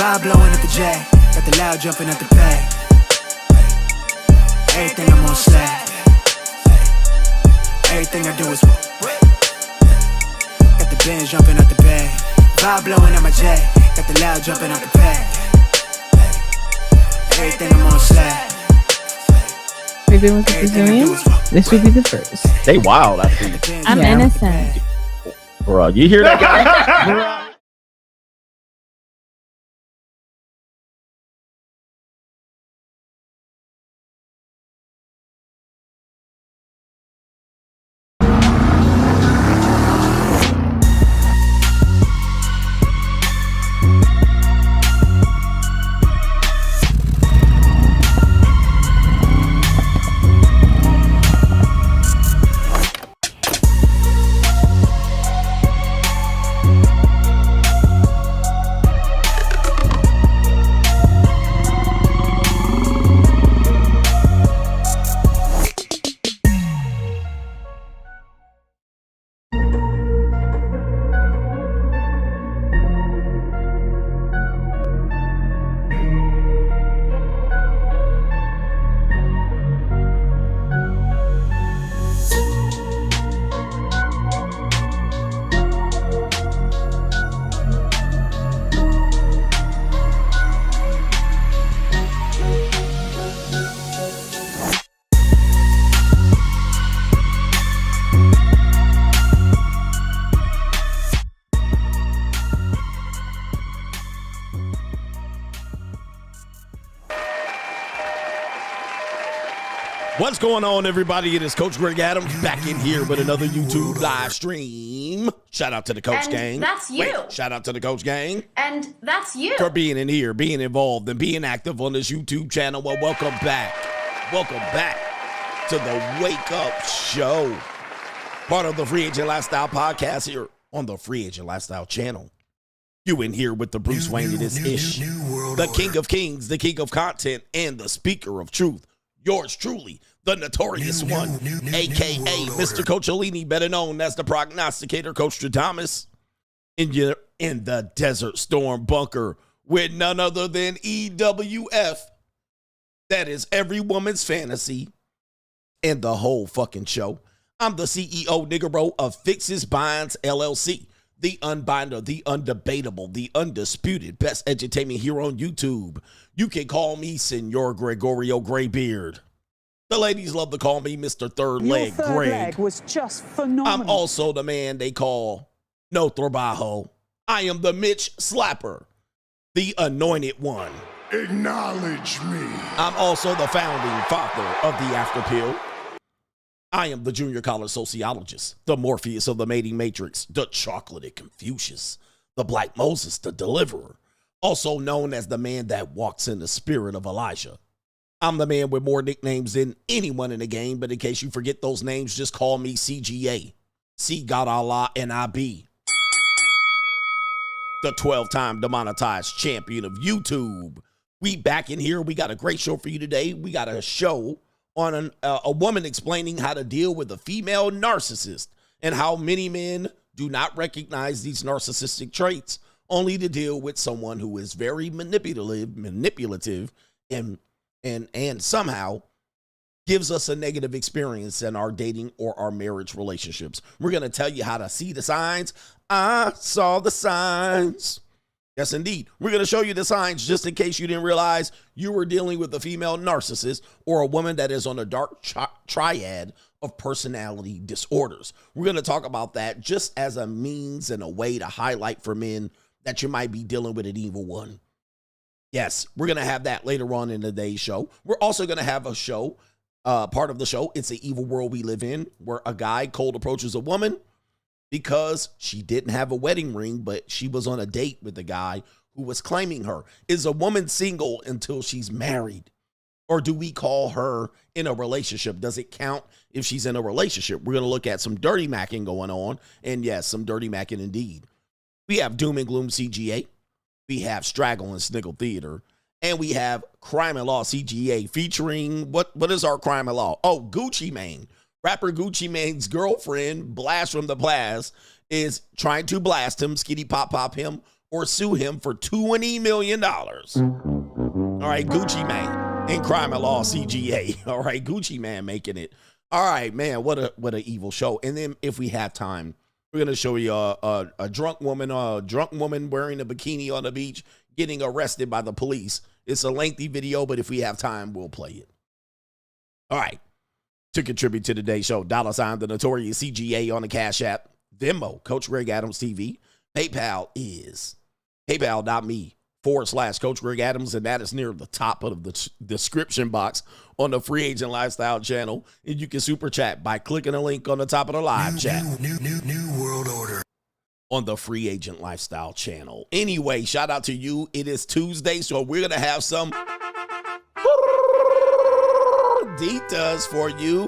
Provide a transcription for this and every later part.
Vibe blowing at the J, got the loud jumping at the pay. Everything I'm on slap. Everything I do is got the Benz jumping at the bay. Vibe blowing at my J, got the loud jumping at the pay. Everything I'm on slap. Maybe look at the Zoom. This would be the first. They wild, I think. I'm innocent. Bro, you hear that guy? What's going on, everybody? It is Coach Greg Adams back in here with another YouTube live stream. Shout out to the Coach Gang. That's you. Wait, shout out to the Coach Gang. And that's you. For being in here, being involved, and being active on this YouTube channel. Well, welcome back. Welcome back to the Wake Up Show. Part of the Free Agent Lifestyle podcast here on the Free Agent Lifestyle channel. You in here with the Bruce Wayne of this ish. The King of Kings, the King of Content, and the Speaker of Truth. Yours truly, the Notorious one, a.k.a. Mr. Coachellini, better known as the Prognosticator, Coach Thomas, in the Desert Storm bunker with none other than EWF. That is every woman's fantasy and the whole fucking show. I'm the CEO, nigga bro, of Fixes Binds LLC, the unbinder, the undebatable, the undisputed best entertainment here on YouTube. You can call me Senor Gregorio Graybeard. The ladies love to call me Mr. Third Leg Your third Greg. leg was just phenomenal. I'm also the man they call No Trabajo. I am the Mitch Slapper, the anointed one. Acknowledge me. I'm also the founding father of the After Pill. I am the junior college sociologist, the Morpheus of the mating matrix, the chocolatey Confucius, the Black Moses, the deliverer, also known as the man that walks in the spirit of Elijah. I'm the man with more nicknames than anyone in the game, but in case you forget those names, just call me CGA. See God, Allah, and I be the 12-time demonetized champion of YouTube. We back in here. We got a great show for you today. We got a show on a woman explaining how to deal with a female narcissist and how many men do not recognize these narcissistic traits, only to deal with someone who is very manipulative, and somehow gives us a negative experience in our dating or our marriage relationships. We're going to tell you how to see the signs. I saw the signs. Yes, indeed. We're going to show you the signs just in case you didn't realize you were dealing with a female narcissist or a woman that is on a dark triad of personality disorders. We're going to talk about that just as a means and a way to highlight for men that you might be dealing with an evil one. Yes, we're going to have that later on in today's show. We're also going to have a show, part of the show, It's an Evil World We Live In, where a guy cold approaches a woman because she didn't have a wedding ring, but she was on a date with a guy who was claiming her. Is a woman single until she's married? Or do we call her in a relationship? Does it count if she's in a relationship? We're going to look at some dirty macking going on. And yes, some dirty macking indeed. We have Doom and Gloom CGA. We have Straggle and Sniggle Theater. And we have Crime and Law CGA featuring, what is our Crime and Law? Oh, Gucci Mane. Rapper Gucci Mane's girlfriend, Blast from the Blast, is trying to blast him, skitty pop him, or sue him for $20 million. All right, Gucci Man in Crime and Law CGA. All right, Gucci Man making it. All right, man, what a evil show. And then if we have time, we're going to show you a drunk woman wearing a bikini on the beach getting arrested by the police. It's a lengthy video, but if we have time, we'll play it. All right. To contribute to today's show, $ the Notorious CGA on the Cash App. Venmo, Coach Greg Adams TV. PayPal is paypal.me/Coach Greg Adams, and that is near the top of the description box on the Free Agent Lifestyle channel. And you can super chat by clicking a link on the top of the live chat. New world order. On the Free Agent Lifestyle channel. Anyway, shout out to you. It is Tuesday, so we're going to have some Gorditas for you.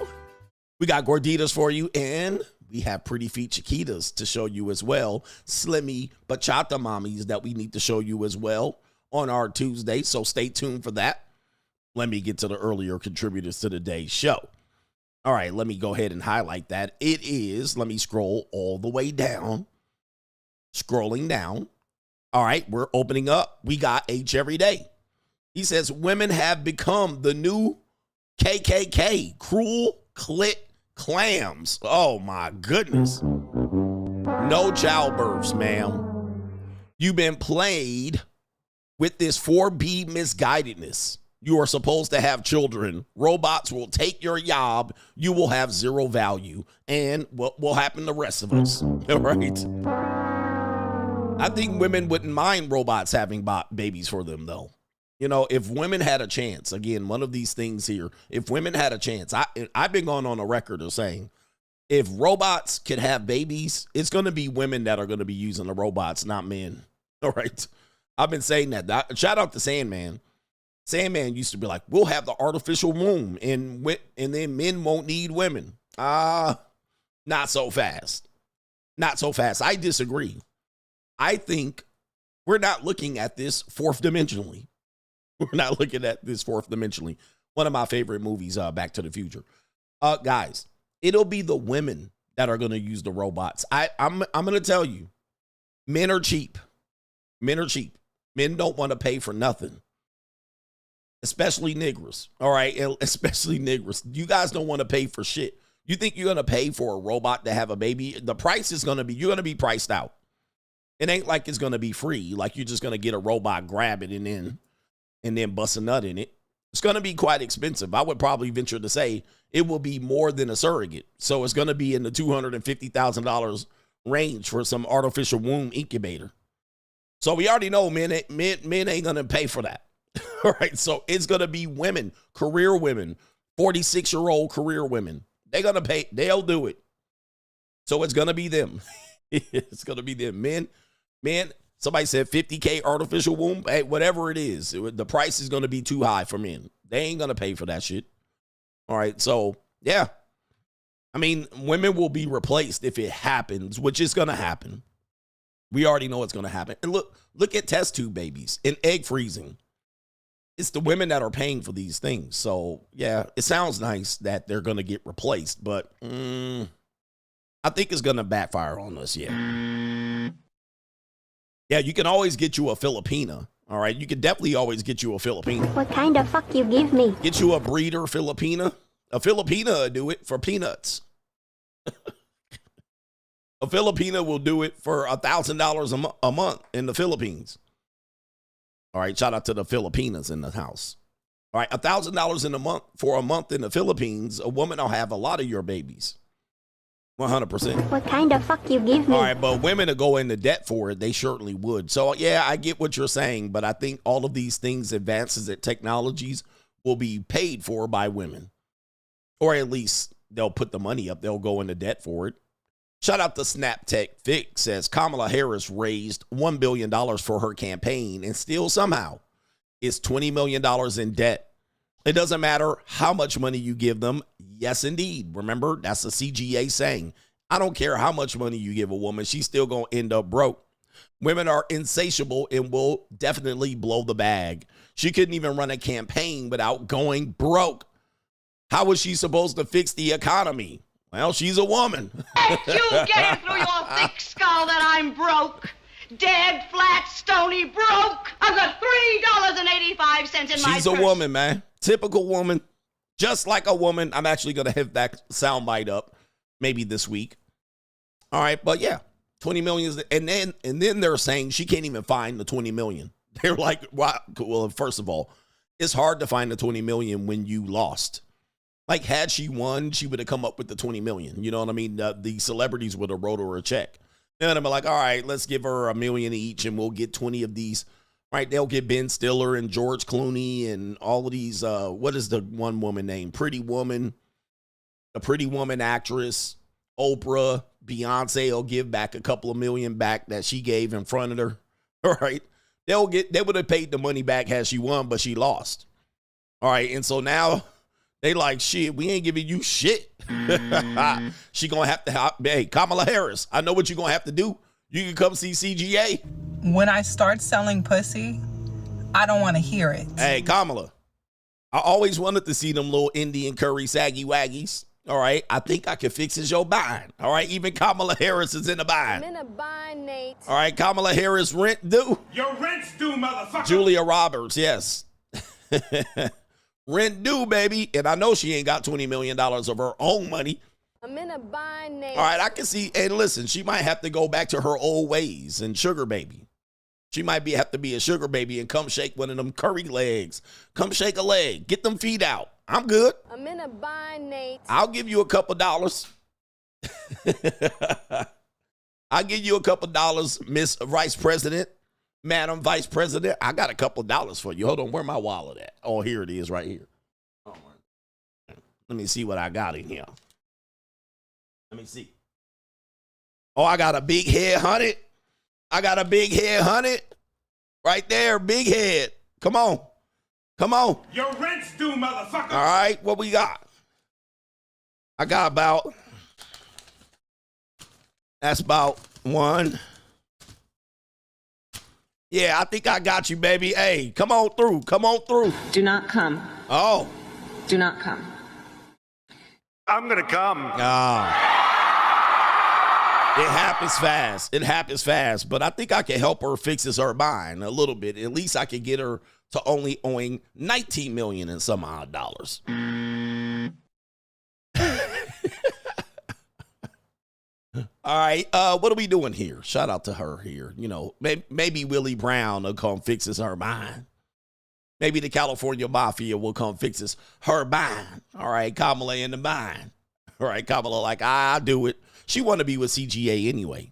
We got Gorditas for you, and we have pretty feet Chiquitas to show you as well. Slimmy bachata mommies that we need to show you as well on our Tuesday, so stay tuned for that. Let me get to the earlier contributors to today's show. All right, let me go ahead and highlight that. It is, let me scroll all the way down. Scrolling down. All right, we're opening up. We got H every day. He says, women have become the new KKK, cruel clit clams. Oh my goodness. No childbirths, ma'am. You've been played with this 4B misguidedness. You are supposed to have children. Robots will take your job. You will have zero value. And what will happen to the rest of us? All right. I think women wouldn't mind robots having babies for them, though. You know, if women had a chance, again, one of these things here, if women had a chance, I've been going on a record of saying, if robots could have babies, it's going to be women that are going to be using the robots, not men. All right. I've been saying that. Shout out to Sandman. Sandman used to be like, we'll have the artificial womb and then men won't need women. Not so fast. Not so fast. I disagree. I think we're not looking at this fourth dimensionally. We're not looking at this fourth dimensionally. One of my favorite movies, Back to the Future. Guys, it'll be the women that are going to use the robots. I'm going to tell you, men are cheap. Men are cheap. Men don't want to pay for nothing. Especially niggers. All right. Especially niggers. You guys don't want to pay for shit. You think you're going to pay for a robot to have a baby? The price is going to be, you're going to be priced out. It ain't like it's going to be free. Like you're just going to get a robot, grab it, and then bust a nut in it. It's going to be quite expensive. I would probably venture to say it will be more than a surrogate. So it's going to be in the $250,000 range for some artificial womb incubator. So we already know men ain't going to pay for that. All right. So it's going to be women, career women, 46-year-old career women. They're going to pay. They'll do it. So it's going to be them. It's going to be them. Men, somebody said $50K artificial womb. Hey, whatever it is, the price is going to be too high for men. They ain't going to pay for that shit. All right. So, yeah. I mean, women will be replaced if it happens, which is going to happen. We already know it's going to happen. And look at test tube babies and egg freezing. It's the women that are paying for these things. So, yeah, it sounds nice that they're going to get replaced, but I think it's going to backfire on us, yeah. Yeah, you can always get you a Filipina, all right? You can definitely always get you a Filipina. What kind of fuck you give me? Get you a breeder Filipina. A Filipina will do it for peanuts. A Filipina will do it for $1,000 a month in the Philippines. All right, shout out to the Filipinas in the house. All right, $1,000 for a month in the Philippines, a woman will have a lot of your babies. 100%. What kind of fuck you give me? All right, but women to go into debt for it, they certainly would. So, yeah, I get what you're saying, but I think all of these things, advances in technologies, will be paid for by women. Or at least they'll put the money up. They'll go into debt for it. Shout out to SnapTech Fix says Kamala Harris raised $1 billion for her campaign and still somehow is $20 million in debt. It doesn't matter how much money you give them. Yes, indeed. Remember, that's a CGA saying. I don't care how much money you give a woman. She's still going to end up broke. Women are insatiable and will definitely blow the bag. She couldn't even run a campaign without going broke. How was she supposed to fix the economy? Well, she's a woman. Can't you get it through your thick skull that I'm broke? dead, flat, stony, broke. I've got $3.85 in my purse. She's a woman, man. Typical woman. Just like a woman. I'm actually going to have that soundbite up maybe this week. All right, but yeah, 20 million is, and then they're saying she can't even find the 20 million. They're like, well, first of all, it's hard to find the 20 million when you lost. Like, had she won, she would have come up with the 20 million. You know what I mean? The celebrities would have wrote her a check. And I'm like, all right, let's give her $1 million each and we'll get 20 of these. Right? They'll get Ben Stiller and George Clooney and all of these. What is the one woman name? Pretty Woman, the Pretty Woman actress, Oprah, Beyonce will give back a couple of million back that she gave in front of her. All right. They would have paid the money back had she won, but she lost. All right. And so now they like, shit, we ain't giving you shit. She gonna have to, hey, Kamala Harris, I know what you're gonna have to do. You can come see CGA. When I start selling pussy, I don't want to hear it. Hey, Kamala, I always wanted to see them little Indian curry saggy waggies. All right, I think I can fix your bind. All right, even Kamala Harris is in the bind. I'm in a bind, Nate. All right, Kamala Harris, rent due. Your rent's due, motherfucker. Julia Roberts, yes. Rent due, baby. And I know she ain't got $20 million of her own money. I'm in a bind, Nate. All right, I can see. And listen, she might have to go back to her old ways and sugar baby. She might have to be a sugar baby and come shake one of them curry legs. Come shake a leg. Get them feet out. I'm good. I'm in a bind, Nate. I'll give you a couple dollars. I'll give you a couple dollars, Miss Vice President, Madam Vice President. I got a couple dollars for you. Hold on, where my wallet at? Oh, here it is right here. Oh, let me see what I got in here. Let me see. Oh, I got a big head 100. I got a big head 100. Right there, big head. Come on. Come on. Your rent's due, motherfucker. All right, what we got? I got about, that's about one. Yeah, I think I got you, baby. Hey, come on through. Come on through. Do not come. Oh. Do not come. I'm gonna come. It happens fast. It happens fast. But I think I can help her fix her mind a little bit. At least I can get her to only owing $19 million and some odd dollars. All right, what are we doing here? Shout out to her here. You know, maybe Willie Brown will come fixes her mind. Maybe the California Mafia will come fixes her mind. All right, Kamala in the mind. All right, Kamala like, I'll do it. She want to be with CGA anyway.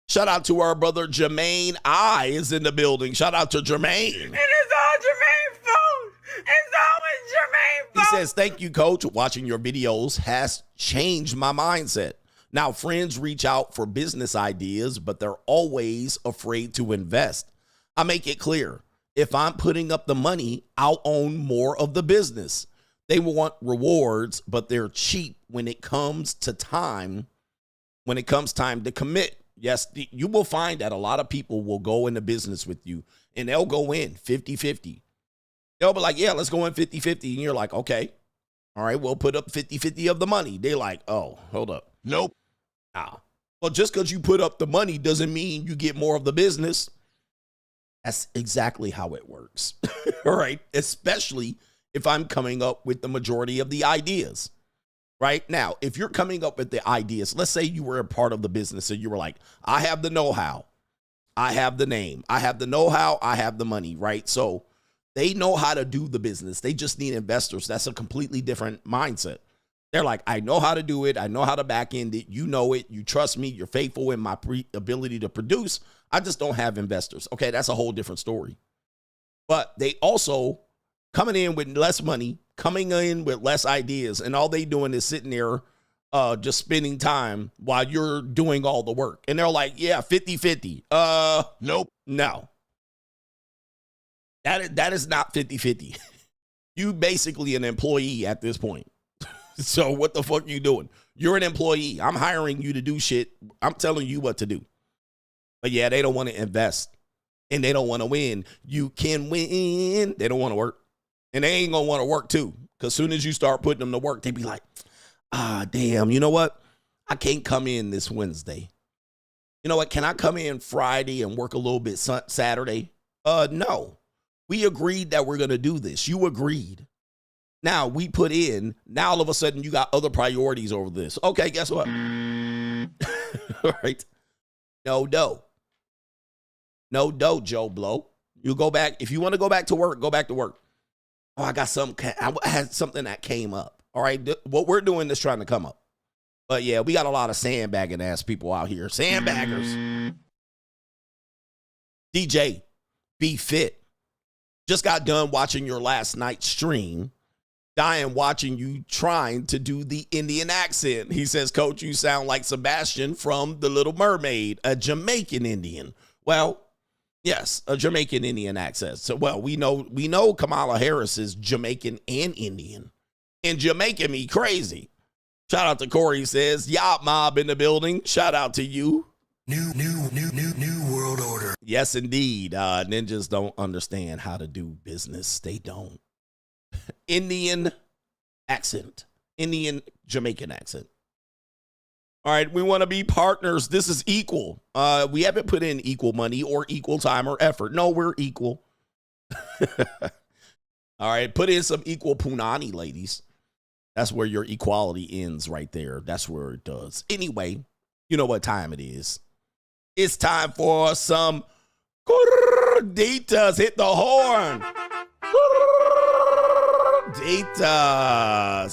Shout out to our brother Jermaine I is in the building. Shout out to Jermaine. It is all Jermaine's fault. It's always Jermaine's fault. He says, thank you, coach. Watching your videos has changed my mindset. Now, friends reach out for business ideas, but they're always afraid to invest. I make it clear. If I'm putting up the money, I'll own more of the business. They want rewards, but they're cheap when it comes to time. When it comes time to commit. Yes, you will find that a lot of people will go into business with you and they'll go in 50-50. They'll be like, yeah, let's go in 50-50. And you're like, okay, all right, we'll put up 50-50 of the money. They're like, oh, hold up. Nope. Nah. Well, just because you put up the money doesn't mean you get more of the business. That's exactly how it works. All right. Especially if I'm coming up with the majority of the ideas. Right now, if you're coming up with the ideas, let's say you were a part of the business and you were like, I have the know-how, I have the name, I have the know-how, I have the money, right? So they know how to do the business. They just need investors. That's a completely different mindset. They're like, I know how to do it. I know how to back end it. You know it. You trust me. You're faithful in my ability to produce. I just don't have investors. Okay, that's a whole different story. But they also coming in with less money, coming in with less ideas, and all they doing is sitting there just spending time while you're doing all the work. And they're like, yeah, 50-50. Nope. No. That is not 50-50. You basically an employee at this point. So what the fuck are you doing? You're an employee. I'm hiring you to do shit. I'm telling you what to do. But yeah, they don't want to invest. And they don't want to win. You can win. They don't want to work. And they ain't going to want to work too. Because as soon as you start putting them to work, they be like, damn, you know what? I can't come in this Wednesday. You know what? Can I come in Friday and work a little bit Saturday? No. We agreed that we're going to do this. You agreed. Now we put in, now all of a sudden you got other priorities over this. Okay, guess what? All right. No dough. No dough, Joe Blow. You go back. If you want to go back to work, go back to work. Oh, I got something. I had something that came up. All right. What we're doing is trying to come up. But yeah, we got a lot of sandbagging ass people out here. Sandbaggers. DJ, be fit. Just got done watching your last night's stream. Dying watching you trying to do the Indian accent. He says, Coach, you sound like Sebastian from The Little Mermaid, a Jamaican Indian. Well, yes, a Jamaican Indian accent. So, well, we know Kamala Harris is Jamaican and Indian. And Jamaican me crazy. Shout out to Corey. He says, Yacht Mob in the building. Shout out to you. New world order. Yes, indeed. Ninjas don't understand how to do business. They don't. Indian accent. Indian Jamaican accent. All right, we want to be partners. This is equal. We haven't put in equal money or equal time or effort. No, we're equal. All right, put in some equal Poonany, ladies. That's where your equality ends right there. That's where it does. Anyway, you know what time it is. It's time for some Gorditas. Hit the horn.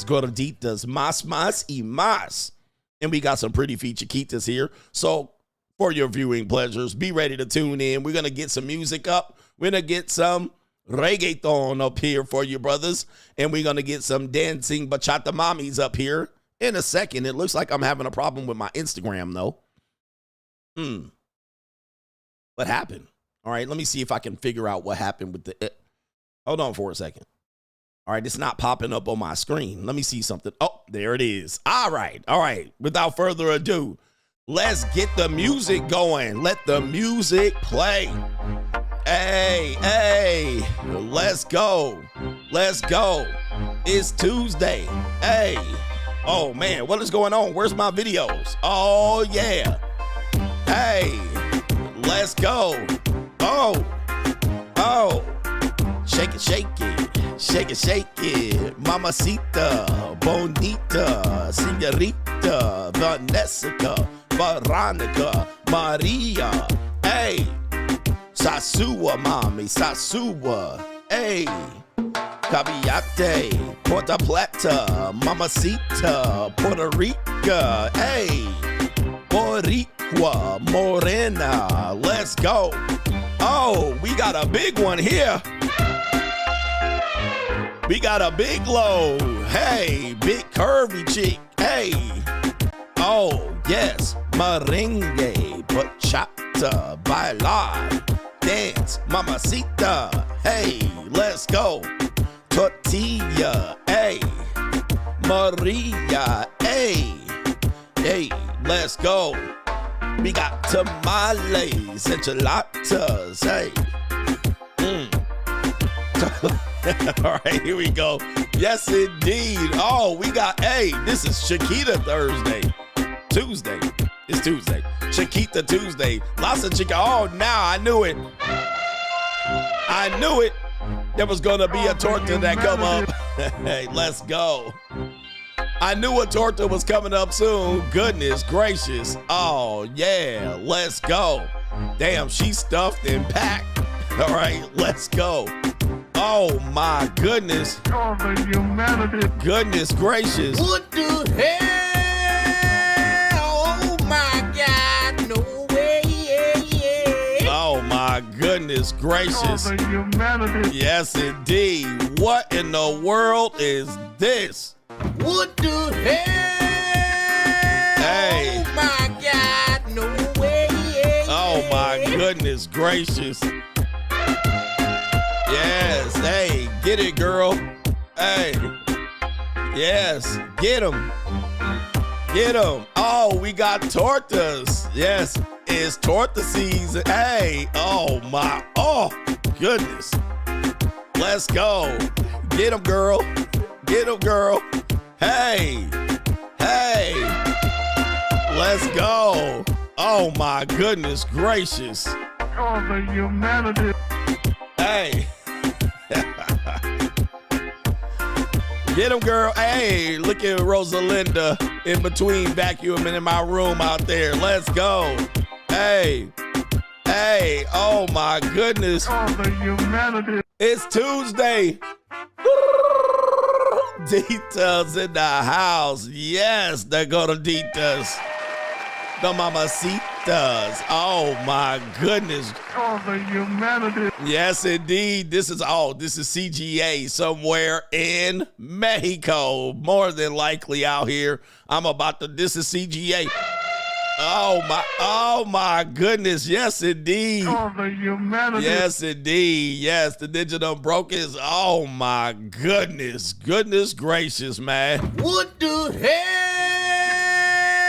Gorditas. Más y más. And we got some pretty feet Chiquitas here. So for your viewing pleasures, be ready to tune in. We're going to get some music up. We're going to get some reggaeton up here for you brothers. And we're going to get some dancing bachata mommies up here in a second. It looks like I'm having a problem with my Instagram though. What happened? All right, let me see if I can figure out what happened with the... Hold on for a second. All right, it's not popping up on my screen. Let me see something. Oh, there it is. All right. Without further ado, let's get the music going. Let the music play. Hey, let's go. It's Tuesday. Hey. Oh, man, what is going on? Where's my videos? Oh, yeah. Hey, let's go. Oh. Shake it. Mamacita, bonita, señorita, Vanessa, Veronica, Maria. Hey, Sasua, mommy, Sasua. Hey, Caviate, Puerto Plata, Mamacita, Puerto Rica. Hey, Boricua, Morena. Let's go. Oh, we got a big one here. We got a big load. Hey, big curvy chick. Hey. Oh, yes. Merengue, bachata, bailar, dance, mamacita. Hey, let's go. Tortilla. Hey. Maria. Hey. Hey, let's go. We got tamales, enchiladas. Hey. All right, here we go. Yes, indeed. Oh, we got, hey, this is Chiquita Tuesday. It's Tuesday. Chiquita Tuesday. Lots of chicken. Oh, now I knew it. There was going to be a torta that come up. Hey, let's go. I knew a torta was coming up soon. Goodness gracious. Oh, yeah. Let's go. Damn, she's stuffed and packed. All right, let's go. Oh, my goodness. Oh, the humanity. Goodness gracious. What the hell? Oh my God, no way. Oh, my goodness gracious. Oh, the humanity. Yes, indeed. What in the world is this? What the hell? Hey. Oh my God, no way. Oh, my goodness gracious. Yes, hey, get it, girl. Hey, yes, get them. Oh, we got tortas. Yes, it's torta season. Hey, oh my, oh, goodness. Let's go. Get them, girl. Hey, let's go. Oh my goodness gracious. Oh, the humanity. Hey. Get him, girl. Hey, look at Rosalinda in between vacuuming in my room out there. Let's go. Hey. Hey. Oh my goodness. Oh, the humanity. It's Tuesday. Details in the house. Yes, they're gonna Ditas. The mamacitas. Oh my goodness. Oh, the humanity. Yes, indeed. This is CGA somewhere in Mexico. More than likely out here. This is CGA. Oh my goodness. Yes, indeed. Oh, the humanity. Yes, indeed. Yes, the digital broke is. Oh my goodness. Goodness gracious, man. What the hell?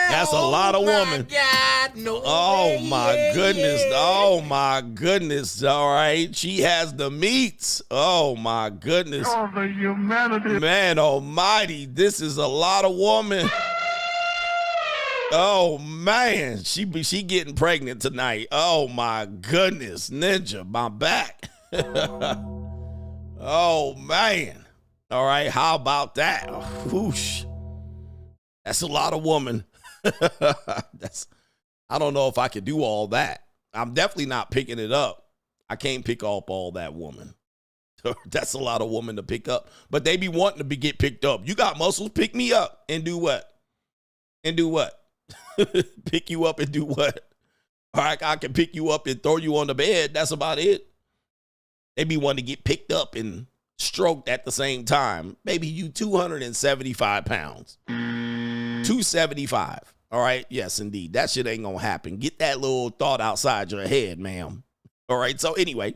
That's a lot of woman. God, no Oh way. my goodness. Oh my goodness. All right. She has the meats. Oh my goodness. Oh, the humanity. Man almighty. This is a lot of woman. Oh man. She getting pregnant tonight. Oh my goodness. Ninja, my back. Oh man. All right. How about that? Whoosh. That's a lot of woman. I don't know if I could do all that. I'm definitely not picking it up. I can't pick up all that woman. That's a lot of woman to pick up. But they be wanting to get picked up. You got muscles, pick me up and do what? And do what? Pick you up and do what? All right, I can pick you up and throw you on the bed. That's about it. They be wanting to get picked up and stroked at the same time. Maybe you 275 pounds. 275. All right. Yes, indeed. That shit ain't gonna happen. Get that little thought outside your head, ma'am. All right. So anyway,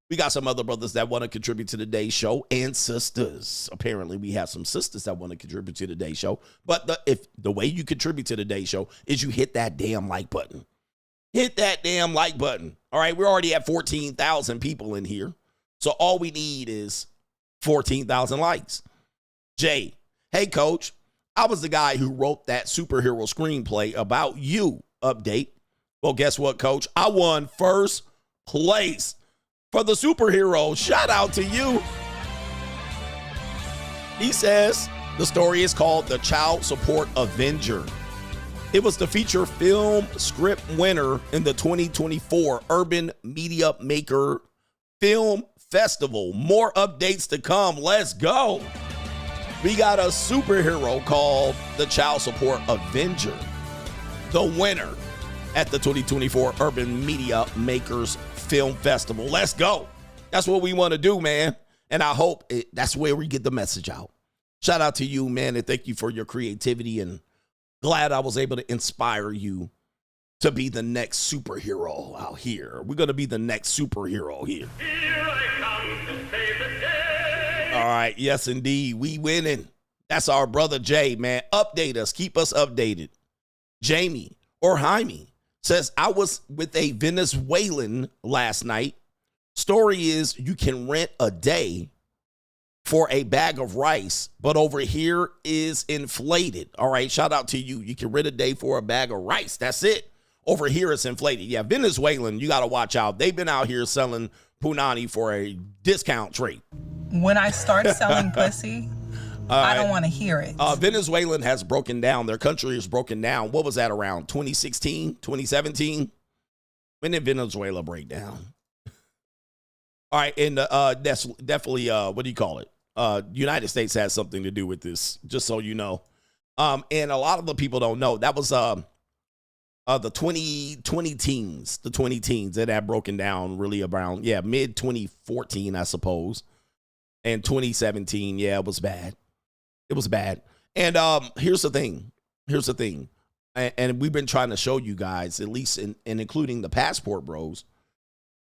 we got some other brothers that want to contribute to today's show and sisters. Apparently, we have some sisters that want to contribute to today's show. But the way you contribute to today's show is you hit that damn like button. Hit that damn like button. All right. We're already at 14,000 people in here. So all we need is 14,000 likes. Jay, hey, coach. I was the guy who wrote that superhero screenplay about you. Update. Well, guess what, coach? I won first place for the superhero. Shout out to you. He says the story is called The Child Support Avenger. It was the feature film script winner in the 2024 Urban Media Maker Film Festival. More updates to come. Let's go. We got a superhero called the Child Support Avenger, the winner at the 2024 Urban Media Makers Film Festival. Let's go. That's what we want to do, man. And I hope that's where we get the message out. Shout out to you, man, and thank you for your creativity. And glad I was able to inspire you to be the next superhero out here. We're going to be the next superhero here. Here I come to save the day. All right. Yes, indeed. We winning. That's our brother Jay, man. Update us. Keep us updated. Jamie or Jaime says, I was with a Venezuelan last night. Story is you can rent a day for a bag of rice, but over here is inflated. All right. Shout out to you. You can rent a day for a bag of rice. That's it. Over here it's inflated. Yeah. Venezuelan, you got to watch out. They've been out here selling Poonany for a discount rate. When I start selling pussy, I don't want to hear it. Venezuelan has broken down. Their country is broken down. What was that, around 2016, 2017? When did Venezuela break down? All right, and that's definitely, what do you call it? United States has something to do with this, just so you know. And a lot of the people don't know. That was the 20 teens that had broken down really around, mid 2014, I suppose. And 2017, it was bad. It was bad. And here's the thing. And we've been trying to show you guys, at least and including the passport bros,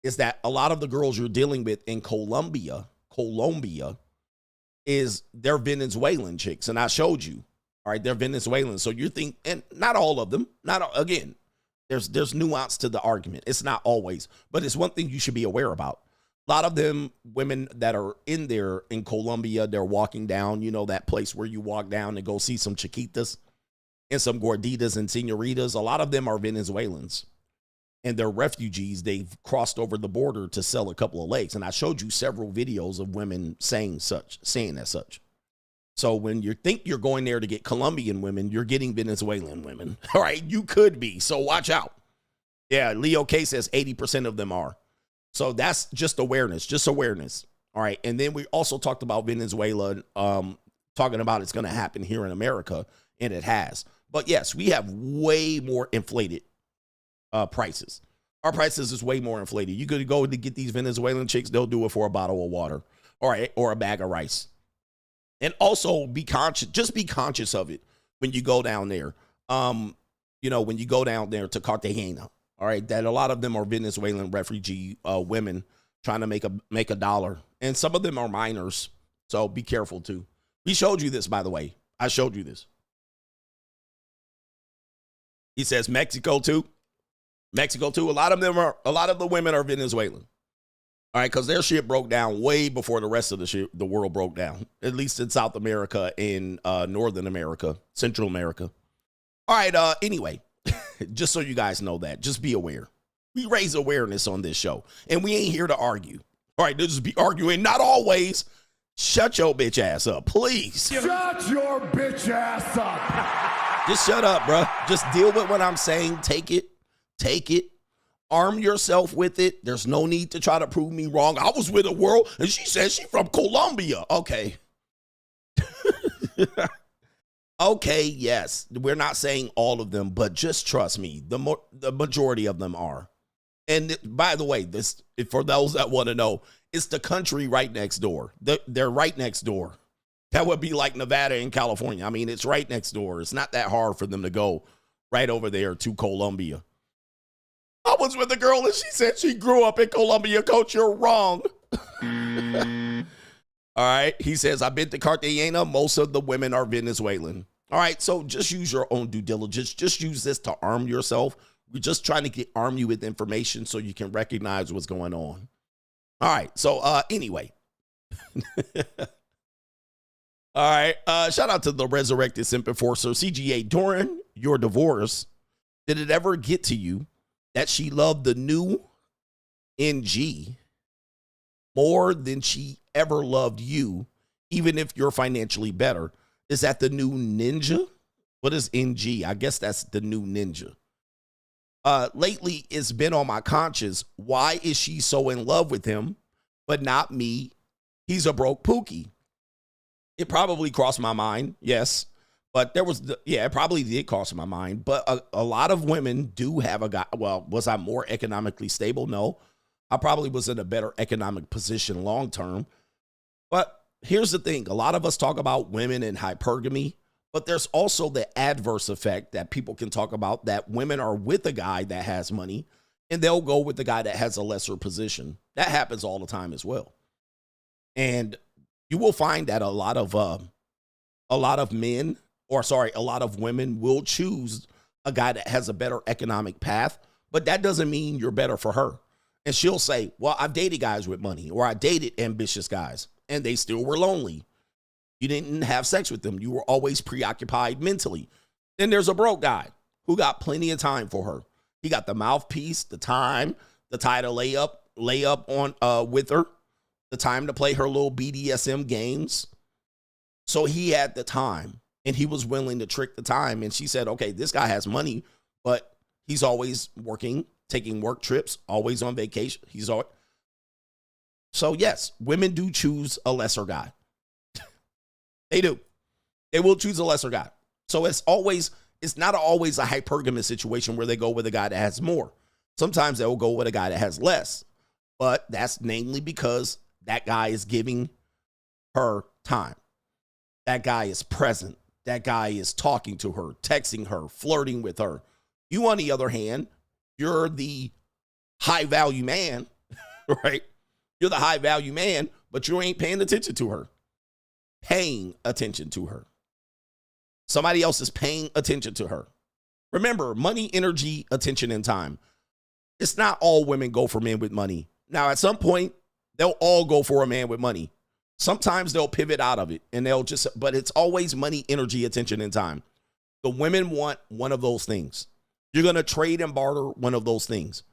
is that a lot of the girls you're dealing with in Colombia is they're Venezuelan chicks. And I showed you. All right, they're Venezuelan. So you think, and not all of them, again, there's nuance to the argument. It's not always, but it's one thing you should be aware about. A lot of them women that are in there in Colombia, they're walking down, you know, that place where you walk down and go see some Chiquitas. and some gorditas and senoritas, a lot of them are Venezuelans. And they're refugees. They've crossed over the border to sell a couple of legs. And I showed you several videos of women saying as such. So when you think you're going there to get Colombian women, you're getting Venezuelan women. All right, you could be. So watch out. Yeah, Leo K says 80% of them are. So that's just awareness, All right, and then we also talked about Venezuela, talking about it's going to happen here in America, and it has. But yes, we have way more inflated prices. Our prices is way more inflated. You could go to get these Venezuelan chicks, they'll do it for a bottle of water or a bag of rice. And also be conscious of it when you go down there. When you go down there to Cartagena, all right, that a lot of them are Venezuelan refugee women trying to make a dollar. And some of them are minors. So be careful too. We showed you this, by the way. I showed you this. He says Mexico too. A lot of the women are Venezuelan. All right, because their shit broke down way before the rest of the world broke down, at least in South America and Northern America, Central America. All right, anyway, just so you guys know that, just be aware. We raise awareness on this show, and we ain't here to argue. All right, just be arguing, not always. Shut your bitch ass up, please. Shut your bitch ass up. Just shut up, bro. Just deal with what I'm saying. Take it. Arm yourself with it. There's no need to try to prove me wrong. I was with a world, and she said she's from Colombia. Okay. Okay, yes. We're not saying all of them, but just trust me. The majority of them are. And by the way, this, for those that want to know, it's the country right next door. They're right next door. That would be like Nevada and California. I mean, it's right next door. It's not that hard for them to go right over there to Colombia. I was with a girl and she said she grew up in Colombia. Coach, you're wrong. All right. He says, I've been to Cartagena. Most of the women are Venezuelan. All right. So just use your own due diligence. Just use this to arm yourself. We're just trying to arm you with information so you can recognize what's going on. All right. So anyway. All right. Shout out to the resurrected Simp Enforcer. CGA, during your divorce, did it ever get to you that she loved the new NG more than she ever loved you, even if you're financially better? Is that the new ninja? What is NG? I guess that's the new ninja. Lately, it's been on my conscience. Why is she so in love with him, but not me? He's a broke pookie. It probably crossed my mind, yes. But it probably did cross my mind. But a lot of women do have a guy. Well, was I more economically stable? No. I probably was in a better economic position long term. But here's the thing. A lot of us talk about women and hypergamy. But there's also the adverse effect that people can talk about, that women are with a guy that has money and they'll go with the guy that has a lesser position. That happens all the time as well. And you will find that a lot of women will choose a guy that has a better economic path, but that doesn't mean you're better for her. And she'll say, well, I've dated guys with money, or I dated ambitious guys, and they still were lonely. You didn't have sex with them. You were always preoccupied mentally. Then there's a broke guy who got plenty of time for her. He got the mouthpiece, the time to lay up on with her, the time to play her little BDSM games. So he had the time, and he was willing to trick the time. And she said, okay, this guy has money, but he's always working, taking work trips, always on vacation. So yes, women do choose a lesser guy. They do. They will choose a lesser guy. So it's not always a hypergamous situation where they go with a guy that has more. Sometimes they will go with a guy that has less, but that's namely because that guy is giving her time. That guy is present. That guy is talking to her, texting her, flirting with her. You, on the other hand, you're the high value man, right? You're the high value man, but you ain't paying attention to her. Somebody else is paying attention to her. Remember, money, energy, attention, and time. It's not all women go for men with money. Now, at some point, they'll all go for a man with money. Sometimes they'll pivot out of it, and but it's always money, energy, attention, and time. The women want one of those things. You're going to trade and barter one of those things.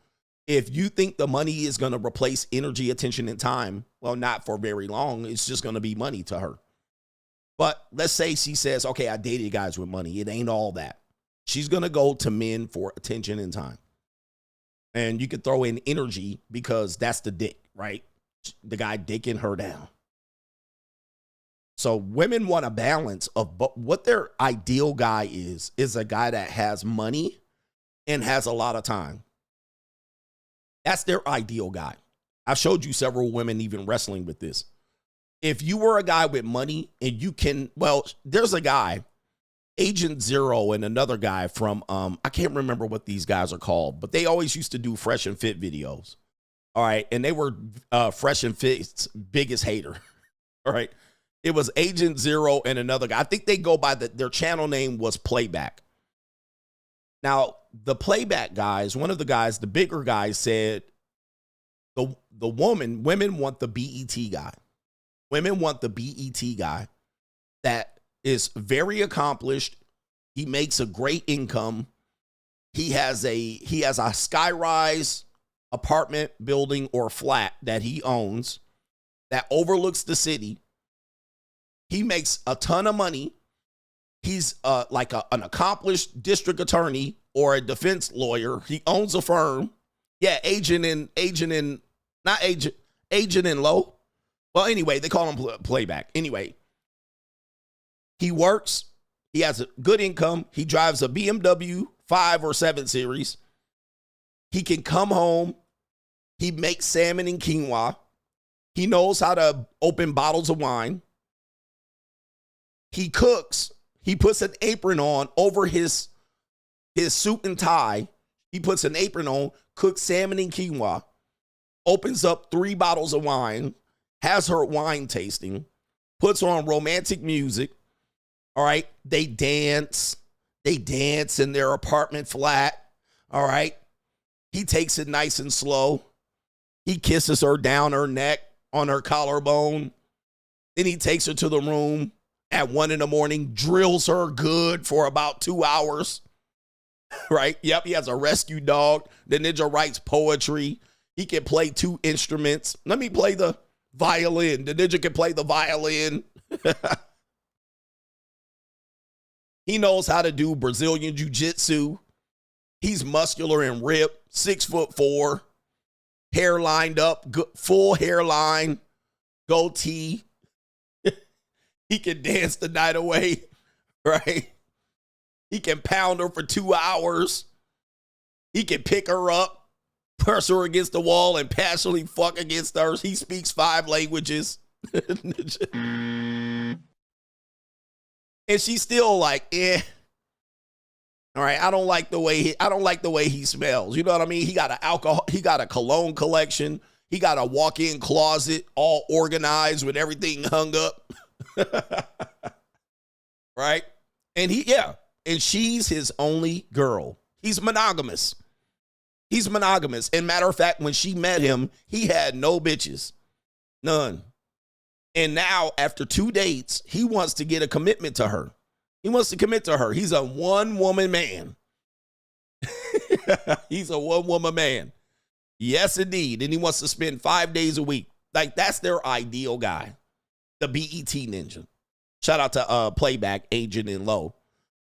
If you think the money is going to replace energy, attention, and time, well, not for very long. It's just going to be money to her. But let's say she says, okay, I dated guys with money. It ain't all that. She's going to go to men for attention and time. And you could throw in energy because that's the dick, right? The guy dicking her down. So women want a balance of what their ideal guy is a guy that has money and has a lot of time. That's their ideal guy. I've showed you several women even wrestling with this. If you were a guy with money and you can, well, there's a guy, Agent Zero, and another guy from, I can't remember what these guys are called, but they always used to do Fresh and Fit videos. All right. And they were Fresh and Fit's biggest hater. All right. It was Agent Zero and another guy. I think they go by their channel name was Playback. Now, the Playback guys, one of the guys, the bigger guys said the women want the BET guy. Women want the BET guy that is very accomplished. He makes a great income. He has a skyrise apartment building or flat that he owns that overlooks the city. He makes a ton of money. He's like an accomplished district attorney or a defense lawyer. He owns a firm. Yeah, agent in low. Well, anyway, they call him Playback. Anyway, he works. He has a good income. He drives a BMW 5 or 7 Series. He can come home. He makes salmon and quinoa. He knows how to open bottles of wine. He cooks. He puts an apron on over his suit and tie. He puts an apron on, cooks salmon and quinoa, opens up 3 bottles of wine, has her wine tasting, puts on romantic music. All right. They dance. They dance in their apartment flat. All right. He takes it nice and slow. He kisses her down her neck on her collarbone. Then he takes her to the room at 1 a.m, drills her good for about 2 hours. Right? Yep. He has a rescue dog. The ninja writes poetry. He can play 2 instruments. Let me play the violin. The ninja can play the violin. He knows how to do Brazilian jiu-jitsu. He's muscular and ripped, 6'4", hair lined up, full hairline, goatee. He can dance the night away, right? He can pound her for 2 hours. He can pick her up, press her against the wall, and passionately fuck against her. He speaks 5 languages. And she's still like, all right, I don't like the way he smells. You know what I mean? He got a cologne collection. He got a walk-in closet all organized with everything hung up. Right? And she's his only girl. He's monogamous. He's monogamous. And matter of fact, when she met him, he had no bitches. None. And now, after 2 dates, he wants to get a commitment to her. He wants to commit to her. He's a one-woman man. He's a one-woman man. Yes, indeed. And he wants to spend 5 days a week. Like, that's their ideal guy. The BET ninja. Shout out to Playback, Agent in Low.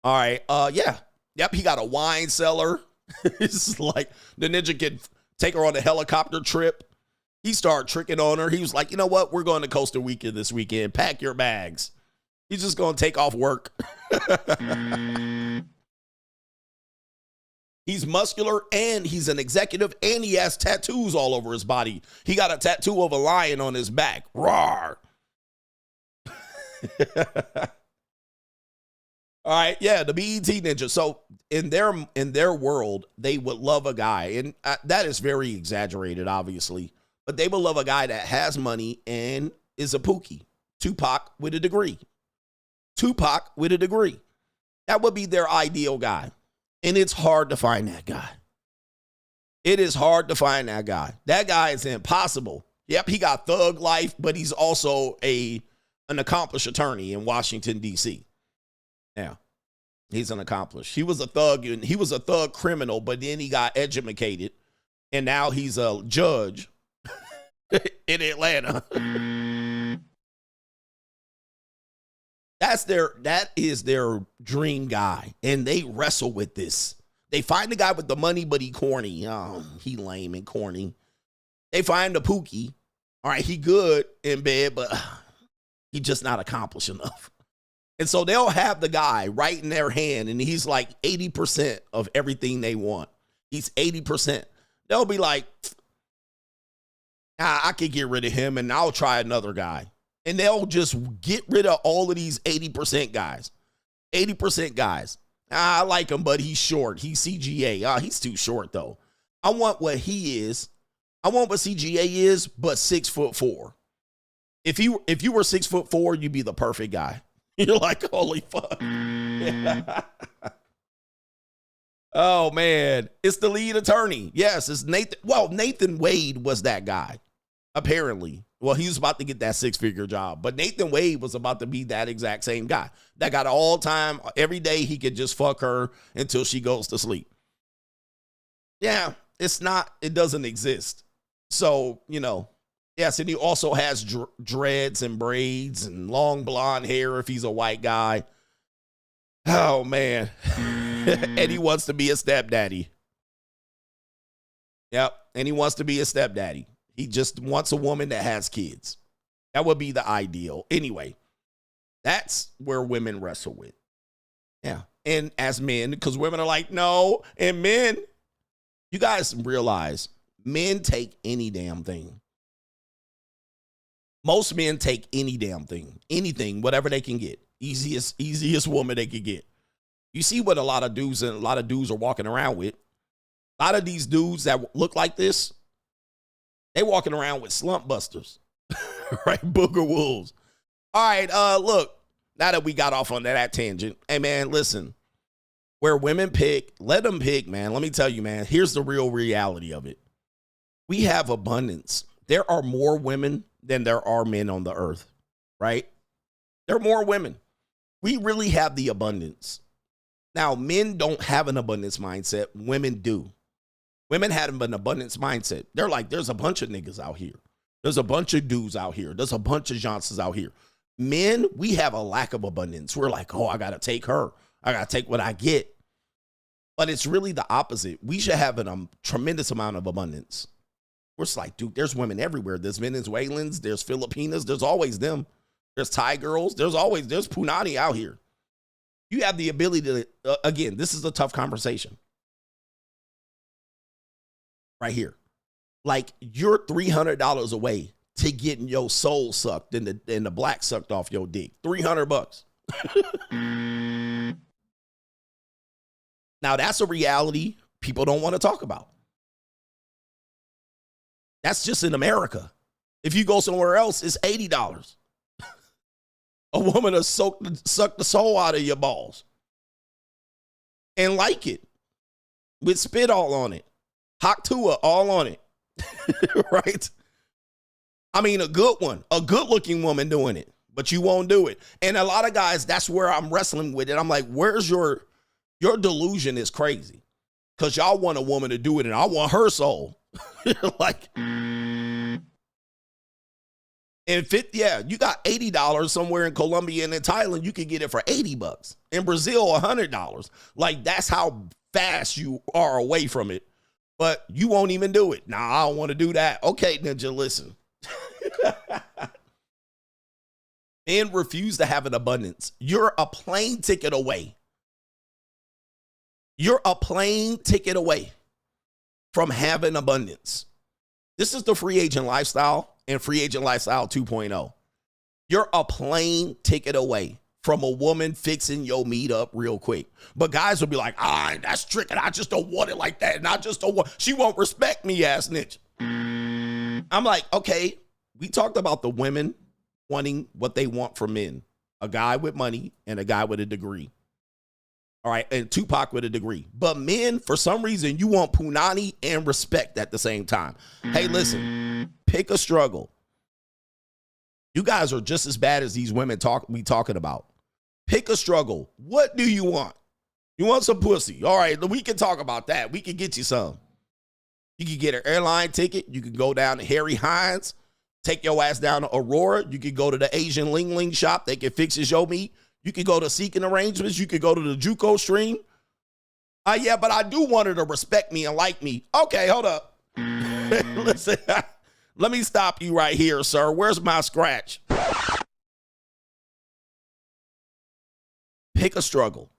All right. Yeah. Yep. He got a wine cellar. It's like the ninja can take her on a helicopter trip. He started tricking on her. He was like, you know what? We're going to Costa Rica this weekend. Pack your bags. He's just going to take off work. He's muscular and he's an executive and he has tattoos all over his body. He got a tattoo of a lion on his back. Roar. All right. Yeah. The BET ninja. So in their world, they would love a guy. And that is very exaggerated, obviously. But they will love a guy that has money and is a pookie. Tupac with a degree. Tupac with a degree. That would be their ideal guy. And it's hard to find that guy. It is hard to find that guy. That guy is impossible. Yep, he got thug life, but he's also an accomplished attorney in Washington, D.C. Now, He's an accomplice. He was a thug, and he was a thug criminal, but then he got educated, and now he's a judge in Atlanta. That is their dream guy, and they wrestle with this. They find the guy with the money, but he corny. He lame and corny. They find the Pookie. All right, he good in bed, but he just not accomplished enough. And so they'll have the guy right in their hand, and he's like 80% of everything they want. He's 80%. They'll be like, I could get rid of him, and I'll try another guy. And they'll just get rid of all of these 80% guys. 80% guys. I like him, but he's short. He's CGA. He's too short, though. I want what he is. I want what CGA is, but 6'4". If you were 6'4", you'd be the perfect guy. You're like, holy fuck. Oh, man. It's the lead attorney. Yes, it's Nathan. Well, Nathan Wade was that guy, apparently. Well, he was about to get that 6-figure job, but Nathan Wade was about to be that exact same guy. That got all time, every day he could just fuck her until she goes to sleep. Yeah, it doesn't exist. So, yes, and he also has dreads and braids and long blonde hair if he's a white guy. Oh, man. And he wants to be a stepdaddy. Yep, and he wants to be a stepdaddy. He just wants a woman that has kids. That would be the ideal. Anyway, that's where women wrestle with. Yeah. And as men, because women are like, no. And men, you guys realize men take any damn thing. Most men take any damn thing. Anything, whatever they can get. Easiest woman they can get. You see what a lot of dudes are walking around with. A lot of these dudes that look like this, they walking around with slump busters, right? Booger wolves. All right, look, now that we got off on that tangent, hey, man, listen, where women pick, let them pick, man. Let me tell you, man, here's the real reality of it. We have abundance. There are more women than there are men on the earth, right? There are more women. We really have the abundance. Now, men don't have an abundance mindset. Women do. Women have an abundance mindset. They're like, there's a bunch of niggas out here. There's a bunch of dudes out here. There's a bunch of Johnsons out here. Men, we have a lack of abundance. We're like, oh, I got to take her. I got to take what I get. But it's really the opposite. We should have a tremendous amount of abundance. We're just like, dude, there's women everywhere. There's Venezuelans. There's Filipinas. There's always them. There's Thai girls. There's Poonany out here. You have the ability to, again, this is a tough conversation. Right here. Like, you're $300 away to getting your soul sucked and the black sucked off your dick. $300. Now, that's a reality people don't want to talk about. That's just in America. If you go somewhere else, it's $80. A woman will suck the soul out of your balls and like it with spit all on it. Haktua all on it. Right? I mean, a good one, a good looking woman doing it, but you won't do it. And a lot of guys, that's where I'm wrestling with it. I'm like, where's your delusion is crazy. Because y'all want a woman to do it and I want her soul. Like, and you got $80 somewhere in Colombia and in Thailand, you can get it for $80. In Brazil, $100. Like, that's how fast you are away from it. But you won't even do it. Nah, I don't want to do that. Okay, Ninja, listen. Men refuse to have an abundance. You're a plane ticket away. You're a plane ticket away from having abundance. This is the free agent lifestyle and free agent lifestyle 2.0. You're a plane ticket away from a woman fixing your meat up real quick. But guys will be like, that's tricking. I just don't want it like that. And I just don't want, she won't respect me, ass niche. I'm like, okay, we talked about the women wanting what they want from men. A guy with money and a guy with a degree. All right, and Tupac with a degree. But men, for some reason, you want Poonany and respect at the same time. Hey, listen, pick a struggle. You guys are just as bad as these women we talking about. Pick a struggle. What do you want? You want some pussy. All right, we can talk about that. We can get you some. You can get an airline ticket. You can go down to Harry Hines. Take your ass down to Aurora. You can go to the Asian Ling Ling shop. They can fix your meat. You can go to Seeking Arrangements. You can go to the JUCO stream. Yeah, but I do want her to respect me and like me. Okay, hold up. Listen, let me stop you right here, sir. Where's my scratch? Pick a struggle.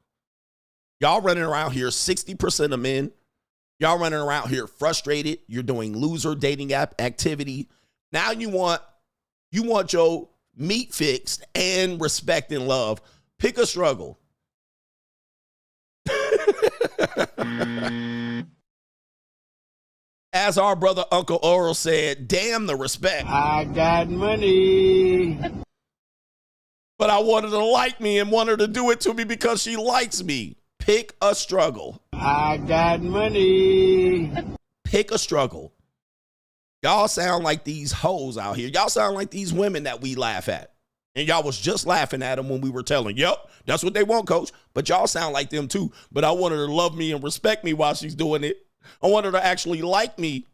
Y'all running around here, 60% of men. Y'all running around here frustrated. You're doing loser dating app activity. Now you want your meat fixed and respect and love. Pick a struggle. As our brother Uncle Oral said, damn the respect. I got money. But I want her to like me and want her to do it to me because she likes me. Pick a struggle. I got money. Pick a struggle. Y'all sound like these hoes out here. Y'all sound like these women that we laugh at. And y'all was just laughing at them when we were telling, yep, that's what they want, coach. But y'all sound like them too. But I want her to love me and respect me while she's doing it. I want her to actually like me.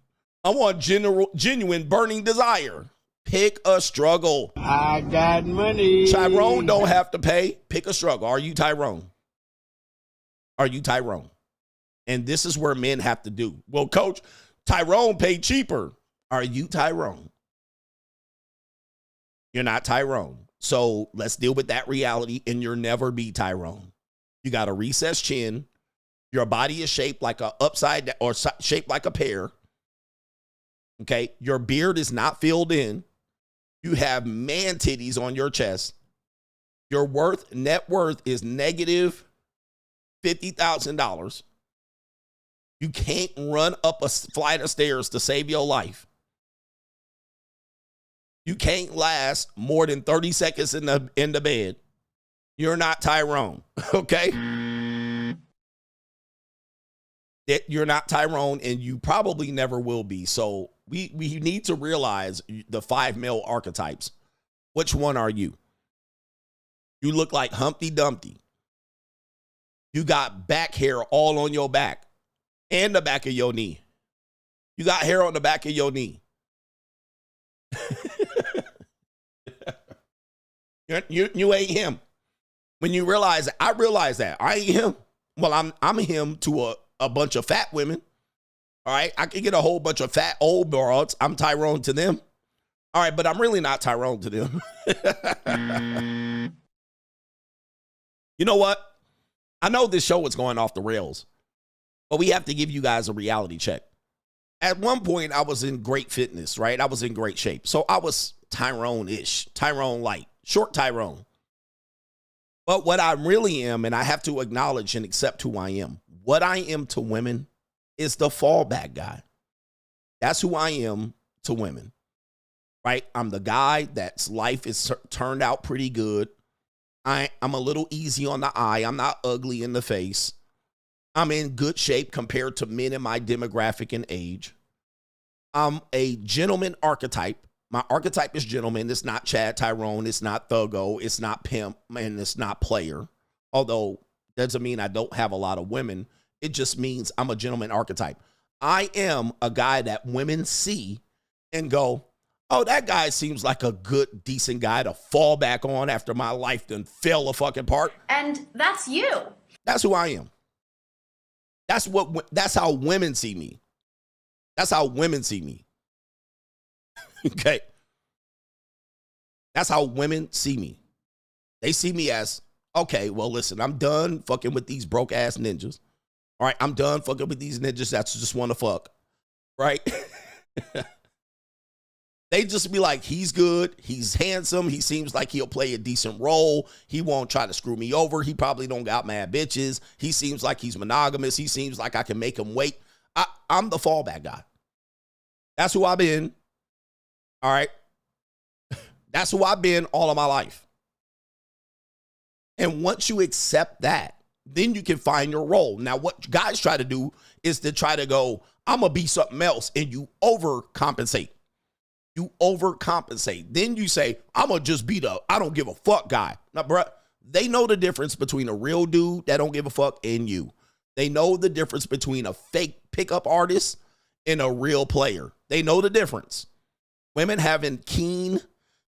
I want genuine burning desire. Pick a struggle. I got money. Tyrone don't have to pay. Pick a struggle. Are you Tyrone? Are you Tyrone? And this is where men have to do. Well, coach, Tyrone paid cheaper. Are you Tyrone? You're not Tyrone. So let's deal with that reality, and you'll never be Tyrone. You got a recessed chin. Your body is shaped like a upside down or shaped like a pear. Okay. Your beard is not filled in. You have man titties on your chest. Your net worth is negative $50,000. You can't run up a flight of stairs to save your life. You can't last more than 30 seconds in the bed. You're not Tyrone, okay? You're not Tyrone, and you probably never will be. So we need to realize the 5 male archetypes. Which one are you? You look like Humpty Dumpty. You got back hair all on your back and the back of your knee. You got hair on the back of your knee. You ain't him. When you realize, I realize that I ain't him. Well, I'm him to a bunch of fat women. All right, I can get a whole bunch of fat old broads. I'm Tyrone to them. All right, but I'm really not Tyrone to them. You know what? I know this show is going off the rails, but we have to give you guys a reality check. At one point, I was in great fitness, right? I was in great shape. So I was Tyrone-ish, Tyrone light, short Tyrone. But what I really am, and I have to acknowledge and accept who I am, what I am to women is the fallback guy. That's who I am to women, right? I'm the guy that's life is turned out pretty good. I'm a little easy on the eye. I'm not ugly in the face. I'm in good shape compared to men in my demographic and age. I'm a gentleman archetype. My archetype is gentleman. It's not Chad Tyrone. It's not thuggo. It's not pimp. And it's not player. Although doesn't mean I don't have a lot of women. It just means I'm a gentleman archetype. I am a guy that women see and go, oh, that guy seems like a good, decent guy to fall back on after my life done fell a fucking part. And that's you. That's who I am. That's how women see me. That's how women see me. Okay. That's how women see me. They see me as, okay, well, listen, I'm done fucking with these broke ass ninjas. All right, I'm done fucking with these ninjas that just want to fuck. Right? They just be like, he's good. He's handsome. He seems like he'll play a decent role. He won't try to screw me over. He probably don't got mad bitches. He seems like he's monogamous. He seems like I can make him wait. I'm the fallback guy. That's who I've been. All right. That's who I've been all of my life. And once you accept that, then you can find your role. Now, what guys try to do is to try to go, I'm going to be something else, and you overcompensate. You overcompensate. Then you say, I'm going to just be the I don't give a fuck guy. Now, bruh, They know the difference between a real dude that don't give a fuck and you. They know the difference between a fake pickup artist and a real player. They know the difference. Women having Kween,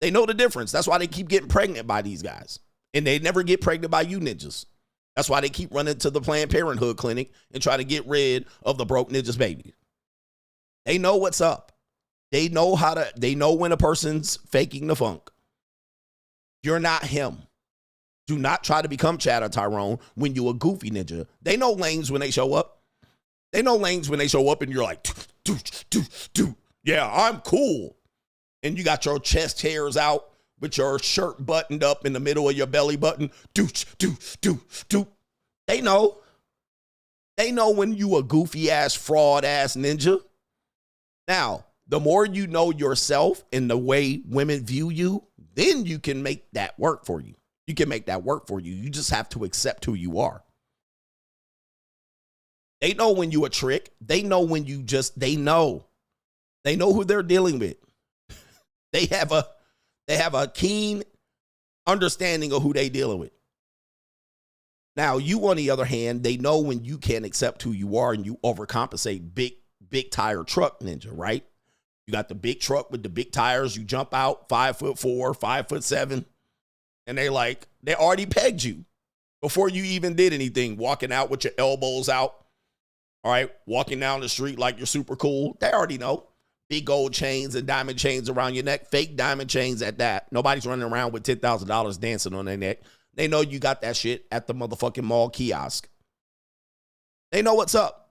they know the difference. That's why they keep getting pregnant by these guys. And they never get pregnant by you ninjas. That's why they keep running to the Planned Parenthood clinic and try to get rid of the broke ninjas baby. They know what's up. They know when a person's faking the funk. You're not him. Do not try to become Chad or Tyrone when you a goofy ninja. They know lanes when they show up. They know lanes when they show up and you're like, yeah, I'm cool. And you got your chest hairs out with your shirt buttoned up in the middle of your belly button. They know. They know when you a goofy ass, fraud ass ninja. Now, the more you know yourself and the way women view you, then you can make that work for you. You can make that work for you. You just have to accept who you are. They know when you a trick. They know when you just, they know. They know who they're dealing with. They have a keen understanding of who they dealing with. Now, you, on the other hand, they know when you can't accept who you are and you overcompensate big tire truck ninja, right? You got the big truck with the big tires. You jump out 5'4", 5'7", and they already pegged you before you even did anything. Walking out with your elbows out, all right? Walking down the street like you're super cool. They already know. Big gold chains and diamond chains around your neck. Fake diamond chains at that. Nobody's running around with $10,000 dancing on their neck. They know you got that shit at the motherfucking mall kiosk. They know what's up.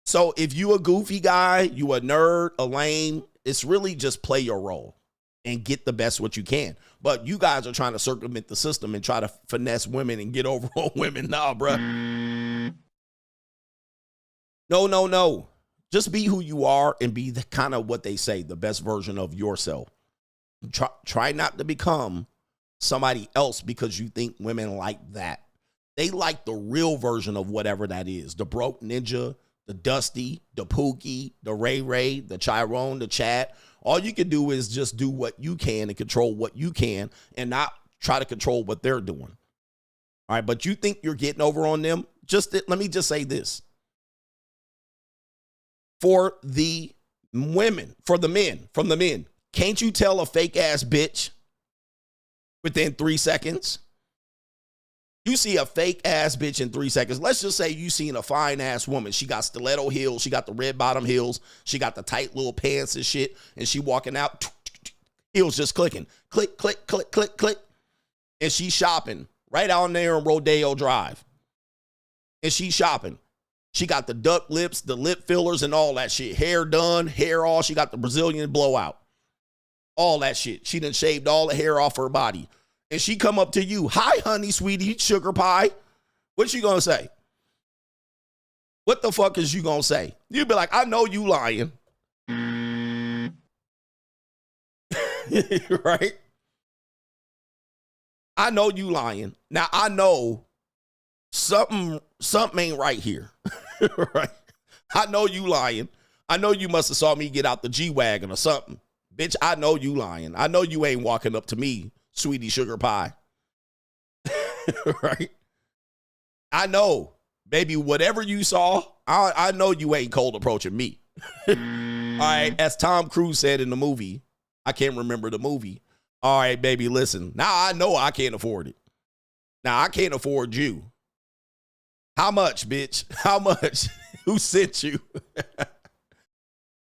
So if you a goofy guy, you a nerd, a lame, it's really just play your role and get the best what you can. But you guys are trying to circumvent the system and try to finesse women and get over on women. Nah, bruh. No. Just be who you are and be the kind of what they say, the best version of yourself. Try not to become somebody else because you think women like that. They like the real version of whatever that is. The broke ninja, the Dusty, the Pookie, the Ray, the Tyrone, the Chad. All you can do is just do what you can and control what you can and not try to control what they're doing. All right, but you think you're getting over on them? Let me just say this. For the women, from the men, can't you tell a fake ass bitch within 3 seconds? You see a fake ass bitch in 3 seconds. Let's just say you seen a fine ass woman. She got stiletto heels. She got the red bottom heels. She got the tight little pants and shit. And she walking out, heels just clicking. Click, click, click, click, click. And she's shopping right out there on Rodeo Drive. And she's shopping. She got the duck lips, the lip fillers, and all that shit. Hair done, hair all. She got the Brazilian blowout. All that shit. She done shaved all the hair off her body. And she come up to you. Hi, honey, sweetie, sugar pie. What you gonna say? What the fuck is you gonna say? You be like, I know you lying. Right? I know you lying. Now, I know something ain't right here. Right? I know you lying. I know you must have saw me get out the G-Wagon or something. Bitch, I know you lying. I know you ain't walking up to me, sweetie sugar pie. Right? I know. Baby, whatever you saw, I know you ain't cold approaching me. All right, as Tom Cruise said in the movie, I can't remember the movie. All right, baby, listen. Now I know I can't afford it. Now I can't afford you. How much, bitch? How much? Who sent you? All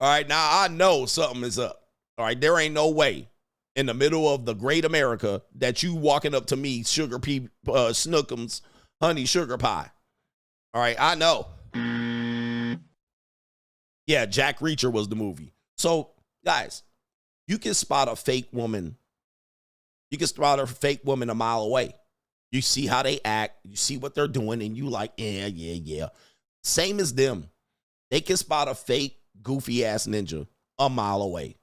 right, now I know something is up. All right, there ain't no way in the middle of the great America that you walking up to me, sugar pea, snookums, honey, sugar pie. All right, I know. Yeah, Jack Reacher was the movie. So, guys, you can spot a fake woman. You can spot a fake woman a mile away. You see how they act. You see what they're doing, and you like, yeah. Same as them. They can spot a fake, goofy-ass ninja a mile away.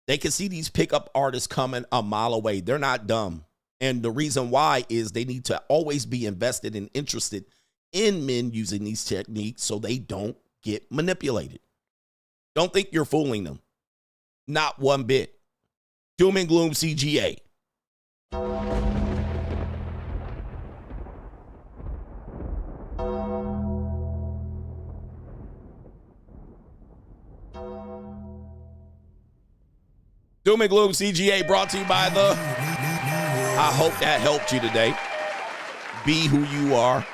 They can see these pickup artists coming a mile away. They're not dumb. And the reason why is they need to always be invested and interested in men using these techniques so they don't get manipulated. Don't think you're fooling them. Not one bit. Doom and Gloom CGA. Doom and Gloom CGA brought to you by the... I hope that helped you today. Be who you are.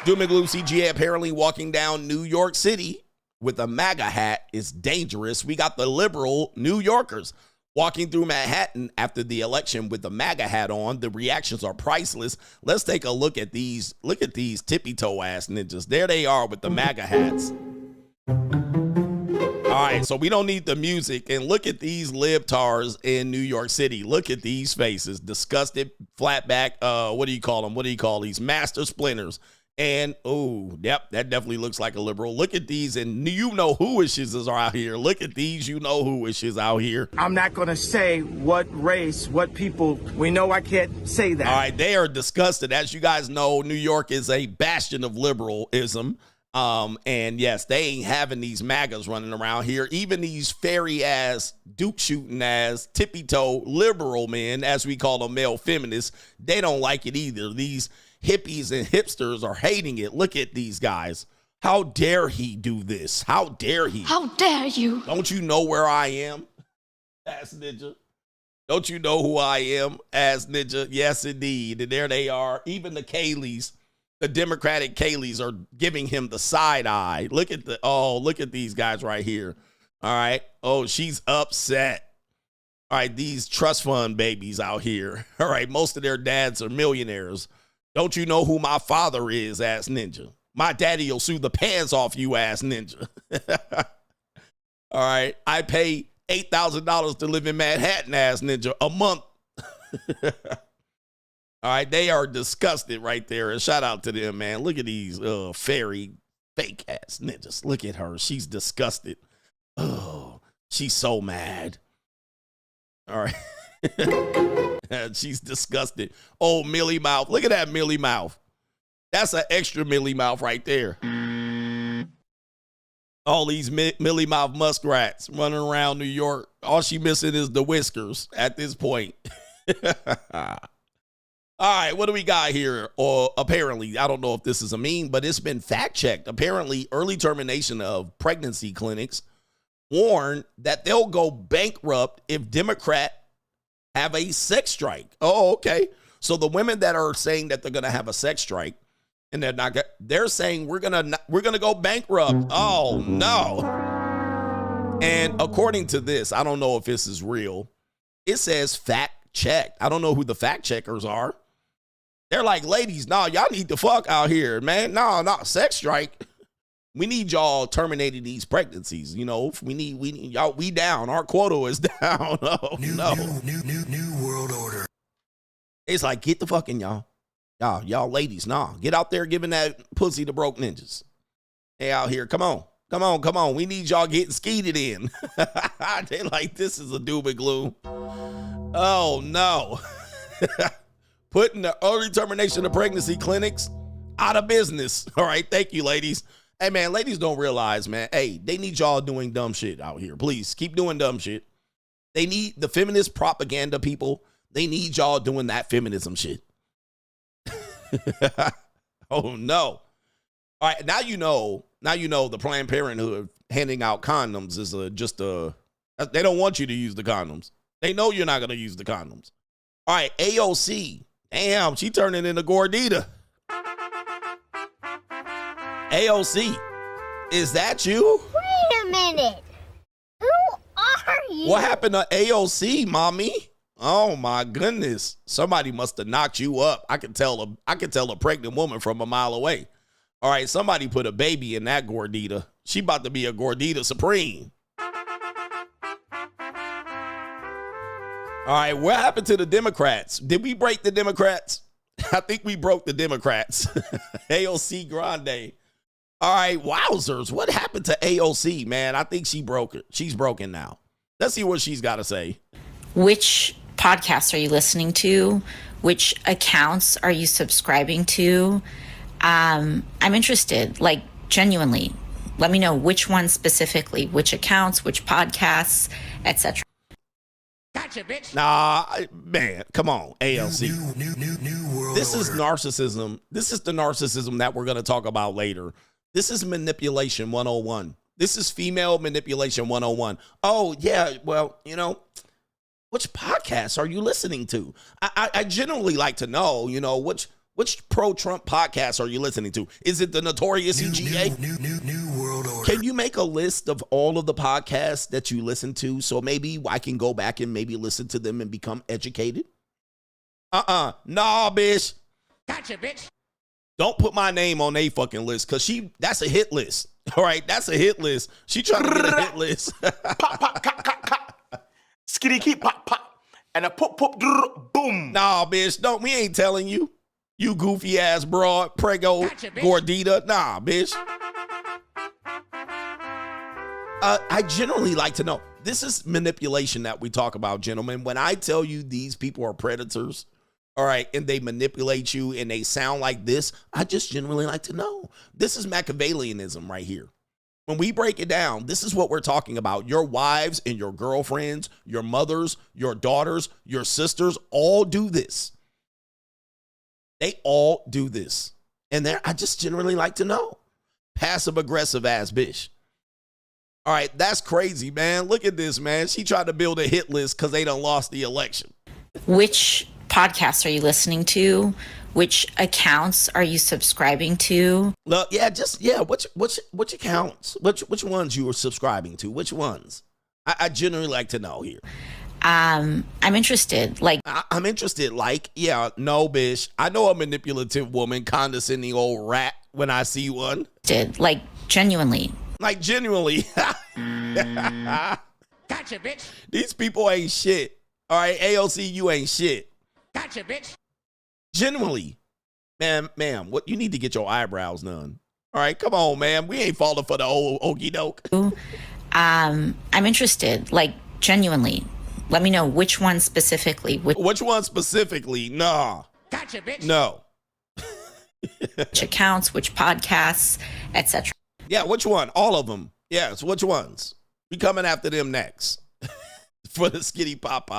Doom and Gloom CGA apparently walking down New York City with a MAGA hat is dangerous. We got the liberal New Yorkers walking through Manhattan after the election with the MAGA hat on. The reactions are priceless. Let's take a look at these. Look at these tippy-toe ass ninjas. There they are with the MAGA hats. All right, so we don't need the music. And look at these libtards in New York City. Look at these faces. Disgusted, flat back, what do you call them? What do you call these? Master splinters. And, oh, yep, that definitely looks like a liberal. Look at these, and you know who wishes are out here. Look at these, you know who wishes out here. I'm not going to say what race, what people. We know I can't say that. All right, they are disgusted. As you guys know, New York is a bastion of liberalism. And yes, they ain't having these MAGAs running around here. Even these fairy ass, duke shooting ass, tippy toe liberal men, as we call them, male feminists, they don't like it either. These hippies and hipsters are hating it. Look at these guys. How dare he do this? How dare he? How dare you? Don't you know where I am? Ass ninja. Don't you know who I am? Ass ninja. Yes, indeed. And there they are. Even the Kayleys. The Democratic Kayleys are giving him the side eye. Look at look at these guys right here. All right. Oh, she's upset. All right. These trust fund babies out here. All right. Most of their dads are millionaires. Don't you know who my father is, ass ninja? My daddy will sue the pants off you, ass ninja. All right. I pay $8,000 to live in Manhattan, ass ninja, a month. All right, they are disgusted right there. And shout out to them, man. Look at these fairy fake ass ninjas. Look at her. She's disgusted. Oh, she's so mad. All right. She's disgusted. Oh, Millie Mouth. Look at that Millie Mouth. That's an extra Millie Mouth right there. All these Millie Mouth muskrats running around New York. All she missing is the whiskers at this point. All right, what do we got here? Or apparently, I don't know if this is a meme, but it's been fact-checked. Apparently, early termination of pregnancy clinics warn that they'll go bankrupt if Democrats have a sex strike. Oh, okay. So the women that are saying that they're going to have a sex strike and they're saying we're going to go bankrupt. Oh, no. And according to this, I don't know if this is real. It says fact-checked. I don't know who the fact-checkers are. They're like, ladies, no, y'all need to fuck out here, man. No, sex strike. We need y'all terminating these pregnancies. You know, we need y'all. We down. Our quota is down. Oh, new world order. It's like, get the fucking y'all ladies, nah, get out there giving that pussy to broke ninjas. They out here, come on. We need y'all getting skeeted in. They like, this is a doom and gloom. Oh no. Putting the early termination of pregnancy clinics out of business. All right, thank you, ladies. Hey, man, ladies don't realize, man, hey, they need y'all doing dumb shit out here. Please, keep doing dumb shit. They need the feminist propaganda people. They need y'all doing that feminism shit. Oh, no. All right, now you know the Planned Parenthood handing out condoms is they don't want you to use the condoms. They know you're not going to use the condoms. All right, AOC. Damn, she turning into Gordita. AOC, is that you? Wait a minute. Who are you? What happened to AOC, mommy? Oh my goodness. Somebody must have knocked you up. I can tell a pregnant woman from a mile away. All right, somebody put a baby in that Gordita. She about to be a Gordita Supreme. All right, what happened to the Democrats? Did we break the Democrats? I think we broke the Democrats. AOC Grande. All right, wowzers. What happened to AOC, man? I think she broke it. She's broken now. Let's see what she's got to say. Which podcasts are you listening to? Which accounts are you subscribing to? I'm interested, like genuinely. Let me know which ones specifically, which accounts, which podcasts, etc. Gotcha, bitch. Nah, man, come on, ALC. New world this order. Is narcissism. This is the narcissism that we're going to talk about later. This is manipulation 101. This is female manipulation 101. Oh, yeah, well, which podcasts are you listening to? I generally like to know, you know, which pro-Trump podcasts are you listening to? Is it the Notorious CGA? New World Order. Can you make a list of all of the podcasts that you listen to so maybe I can go back and maybe listen to them and become educated? Nah, bitch. Gotcha, bitch. Don't put my name on a fucking list, because that's a hit list. All right, that's a hit list. She trying to get a hit list. Pop, pop, cut, cut, cut. Skitty, keep, pop, pop. And a pop, pop, boom. Nah, bitch, we ain't telling you. You goofy ass broad, prego, gotcha, Gordita. Nah, bitch. I generally like to know. This is manipulation that we talk about, gentlemen. When I tell you these people are predators, all right, and they manipulate you and they sound like this, I just generally like to know. This is Machiavellianism right here. When we break it down, this is what we're talking about. Your wives and your girlfriends, your mothers, your daughters, your sisters all do this. They all do this. And I just generally like to know. Passive aggressive ass bitch. All right, that's crazy, man. Look at this, man. She tried to build a hit list because they done lost the election. Which podcasts are you listening to? Which accounts are you subscribing to? Look, which accounts? Which ones you are subscribing to? Which ones? I generally like to know here. I'm interested. I'm interested. No, bitch. I know a manipulative woman, condescending old rat when I see one. Genuinely. Genuinely. Gotcha, bitch. These people ain't shit. All right, AOC, you ain't shit. Gotcha, bitch. Genuinely. Ma'am, what you need to get your eyebrows done. All right, come on, man. We ain't falling for the old okey doke. I'm interested. Genuinely. Let me know which one specifically. Which one specifically? Nah. Gotcha, bitch. No. Which accounts, which podcasts, etc. Yeah, which one? All of them. Yes, which ones? We coming after them next for the skitty pop.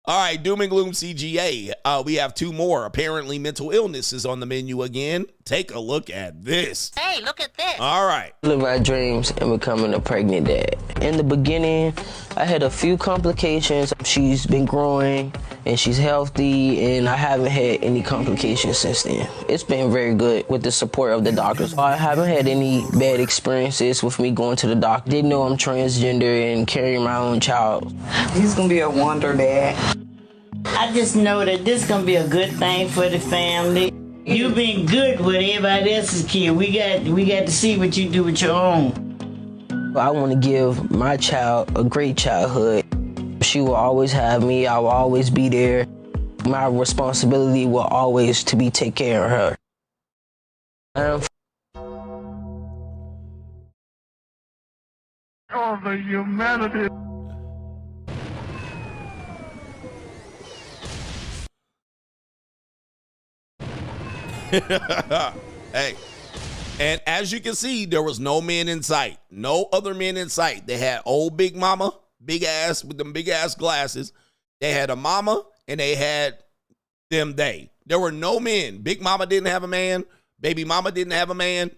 All right, Doom and Gloom CGA. We have two more. Apparently, mental illness is on the menu again. Take a look at this. Hey, look at this. All right. Live my dreams and becoming a pregnant dad. In the beginning, I had a few complications. She's been growing and she's healthy, and I haven't had any complications since then. It's been very good with the support of the doctors. I haven't had any bad experiences with me going to the doctor. Didn't know I'm transgender and carrying my own child. He's gonna be a wonder dad. I just know that this is gonna be a good thing for the family. You've been good with everybody else's kid. We got to see what you do with your own. I want to give my child a great childhood. She will always have me. I will always be there. My responsibility will always to be take care of her. Oh, the humanity. Hey, and as you can see, there was no men in sight. No other men in sight. They had old Big Mama, big ass with them big ass glasses. They had a mama and they had them they. There were no men. Big Mama didn't have a man. Baby Mama didn't have a man.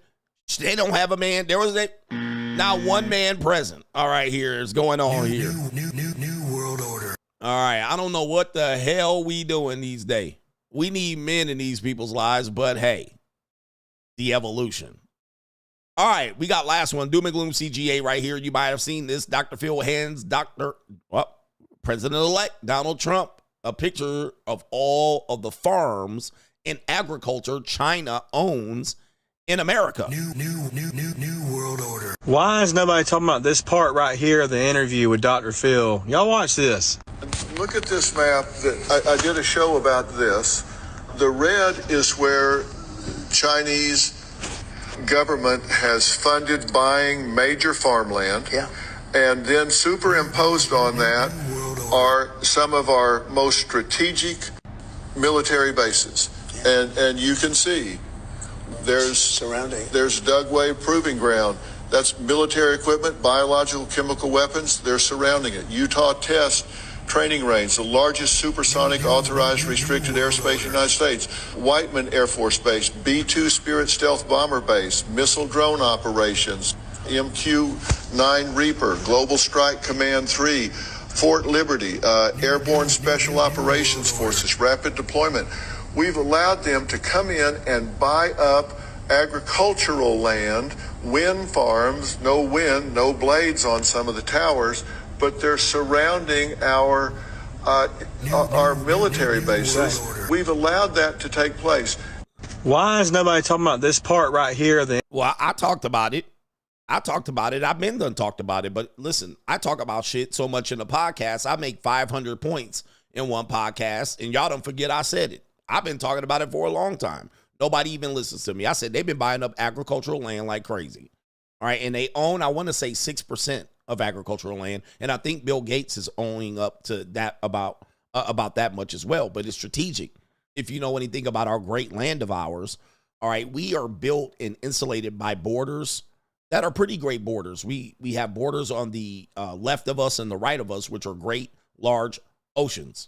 They don't have a man. There was not one man present. All right, here is going on here. New world order. All right, I don't know what the hell we doing these days. We need men in these people's lives, but hey, the evolution. All right, we got last one. Doom and Gloom CGA right here. You might have seen this. Dr. Phil Hands, President-elect Donald Trump, a picture of all of the farms and agriculture China owns in America. New world order. Why is nobody talking about this part right here of the interview with Dr. Phil? Y'all watch this. Look at this map. I did a show about this. The red is where Chinese government has funded buying major farmland. Yeah. And then superimposed on that are some of our most strategic military bases. Yeah. And you can see there's Dugway Proving Ground. That's military equipment, biological, chemical weapons. They're surrounding it. Utah Test Training Range, the largest supersonic authorized restricted airspace in the United States. Whiteman Air Force Base, B-2 Spirit Stealth Bomber Base, missile drone operations, MQ-9 Reaper, Global Strike Command 3, Fort Liberty, Airborne Special Operations Forces, Rapid Deployment. We've allowed them to come in and buy up agricultural land, wind farms, no wind, no blades on some of the towers, but they're surrounding our military bases. We've allowed that to take place. Why is nobody talking about this part right here? Well, I talked about it. I've been done talked about it. But listen, I talk about shit so much in the podcast. I make 500 points in one podcast, and y'all don't forget I said it. I've been talking about it for a long time. Nobody even listens to me. I said they've been buying up agricultural land like crazy. All right, and they own, I want to say 6% of agricultural land, and I think Bill Gates is owning up to that about that much as well. But it's strategic. If you know anything about our great land of ours, all right, we are built and insulated by borders that are pretty great borders. We have borders on the left of us and the right of us, which are great, large oceans.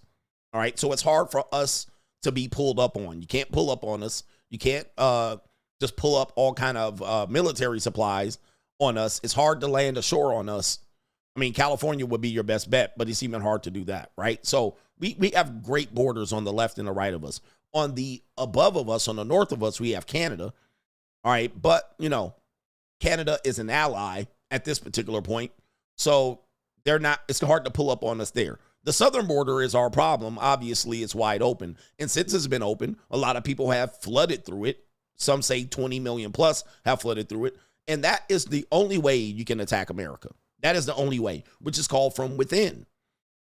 All right, so it's hard for us to be pulled up on. You can't pull up on us. You can't just pull up all kind of military supplies on us. It's hard to land ashore on us. I mean, California would be your best bet, but it's even hard to do that, right? So we have great borders on the left and the right of us. On the above of us, on the north of us, we have Canada. All right, but, you know, Canada is an ally at this particular point. So it's hard to pull up on us there. The southern border is our problem. Obviously, it's wide open. And since it's been open, a lot of people have flooded through it. Some say 20 million plus have flooded through it. And that is the only way you can attack America. That is the only way, which is called from within.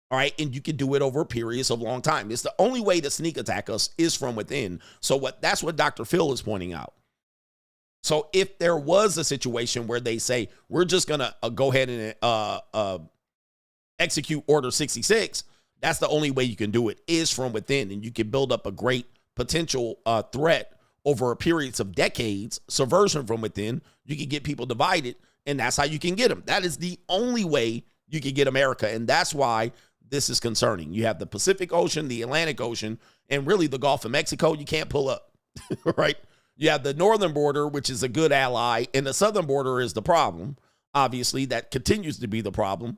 All right. And you can do it over periods of long time. It's the only way to sneak attack us is from within. So that's what Dr. Phil is pointing out. So if there was a situation where they say, we're just going to go ahead and execute Order 66, that's the only way you can do it is from within. And you can build up a great potential threat over periods of decades, subversion from within. You can get people divided, and that's how you can get them. That is the only way you can get America, and that's why this is concerning. You have the Pacific Ocean, the Atlantic Ocean, and really the Gulf of Mexico you can't pull up, right? You have the northern border, which is a good ally, and the southern border is the problem. Obviously, that continues to be the problem.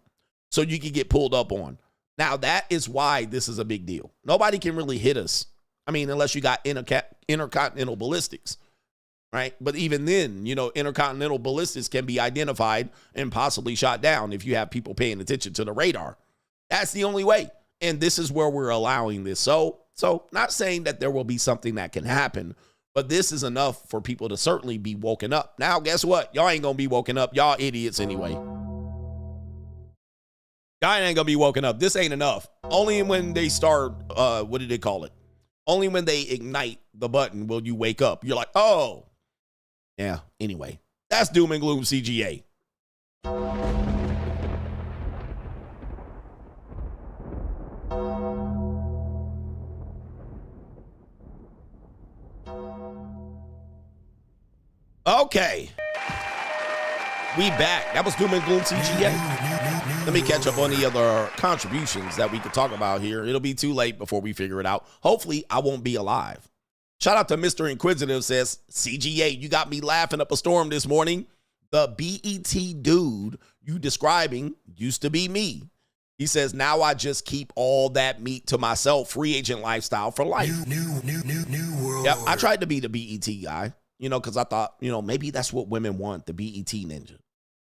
So you can get pulled up on. Now, that is why this is a big deal. Nobody can really hit us. I mean, unless you got intercontinental ballistics, right? But even then, you know, intercontinental ballistics can be identified and possibly shot down if you have people paying attention to the radar. That's the only way. And this is where we're allowing this. So not saying that there will be something that can happen, but this is enough for people to certainly be woken up. Now, guess what? Y'all ain't going to be woken up. Y'all idiots anyway. Y'all ain't going to be woken up. This ain't enough. Only when they start, what did they call it? Only when they ignite the button will you wake up. You're like, oh. Yeah, anyway. That's Doom and Gloom CGA. Okay. We back. That was Doom and Gloom CGA. Let me catch up on the other contributions that we could talk about here. It'll be too late before we figure it out. Hopefully, I won't be alive. Shout out to Mr. Inquisitive says, CGA, you got me laughing up a storm this morning. The BET dude you describing used to be me. He says, now I just keep all that meat to myself. Free agent lifestyle for life. New world. Yep, I tried to be the BET guy, you know, because I thought, you know, maybe that's what women want, the BET ninja.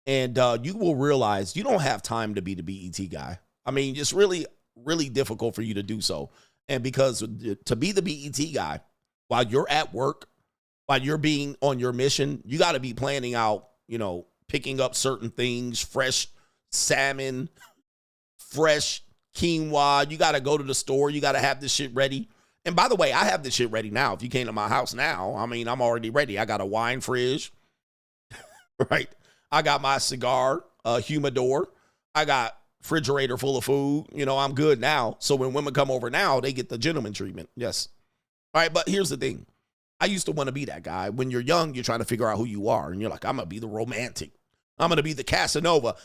And you will realize you don't have time to be the BET guy. I mean, it's really, really difficult for you to do so. And because to be the BET guy, while you're at work, while you're being on your mission, you got to be planning out, you know, picking up certain things, fresh salmon, fresh quinoa. You got to go to the store. You got to have this shit ready. And by the way, I have this shit ready now. If you came to my house now, I mean, I'm already ready. I got a wine fridge, right? I got my cigar humidor. I got refrigerator full of food. You know, I'm good now. So when women come over now, they get the gentleman treatment. Yes. All right. But here's the thing. I used to want to be that guy. When you're young, you're trying to figure out who you are. And you're like, I'm going to be the romantic. I'm going to be the Casanova.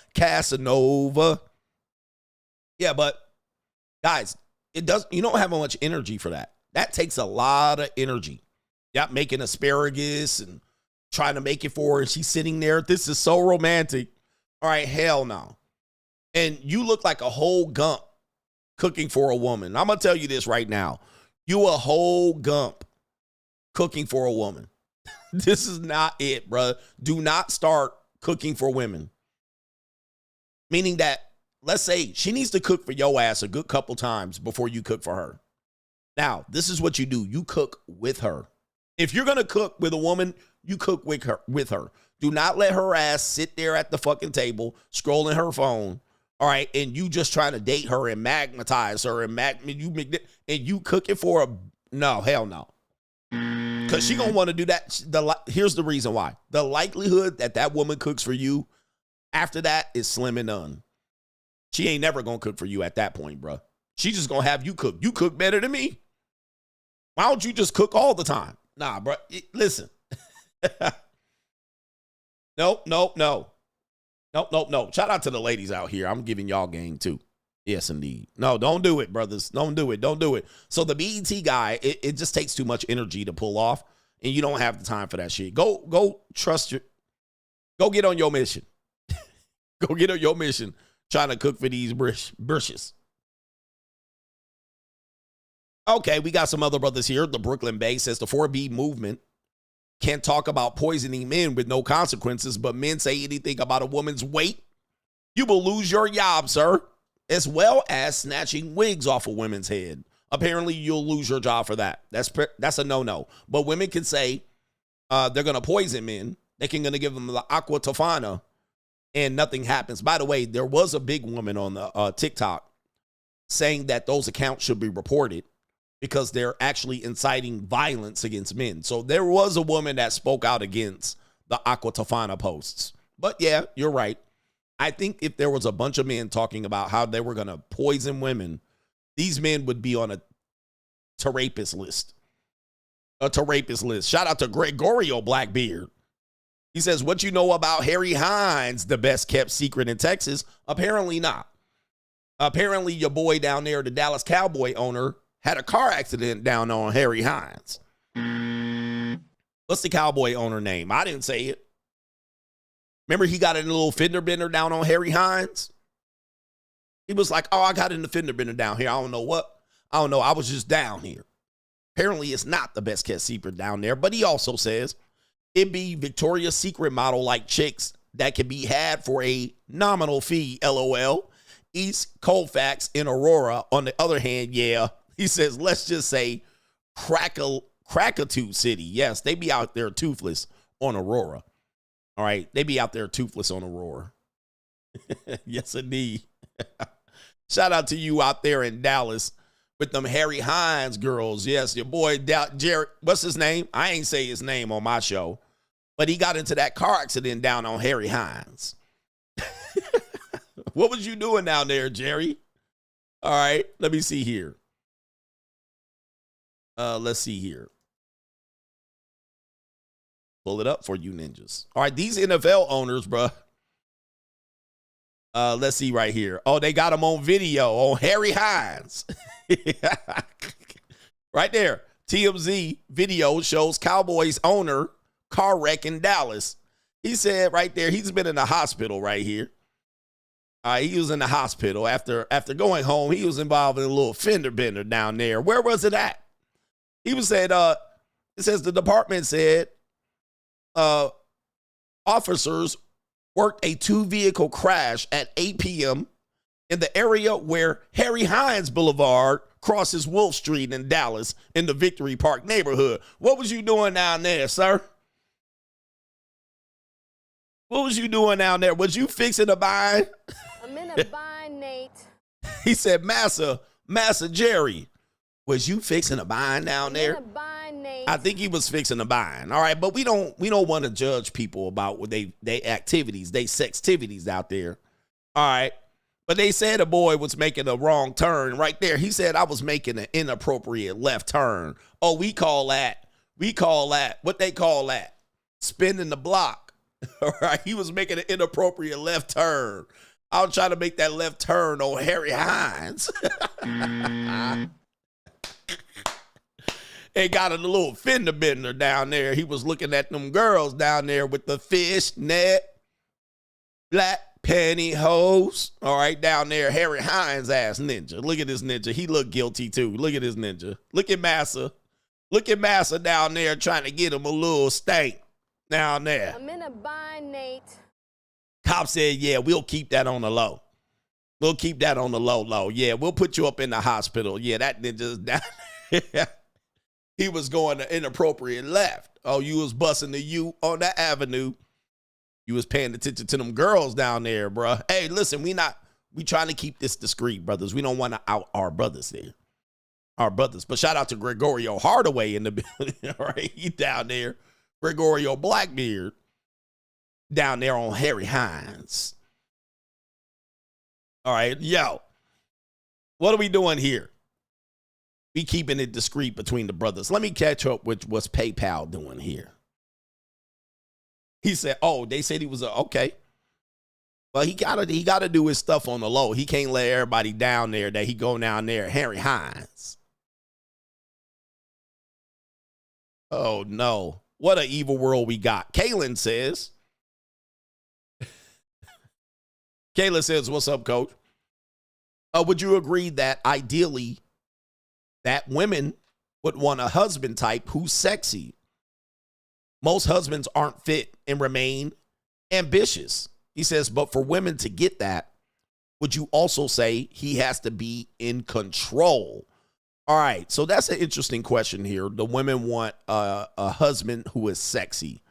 Yeah, but guys, you don't have much energy for that. That takes a lot of energy. Yeah, making asparagus and trying to make it for her. And she's sitting there. This is so romantic. All right, hell no. And you look like a whole gump cooking for a woman. I'm going to tell you this right now. You a whole gump cooking for a woman. This is not it, bro. Do not start cooking for women. Meaning that, let's say she needs to cook for your ass a good couple times before you cook for her. Now, this is what you do. You cook with her. If you're going to cook with a woman, you cook with her. Do not let her ass sit there at the fucking table scrolling her phone. All right. And you just trying to date her and magnetize her and you cook it for her. No, hell no. Because she going to want to do that. Here's the reason why. The likelihood that woman cooks for you after that is slim and none. She ain't never going to cook for you at that point, bro. She just going to have you cook. You cook better than me. Why don't you just cook all the time? Nah, bro. Listen. No. Shout out to the ladies out here. I'm giving y'all game too. Yes, indeed. No, don't do it, brothers. Don't do it. So the BET guy, it just takes too much energy to pull off, and you don't have the time for that shit. Go get on your mission. Go get on your mission trying to cook for these brishes. Okay, we got some other brothers here. The Brooklyn Bay says the 4B movement can't talk about poisoning men with no consequences, but men say anything about a woman's weight, you will lose your job, sir, as well as snatching wigs off a women's head. Apparently, you'll lose your job for that. That's a no-no. But women can say they're going to poison men. They're going to give them the aqua tofana, and nothing happens. By the way, there was a big woman on the TikTok saying that those accounts should be reported because they're actually inciting violence against men. So there was a woman that spoke out against the aqua tofana posts. But yeah, you're right. I think if there was a bunch of men talking about how they were going to poison women, these men would be on a rapist list. Shout out to Gregorio Blackbeard. He says, what you know about Harry Hines, the best kept secret in Texas? Apparently not. Apparently your boy down there, the Dallas Cowboy owner, had a car accident down on Harry Hines. What's the Cowboy owner name? I didn't say it. Remember he got in a little fender bender down on Harry Hines? He was like, oh, I got in the fender bender down here. I don't know what. I don't know. I was just down here. Apparently it's not the best kept secret down there. But he also says it be Victoria's Secret model like chicks that can be had for a nominal fee, LOL. East Colfax in Aurora, on the other hand, yeah. He says, let's just say Krakatoa City. Yes, they be out there toothless on Aurora. All right, they be out there toothless on Aurora. Yes, indeed. Shout out to you out there in Dallas with them Harry Hines girls. Yes, your boy, Jared, what's his name? I ain't say his name on my show, but he got into that car accident down on Harry Hines. What was you doing down there, Jerry? All right, let me see here. Let's see here. Pull it up for you ninjas. All right, these NFL owners, bruh. Let's see right here. Oh, they got him on video on Harry Hines. Right there. TMZ video shows Cowboys owner car wreck in Dallas. He said right there, he's been in the hospital right here. He was in the hospital after going home. He was involved in a little fender bender down there. Where was it at? He was said, it says the department said officers worked a 2-vehicle crash at 8 p.m. in the area where Harry Hines Boulevard crosses Wolf Street in Dallas in the Victory Park neighborhood. What was you doing down there, sir? What was you doing down there? Was you fixing a bind? I'm in a bind, Nate. He said, Massa Jerry, was you fixing a bind down there? I think he was fixing a bind. All right, but we don't want to judge people about what they activities, they sextivities out there. All right. But they said a boy was making a wrong turn right there. He said I was making an inappropriate left turn. Oh, we call that what they call that? Spinning the block. All right. He was making an inappropriate left turn. I was trying to make that left turn on Harry Hines. And got a little fender bender down there. He was looking at them girls down there with the fish net, black pantyhose. All right, down there, Harry Hines ass ninja. Look at this ninja. He look guilty too. Look at this ninja. Look at Massa. Look at Massa down there trying to get him a little stank down there. I'm in a bind, Nate. Cop said, yeah, we'll keep that on the low. We'll keep that on the low. Yeah, we'll put you up in the hospital. Yeah, that ninja's down there. He was going to inappropriate left. Oh, you was busting the U on that avenue. You was paying attention to them girls down there, bruh. Hey, listen, we trying to keep this discreet, brothers. We don't want to out our brothers there. Our brothers. But shout out to Gregorio Hardaway in the building. All right, he down there. Gregorio Blackbeard down there on Harry Hines. All right, yo. What are we doing here? We keeping it discreet between the brothers. Let me catch up with what's PayPal doing here. He said, oh, they said he was okay. Well, he gotta do his stuff on the low. He can't let everybody down there that he go down there, Harry Hines. Oh no. What an evil world we got. Kaylin says, what's up, coach? Would you agree that ideally that women would want a husband type who's sexy? Most husbands aren't fit and remain ambitious. He says, but for women to get that, would you also say he has to be in control? All right, so that's an interesting question here. The women want a husband who is sexy.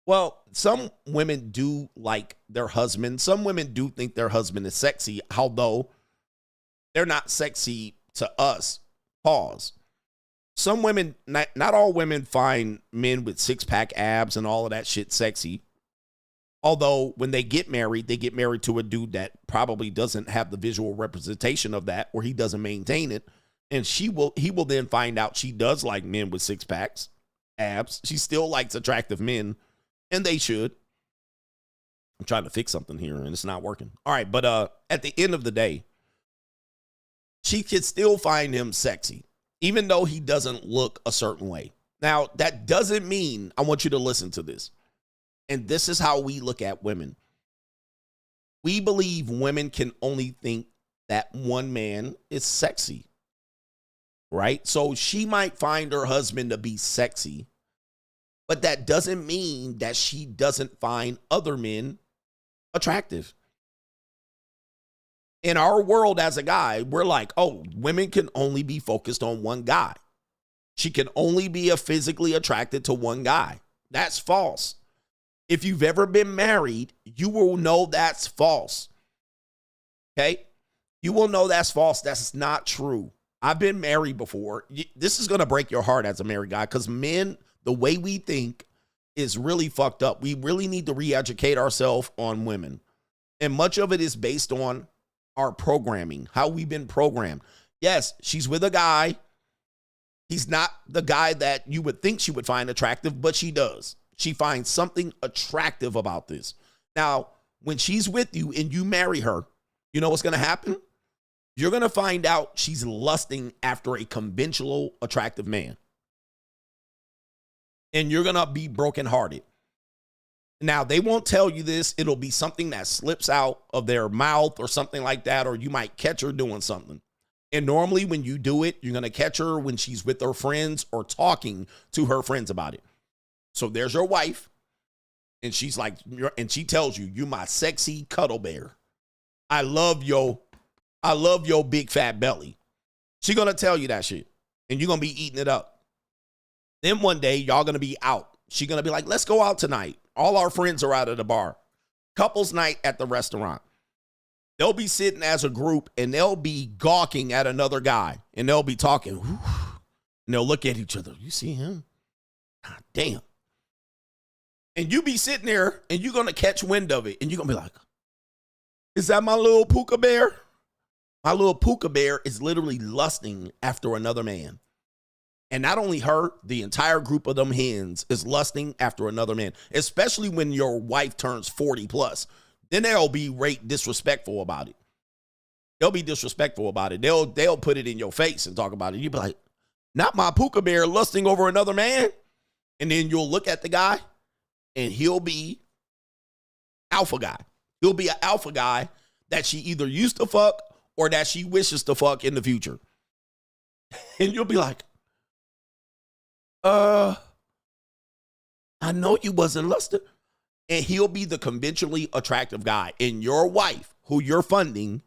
Well, some women do like their husband. Some women do think their husband is sexy, although they're not sexy to us. Pause. Some women, not all women find men with six-pack abs and all of that shit sexy. Although when they get married to a dude that probably doesn't have the visual representation of that, or he doesn't maintain it. And he will then find out she does like men with six packs, abs. She still likes attractive men, and they should. I'm trying to fix something here, and it's not working. All right, but at the end of the day, she could still find him sexy, even though he doesn't look a certain way. Now, that doesn't mean, I want you to listen to this, and this is how we look at women. We believe women can only think that one man is sexy. Right? So she might find her husband to be sexy, but that doesn't mean that she doesn't find other men attractive. In our world as a guy, we're like, oh, women can only be focused on one guy. She can only be physically attracted to one guy. That's false. If you've ever been married, you will know that's false. Okay? You will know that's false. That's not true. I've been married before. This is going to break your heart as a married guy because men, the way we think is really fucked up. We really need to re-educate ourselves on women. And much of it is based on our programming, how we've been programmed. Yes, she's with a guy. He's not the guy that you would think she would find attractive, but she does. She finds something attractive about this. Now, when she's with you and you marry her, you know what's going to happen? You're going to find out she's lusting after a conventional attractive man. And you're going to be brokenhearted. Now, they won't tell you this. It'll be something that slips out of their mouth or something like that, or you might catch her doing something. And normally when you do it, you're going to catch her when she's with her friends or talking to her friends about it. So there's your wife. And she's like, and she tells you, you're my sexy cuddle bear. I love your big fat belly. She's going to tell you that shit. And you're going to be eating it up. Then one day, y'all going to be out. She's going to be like, let's go out tonight. All our friends are out at the bar. Couples night at the restaurant. They'll be sitting as a group and they'll be gawking at another guy. And they'll be talking. Whew, and they'll look at each other. You see him? God damn. And you be sitting there and you're going to catch wind of it. And you're going to be like, is that my little puka bear? My little puka bear is literally lusting after another man. And not only her, the entire group of them hens is lusting after another man, especially when your wife turns 40 plus. Then they'll be disrespectful about it. They'll be disrespectful about it. They'll put it in your face and talk about it. You'll be like, not my puka bear lusting over another man. And then you'll look at the guy and he'll be alpha guy. He'll be an alpha guy that she either used to fuck or that she wishes to fuck in the future. And you'll be like, I know you wasn't lusted. And he'll be the conventionally attractive guy. And your wife, who you're funding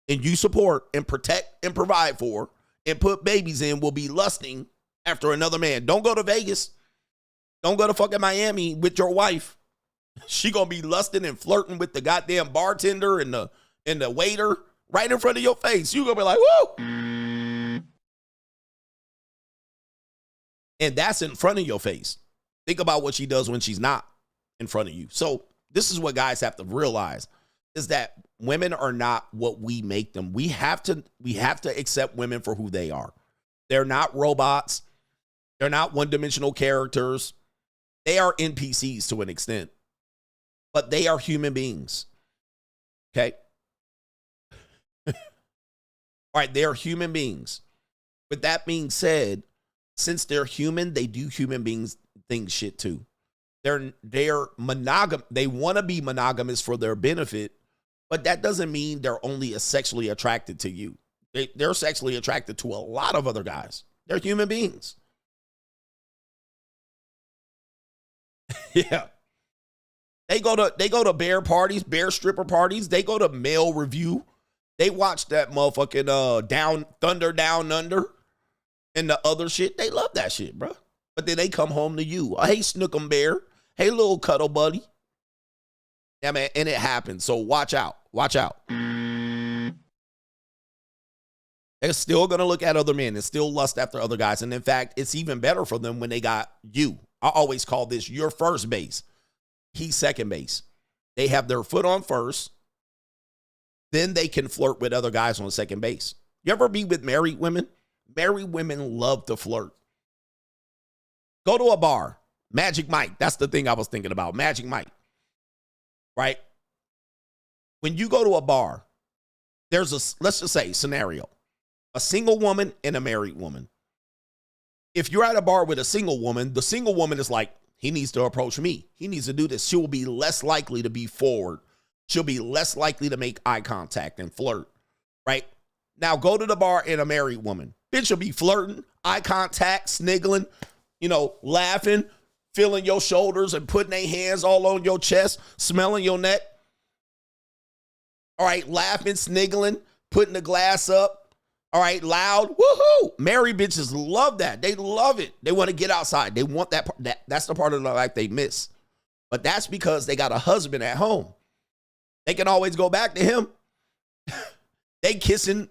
and you support and protect and provide for and put babies in, will be lusting after another man. Don't go to Vegas. Don't go to fucking Miami with your wife. She gonna be lusting and flirting with the goddamn bartender and the waiter right in front of your face. You gonna be like, woo! And that's in front of your face. Think about what she does when she's not in front of you. So this is what guys have to realize, is that women are not what we make them. We have to accept women for who they are. They're not robots. They're not one-dimensional characters. They are NPCs to an extent, but they are human beings. Okay? All right, they are human beings. With that being said, since they're human, they do human beings things shit too. They're monogam. They want to be monogamous for their benefit, but that doesn't mean they're only sexually attracted to you. They're sexually attracted to a lot of other guys. They're human beings. Yeah. They go to bear parties, bear stripper parties. They go to male review. They watch that motherfucking Thunder Down Under and the other shit. They love that shit, bro. But then they come home to you. Hey, Snookum Bear. Hey, little cuddle buddy. Yeah, man, and it happens. So watch out. Watch out. They're still going to look at other men and still lust after other guys. And in fact, it's even better for them when they got you. I always call this your first base. He's second base. They have their foot on first. Then they can flirt with other guys on second base. You ever be with married women? Married women love to flirt. Go to a bar. Magic Mike. That's the thing I was thinking about. Magic Mike. Right? When you go to a bar, there's let's just say, scenario. A single woman and a married woman. If you're at a bar with a single woman, the single woman is like, he needs to approach me. He needs to do this. She will be less likely to be forward. She'll be less likely to make eye contact and flirt. Right? Now go to the bar and a married woman. Bitch will be flirting, eye contact, sniggling, laughing, feeling your shoulders and putting their hands all on your chest, smelling your neck. All right, laughing, sniggling, putting the glass up. All right, loud, woohoo. Married bitches love that. They love it. They want to get outside. They want that part. That's the part of their life they miss. But that's because they got a husband at home. They can always go back to him. They kissing,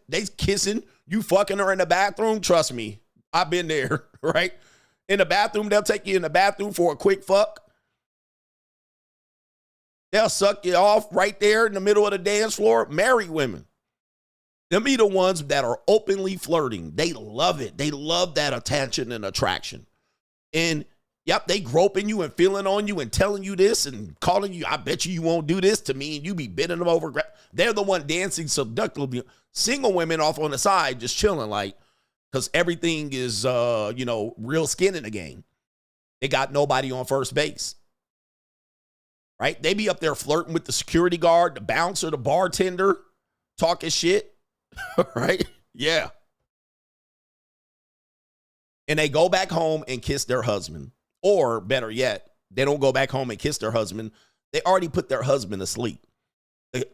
you fucking her in the bathroom. Trust me, I've been there, right? In the bathroom, they'll take you in the bathroom for a quick fuck. They'll suck you off right there in the middle of the dance floor. Married women. Them be the ones that are openly flirting. They love it. They love that attention and attraction. And yep, they groping you and feeling on you and telling you this and calling you, I bet you won't do this to me, and you be bending them over. They're the one dancing seductively. Single women off on the side just chilling, like, because everything is, real skin in the game. They got nobody on first base. Right? They be up there flirting with the security guard, the bouncer, the bartender, talking shit. Right? Yeah. And they go back home and kiss their husband. Or better yet, they don't go back home and kiss their husband. They already put their husband to sleep.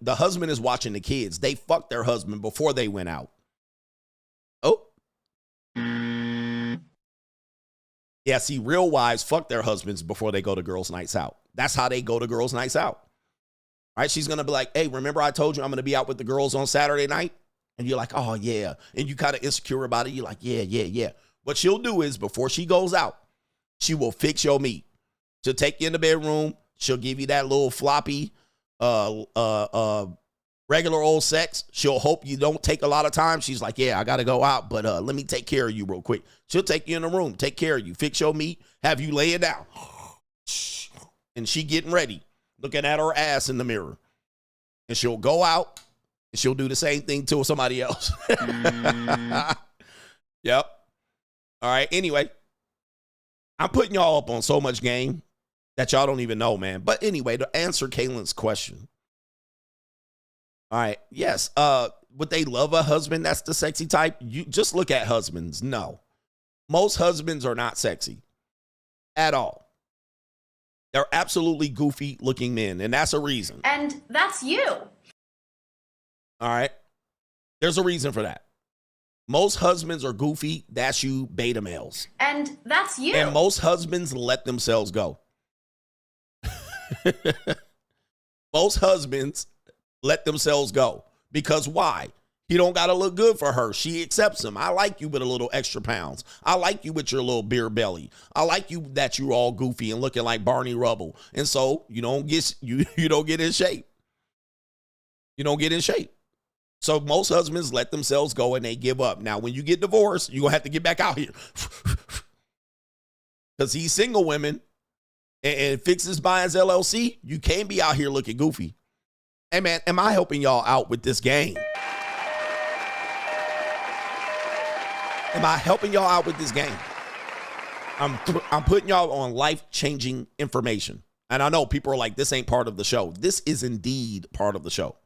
The husband is watching the kids. They fucked their husband before they went out. Oh. Yeah, see, real wives fuck their husbands before they go to girls' nights out. That's how they go to girls' nights out. All right, she's going to be like, hey, remember I told you I'm going to be out with the girls on Saturday night? And you're like, oh, yeah. And you kind of insecure about it. You're like, yeah. What she'll do is before she goes out, she will fix your meat. She'll take you in the bedroom. She'll give you that little floppy, regular old sex. She'll hope you don't take a lot of time. She's like, yeah, I got to go out, but let me take care of you real quick. She'll take you in the room, take care of you, fix your meat, have you lay it down. And she getting ready, looking at her ass in the mirror. And she'll go out and she'll do the same thing to somebody else. Yep. All right. Anyway, I'm putting y'all up on so much game that y'all don't even know, man. But anyway, to answer Kaylin's question, All right. Yes. Would they love a husband that's the sexy type? You just look at husbands. No. Most husbands are not sexy at all. They're absolutely goofy looking men, and that's a reason. And that's you. All right. There's a reason for that. Most husbands are goofy. That's you, beta males. And that's you. And most husbands let themselves go. Most husbands let themselves go. Because why? He don't got to look good for her. She accepts him. I like you with a little extra pounds. I like you with your little beer belly. I like you that you're all goofy and looking like Barney Rubble. And so you don't get you don't get in shape. You don't get in shape. So most husbands let themselves go and they give up. Now, when you get divorced, you're going to have to get back out here. Because these single women and Fixes Binds LLC, you can't be out here looking goofy. Hey, man, am I helping y'all out with this game? Am I helping y'all out with this game? I'm putting y'all on life-changing information. And I know people are like, this ain't part of the show. This is indeed part of the show.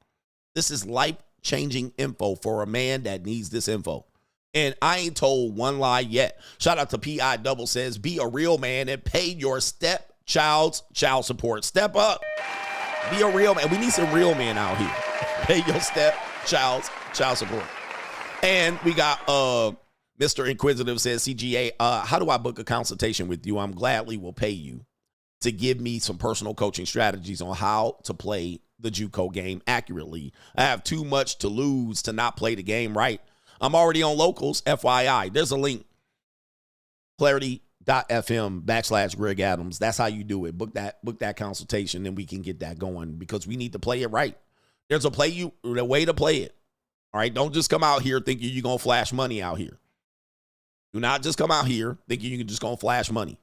This is life-changing info for a man that needs this info. And I ain't told one lie yet. Shout out to P.I. Double says, be a real man and pay your stepchild's child support. Step up. Be a real man. We need some real men out here. Pay your stepchild's child support. And we got Mr. Inquisitive says, CGA, how do I book a consultation with you? I'm gladly will pay you to give me some personal coaching strategies on how to play the JUCO game accurately. I have too much to lose to not play the game right. I'm already on locals, FYI. There's a link, clarity.fm/Greg Adams. That's how you do it. Book that consultation, and we can get that going because we need to play it right. There's a way to play it. All right, don't just come out here thinking you're going to flash money out here. Do not just come out here thinking you're just going to flash money.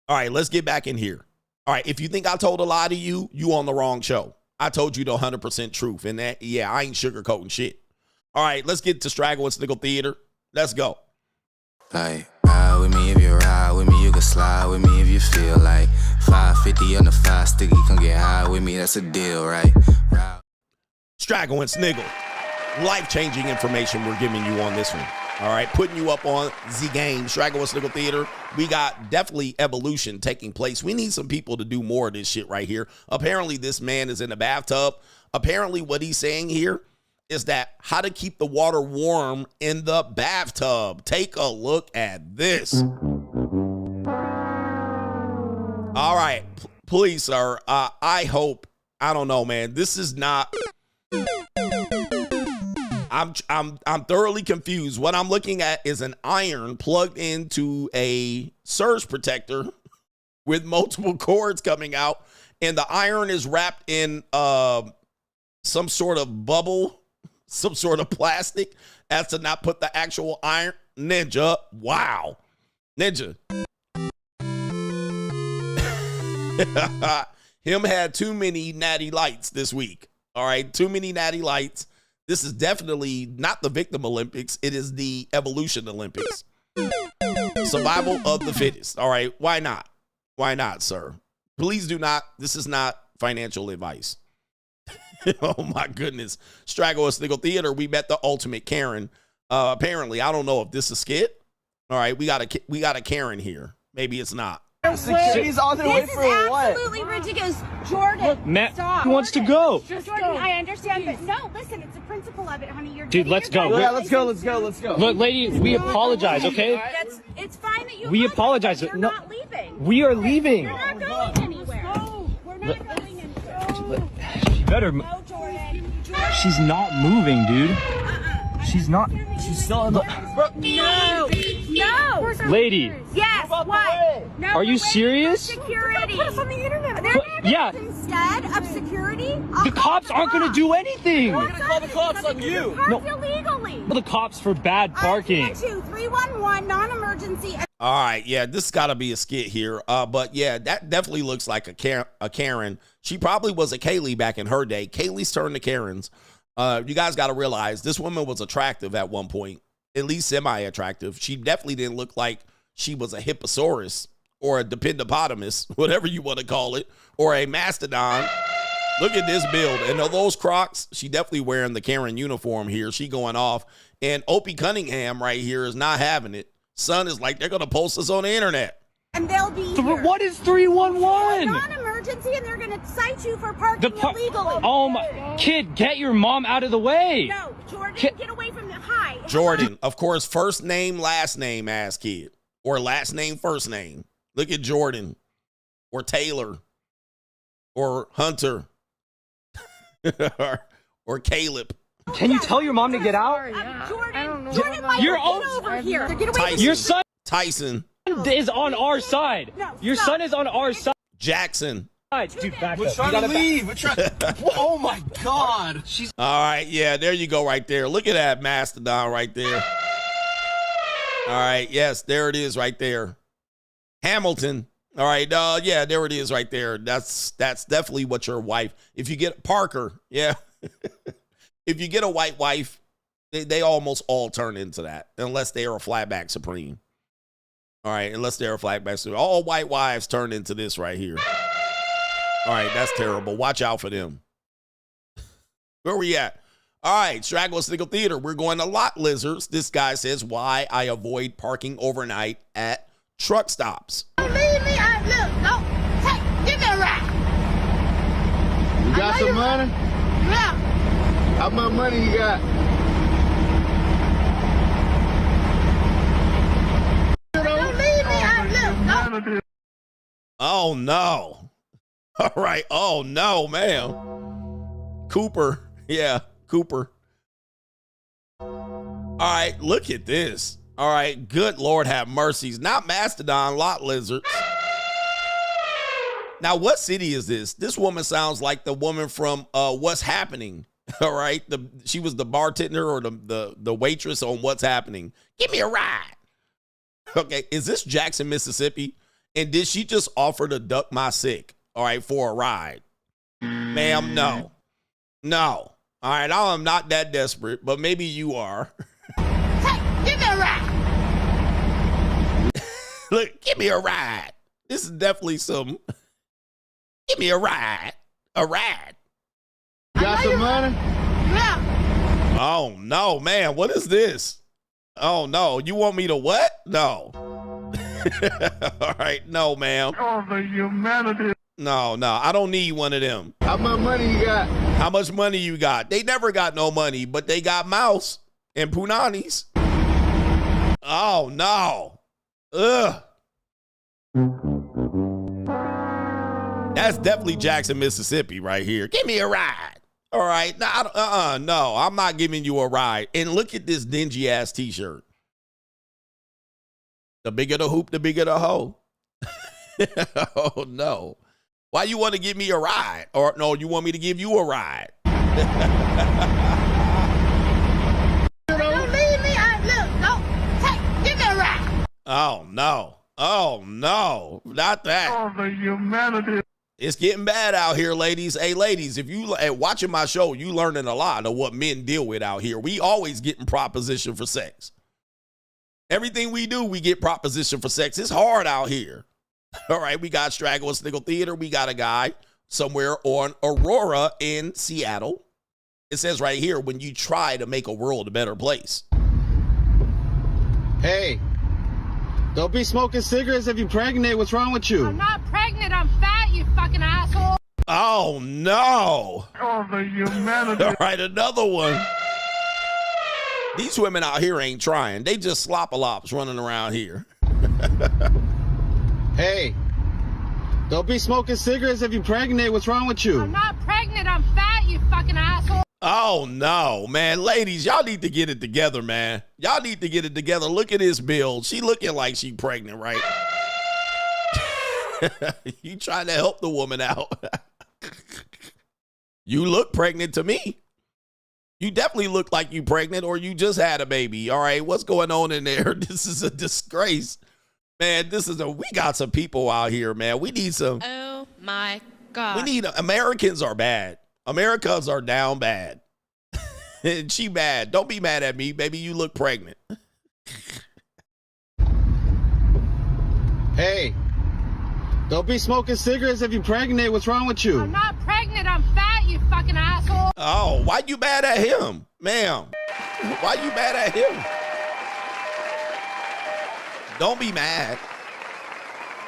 All right, let's get back in here. All right, if you think I told a lie to you, you on the wrong show. I told you the 100% truth, and that, yeah, I ain't sugarcoating shit. All right, let's get to Straggle and Sniggle Theater. Let's go. Like, ride with me if you ride with me, you can slide with me if you feel like 550 on the 5 sticky, come get high with me, that's a deal, right? Straggle and Sniggle. Life-changing information we're giving you on this one. All right, putting you up on the game. Straggle and Sniggle Theater. We got definitely evolution taking place. We need some people to do more of this shit right here. Apparently, this man is in the bathtub. Apparently, what he's saying here is that how to keep the water warm in the bathtub. Take a look at this. All right, please, sir. I hope, I don't know, man. This is not... I'm thoroughly confused. What I'm looking at is an iron plugged into a surge protector with multiple cords coming out, and the iron is wrapped in some sort of bubble, some sort of plastic, as to not put the actual iron. Ninja, wow, Ninja. Him had too many natty lights this week. All right, too many natty lights. This is definitely not the Victim Olympics. It is the Evolution Olympics. Survival of the fittest. All right. Why not? Why not, sir? Please do not. This is not financial advice. Oh, my goodness. Straggle and Sniggle Theater. We met the ultimate Karen. Apparently, I don't know if this is a skit. All right. We got a Karen here. Maybe it's not. Security's on their way for what? This is absolutely ridiculous. Jordan, look, Matt, stop. Who wants to go? Jordan, I understand, but no, listen, it's the principle of it, honey. You're Dude, let's go. Yeah, let's go. Look, lady, we apologize, okay? It's fine that you We apologize. You're No, not leaving. we are leaving. You're not going anywhere. No, we're not going anywhere. She better. No, Jordan. She's not moving, dude. She's not. She's still in the. No. Lady. Yes. What? No. Are you serious? Security. Put us on the internet. Yeah. Instead of security, The cops aren't going to do anything. We're going to call the cops on you. No. Illegally. But the cops for bad parking. 311 non-emergency. All right, yeah, this got to be a skit here. But yeah, that definitely looks like a Karen. She probably was a Kaylee back in her day. Kaylee's turned to Karens. You guys got to realize this woman was attractive at one point, at least semi-attractive. She definitely didn't look like she was a hipposaurus or a dipendopotamus, whatever you want to call it, or a mastodon. Look at this build. And those Crocs, she definitely wearing the Karen uniform here. She going off. And Opie Cunningham right here is not having it. Son is like, they're going to post us on the internet. And they'll be here. What is 311? Non-emergency, and they're going to cite you for parking illegally. Oh my, kid, get your mom out of the way. No, Jordan, get away from the high. Jordan, of course, first name, last name, ass kid. Or last name, first name. Look at Jordan. Or Taylor. Or Hunter. or Caleb. Can you tell your mom to get out? Jordan, You're get over here. Get away from your son Tyson is on our side. Your son is on our side. Jackson. Dude, back We're up. trying to leave. Oh my God. She's all right, yeah, there you go right there. Look at that mastodon right there. All right, yes, there it is right there. Hamilton. All right, yeah, there it is right there. That's definitely what your wife. If you get Parker, yeah. If you get a white wife, they almost all turn into that, unless they are a flatback supreme. All right, unless they're a flatback supreme. All white wives turn into this right here. All right, that's terrible. Watch out for them. Where we at? All right, Straggle Sniggle Theater. We're going to Lot Lizards. This guy says, why I avoid parking overnight at truck stops. Don't leave me. Give me a ride. You got some money? Yeah. How much money you got? Don't leave me. Oh, no. All right. Oh, no, ma'am. Cooper. Yeah, Cooper. All right, look at this. All right, good Lord have mercies. Not Mastodon, Lot Lizards. Now, what city is this? This woman sounds like the woman from What's Happening. All right, she was the bartender or the waitress on What's Happening. Give me a ride. Okay, is this Jackson, Mississippi? And did she just offer to duck my sick? All right, for a ride? Ma'am, no. No. All right, I am not that desperate, but maybe you are. Give me a ride. Look, give me a ride. This is definitely some. Give me a ride. A ride. You got some money? Yeah. Oh, no, man. What is this? Oh, no. You want me to what? No. All right. No, ma'am. Oh, the humanity. No. I don't need one of them. How much money you got? How much money you got? They never got no money, but they got mouse and Poonany's. Oh, no. Ugh. That's definitely Jackson, Mississippi right here. Give me a ride. All right. No, I'm not giving you a ride. And look at this dingy ass t-shirt. The bigger the hoop, the bigger the hoe. Oh, no. Why you want to give me a ride? Or no, you want me to give you a ride? Don't leave me. Give me a ride. Oh, no. Oh, no. Not that. Oh, the humanity. It's getting bad out here, ladies. Hey, ladies, if you watching my show, you learning a lot of what men deal with out here. We always getting proposition for sex. Everything we do, we get proposition for sex. It's hard out here. All right, we got Straggle and Sniggle Theater. We got a guy somewhere on Aurora in Seattle. It says right here, when you try to make a world a better place. Hey, don't be smoking cigarettes if you're pregnant. What's wrong with you? I'm not pregnant. I'm fat, you fucking asshole. Oh, no. Oh, the humanity. All right, another one. These women out here ain't trying. They just slop-a-lops running around here. Hey, don't be smoking cigarettes if you're pregnant. What's wrong with you? I'm not pregnant. I'm fat, you fucking asshole. Oh, no, man. Ladies, y'all need to get it together, man. Y'all need to get it together. Look at this build. She looking like she pregnant, right? You trying to help the woman out. You look pregnant to me. You definitely look like you pregnant or you just had a baby. All right, what's going on in there? This is a disgrace. Man, we got some people out here, man. We need some. Oh, my God. Americans are bad. Americans are down bad. And she bad. Don't be mad at me, baby. You look pregnant. Hey, don't be smoking cigarettes if you're pregnant. What's wrong with you? I'm not pregnant. I'm fat, Oh, why you mad at him, ma'am? Why you mad at him? Don't be mad.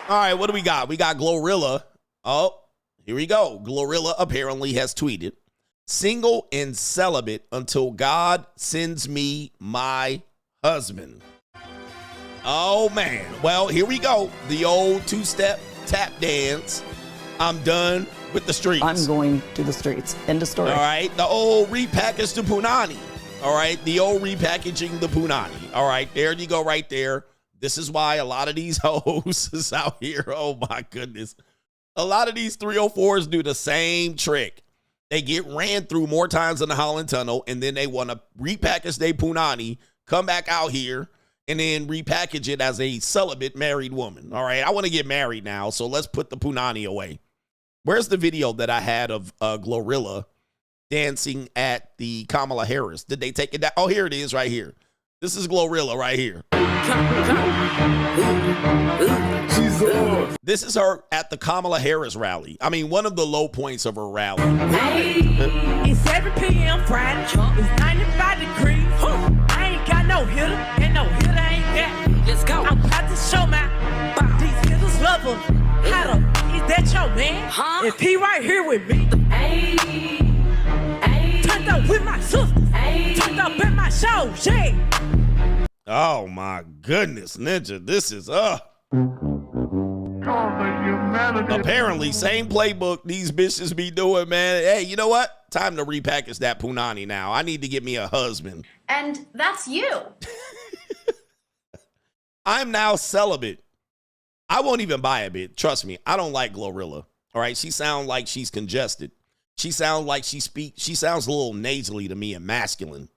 All right, what do we got? We got Glorilla. Oh, here we go. Glorilla apparently has tweeted, single and celibate until God sends me my husband. Oh, man. Well, here we go. The old two-step tap dance. I'm done with the streets. I'm going to the streets. End of story. All right. The old repackage the Poonany. All right. The old repackaging the Poonany. All right. There you go right there. This is why a lot of these hoes is out here. Oh, my goodness. A lot of these 304s do the same trick. They get ran through more times in the Holland Tunnel, and then they want to repackage their Poonany, come back out here, and then repackage it as a celibate married woman. All right. I want to get married now, so let's put the Poonany away. Where's the video that I had of Glorilla dancing at the Kamala Harris? Did they take it down? Oh, here it is right here. This is Glorilla right here. This is her at the Kamala Harris rally. I mean, one of the low points of her rally. It's 7 p.m. Friday. It's 95 degrees. I ain't got no hitter, and no hitter ain't got. Let's go. I'm about to show my these hitters love them. How the is that your man? Huh? If he right here with me. Turned up with my sister. Turned up at my show. Yeah. Oh my goodness, Ninja. This is apparently same playbook these bitches be doing, man. Hey, you know what? Time to repackage that Poonany now. I need to get me a husband. And that's you. I'm now celibate. I won't even buy a bit. Trust me. I don't like Glorilla. All right. She sounds like she's congested. She sounds like she sounds a little nasally to me and masculine.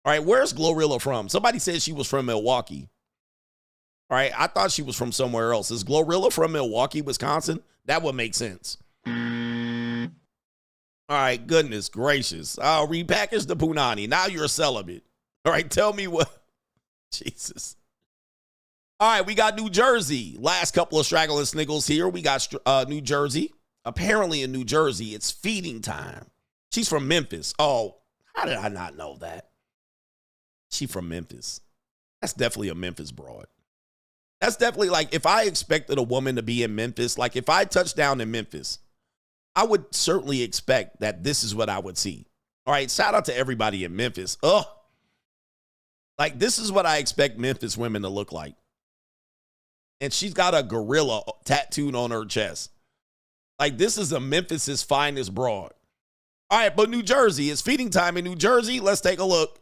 All right. Where's Glorilla from? Somebody said she was from Milwaukee. All right. I thought she was from somewhere else. Is Glorilla from Milwaukee, Wisconsin? That would make sense. All right. Goodness gracious. I'll repackage the Poonany. Now you're celibate. All right. Tell me what. Jesus. All right, we got New Jersey. Last couple of Straggle and Sniggles here. We got New Jersey. Apparently in New Jersey, it's feeding time. She's from Memphis. Oh, how did I not know that? She from Memphis. That's definitely a Memphis broad. That's definitely like if I expected a woman to be in Memphis, like if I touched down in Memphis, I would certainly expect that this is what I would see. All right, shout out to everybody in Memphis. Like this is what I expect Memphis women to look like. And she's got a gorilla tattooed on her chest. Like, this is a Memphis's finest broad. All right, but New Jersey, it's feeding time in New Jersey. Let's take a look.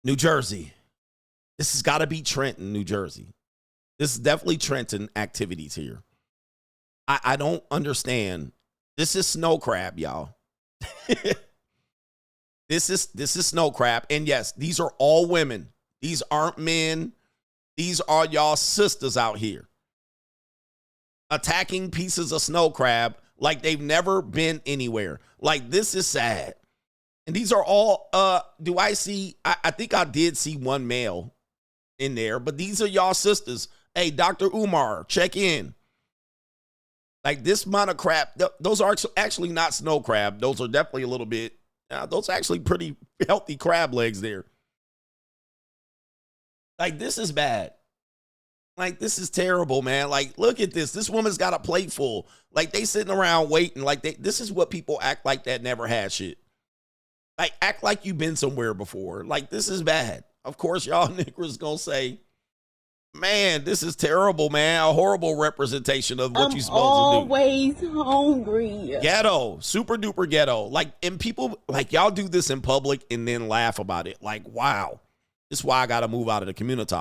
New Jersey. This has got to be Trenton, New Jersey. This is definitely Trenton activities here. I don't understand. This is snow crab, y'all. This is snow crab. And yes, these are all women. These aren't men. These are y'all sisters out here attacking pieces of snow crab like they've never been anywhere. Like, this is sad. And these are all, do I see, I think I did see one male in there, but these are y'all sisters. Hey, Dr. Umar, check in. Like this amount of crab, those are actually not snow crab. Those are definitely a little bit, those are actually pretty healthy crab legs there. Like this is bad. Like this is terrible, man. Like look at this. This woman's got a plate full. Like they sitting around waiting. Like this is what people act like that never had shit. Like, act like you've been somewhere before. Like, this is bad. Of course, y'all niggas gonna say, man, this is terrible, man. A horrible representation of what you're supposed to do. Always hungry. Ghetto. Super duper ghetto. Like, and people, like, y'all do this in public and then laugh about it. Like, wow. This is why I gotta move out of the community.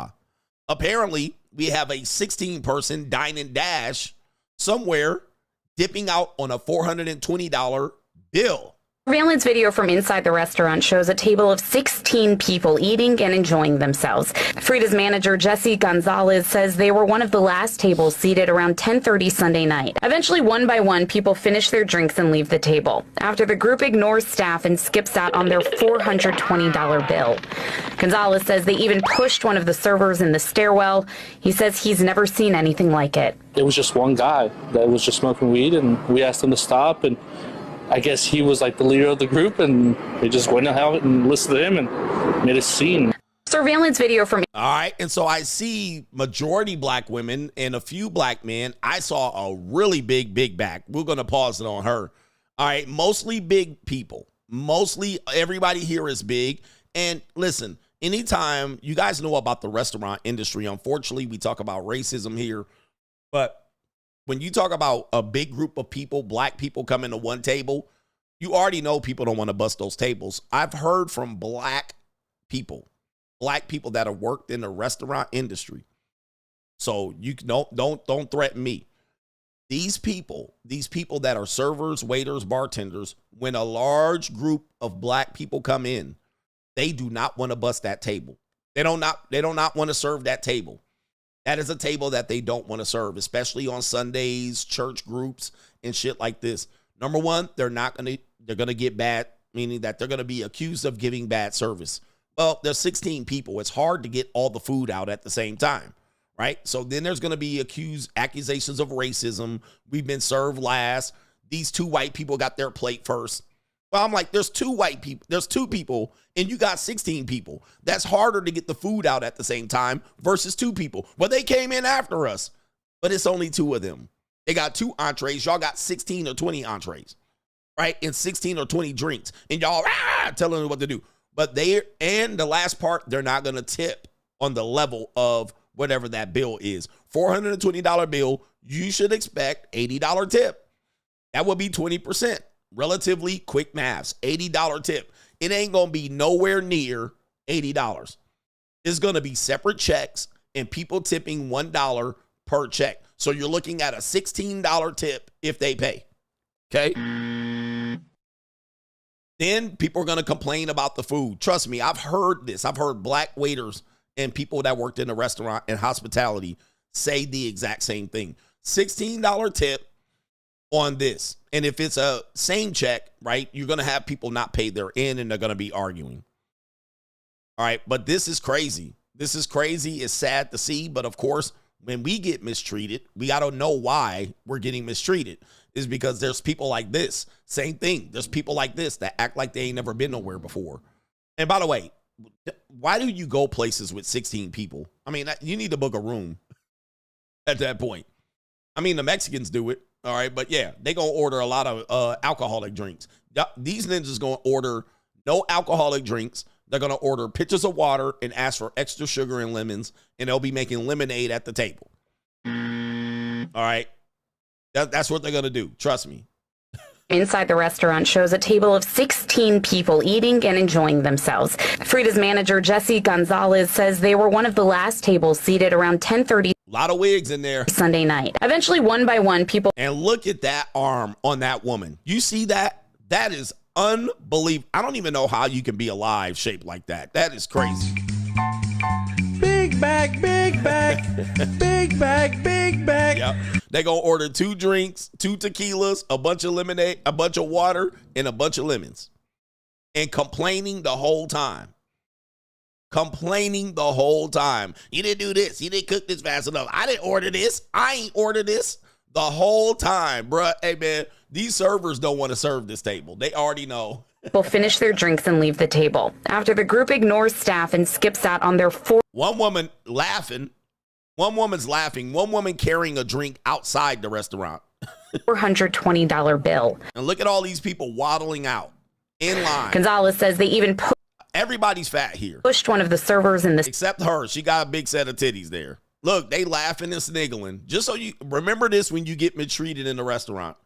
Apparently, we have a 16-person dine and dash somewhere dipping out on a $420 bill. Surveillance video from inside the restaurant shows a table of 16 people eating and enjoying themselves. Frida's manager, Jesse Gonzalez, says they were one of the last tables seated around 10:30 Sunday night. Eventually, one by one, people finish their drinks and leave the table, after the group ignores staff and skips out on their $420 bill. Gonzalez says they even pushed one of the servers in the stairwell. He says he's never seen anything like it. It was just one guy that was just smoking weed, and we asked him to stop, and I guess he was like the leader of the group, and they just went out and listened to him and made a scene. Surveillance video from... All right, and so I see majority black women and a few black men. I saw a really big back. We're going to pause it on her. All right, mostly big people. Mostly everybody here is big. And listen, anytime you guys know about the restaurant industry, unfortunately, we talk about racism here, but when you talk about a big group of people, black people coming to one table, you already know people don't want to bust those tables. I've heard from black people that have worked in the restaurant industry. So you don't threaten me. These people that are servers, waiters, bartenders, when a large group of black people come in, they do not want to bust that table. They do not want to serve that table. That is a table that they don't want to serve, especially on Sundays, church groups, and shit like this. Number one, they're going to get bad, meaning that they're going to be accused of giving bad service. Well, there's 16 people. It's hard to get all the food out at the same time, right? So then there's going to be accusations of racism. We've been served last. These two white people got their plate first. Well, I'm like, there's two white people. There's two people, and you got 16 people. That's harder to get the food out at the same time versus two people. Well, they came in after us, but it's only two of them. They got 2 entrees. Y'all got 16 or 20 entrees, right? And 16 or 20 drinks. And y'all telling them what to do. But and the last part, they're not going to tip on the level of whatever that bill is. $420 bill, you should expect $80 tip. That would be 20%. Relatively quick maths, $80 tip. It ain't going to be nowhere near $80. It's going to be separate checks and people tipping $1 per check. So you're looking at a $16 tip if they pay. Okay? Then people are going to complain about the food. Trust me, I've heard this. I've heard black waiters and people that worked in the restaurant and hospitality say the exact same thing. $16 tip on this. And if it's a same check, right, you're going to have people not pay their end and they're going to be arguing. All right, but this is crazy. This is crazy. It's sad to see, but of course, when we get mistreated, we got to know why we're getting mistreated. Is because there's people like this. Same thing. There's people like this that act like they ain't never been nowhere before. And by the way, why do you go places with 16 people? I mean, you need to book a room at that point. I mean, the Mexicans do it. All right, but yeah, they going to order a lot of alcoholic drinks. These ninjas going to order no alcoholic drinks. They're going to order pitchers of water and ask for extra sugar and lemons, and they'll be making lemonade at the table. All right, that's what they're going to do. Trust me. Inside the restaurant shows a table of 16 people eating and enjoying themselves. Frida's manager, Jesse Gonzalez, says they were one of the last tables seated around 10:30. A lot of wigs in there. Sunday night. Eventually, one by one, people... And look at that arm on that woman. You see that? That is unbelievable. I don't even know how you can be alive shaped like that. That is crazy. Big back, big back, big back, big back. Yep. They gonna order 2 drinks, 2 tequilas, a bunch of lemonade, a bunch of water, and a bunch of lemons. And complaining the whole time. Complaining the whole time. You didn't do this. You didn't cook this fast enough. I didn't order this. I ain't ordered this. The whole time, bruh. Hey, man, these servers don't want to serve this table. They already know. People finish their drinks and leave the table, after the group ignores staff and skips out on their One woman laughing. One woman's laughing. One woman carrying a drink outside the restaurant. $420 bill. And look at all these people waddling out in line. Gonzalez says they even everybody's fat here. Pushed one of the servers in the... Except her. She got a big set of titties there. Look, they laughing and sniggling. Just so you remember this when you get mistreated in the restaurant.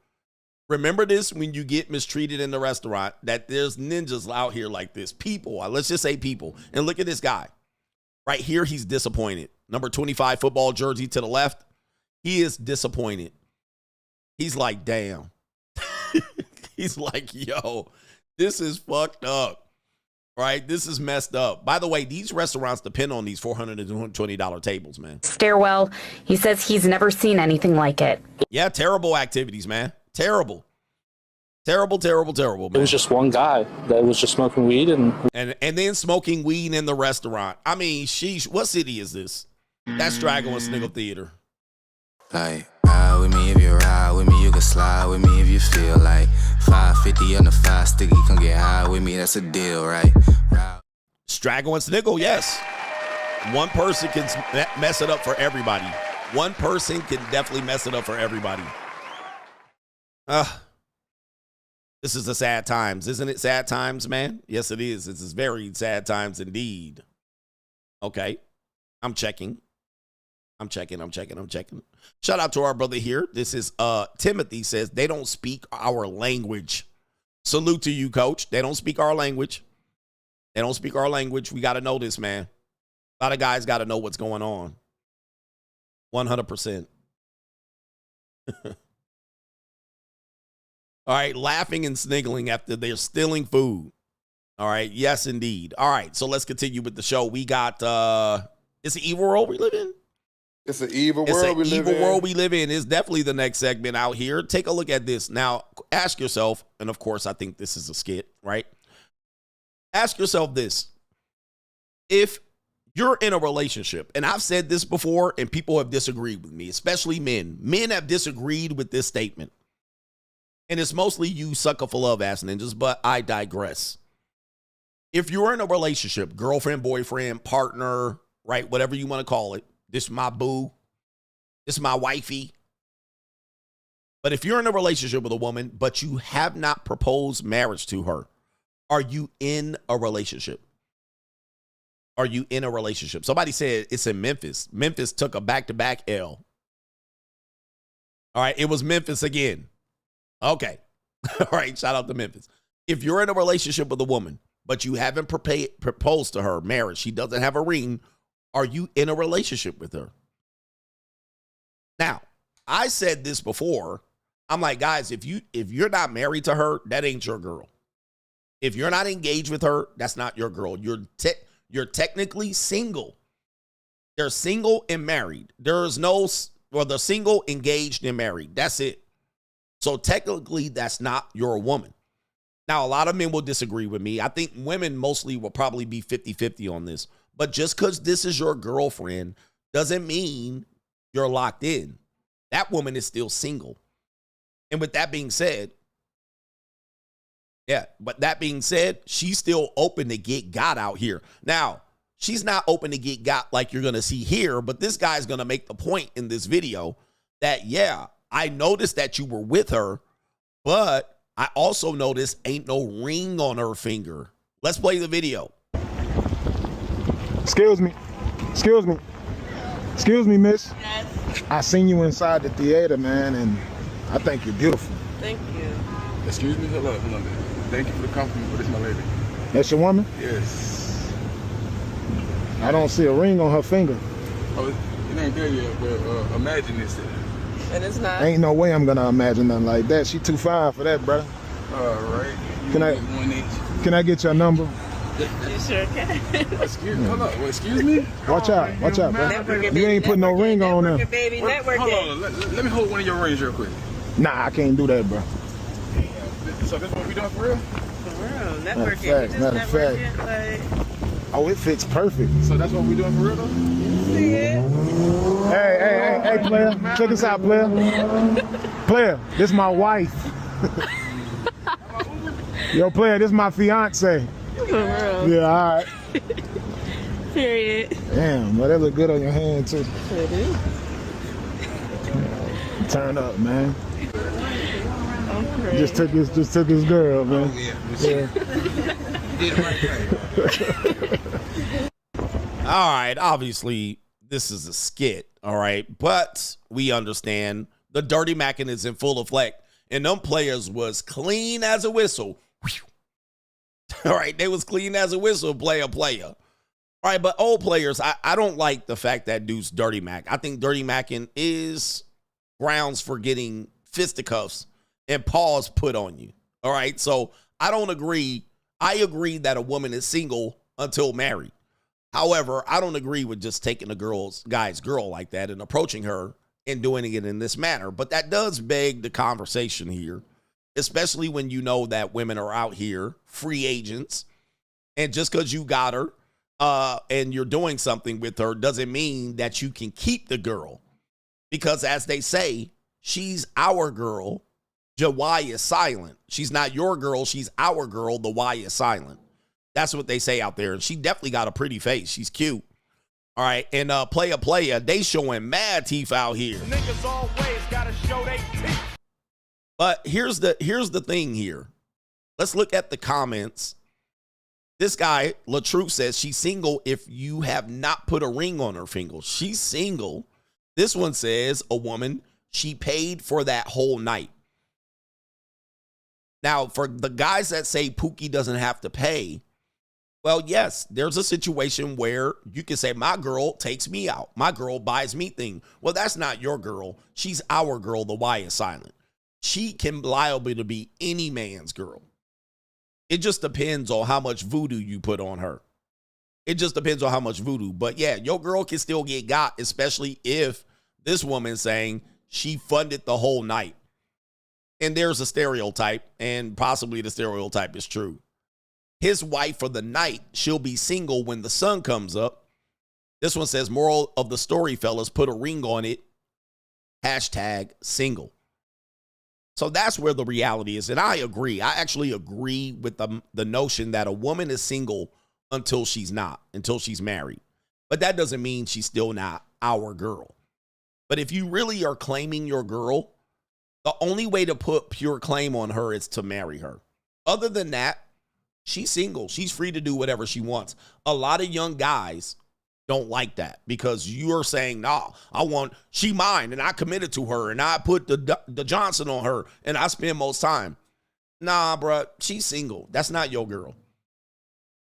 Remember this when you get mistreated in the restaurant, that there's ninjas out here like this. People, let's just say people. And look at this guy. Right here, he's disappointed. Number 25 football jersey to the left. He is disappointed. He's like, damn. He's like, yo, This is fucked up, right? This is messed up. By the way, these restaurants depend on these $420 tables, man. Stairwell. He says he's never seen anything like it. Yeah, terrible activities, man. Terrible. Terrible, terrible, terrible, man. It was just one guy that was just smoking weed and then smoking weed in the restaurant. I mean, sheesh, what city is this? That's Straggle and Sniggle Theater. Like, ride with me if you ride with me, you can slide with me if you feel like 550 on the 5 sticky, come get high with me, that's a deal, right? Straggle and Sniggle, yes. One person can mess it up for everybody. One person can definitely mess it up for everybody. This is the sad times. Isn't it sad times, man? Yes, it is. This is very sad times indeed. Okay. I'm checking. Shout out to our brother here. This is Timothy says they don't speak our language. Salute to you, coach. They don't speak our language. We got to know this, man. A lot of guys got to know what's going on. 100%. All right, laughing and sniggling after they're stealing food. All right, yes, indeed. All right, so let's continue with the show. We got, it's an evil world we live in. It's an evil world we live in. It's definitely the next segment out here. Take a look at this. Now, ask yourself, and of course, I think this is a skit, right? Ask yourself this. If you're in a relationship, and I've said this before, and people have disagreed with me, especially men. Men have disagreed with this statement. And it's mostly you sucker for love ass ninjas, but I digress. If you're in a relationship, girlfriend, boyfriend, partner, right, whatever you want to call it, this is my boo, this is my wifey. But if you're in a relationship with a woman, but you have not proposed marriage to her, are you in a relationship? Are you in a relationship? Somebody said it's in Memphis. Memphis took a back-to-back L. All right, it was Memphis again. Okay. All right, shout out to Memphis. If you're in a relationship with a woman, but you haven't proposed to her marriage, she doesn't have a ring, are you in a relationship with her? Now, I said this before. I'm like, guys, if you're not married to her, that ain't your girl. If you're not engaged with her, that's not your girl. You're technically single. They're single and married. They're single, engaged, and married. That's it. So technically, that's not your woman. Now, a lot of men will disagree with me. I think women mostly will probably be 50-50 on this. But just because this is your girlfriend doesn't mean you're locked in. That woman is still single. And with that being said, she's still open to get got out here. Now, she's not open to get got like you're going to see here, but this guy's going to make the point in this video that, yeah, I noticed that you were with her, but I also noticed ain't no ring on her finger. Let's play the video. Excuse me, miss. Yes. I seen you inside the theater, man, and I think you're beautiful. Thank you. Excuse me, hold on. Thank you for the compliment, but it's my lady. That's your woman? Yes. I don't see a ring on her finger. Oh, it ain't there yet, but imagine this. And it's not. Ain't no way I'm gonna imagine nothing like that. She too fine for that, brother. All right. Can I get your number? You sure can. Excuse me. Hold on. Excuse me. Watch out, bro. You ain't putting no ring on there. Baby, hold on. Let me hold one of your rings real quick. Nah, I can't do that, bro. So this what we doing for real? For real. Networking. Matter of fact. Oh, it fits perfect. So that's what we doing for real though? See it? Hey, player. Check this out, player. Player, this my wife. Yo, player, this my fiance. For real. Yeah, all right. Period. Damn, but that look good on your hand too. It is. Turn up, man. Okay. Just took his girl, man. Yeah. All right, obviously this is a skit, all right, but we understand the dirty macking is in full effect, and them players was clean as a whistle. All right, they was clean as a whistle, player. All right, but old players, I don't like the fact that dude's dirty mac. I think dirty macking is grounds for getting fisticuffs and paws put on you. All right, so I don't agree. I agree that a woman is single until married. However, I don't agree with just taking a guy's girl like that and approaching her and doing it in this manner. But that does beg the conversation here, especially when you know that women are out here, free agents, and just because you got her and you're doing something with her doesn't mean that you can keep the girl. Because as they say, she's our girl. The Y is silent. She's not your girl. She's our girl. The Y is silent. That's what they say out there. And she definitely got a pretty face. She's cute. All right. And player, they showing mad teeth out here. Niggas always gotta show they teeth. But here's the thing here. Let's look at the comments. This guy, LaTruth, says she's single if you have not put a ring on her finger. She's single. This one says a woman, she paid for that whole night. Now, for the guys that say Pookie doesn't have to pay, well, yes, there's a situation where you can say, my girl takes me out. My girl buys me things. Well, that's not your girl. She's our girl. The Y is silent. She can liable to be any man's girl. It just depends on how much voodoo you put on her. It just depends on how much voodoo. But yeah, your girl can still get got, especially if this woman's saying she funded the whole night. And there's a stereotype, and possibly the stereotype is true. His wife for the night, she'll be single when the sun comes up. This one says, moral of the story, fellas, put a ring on it. Hashtag single. So that's where the reality is. And I agree. I actually agree with the notion that a woman is single until she's not, until she's married. But that doesn't mean she's still not our girl. But if you really are claiming your girl, the only way to put pure claim on her is to marry her. Other than that, she's single. She's free to do whatever she wants. A lot of young guys don't like that because you're saying, nah, she mine and I committed to her and I put the Johnson on her and I spend most time. Nah, bruh, she's single. That's not your girl.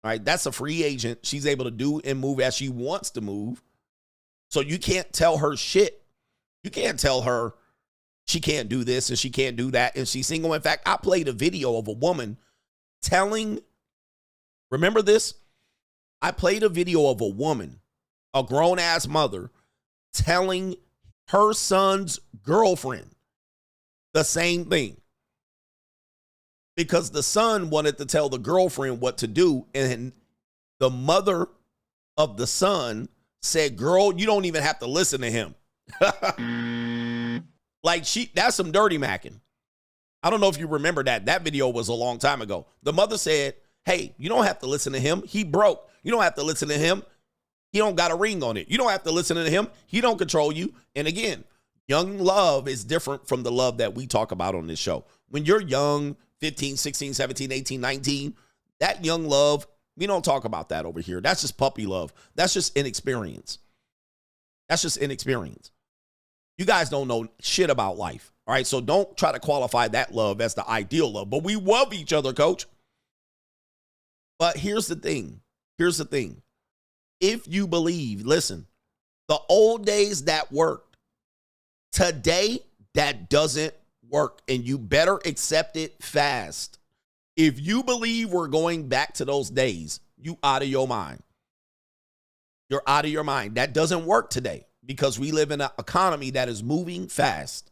All right, that's a free agent. She's able to do and move as she wants to move. So you can't tell her shit. You can't tell her she can't do this and she can't do that and she's single. In fact, I played a video of a woman remember this? I played a video of a woman, a grown-ass mother, telling her son's girlfriend the same thing. Because the son wanted to tell the girlfriend what to do, and the mother of the son said, girl, you don't even have to listen to him. Like, that's some dirty macking. I don't know if you remember that. That video was a long time ago. The mother said, hey, you don't have to listen to him. He broke. You don't have to listen to him. He don't got a ring on it. You don't have to listen to him. He don't control you. And again, young love is different from the love that we talk about on this show. When you're young, 15, 16, 17, 18, 19, that young love, we don't talk about that over here. That's just puppy love. That's just inexperience. That's just inexperience. You guys don't know shit about life. All right, so don't try to qualify that love as the ideal love. But we love each other, coach. But here's the thing. Here's the thing. If you believe, listen, the old days that worked, today that doesn't work. And you better accept it fast. If you believe we're going back to those days, you out of your mind. You're out of your mind. That doesn't work today because we live in an economy that is moving fast.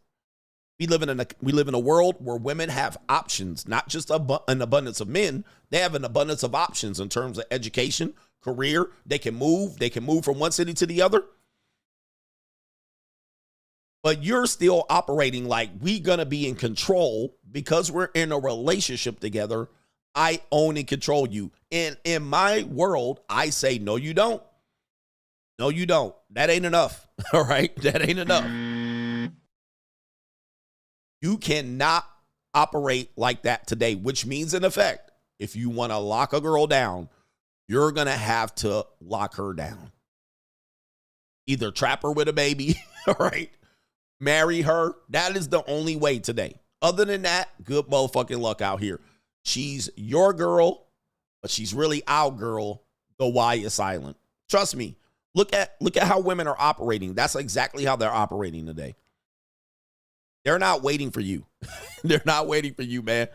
We live in a world where women have options, not just an abundance of men. They have an abundance of options in terms of education, career. They can move from one city to the other. But you're still operating like we're going to be in control because we're in a relationship together. I own and control you. And in my world, I say, no, you don't. No, you don't. That ain't enough. All right. That ain't enough. You cannot operate like that today, which means in effect, if you want to lock a girl down, you're going to have to lock her down. Either trap her with a baby, all right? Marry her. That is the only way today. Other than that, good motherfucking luck out here. She's your girl, but she's really our girl. The Y is silent. Trust me. Look at how women are operating. That's exactly how they're operating today. They're not waiting for you. They're not waiting for you, man.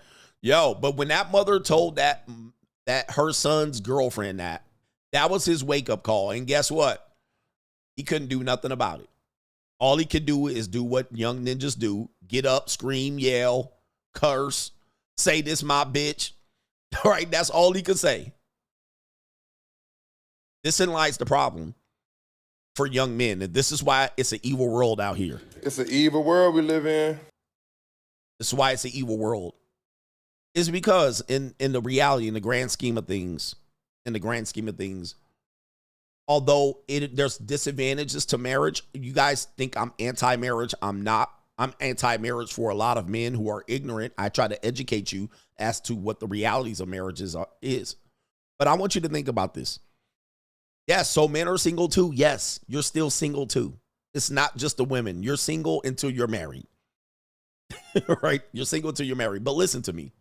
Yo, but when that mother told that her son's girlfriend that was his wake-up call. And guess what? He couldn't do nothing about it. All he could do is do what young ninjas do. Get up, scream, yell, curse, say this my bitch. All right, that's all he could say. This in lies the problem for young men. And this is why it's an evil world out here. It's an evil world we live in. This is why it's an evil world. It's because in the reality, in the grand scheme of things, although there's disadvantages to marriage, you guys think I'm anti-marriage. I'm not. I'm anti-marriage for a lot of men who are ignorant. I try to educate you as to what the realities of marriages is. But I want you to think about this. Yes, so men are single too. Yes, you're still single too. It's not just the women. You're single until you're married. Right? You're single until you're married. But listen to me.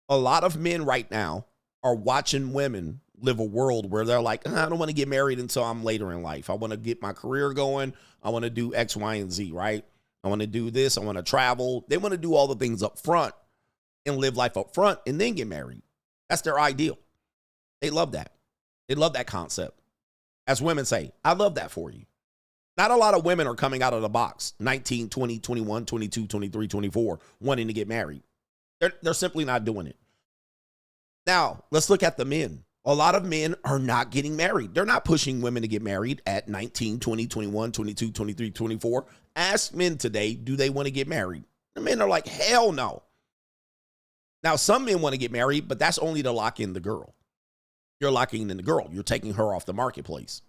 A lot of men right now are watching women live a world where they're like, I don't want to get married until I'm later in life. I want to get my career going. I want to do X, Y, and Z, right? I want to do this. I want to travel. They want to do all the things up front and live life up front and then get married. That's their ideal. They love that. They love that concept. As women say, I love that for you. Not a lot of women are coming out of the box, 19, 20, 21, 22, 23, 24, wanting to get married. They're simply not doing it. Now, let's look at the men. A lot of men are not getting married. They're not pushing women to get married at 19, 20, 21, 22, 23, 24. Ask men today, do they want to get married? The men are like, hell no. Now, some men want to get married, but that's only to lock in the girl. You're locking in the girl. You're taking her off the marketplace.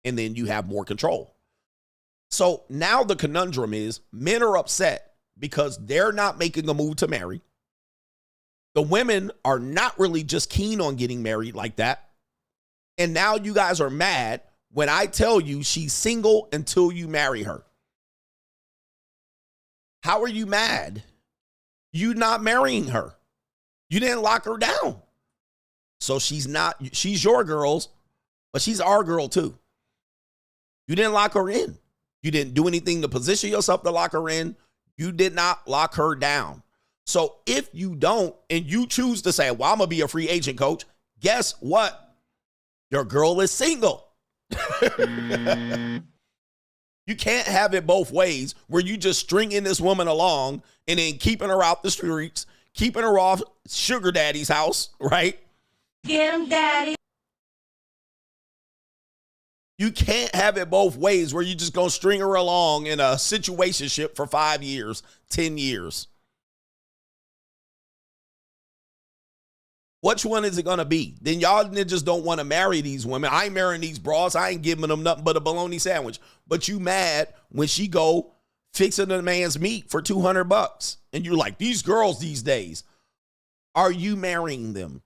And then you have more control. So now the conundrum is men are upset because they're not making a move to marry. The women are not really just keen on getting married like that. And now you guys are mad when I tell you she's single until you marry her. How are you mad? You not marrying her. You didn't lock her down. So she's your girl's, but she's our girl too. You didn't lock her in. You didn't do anything to position yourself to lock her in. You did not lock her down. So if you don't, and you choose to say, well, I'm going to be a free agent, coach, guess what? Your girl is single. You can't have it both ways where you just stringing this woman along and then keeping her out the streets, keeping her off sugar daddy's house, right? Get him, daddy. You can't have it both ways where you just going to string her along in a situationship for 5 years, 10 years. Which one is it going to be? Then y'all niggas don't want to marry these women. I ain't marrying these bras. I ain't giving them nothing but a bologna sandwich. But you mad when she go fixing a man's meat for $200. And you're like, these girls these days, are you marrying them?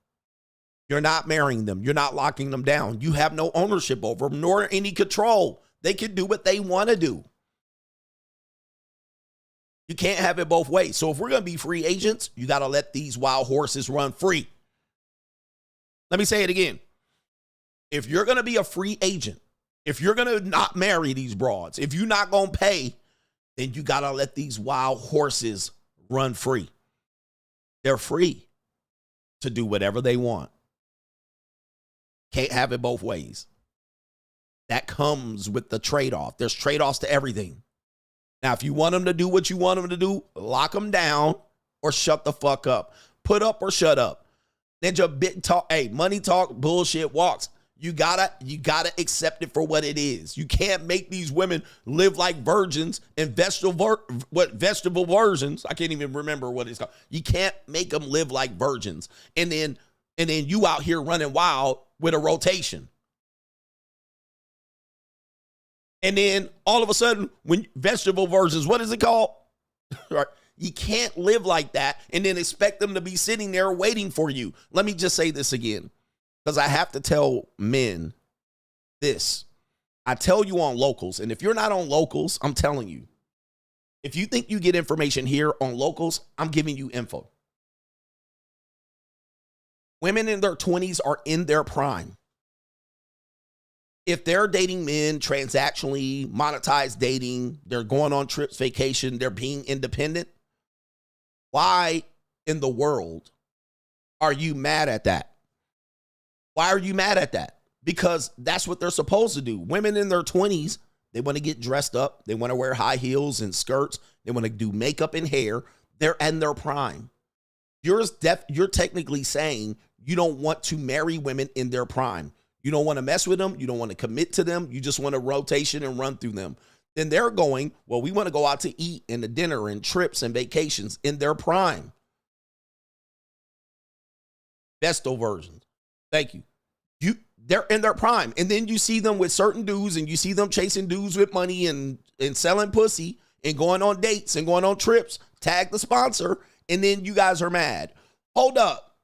You're not marrying them. You're not locking them down. You have no ownership over them, nor any control. They can do what they want to do. You can't have it both ways. So if we're going to be free agents, you got to let these wild horses run free. Let me say it again. If you're going to be a free agent, if you're going to not marry these broads, if you're not going to pay, then you got to let these wild horses run free. They're free to do whatever they want. Can't have it both ways. That comes with the trade-off. There's trade-offs to everything. Now, if you want them to do what you want them to do, lock them down or shut the fuck up. Put up or shut up. Ninja bit talk, hey, money talk, bullshit walks. You gotta accept it for what it is. You can't make these women live like virgins and vegetable virgins. I can't even remember what it's called. You can't make them live like virgins. And then you out here running wild with a rotation. And then all of a sudden, when vegetable virgins, what is it called? Right? You can't live like that and then expect them to be sitting there waiting for you. Let me just say this again, because I have to tell men this. I tell you on locals, and if you're not on locals, I'm telling you. If you think you get information here on locals, I'm giving you info. Women in their 20s are in their prime. If they're dating men transactionally, monetized dating, they're going on trips, vacation, they're being independent, why in the world are you mad at that? Why are you mad at that? Because that's what they're supposed to do. Women in their 20s, they want to get dressed up. They want to wear high heels and skirts. They want to do makeup and hair. They're in their prime. You're technically saying you don't want to marry women in their prime. You don't want to mess with them. You don't want to commit to them. You just want a rotation and run through them. Then they're going, well, we want to go out to eat and the dinner and trips and vacations in their prime. Besto versions. Thank you. They're in their prime. And then you see them with certain dudes and you see them chasing dudes with money and selling pussy and going on dates and going on trips. Tag the sponsor. And then you guys are mad. Hold up.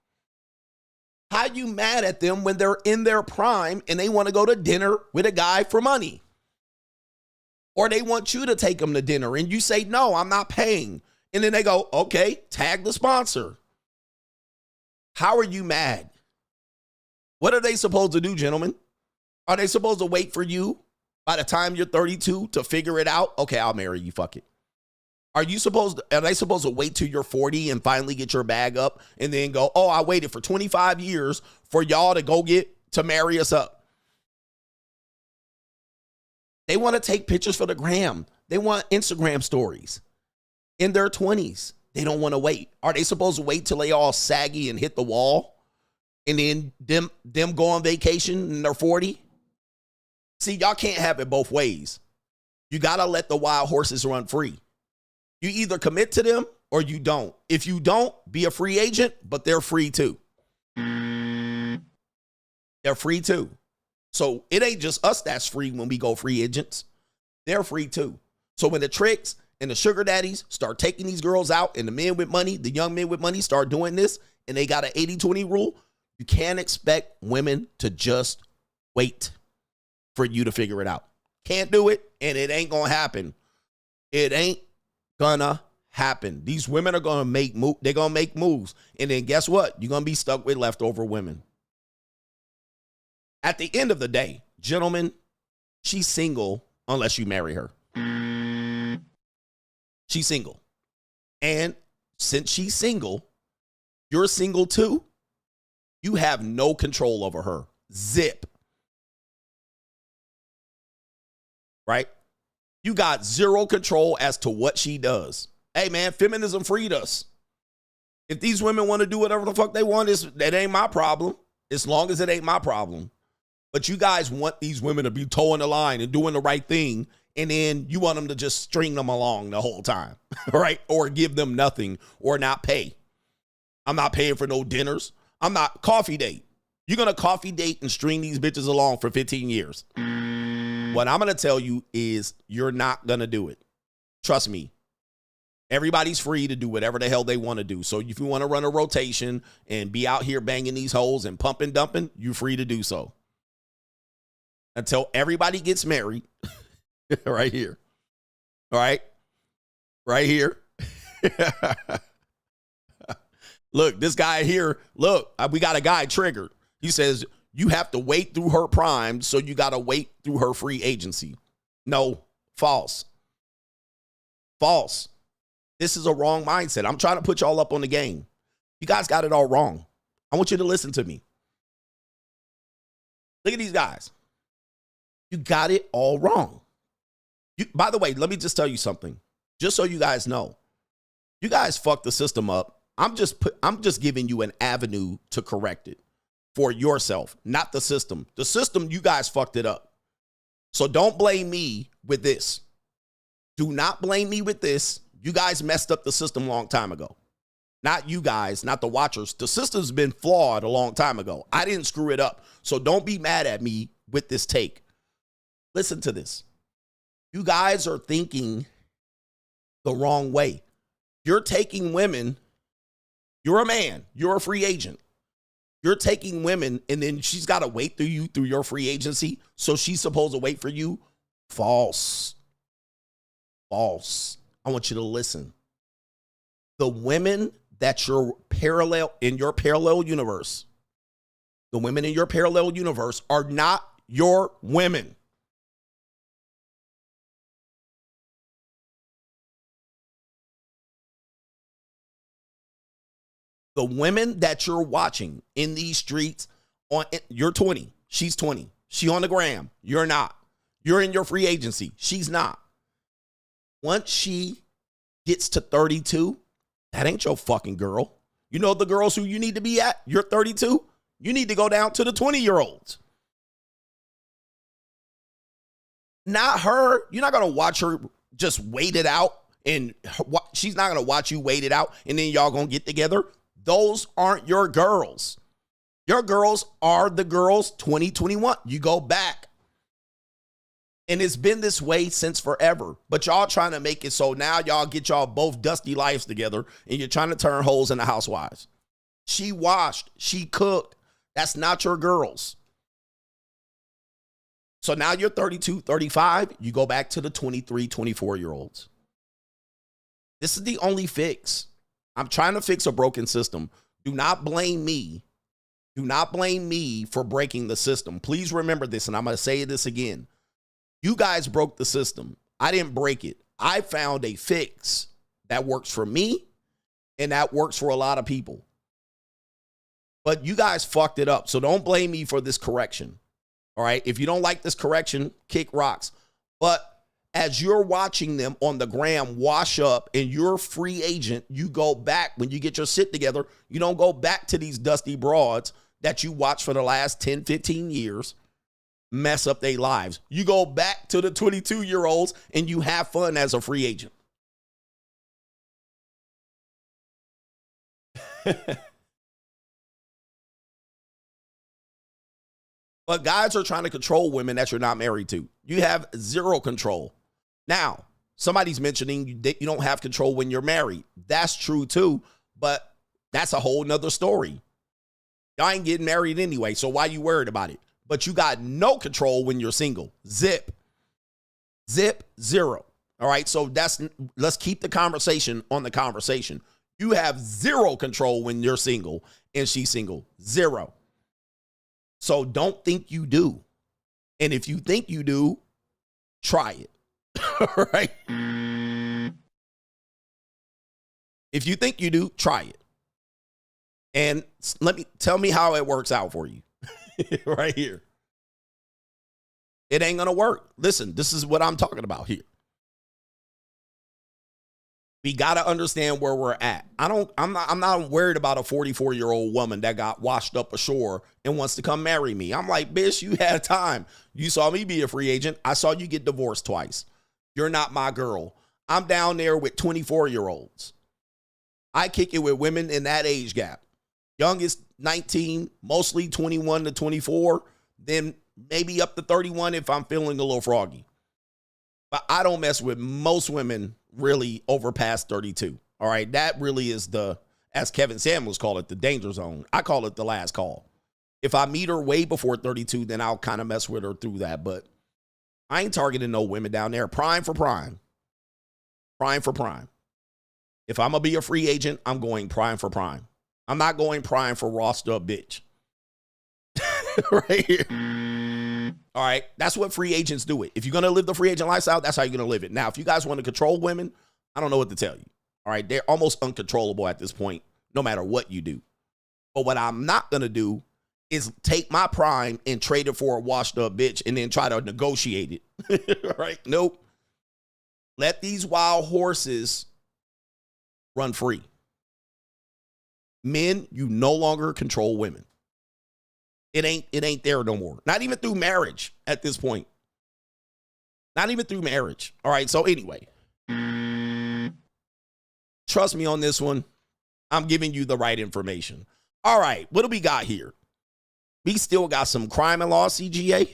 How you mad at them when they're in their prime and they want to go to dinner with a guy for money? Or they want you to take them to dinner and you say, no, I'm not paying. And then they go, okay, tag the sponsor. How are you mad? What are they supposed to do, gentlemen? Are they supposed to wait for you by the time you're 32 to figure it out? Okay, I'll marry you. Fuck it. Are they supposed to wait till you're 40 and finally get your bag up and then go, oh, I waited for 25 years for y'all to marry us up? They want to take pictures for the gram. They want Instagram stories in their 20s. They don't want to wait. Are they supposed to wait till they all saggy and hit the wall? And then them go on vacation and they're 40? See, y'all can't have it both ways. You got to let the wild horses run free. You either commit to them or you don't. If you don't, be a free agent, but they're free too. They're free too. So it ain't just us that's free when we go free agents. They're free too. So when the tricks and the sugar daddies start taking these girls out and the men with money, the young men with money start doing this and they got an 80-20 rule, you can't expect women to just wait for you to figure it out. Can't do it, and it ain't going to happen. It ain't going to happen. These women are going to make they're going to make moves. And then guess what? You're going to be stuck with leftover women. At the end of the day, gentlemen, she's single unless you marry her. She's single. And since she's single, you're single too. You have no control over her. Zip. Right? You got zero control as to what she does. Hey, man, feminism freed us. If these women want to do whatever the fuck they want, that ain't my problem. As long as it ain't my problem. But you guys want these women to be towing the line and doing the right thing, and then you want them to just string them along the whole time, right? Or give them nothing or not pay. I'm not paying for no dinners. I'm not coffee date. You're going to coffee date and string these bitches along for 15 years. What I'm going to tell you is you're not going to do it. Trust me. Everybody's free to do whatever the hell they want to do. So if you want to run a rotation and be out here banging these hoes and pumping, dumping, you're free to do so. Until everybody gets married. Right here. All right. Right here. Look, this guy here, look, we got a guy triggered. He says, you have to wait through her prime, so you got to wait through her free agency. No, false. False. This is a wrong mindset. I'm trying to put y'all up on the game. You guys got it all wrong. I want you to listen to me. Look at these guys. You got it all wrong. By the way, let me just tell you something. Just so you guys know. You guys fucked the system up. I'm just giving you an avenue to correct it for yourself, not the system. The system, you guys fucked it up. So don't blame me with this. Do not blame me with this. You guys messed up the system a long time ago. Not you guys, not the watchers. The system's been flawed a long time ago. I didn't screw it up. So don't be mad at me with this take. Listen to this. You guys are thinking the wrong way. You're taking women. You're a man. You're a free agent. You're taking women, and then she's got to wait through you through your free agency, so she's supposed to wait for you? False. False. I want you to listen. The women that you're parallel in your parallel universe, the women in your parallel universe are not your women. The women that you're watching in these streets, you're 20. She's 20. She on the gram. You're not. You're in your free agency. She's not. Once she gets to 32, that ain't your fucking girl. You know the girls who you need to be at? You're 32. You need to go down to the 20-year-olds. Not her. You're not going to watch her just wait it out. And she's not going to watch you wait it out. And then y'all going to get together. Those aren't your girls. Your girls are the girls 2021. You go back. And it's been this way since forever. But y'all trying to make it so now y'all get y'all both dusty lives together and you're trying to turn hoes into housewives. She washed. She cooked. That's not your girls. So now you're 32, 35. You go back to the 23, 24-year-olds. This is the only fix. I'm trying to fix a broken system. Do not blame me. Do not blame me for breaking the system. Please remember this, and I'm going to say this again. You guys broke the system. I didn't break it. I found a fix that works for me, and that works for a lot of people. But you guys fucked it up, so don't blame me for this correction. All right? If you don't like this correction, kick rocks. But as you're watching them on the gram wash up and you're a free agent, you go back when you get your shit together. You don't go back to these dusty broads that you watch for the last 10, 15 years, mess up their lives. You go back to the 22-year-olds and you have fun as a free agent. But guys are trying to control women that you're not married to. You have zero control. Now, somebody's mentioning that you don't have control when you're married. That's true too, but that's a whole nother story. Y'all ain't getting married anyway, so why you worried about it? But you got no control when you're single. Zip. Zip, zero. All right, so let's keep the conversation on the conversation. You have zero control when you're single and she's single. Zero. So don't think you do. And if you think you do, try it. All right. If you think you do, try it. And tell me how it works out for you. Right here. It ain't gonna work. Listen, this is what I'm talking about here. We gotta understand where we're at. I'm not worried about a 44-year-old woman that got washed up ashore and wants to come marry me. I'm like, bitch, you had time. You saw me be a free agent. I saw you get divorced twice. You're not my girl. I'm down there with 24-year-olds. I kick it with women in that age gap. Youngest 19, mostly 21 to 24, then maybe up to 31 if I'm feeling a little froggy. But I don't mess with most women really over past 32. All right, that really is as Kevin Samuels called it, the danger zone. I call it the last call. If I meet her way before 32, then I'll kind of mess with her through that. But I ain't targeting no women down there. Prime for prime. Prime for prime. If I'm going to be a free agent, I'm going prime for prime. I'm not going prime for Rossed up bitch. Right here. All right. That's what free agents do it. If you're going to live the free agent lifestyle, that's how you're going to live it. Now, if you guys want to control women, I don't know what to tell you. All right. They're almost uncontrollable at this point, no matter what you do. But what I'm not going to do is take my prime and trade it for a washed up bitch and then try to negotiate it. All right. Nope. Let these wild horses run free. Men, you no longer control women. It ain't there no more. Not even through marriage at this point. Not even through marriage. All right. So anyway, trust me on this one. I'm giving you the right information. All right. What do we got here? We still got some crime and law CGA.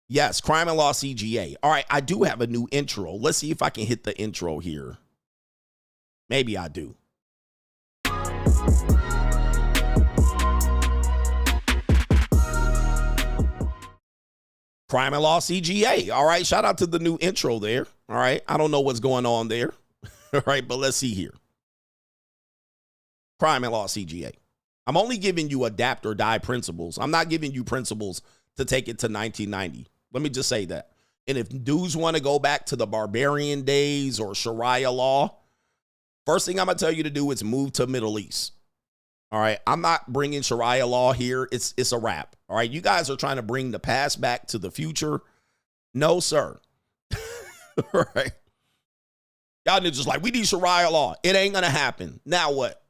Yes, crime and law CGA. All right. I do have a new intro. Let's see if I can hit the intro here. Maybe I do. Crime and law CGA. All right. Shout out to the new intro there. All right. I don't know what's going on there. All right. But let's see here. Crime and law CGA. I'm only giving you adapt or die principles. I'm not giving you principles to take it to 1990. Let me just say that. And if dudes want to go back to the barbarian days or Sharia law, First thing I'm going to tell you to do is move to Middle East. All right. I'm not bringing Sharia law here. It's a wrap. All right. You guys are trying to bring the past back to the future. No, sir. All right. Y'all niggas like, we need Sharia law. It ain't going to happen. Now what?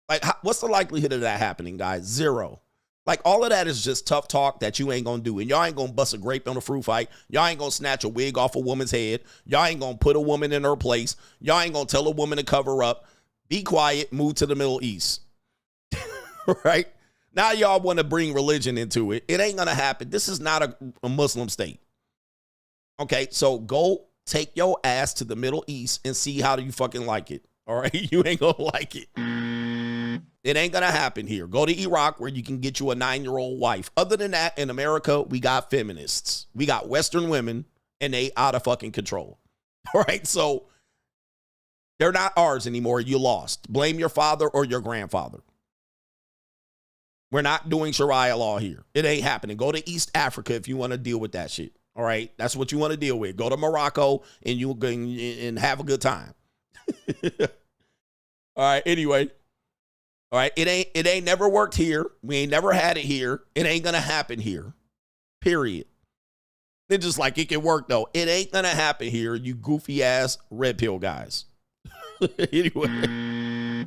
Like, what's the likelihood of that happening, guys? 0. Like, all of that is just tough talk that you ain't going to do. And y'all ain't going to bust a grape on a fruit fight. Y'all ain't going to snatch a wig off a woman's head. Y'all ain't going to put a woman in her place. Y'all ain't going to tell a woman to cover up. Be quiet. Move to the Middle East. Right? Now y'all want to bring religion into it. It ain't going to happen. This is not a Muslim state. Okay, so go take your ass to the Middle East and see how do you fucking like it. All right? You ain't going to like it. It ain't going to happen here. Go to Iraq where you can get you a 9-year-old wife. Other than that, in America, we got feminists. We got Western women, and they out of fucking control. All right? So they're not ours anymore. You lost. Blame your father or your grandfather. We're not doing Sharia law here. It ain't happening. Go to East Africa if you want to deal with that shit. All right? That's what you want to deal with. Go to Morocco and you and have a good time. All right, anyway. All right, it ain't never worked here. We ain't never had it here. It ain't gonna happen here. Period. It's just like it can work though. It ain't gonna happen here, you goofy ass red pill guys. Anyway.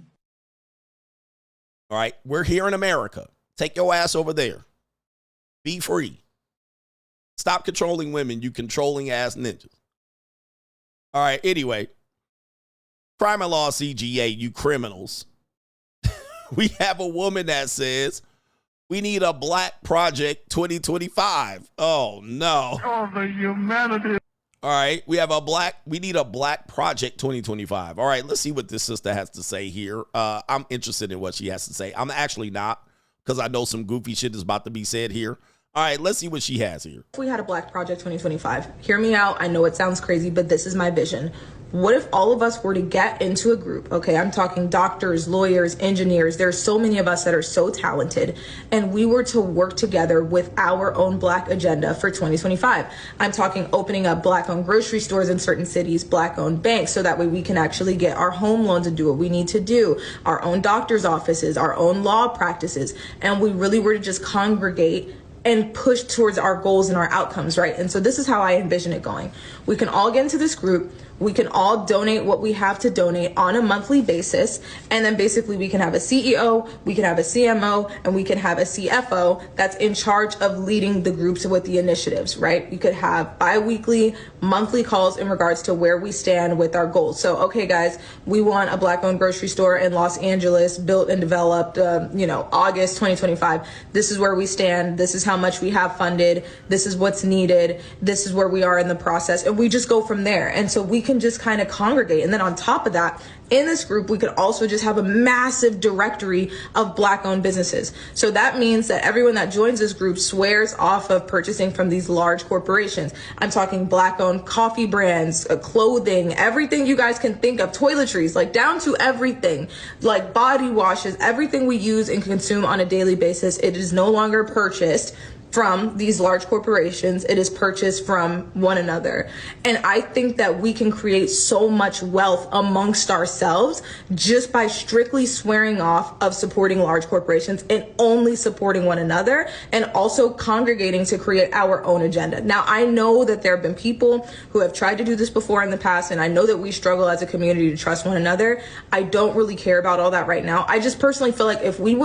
All right, we're here in America. Take your ass over there. Be free. Stop controlling women, you controlling ass ninjas. All right, anyway. Crime and Law CGA, you criminals. We have a woman that says, we need a Black Project 2025. Oh, no. Oh, the humanity. All right, we need a Black Project 2025. All right, let's see what this sister has to say here. I'm interested in what she has to say. I'm actually not, because I know some goofy shit is about to be said here. All right, let's see what she has here. If we had a Black Project 2025, hear me out. I know it sounds crazy, but this is my vision. What if all of us were to get into a group? Okay, I'm talking doctors, lawyers, engineers. There's so many of us that are so talented, and we were to work together with our own Black agenda for 2025. I'm talking opening up Black-owned grocery stores in certain cities, Black-owned banks, so that way we can actually get our home loans and do what we need to do, our own doctor's offices, our own law practices, and we really were to just congregate and push towards our goals and our outcomes, right? And so this is how I envision it going. We can all get into this group. We can all donate what we have to donate on a monthly basis. And then basically we can have a CEO, we can have a CMO, and we can have a CFO that's in charge of leading the groups with the initiatives, right? We could have bi-weekly, monthly calls in regards to where we stand with our goals. So, okay, guys, we want a Black-owned grocery store in Los Angeles built and developed, August 2025. This is where we stand. This is how much we have funded. This is what's needed. This is where we are in the process. And we just go from there. And so we can just kind of congregate. And then on top of that, in this group, we could also just have a massive directory of Black-owned businesses. So that means that everyone that joins this group swears off of purchasing from these large corporations. I'm talking Black-owned coffee brands, clothing, everything you guys can think of, toiletries, like down to everything, like body washes, everything we use and consume on a daily basis. It is no longer purchased from these large corporations. It is purchased from one another. And I think that we can create so much wealth amongst ourselves just by strictly swearing off of supporting large corporations and only supporting one another, and also congregating to create our own agenda. Now, I know that there have been people who have tried to do this before in the past, and I know that we struggle as a community to trust one another. I don't really care about all that right now. I just personally feel like if we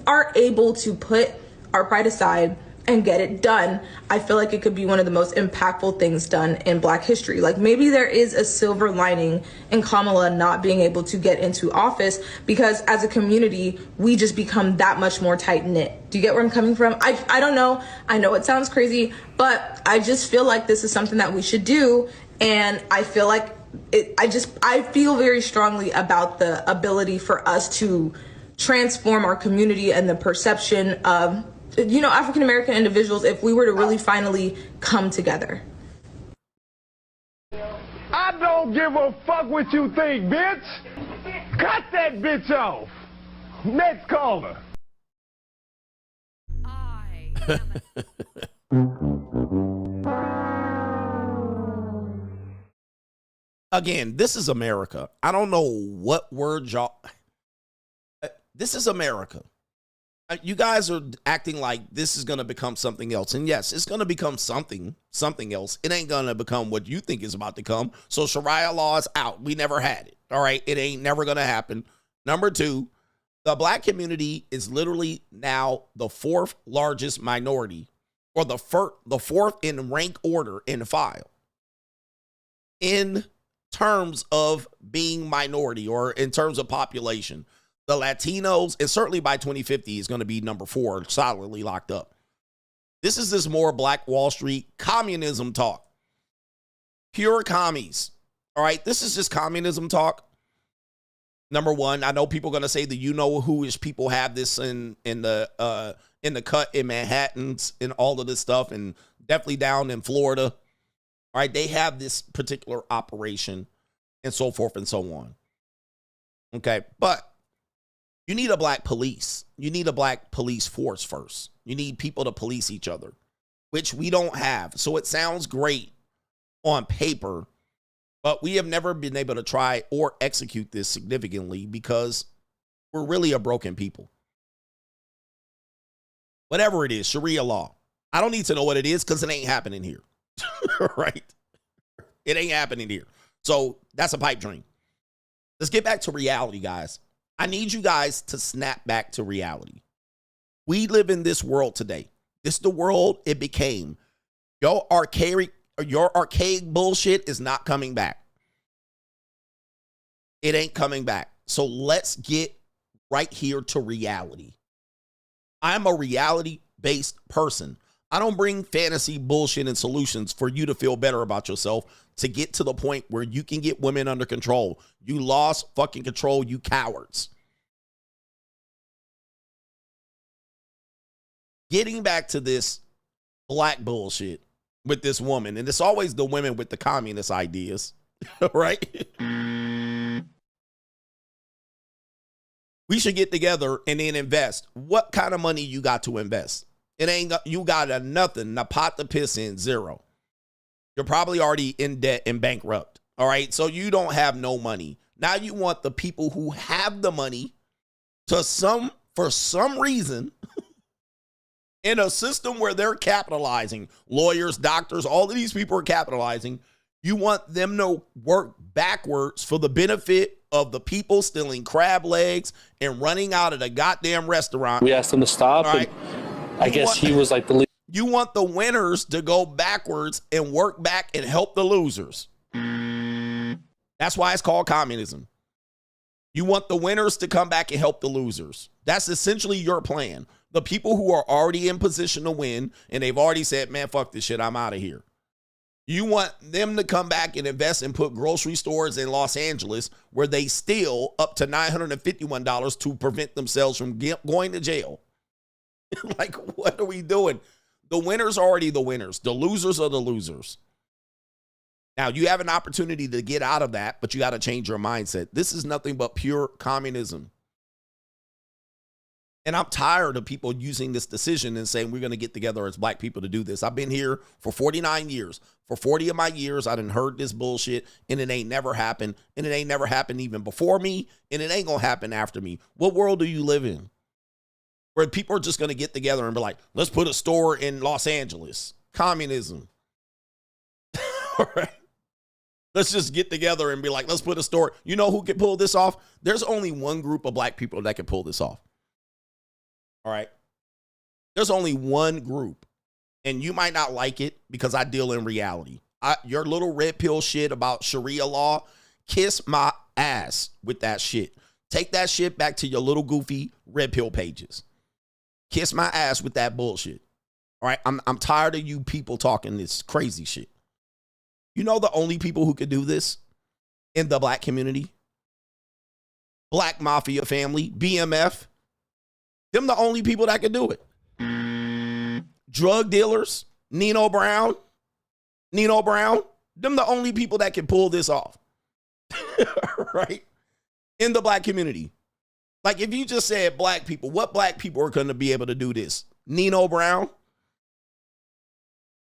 are able to put our pride aside and get it done, I feel like it could be one of the most impactful things done in Black history. Like maybe there is a silver lining in Kamala not being able to get into office, because as a community, we just become that much more tight knit. Do you get where I'm coming from? I don't know. I know it sounds crazy, but I just feel like this is something that we should do. And I feel like I feel very strongly about the ability for us to transform our community and the perception of African-American individuals if we were to really finally come together. I don't give a fuck what you think, bitch. Cut that bitch off. Next caller. Again, this is America. I don't know what word y'all. This is America. You guys are acting like this is going to become something else. And yes, it's going to become something else. It ain't going to become what you think is about to come. So Sharia law is out. We never had it. All right. It ain't never going to happen. Number two, the black community is literally now the fourth largest minority, or the fourth in rank order in file in terms of being minority, or in terms of population. The Latinos, and certainly by 2050 is going to be number 4, solidly locked up. This is this more Black Wall Street communism talk. Pure commies. All right, this is just communism talk. Number one, I know people are going to say that you-know-who-ish people have this in the cut in Manhattans and all of this stuff, and definitely down in Florida. All right, they have this particular operation and so forth and so on. Okay, but you need a black police. You need a black police force first. You need people to police each other, which we don't have. So it sounds great on paper, but we have never been able to try or execute this significantly because we're really a broken people. Whatever it is, Sharia law. I don't need to know what it is because it ain't happening here. Right? It ain't happening here. So that's a pipe dream. Let's get back to reality, guys. I need you guys to snap back to reality. We live in this world today. This is the world it became. Your archaic bullshit is not coming back. It ain't coming back. So let's get right here to reality. I'm a reality-based person. I don't bring fantasy bullshit and solutions for you to feel better about yourself to get to the point where you can get women under control. You lost fucking control, you cowards. Getting back to this black bullshit with this woman, and it's always the women with the communist ideas, right? We should get together and then invest. What kind of money you got to invest? It ain't, you got a nothing, a pot to piss in, zero. You're probably already in debt and bankrupt. All right. So you don't have no money. Now you want the people who have the money to for some reason, in a system where they're capitalizing, lawyers, doctors, all of these people are capitalizing. You want them to work backwards for the benefit of the people stealing crab legs and running out of the goddamn restaurant. We asked him to stop. All right. I guess he was like the lead. You want the winners to go backwards and work back and help the losers. That's why it's called communism. You want the winners to come back and help the losers. That's essentially your plan. The people who are already in position to win, and they've already said, man, fuck this shit, I'm out of here. You want them to come back and invest and put grocery stores in Los Angeles where they steal up to $951 to prevent themselves from going to jail. Like, what are we doing? The winners are already the winners. The losers are the losers. Now, you have an opportunity to get out of that, but you got to change your mindset. This is nothing but pure communism. And I'm tired of people using this decision and saying we're going to get together as black people to do this. I've been here for 49 years. For 40 of my years, I done heard this bullshit, and it ain't never happened. And it ain't never happened even before me, and it ain't going to happen after me. What world do you live in? Where people are just going to get together and be like, let's put a store in Los Angeles. Communism. All right. Let's just get together and be like, let's put a store. You know who can pull this off? There's only one group of black people that can pull this off. All right. There's only one group, and you might not like it because I deal in reality. Your little red pill shit about Sharia law, kiss my ass with that shit. Take that shit back to your little goofy red pill pages. Kiss my ass with that bullshit. All right. I'm tired of you people talking this crazy shit. You know the only people who could do this in the black community? Black Mafia family, BMF. Them the only people that can do it. Drug dealers, Nino Brown. Them the only people that can pull this off. Right? In the black community. Like if you just said black people, what black people are going to be able to do this? Nino Brown?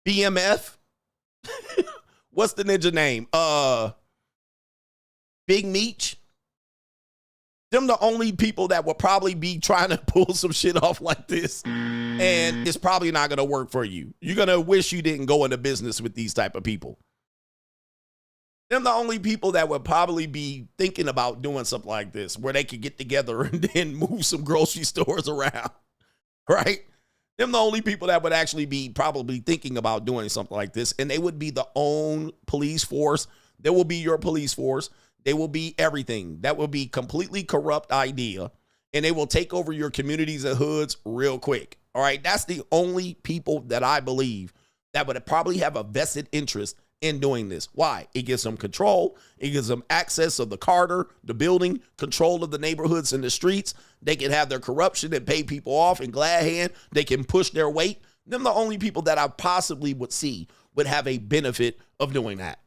BMF? What's the ninja name? Big Meech, them the only people that will probably be trying to pull some shit off like this, and it's probably not going to work for you. You're going to wish you didn't go into business with these type of people. Them the only people that would probably be thinking about doing something like this, where they could get together and then move some grocery stores around, right? Them the only people that would actually be probably thinking about doing something like this, and they would be the own police force. They will be your police force. They will be everything. That will be completely corrupt idea, and they will take over your communities and hoods real quick. All right, that's the only people that I believe that would probably have a vested interest in doing this. Why? It gives them control. It gives them access of the Carter, the building, control of the neighborhoods and the streets. They can have their corruption and pay people off in glad hand. They can push their weight. Them the only people that I possibly would see would have a benefit of doing that.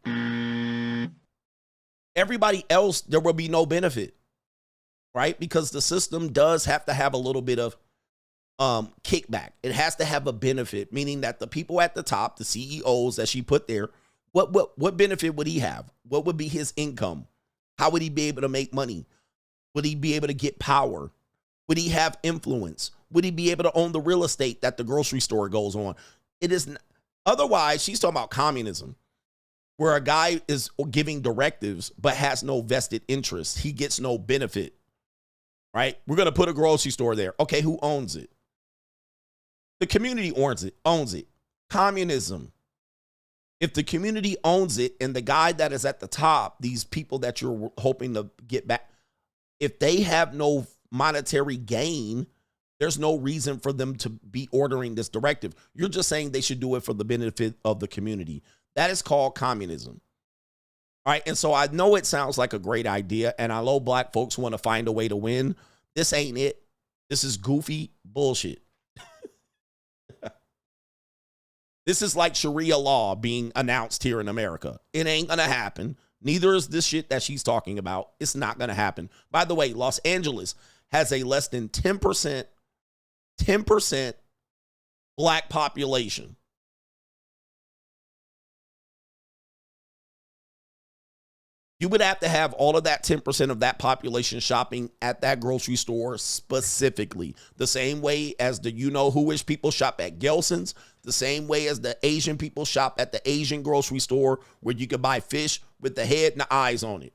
Everybody else, there will be no benefit, right? Because the system does have to have a little bit of kickback. It has to have a benefit, meaning that the people at the top, the CEOs that she put there, what benefit would he have? What would be his income? How would he be able to make money? Would he be able to get power? Would he have influence? Would he be able to own the real estate that the grocery store goes on? It is otherwise, she's talking about communism, where a guy is giving directives but has no vested interest. He gets no benefit, right? We're going to put a grocery store there. Okay, who owns it? The community owns it. Communism. If the community owns it and the guy that is at the top, these people that you're hoping to get back, if they have no monetary gain, there's no reason for them to be ordering this directive. You're just saying they should do it for the benefit of the community. That is called communism. All right. And so I know it sounds like a great idea, and I know black folks want to find a way to win. This ain't it. This is goofy bullshit. This is like Sharia law being announced here in America. It ain't going to happen. Neither is this shit that she's talking about. It's not going to happen. By the way, Los Angeles has a less than 10% black population. You would have to have all of that 10% of that population shopping at that grocery store specifically. The same way as the you-know-who-ish people shop at Gelson's. The same way as the Asian people shop at the Asian grocery store where you can buy fish with the head and the eyes on it.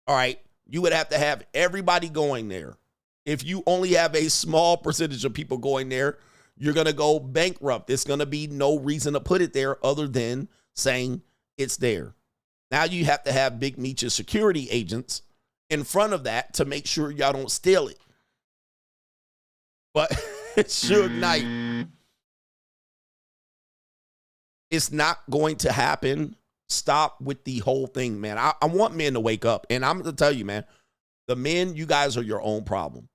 All right. You would have to have everybody going there. If you only have a small percentage of people going there, you're going to go bankrupt. There's going to be no reason to put it there other than saying it's there. Now you have to have Big Meech's security agents in front of that to make sure y'all don't steal it. But Suge Knight, it's not going to happen. Stop with the whole thing, man. I want men to wake up. And I'm going to tell you, man, the men, you guys are your own problem.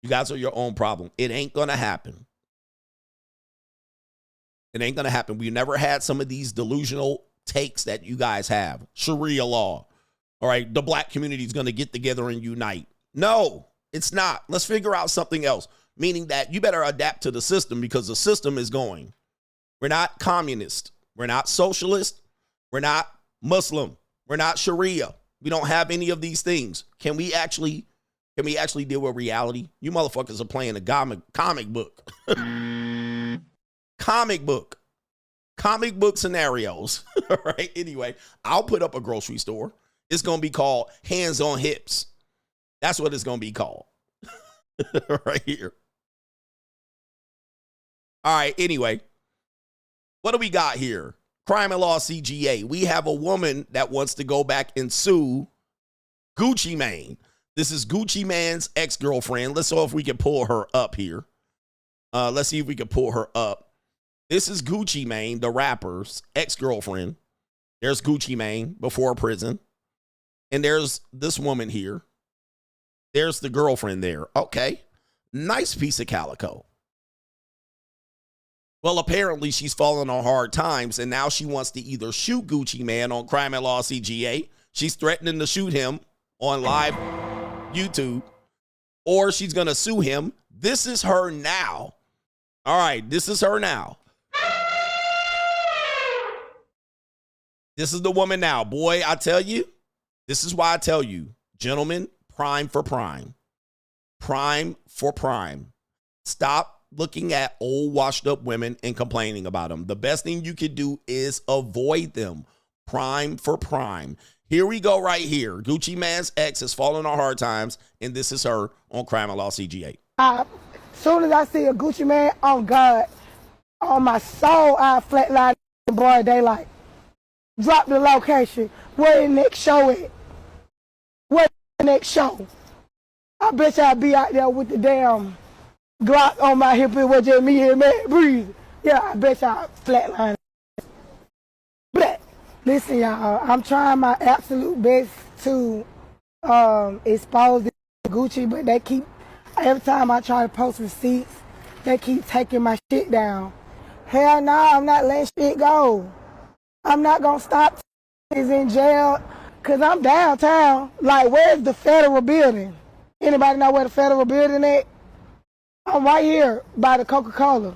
You guys are your own problem. It ain't going to happen. It ain't going to happen. We never had some of these delusional takes that you guys have. Sharia law. All right, the black community is going to get together and unite. No, it's not. Let's figure out something else. Meaning that you better adapt to the system because the system is going. We're not communist. We're not socialist. We're not Muslim. We're not Sharia. We don't have any of these things. Can we actually deal with reality? You motherfuckers are playing a comic book. Comic book scenarios. All right. Anyway, I'll put up a grocery store. It's going to be called Hands on Hips. That's what it's going to be called. Right here. All right. Anyway, what do we got here? Crime and Law CGA. We have a woman that wants to go back and sue Gucci Mane. This is Gucci Mane's ex-girlfriend. Let's see if we can pull her up here. Let's see if we can pull her up. This is Gucci Mane, the rapper's ex-girlfriend. There's Gucci Mane before prison. And there's this woman here. There's the girlfriend there. Okay. Nice piece of calico. Well, apparently she's fallen on hard times, and now she wants to either shoot Gucci Mane on Crime and Law CGA. She's threatening to shoot him on live YouTube, or she's going to sue him. This is her now. All right, this is her now. This is the woman now. Boy, I tell you, This is why I tell you, gentlemen, prime for prime. Prime for prime. Stop looking at old washed up women and complaining about them. The best thing you can do is avoid them. Prime for prime. Here we go right here. Gucci Mane's ex has fallen on hard times, and this is her on Crime and Law CGA. Soon as I see a Gucci Mane, on God, on my soul, I flatline in broad daylight. Drop the location. Where the next show at? Where the next show? I bet you I'll be out there with the damn Glock on my hip and with just me here, man, breathe. Yeah, I bet y'all flatline. But listen, y'all, I'm trying my absolute best to expose the Gucci, but they keep, every time I try to post receipts, they keep taking my shit down. Hell no, I'm not letting shit go. I'm not gonna stop is in jail, cause I'm downtown. Like, where's the federal building? Anybody know where the federal building is? I'm right here by the Coca-Cola.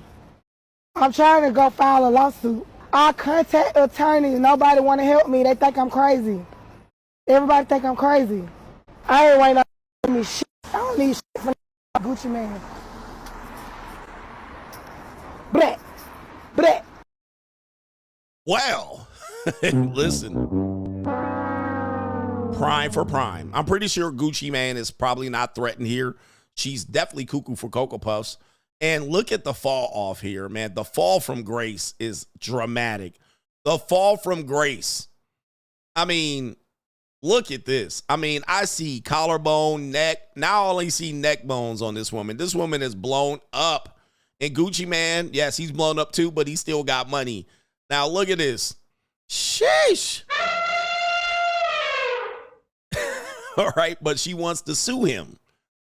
I'm trying to go file a lawsuit. I contact attorneys. Nobody want to help me. They think I'm crazy. Everybody think I'm crazy. I ain't waiting on me shit. I don't need shit from Gucci Mane. Black. Black. Well, listen. Prime for prime. I'm pretty sure Gucci Mane is probably not threatened here. She's definitely cuckoo for Cocoa Puffs. And look at the fall off here, man. The fall from grace is dramatic. The fall from grace. I mean, look at this. I mean, I see collarbone, neck. Now I only see neck bones on this woman. This woman is blown up. And Gucci Mane, yes, he's blown up too, but he still got money. Now look at this. Sheesh. All right, but she wants to sue him,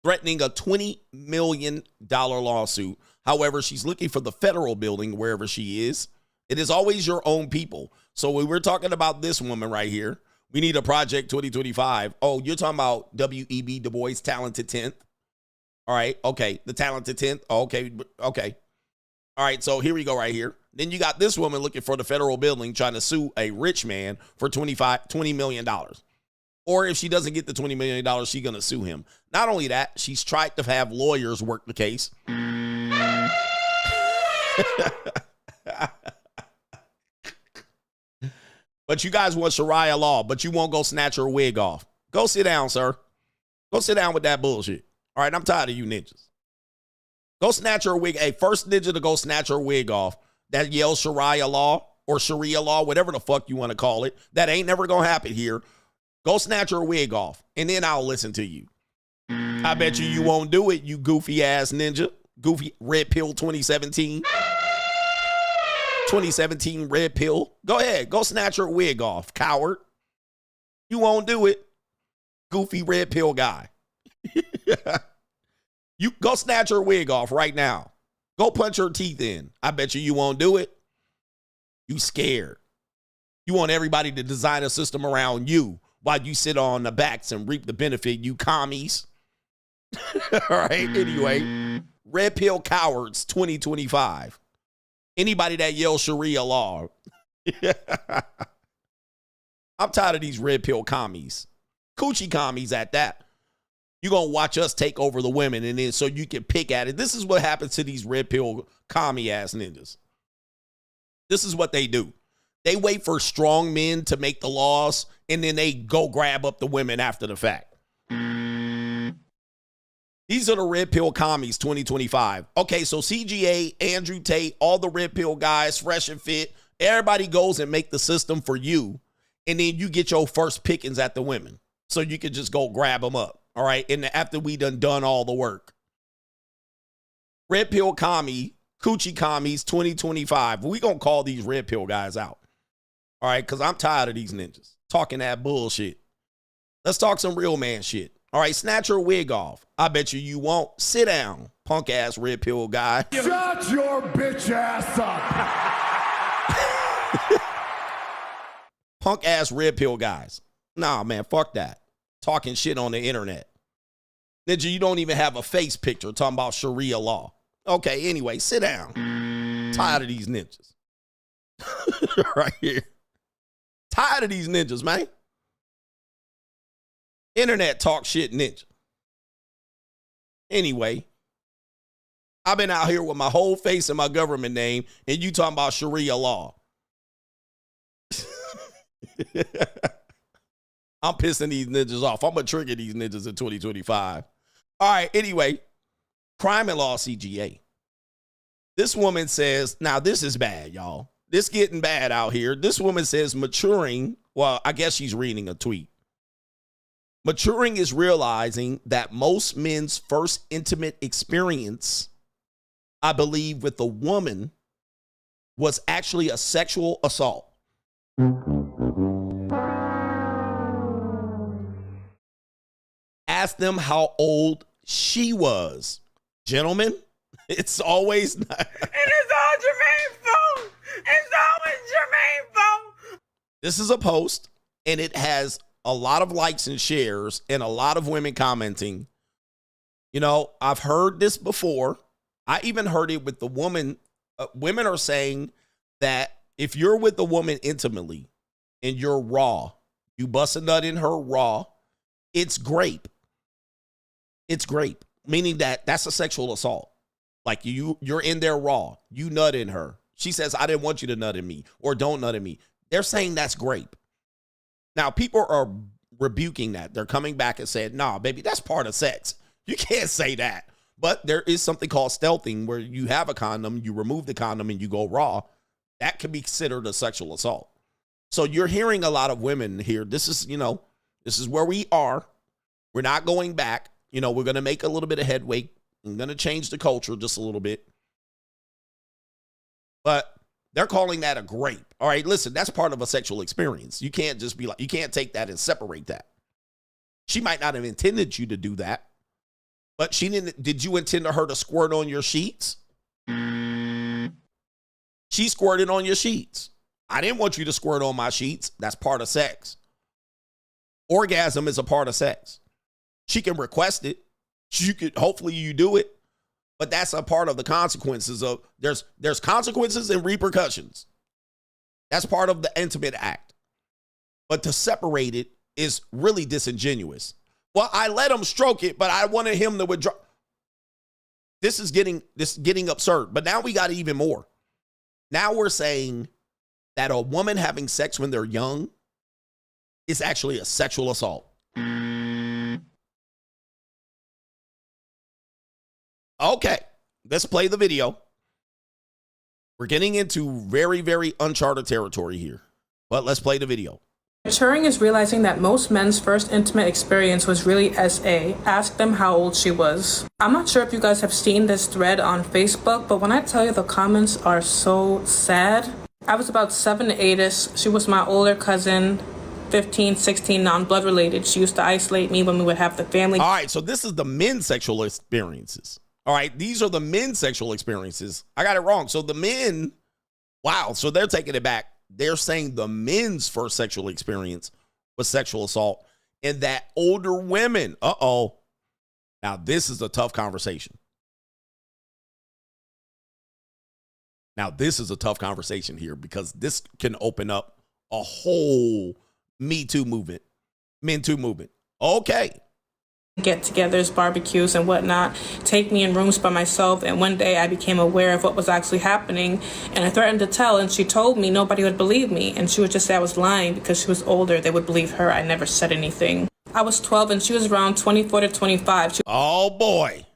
threatening a $20 million lawsuit. However, she's looking for the federal building wherever she is. It is always your own people. So when we're talking about this woman right here, we need a Project 2025. Oh, you're talking about W.E.B. Du Bois' Talented 10th? All right, okay, the Talented 10th. Oh, okay. All right, so here we go right here. Then you got this woman looking for the federal building trying to sue a rich man for $20 million. Or if she doesn't get the $20 million, she's going to sue him. Not only that, she's tried to have lawyers work the case. But you guys want Sharia law, but you won't go snatch her wig off. Go sit down, sir. Go sit down with that bullshit. All right, I'm tired of you ninjas. Go snatch her wig. Hey, first ninja to go snatch her wig off that yells Sharia law or Sharia law, whatever the fuck you want to call it. That ain't never going to happen here. Go snatch her wig off, and then I'll listen to you. I bet you won't do it, you goofy-ass ninja. Goofy Red Pill 2017. 2017 Red Pill. Go ahead. Go snatch her wig off, coward. You won't do it, goofy Red Pill guy. You go snatch her wig off right now. Go punch her teeth in. I bet you won't do it. You scared. You want everybody to design a system around you while you sit on the backs and reap the benefit, you commies. All right, anyway. Red Pill Cowards 2025. Anybody that yells Sharia law. I'm tired of these Red Pill commies. Coochie commies at that. You're going to watch us take over the women, and then so you can pick at it. This is what happens to these Red Pill commie-ass ninjas. This is what they do. They wait for strong men to make the laws, and then they go grab up the women after the fact. These are the Red Pill commies 2025. Okay, so CGA, Andrew Tate, all the Red Pill guys, Fresh and Fit, everybody goes and make the system for you, and then you get your first pickings at the women. So you can just go grab them up, all right? And after we done all the work. Red Pill commie, coochie commies 2025. We going to call these Red Pill guys out. All right, because I'm tired of these ninjas talking that bullshit. Let's talk some real man shit. All right, snatch her wig off. I bet you won't. Sit down, punk-ass Red Pill guy. Shut your bitch ass up. Punk-ass Red Pill guys. Nah, man, fuck that. Talking shit on the internet. Ninja, you don't even have a face picture talking about Sharia law. Okay, anyway, sit down. Tired of these ninjas. Right here. Tired of these ninjas, man. Internet talk shit ninja. Anyway, I've been out here with my whole face and my government name, and you talking about Sharia law. I'm pissing these ninjas off. I'm going to trigger these ninjas in 2025. All right, anyway, crime and law CGA. This woman says, now this is bad, y'all. This getting bad out here. This woman says maturing, well, I guess she's reading a tweet. Maturing is realizing that most men's first intimate experience, I believe, with a woman was actually a sexual assault. Ask them how old she was. Gentlemen, it's always not. And it's all Jermaine's fault. It's always Jermaine's fault. This is a post, and it has a lot of likes and shares and a lot of women commenting. You know, I've heard this before. I even heard it with the woman. Women are saying that if you're with the woman intimately and you're raw, you bust a nut in her raw, it's grape. It's grape, meaning that that's a sexual assault. Like you're in there raw. You nut in her. She says, I didn't want you to nut in me, or don't nut in me. They're saying that's grape. Now, people are rebuking that. They're coming back and saying, nah, baby, that's part of sex. You can't say that. But there is something called stealthing where you have a condom, you remove the condom, and you go raw. That could be considered a sexual assault. So you're hearing a lot of women here. This is, this is where we are. We're not going back. We're going to make a little bit of headway. I'm going to change the culture just a little bit. But they're calling that a grape. All right, listen, that's part of a sexual experience. You can't just be like, you can't take that and separate that. She might not have intended you to do that, but she didn't. Did you intend her to squirt on your sheets? She squirted on your sheets. I didn't want you to squirt on my sheets. That's part of sex. Orgasm is a part of sex. She can request it. Hopefully you do it. But that's a part of the consequences of, there's consequences and repercussions. That's part of the intimate act. But to separate it is really disingenuous. Well, I let him stroke it, but I wanted him to withdraw. This is getting absurd. But now we got even more. Now we're saying that a woman having sex when they're young is actually a sexual assault. Okay, let's play the video. We're getting into very, very uncharted territory here, but let's play the video. Maturing is realizing that most men's first intimate experience was really SA. Ask them how old she was. I'm not sure if you guys have seen this thread on Facebook, but when I tell you the comments are so sad. I was about 7 to 8ish. She was my older cousin, 15, 16, non-blood related. She used to isolate me when we would have the family. All right, so this is the men's sexual experiences. All right, these are the men's sexual experiences. I got it wrong. So the men, wow, so they're taking it back. They're saying the men's first sexual experience was sexual assault, and that older women, now this is a tough conversation. Now this is a tough conversation here because this can open up a whole Me Too movement, Men Too movement. Okay. Get-togethers, barbecues, and whatnot, take me in rooms by myself, and one day I became aware of what was actually happening, and I threatened to tell, and she told me nobody would believe me, and she would just say I was lying because she was older. They would believe her. I never said anything. I was 12, and she was around 24 to 25. Oh, boy.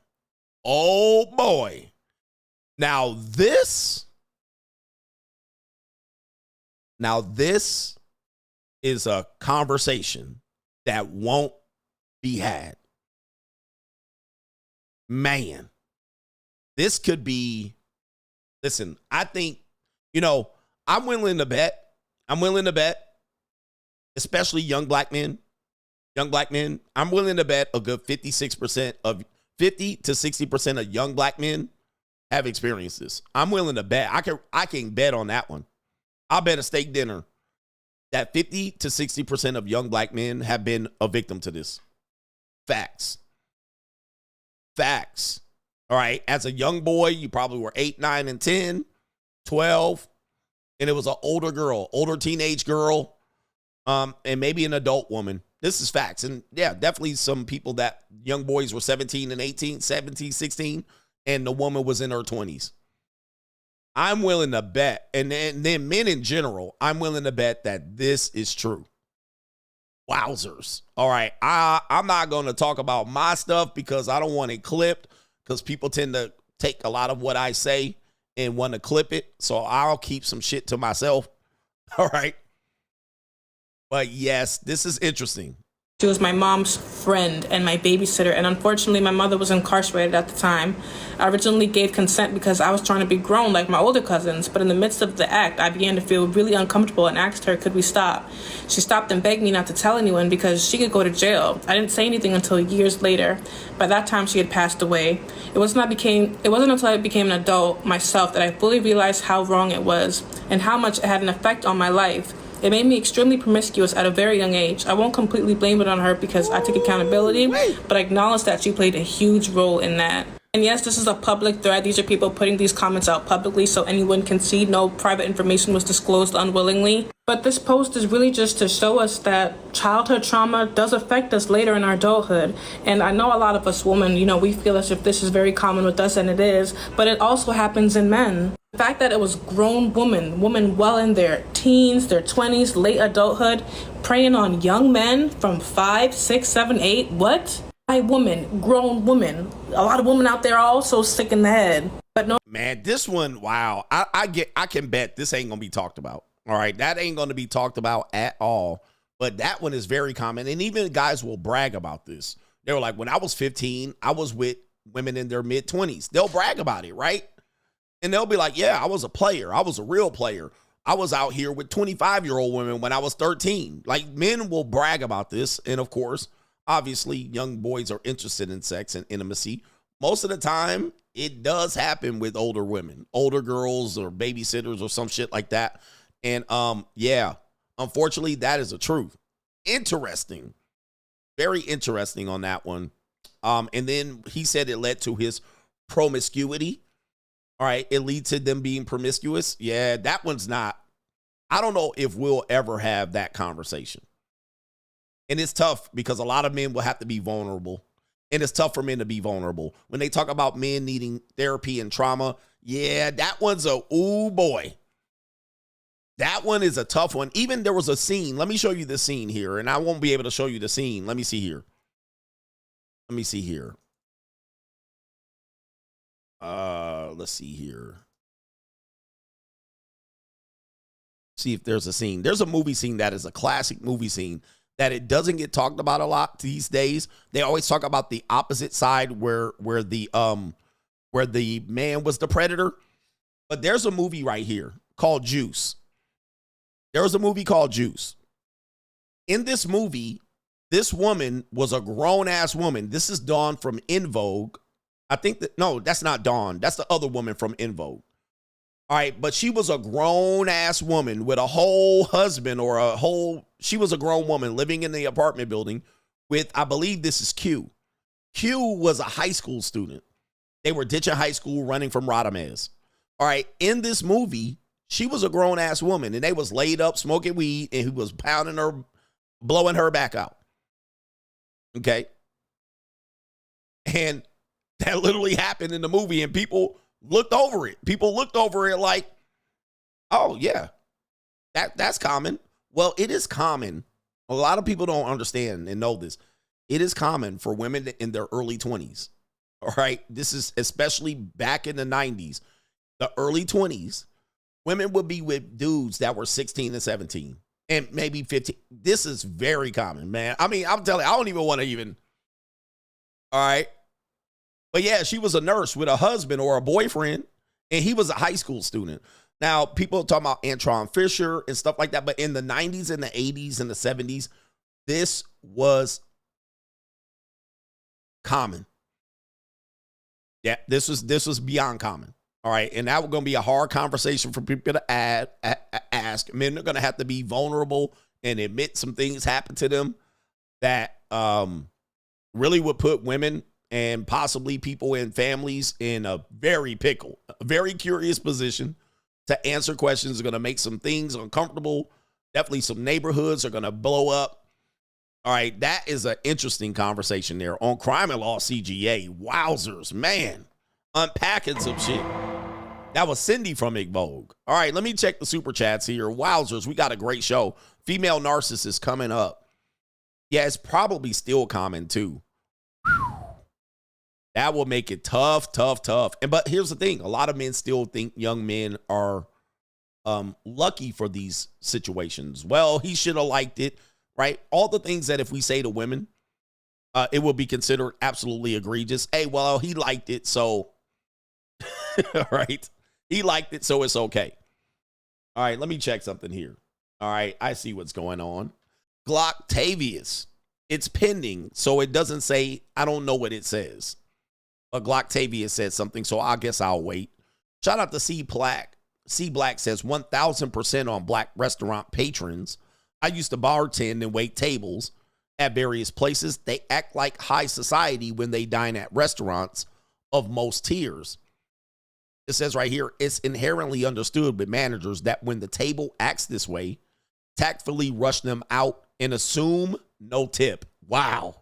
Oh, boy. Now this is a conversation that won't be had. Man, this could be, listen, I think, I'm willing to bet, especially young black men, I'm willing to bet a good 50 to 60% of young black men have experienced this. I'm willing to bet. I can bet on that one. I'll bet a steak dinner that 50 to 60% of young black men have been a victim to this. Facts. All right. As a young boy, you probably were 8, 9, and 10, 12. And it was an older teenage girl, and maybe an adult woman This is facts. And yeah, definitely some people that young boys were 17 and 18, 17, 16, and the woman was in her 20s. I'm willing to bet, and then men in general, I'm willing to bet that this is true. Wowzers. All right. I'm not going to talk about my stuff because I don't want it clipped, because people tend to take a lot of what I say and want to clip it. So I'll keep some shit to myself. All right. But yes, this is interesting. She was my mom's friend and my babysitter, and unfortunately my mother was incarcerated at the time. I originally gave consent because I was trying to be grown like my older cousins, but in the midst of the act, I began to feel really uncomfortable and asked her, could we stop? She stopped and begged me not to tell anyone because she could go to jail. I didn't say anything until years later. By that time, she had passed away. It wasn't until I became an adult myself that I fully realized how wrong it was and how much it had an effect on my life. It made me extremely promiscuous at a very young age. I won't completely blame it on her because I take accountability, but I acknowledge that she played a huge role in that. And yes, this is a public thread. These are people putting these comments out publicly so anyone can see. No private information was disclosed unwillingly. But this post is really just to show us that childhood trauma does affect us later in our adulthood. And I know a lot of us women, we feel as if this is very common with us, and it is, but it also happens in men. The fact that it was grown women well in their teens, their 20s, late adulthood, preying on young men from 5, 6, 7, 8, what? Grown women. A lot of women out there are also sick in the head. But no. Man, this one, wow. I can bet this ain't gonna be talked about. All right, that ain't gonna be talked about at all. But that one is very common. And even guys will brag about this. They were like, when I was 15, I was with women in their mid-20s. They'll brag about it, right? And they'll be like, yeah, I was a player. I was a real player. I was out here with 25-year-old women when I was 13. Like, men will brag about this. And of course, obviously, young boys are interested in sex and intimacy. Most of the time, it does happen with older women, older girls or babysitters or some shit like that. And yeah, unfortunately, that is the truth. Interesting. Very interesting on that one. And then he said it led to his promiscuity. All right, it leads to them being promiscuous. Yeah, that one's not. I don't know if we'll ever have that conversation. And it's tough because a lot of men will have to be vulnerable. And it's tough for men to be vulnerable. When they talk about men needing therapy and trauma, yeah, that one's ooh boy. That one is a tough one. Even there was a scene. Let me show you the scene here. And I won't be able to show you the scene. Let me see here. Let's see here. See if there's a scene. There's a movie scene that is a classic movie scene that it doesn't get talked about a lot these days. They always talk about the opposite side where the man was the predator. But there's a movie right here called Juice. There was a movie called Juice. In this movie, this woman was a grown-ass woman. This is Dawn from En Vogue. I think no, that's not Dawn. That's the other woman from En Vogue. All right, but she was a grown-ass woman with a whole husband she was a grown woman living in the apartment building with, I believe this is Q. Q was a high school student. They were ditching high school, running from Radames. All right, in this movie, she was a grown-ass woman, and they was laid up smoking weed, and he was pounding her, blowing her back out. Okay? And that literally happened in the movie, and people looked over it. People looked over it like, oh, yeah, that's common. Well, it is common. A lot of people don't understand and know this. It is common for women in their early 20s. All right? This is especially back in the 90s. The early 20s, women would be with dudes that were 16 and 17 and maybe 15. This is very common, man. I mean, I'm telling you, I don't even want to even. All right? But yeah, she was a nurse with a husband or a boyfriend, and he was a high school student. Now, people are talking about Antron Fisher and stuff like that, but in the 90s and the 80s and the 70s, this was common. Yeah, this was beyond common. All right, and that was going to be a hard conversation for people to ask. Men are going to have to be vulnerable and admit some things happened to them that really would put women and possibly people in families in a very curious position to answer questions. Are going to make some things uncomfortable. Definitely some neighborhoods are going to blow up. All right, that is an interesting conversation there on Crime and Law CGA. Wowzers, man. Unpacking some shit. That was Cindy from Igvogue. All right, let me check the super chats here. Wowzers, we got a great show. Female Narcissist coming up. Yeah, it's probably still common too. That will make it tough. But here's the thing. A lot of men still think young men are lucky for these situations. Well, he should have liked it, right? All the things that if we say to women, it will be considered absolutely egregious. Hey, well, he liked it, so, right? He liked it, so it's okay. All right, let me check something here. All right, I see what's going on. Glocktavius. It's pending, so it doesn't say, I don't know what it says. But Glocktavius said something, so I guess I'll wait. Shout out to C Black. C Black says 1,000% on black restaurant patrons. I used to bartend and wait tables at various places. They act like high society when they dine at restaurants of most tiers. It says right here, it's inherently understood with managers that when the table acts this way, tactfully rush them out and assume no tip. Wow.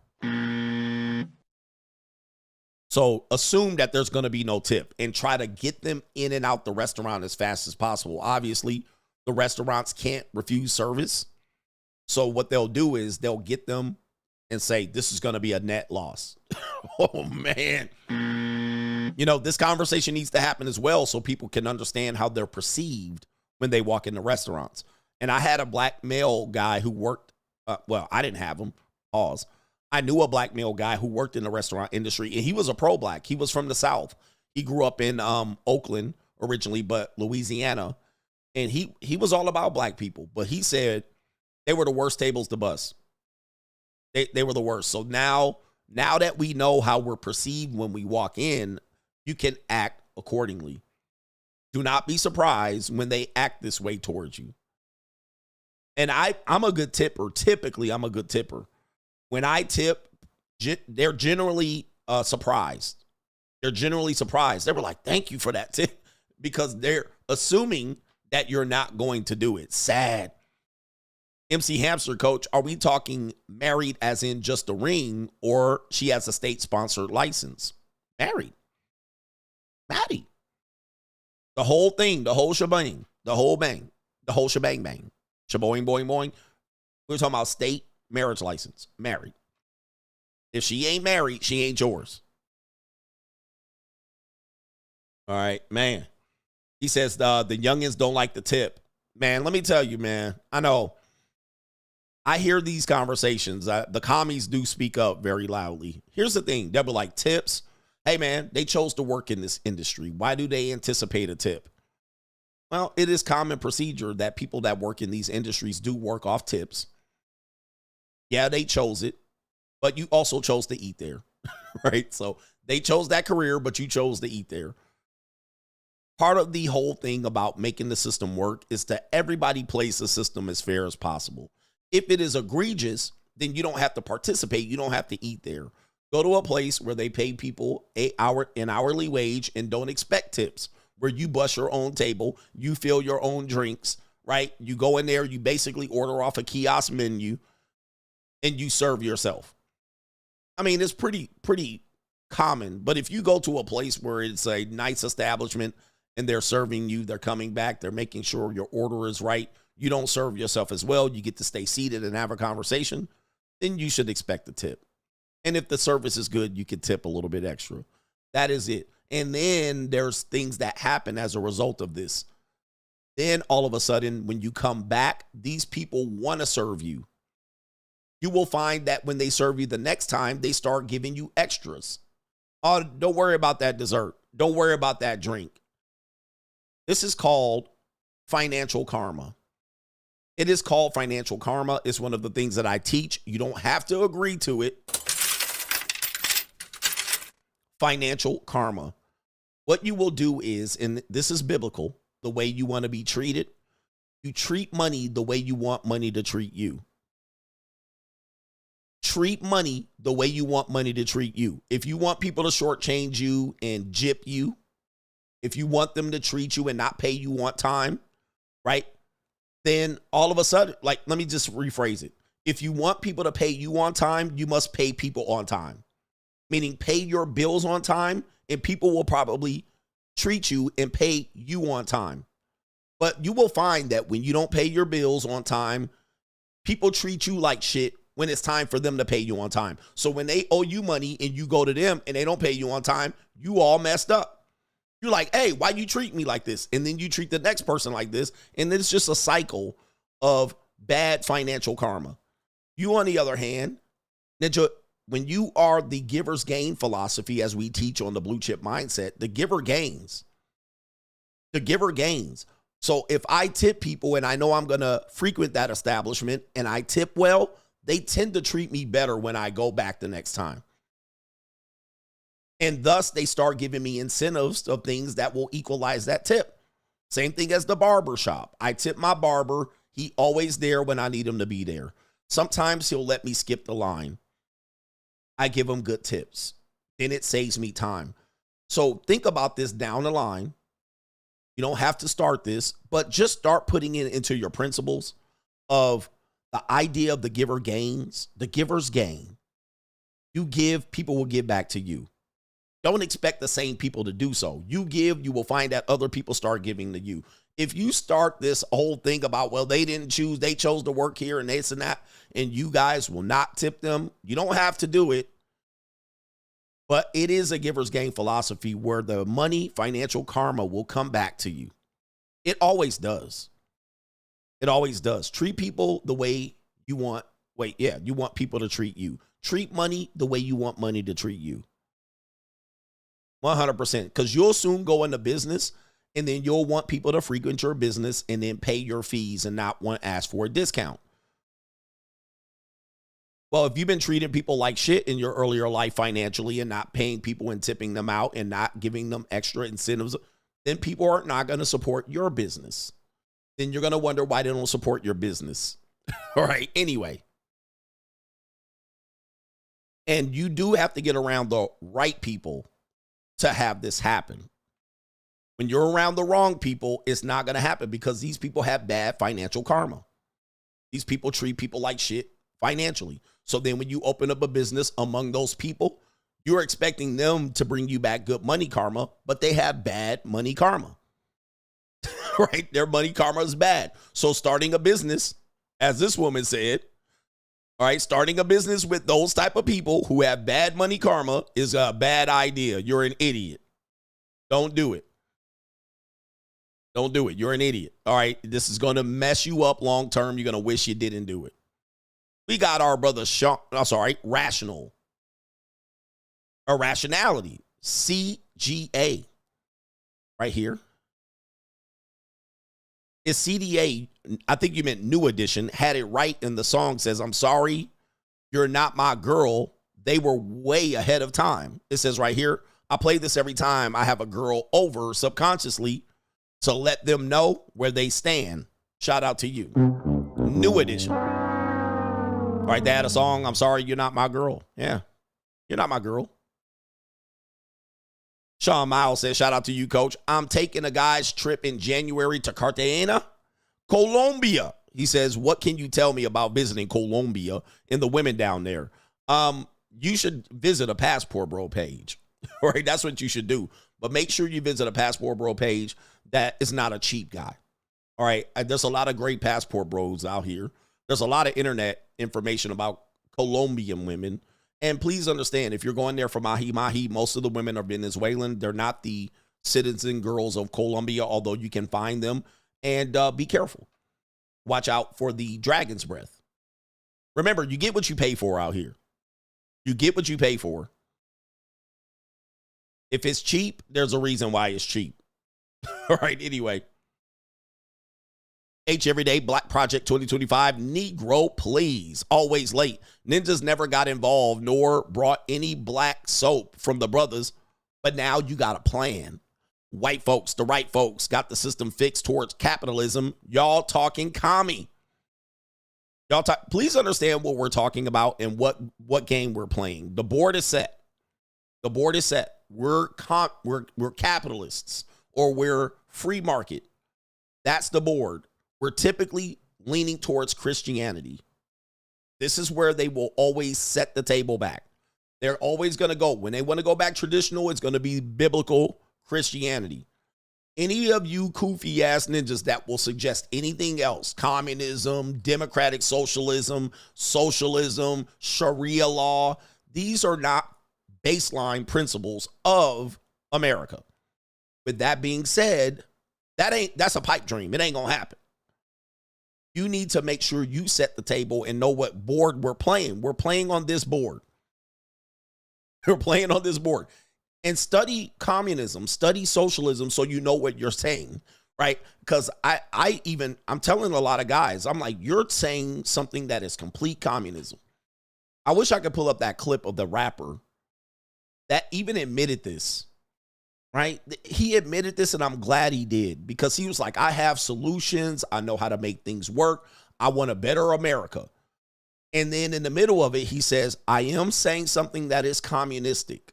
So assume that there's going to be no tip and try to get them in and out the restaurant as fast as possible. Obviously, the restaurants can't refuse service. So what they'll do is they'll get them and say, this is going to be a net loss. Oh, man. You know, this conversation needs to happen as well so people can understand how they're perceived when they walk into restaurants. And I had a black male guy who worked, well, I didn't have him, pause. I knew a black male guy who worked in the restaurant industry, and he was a pro-black. He was from the South. He grew up in Oakland originally, but Louisiana. And he was all about black people. But he said they were the worst tables to bust. They were the worst. So now that we know how we're perceived when we walk in, you can act accordingly. Do not be surprised when they act this way towards you. And I'm a good tipper. Typically, I'm a good tipper. When I tip, they're generally surprised. They're generally surprised. They were like, thank you for that tip. Because they're assuming that you're not going to do it. Sad. MC Hamster, coach, are we talking married as in just a ring, or she has a state-sponsored license? Married. Maddie. The whole thing, the whole shebang, the whole bang, the whole shebang bang. Shaboing, boing, boing. We're talking about state marriage license. Married. If she ain't married, she ain't yours. All right, man. He says the youngins don't like the tip. Man, let me tell you, man. I know. I hear these conversations. The commies do speak up very loudly. Here's the thing. They'll be like, tips. Hey, man, they chose to work in this industry. Why do they anticipate a tip? Well, it is common procedure that people that work in these industries do work off tips. Yeah, they chose it, but you also chose to eat there, right? So they chose that career, but you chose to eat there. Part of the whole thing about making the system work is that everybody plays the system as fair as possible. If it is egregious, then you don't have to participate. You don't have to eat there. Go to a place where they pay people an hourly wage and don't expect tips, where you bust your own table, you fill your own drinks, right? You go in there, you basically order off a kiosk menu, and you serve yourself. I mean, it's pretty common. But if you go to a place where it's a nice establishment and they're serving you, they're coming back, they're making sure your order is right, you don't serve yourself as well, you get to stay seated and have a conversation, then you should expect a tip. And if the service is good, you can tip a little bit extra. That is it. And then there's things that happen as a result of this. Then all of a sudden, when you come back, these people want to serve you. You will find that when they serve you the next time, they start giving you extras. Oh, don't worry about that dessert. Don't worry about that drink. This is called financial karma. It is called financial karma. It's one of the things that I teach. You don't have to agree to it. Financial karma. What you will do is, and this is biblical, the way you want to be treated, you treat money the way you want money to treat you. Treat money the way you want money to treat you. If you want people to shortchange you and gyp you, if you want them to treat you and not pay you on time, right? Then all of a sudden, like, let me just rephrase it. If you want people to pay you on time, you must pay people on time. Meaning pay your bills on time, and people will probably treat you and pay you on time. But you will find that when you don't pay your bills on time, people treat you like shit when it's time for them to pay you on time. So when they owe you money and you go to them and they don't pay you on time, you all messed up. You're like, hey, why you treat me like this? And then you treat the next person like this. And then it's just a cycle of bad financial karma. You, on the other hand, Ninja, when you are the giver's gain philosophy, as we teach on the blue chip mindset, the giver gains. The giver gains. So if I tip people and I know I'm going to frequent that establishment and I tip well, they tend to treat me better when I go back the next time. And thus they start giving me incentives of things that will equalize that tip. Same thing as the barber shop. I tip my barber. He always there when I need him to be there. Sometimes he'll let me skip the line. I give him good tips. Then it saves me time. So think about this down the line. You don't have to start this, but just start putting it into your principles of the idea of the giver gains, the giver's gain. You give, people will give back to you. Don't expect the same people to do so. You give, you will find that other people start giving to you. If you start this whole thing about, well, they didn't choose, they chose to work here and this and that, and you guys will not tip them, you don't have to do it. But it is a giver's gain philosophy where the money, financial karma will come back to you. It always does. It always does. Treat people the way you want. You want people to treat you. Treat money the way you want money to treat you. 100%. Because you'll soon go into business and then you'll want people to frequent your business and then pay your fees and not want to ask for a discount. Well, if you've been treating people like shit in your earlier life financially and not paying people and tipping them out and not giving them extra incentives, then people are not going to support your business. Then you're going to wonder why they don't support your business. All right. Anyway. And you do have to get around the right people to have this happen. When you're around the wrong people, it's not going to happen because these people have bad financial karma. These people treat people like shit financially. So then when you open up a business among those people, you're expecting them to bring you back good money karma, but they have bad money karma. Right? Their money karma is bad. So starting a business, as this woman said, all right, starting a business with those type of people who have bad money karma is a bad idea. You're an idiot. Don't do it. Don't do it. You're an idiot. All right. This is going to mess you up long term. You're going to wish you didn't do it. We got our brother Sean, Rational. Or Rationality. CGA. Right here. It's CDA. I think you meant New Edition. Had it right in the song says, I'm sorry, you're not my girl. They were way ahead of time. It says right here, I play this every time I have a girl over subconsciously to let them know where they stand. Shout out to you. New Edition. All right, they had a song, I'm sorry, you're not my girl. Yeah, you're not my girl. Sean Miles says, shout out to you, coach. I'm taking a guy's trip in January to Cartagena, Colombia. He says, what can you tell me about visiting Colombia and the women down there? You should visit a Passport Bro page. All right, that's what you should do. But make sure you visit a Passport Bro page that is not a cheap guy. All right, there's a lot of great Passport Bros out here. There's a lot of internet information about Colombian women. And please understand, if you're going there for mahi-mahi, most of the women are Venezuelan. They're not the citizen girls of Colombia, although you can find them. And be careful. Watch out for the dragon's breath. Remember, you get what you pay for out here. You get what you pay for. If it's cheap, there's a reason why it's cheap. All right, anyway. H Everyday Black Project 2025. Negro, please. Always late. Ninjas never got involved nor brought any black soap from the brothers. But now you got a plan. White folks, the right folks, got the system fixed towards capitalism. Y'all talking commie. Y'all talk. Please understand what we're talking about and what game we're playing. The board is set. The board is set. We're capitalists or we're free market. That's the board. We're typically leaning towards Christianity. This is where they will always set the table back. They're always going to go. When they want to go back traditional, it's going to be biblical Christianity. Any of you goofy ass ninjas that will suggest anything else, communism, democratic socialism, Sharia law, these are not baseline principles of America. With that being said, that's a pipe dream. It ain't going to happen. You need to make sure you set the table and know what board we're playing. We're playing on this board. We're playing on this board. And study communism, study socialism so you know what you're saying, right? Because I'm telling a lot of guys, I'm like, you're saying something that is complete communism. I wish I could pull up that clip of the rapper that even admitted this, right? He admitted this, and I'm glad he did, because he was like, I have solutions. I know how to make things work. I want a better America. And then in the middle of it, he says, I am saying something that is communistic.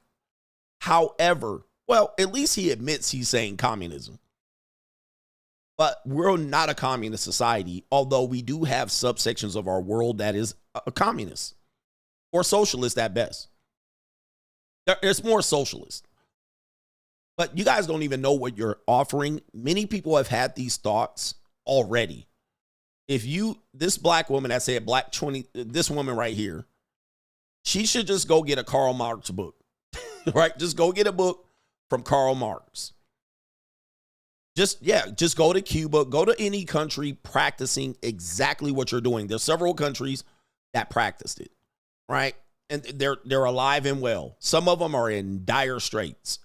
However, well, at least he admits he's saying communism. But we're not a communist society, although we do have subsections of our world that is a communist or socialist at best. There's more socialist. But you guys don't even know what you're offering. Many people have had these thoughts already. This black woman that said black 20, this woman right here, she should just go get a Karl Marx book. Right? Just go get a book from Karl Marx. Just go to Cuba, go to any country practicing exactly what you're doing. There's several countries that practiced it, right? And they're alive and well. Some of them are in dire straits.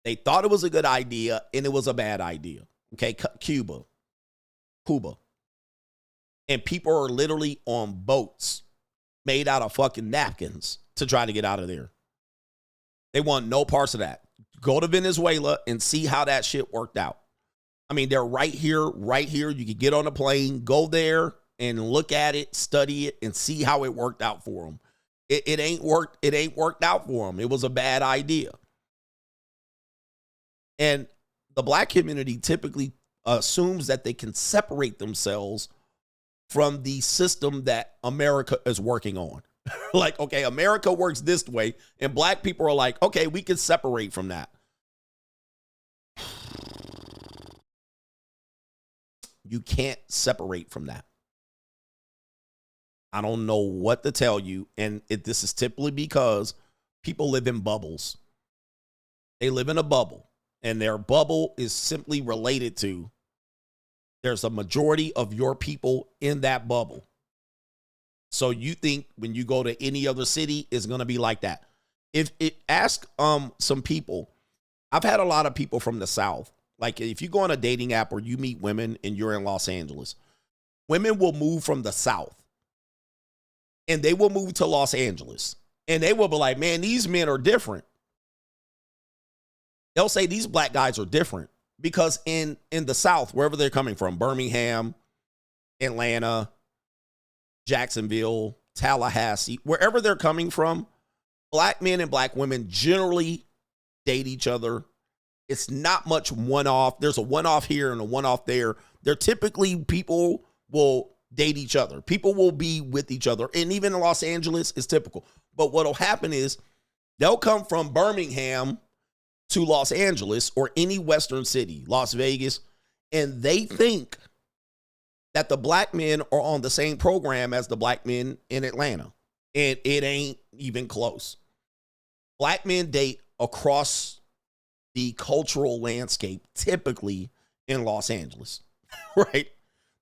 They thought it was a good idea, and it was a bad idea. Okay, Cuba. And people are literally on boats made out of fucking napkins to try to get out of there. They want no parts of that. Go to Venezuela and see how that shit worked out. I mean, they're right here. You can get on a plane, go there and look at it, study it, and see how it worked out for them. It ain't worked out for them. It was a bad idea. And the black community typically assumes that they can separate themselves from the system that America is working on. Like, okay, America works this way, and black people are like, okay, we can separate from that. You can't separate from that. I don't know what to tell you, and this is typically because people live in bubbles. They live in a bubble, and their bubble is simply related to there's a majority of your people in that bubble. So you think when you go to any other city, it's going to be like that. Ask some people. I've had a lot of people from the South. Like if you go on a dating app or you meet women and you're in Los Angeles, women will move from the South and they will move to Los Angeles and they will be like, man, these men are different. They'll say these black guys are different because in the South, wherever they're coming from, Birmingham, Atlanta, Jacksonville, Tallahassee, wherever they're coming from, black men and black women generally date each other. It's not much one-off. There's a one-off here and a one-off there. They're typically, people will date each other. People will be with each other. And even in Los Angeles, it's typical. But what'll happen is they'll come from Birmingham to Los Angeles or any Western city, Las Vegas, and they think that the black men are on the same program as the black men in Atlanta. And it ain't even close. Black men date across the cultural landscape, typically in Los Angeles, right?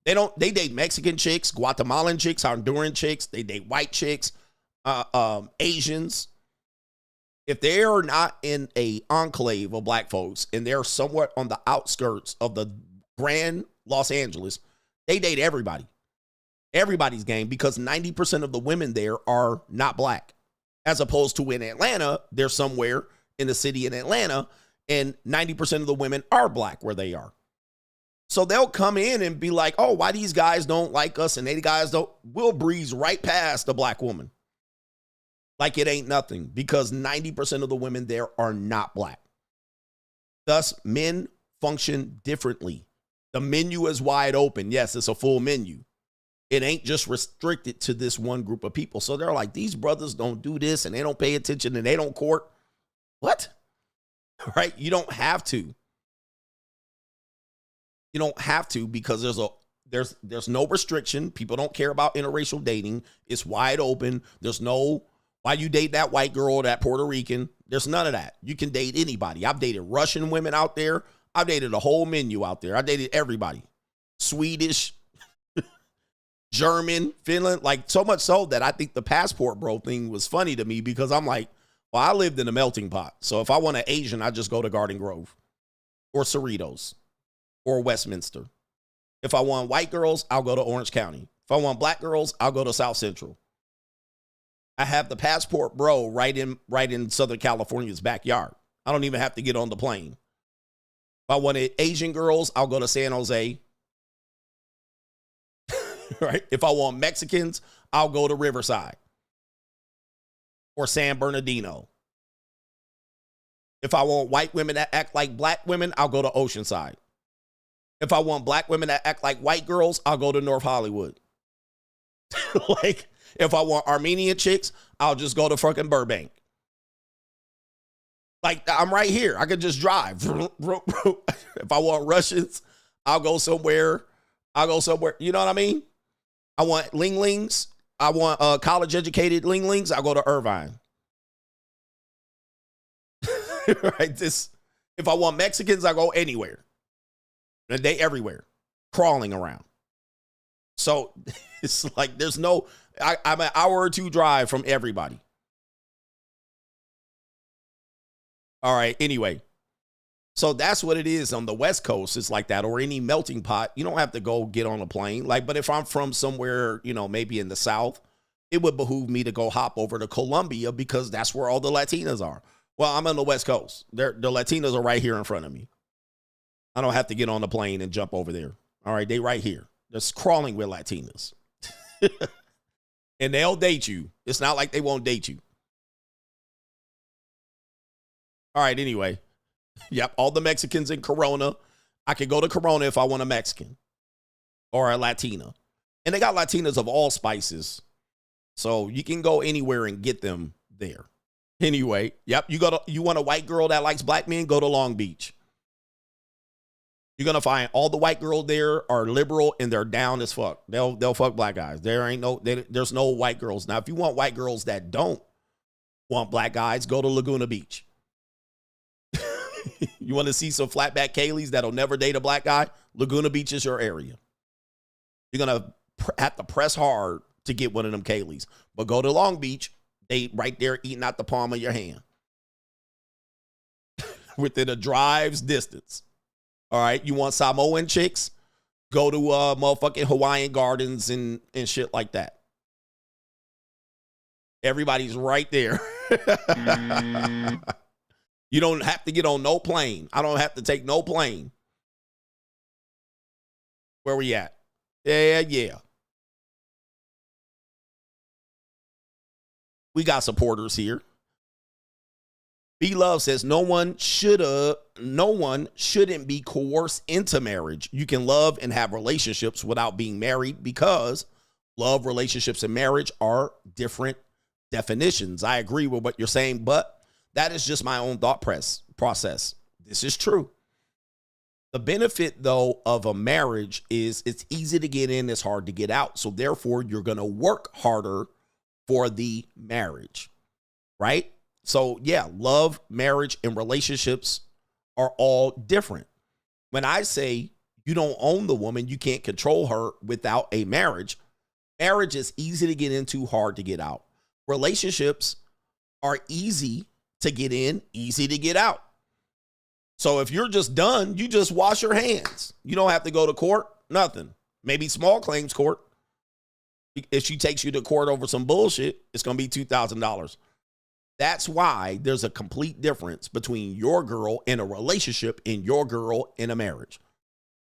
They date Mexican chicks, Guatemalan chicks, Honduran chicks. They date white chicks, Asians. If they are not in a enclave of black folks and they're somewhat on the outskirts of the grand Los Angeles, they date everybody. Everybody's game, because 90% of the women there are not black. As opposed to in Atlanta, they're somewhere in the city in Atlanta, and 90% of the women are black where they are. So they'll come in and be like, oh, why these guys don't like us and they guys don't, we'll breeze right past the black woman. Like it ain't nothing, because 90% of the women there are not black. Thus, men function differently. The menu is wide open. Yes, it's a full menu. It ain't just restricted to this one group of people. So they're like, these brothers don't do this and they don't pay attention and they don't court. What? Right? You don't have to. You don't have to, because there's no restriction. People don't care about interracial dating. It's wide open. There's no, why you date that white girl or that Puerto Rican? There's none of that. You can date anybody. I've dated Russian women out there. I've dated a whole menu out there. I dated everybody. Swedish, German, Finland, like so much so that I think the passport bro thing was funny to me, because I'm like, well, I lived in a melting pot. So if I want an Asian, I just go to Garden Grove or Cerritos or Westminster. If I want white girls, I'll go to Orange County. If I want black girls, I'll go to South Central. I have the passport bro right in Southern California's backyard. I don't even have to get on the plane. If I wanted Asian girls, I'll go to San Jose. Right? If I want Mexicans, I'll go to Riverside or San Bernardino. If I want white women that act like black women, I'll go to Oceanside. If I want black women that act like white girls, I'll go to North Hollywood. Like, if I want Armenian chicks, I'll just go to fucking Burbank. Like, I'm right here. I could just drive. If I want Russians, I'll go somewhere. You know what I mean? I want Linglings. I want college-educated Linglings. I'll go to Irvine. Right? If I want Mexicans, I go anywhere. And they everywhere, crawling around. So it's like there's no, I'm an hour or two drive from everybody. All right, anyway. So that's what it is on the West Coast. It's like that, or any melting pot. You don't have to go get on a plane. Like, but if I'm from somewhere, you know, maybe in the South, it would behoove me to go hop over to Colombia, because that's where all the Latinas are. Well, I'm on the West Coast. The Latinas are right here in front of me. I don't have to get on the plane and jump over there. All right, they right here. Just crawling with Latinas. And they'll date you. It's not like they won't date you. All right, anyway. Yep, all the Mexicans in Corona. I could go to Corona if I want a Mexican or a Latina. And they got Latinas of all spices. So you can go anywhere and get them there. Anyway, yep, you want a white girl that likes black men, go to Long Beach. You're going to find all the white girls there are liberal and they're down as fuck. They'll fuck black guys. There's no white girls. Now, if you want white girls that don't want black guys, go to Laguna Beach. You want to see some flatback Kayleys that'll never date a black guy? Laguna Beach is your area. You're going to have to press hard to get one of them Kayleys. But go to Long Beach. They right there eating out the palm of your hand. Within a drive's distance. All right, you want Samoan chicks? Go to motherfucking Hawaiian Gardens and shit like that. Everybody's right there. You don't have to get on no plane. I don't have to take no plane. Where we at? Yeah. We got supporters here. B Love says no one shouldn't be coerced into marriage. You can love and have relationships without being married, because love, relationships, and marriage are different definitions. I agree with what you're saying, but that is just my own thought process. This is true. The benefit, though, of a marriage is it's easy to get in, it's hard to get out. So therefore, you're going to work harder for the marriage, right? So yeah, love, marriage, and relationships are all different. When I say you don't own the woman, you can't control her without a marriage. Marriage is easy to get into, hard to get out. Relationships are easy to get in, easy to get out. So if you're just done, you just wash your hands. You don't have to go to court, nothing. Maybe small claims court. If she takes you to court over some bullshit, it's going to be $2,000. That's why there's a complete difference between your girl in a relationship and your girl in a marriage.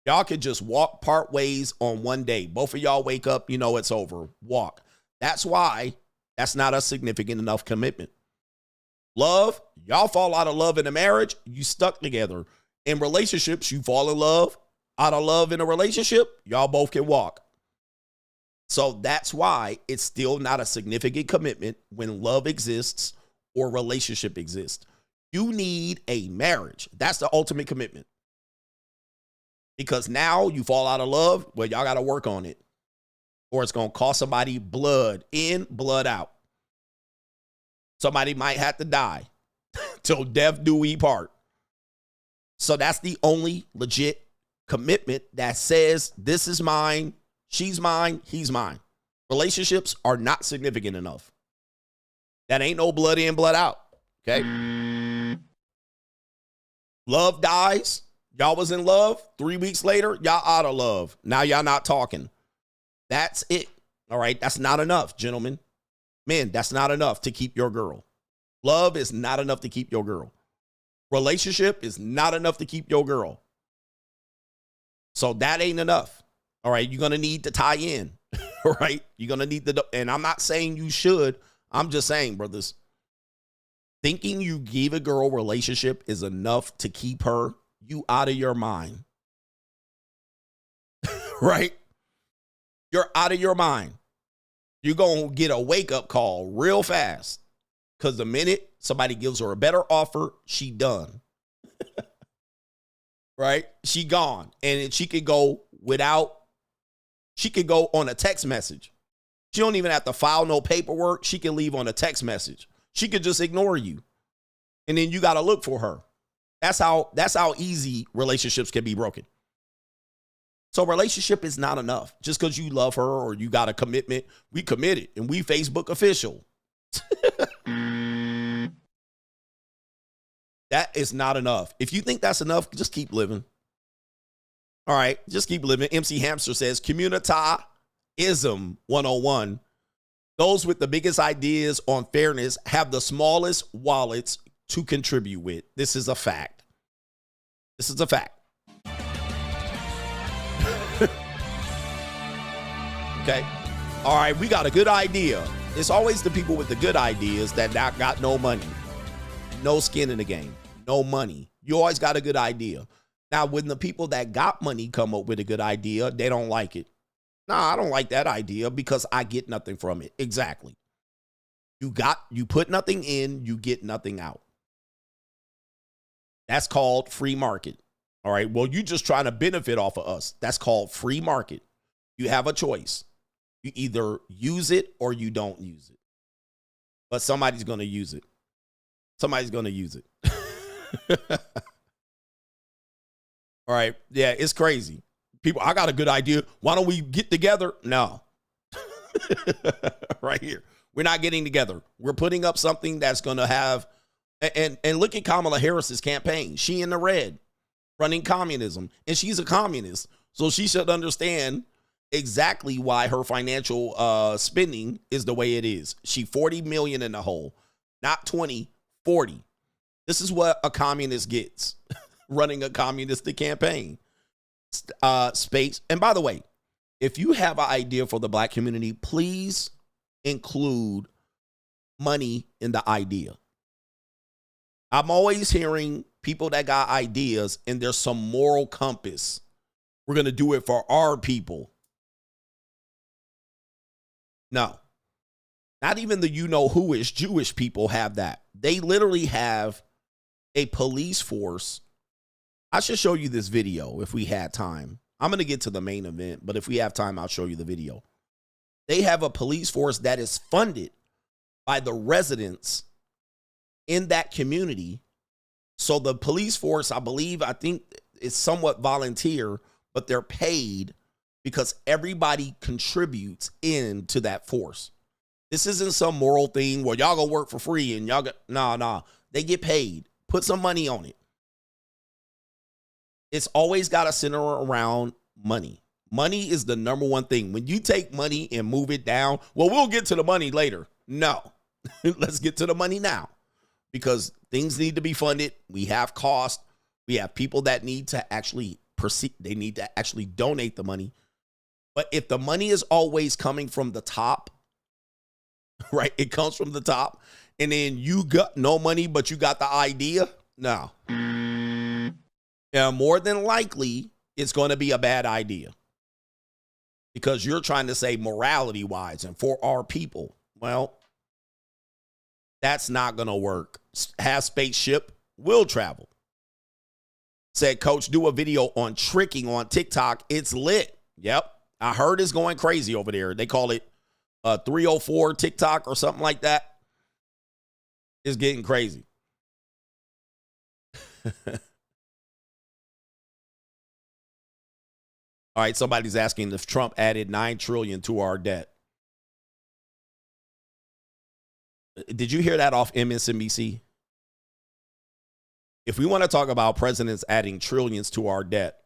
Y'all could just walk part ways on one day. Both of y'all wake up, you know it's over. Walk. That's why that's not a significant enough commitment. Love, y'all fall out of love in a marriage, you stuck together. In relationships, you fall in love, out of love in a relationship, y'all both can walk. So that's why it's still not a significant commitment when love exists or relationship exists. You need a marriage. That's the ultimate commitment. Because now you fall out of love, well, y'all got to work on it. Or it's going to cost somebody blood in, blood out. Somebody might have to die till death do we part. So that's the only legit commitment that says this is mine, she's mine, he's mine. Relationships are not significant enough. That ain't no blood in, blood out. Okay? Love dies. Y'all was in love. 3 weeks later, y'all out of love. Now y'all not talking. That's it. All right? That's not enough, gentlemen. Men, that's not enough to keep your girl. Love is not enough to keep your girl. Relationship is not enough to keep your girl. So that ain't enough. All right? You're going to need to tie in. All right? You're going to need to, and I'm not saying you should. I'm just saying, brothers, thinking you give a girl relationship is enough to keep her, you out of your mind. Right? You're out of your mind. You're going to get a wake-up call real fast. Because the minute somebody gives her a better offer, she done. Right? She gone. And she could go on a text message. She don't even have to file no paperwork. She can leave on a text message. She could just ignore you. And then you got to look for her. That's how easy relationships can be broken. So relationship is not enough. Just because you love her or you got a commitment, we committed and we Facebook official. That is not enough. If you think that's enough, just keep living. All right, just keep living. MC Hamster says, Communitaism 101. Those with the biggest ideas on fairness have the smallest wallets to contribute with. This is a fact. This is a fact. Okay. All right, we got a good idea. It's always the people with the good ideas that not got no money. No skin in the game. No money. You always got a good idea. Now, when the people that got money come up with a good idea, they don't like it. Nah, I don't like that idea because I get nothing from it. Exactly. You put nothing in, you get nothing out. That's called free market. All right. Well, you just trying to benefit off of us. That's called free market. You have a choice. You either use it or you don't use it. But somebody's going to use it. Somebody's going to use it. All right. Yeah, it's crazy. People, I got a good idea. Why don't we get together? No. Right here. We're not getting together. We're putting up something that's going to have, and look at Kamala Harris's campaign. She in the red, running communism. And she's a communist. So she should understand exactly why her financial spending is the way it is. She 40 million in the hole, not 20, 40. This is what a communist gets running a communistic campaign. Space. And by the way, if you have an idea for the black community, please include money in the idea. I'm always hearing people that got ideas and there's some moral compass. We're going to do it for our people. No, not even the you-know-who-ish Jewish people have that. They literally have a police force. I should show you this video if we had time. I'm going to get to the main event, but if we have time, I'll show you the video. They have a police force that is funded by the residents in that community. So the police force, I think is somewhat volunteer, but they're paid because everybody contributes into that force. This isn't some moral thing where y'all go work for free and y'all get, nah. They get paid. Put some money on it. It's always got to center around money. Money is the number one thing. When you take money and move it down, well, we'll get to the money later. No, let's get to the money now because things need to be funded. We have cost. We have people that need to actually proceed. They need to actually donate the money. But if the money is always coming from the top, right? It comes from the top. And then you got no money, but you got the idea. No. Yeah, more than likely, it's going to be a bad idea. because you're trying to say morality-wise and for our people. Well, that's not going to work. Has spaceship will travel. Said, Coach, do a video on tricking on TikTok. It's lit. Yep. I heard it's going crazy over there. They call it 304 TikTok or something like that. It's getting crazy. All right, somebody's asking if Trump added $9 trillion to our debt. Did you hear that off MSNBC? If we want to talk about presidents adding trillions to our debt,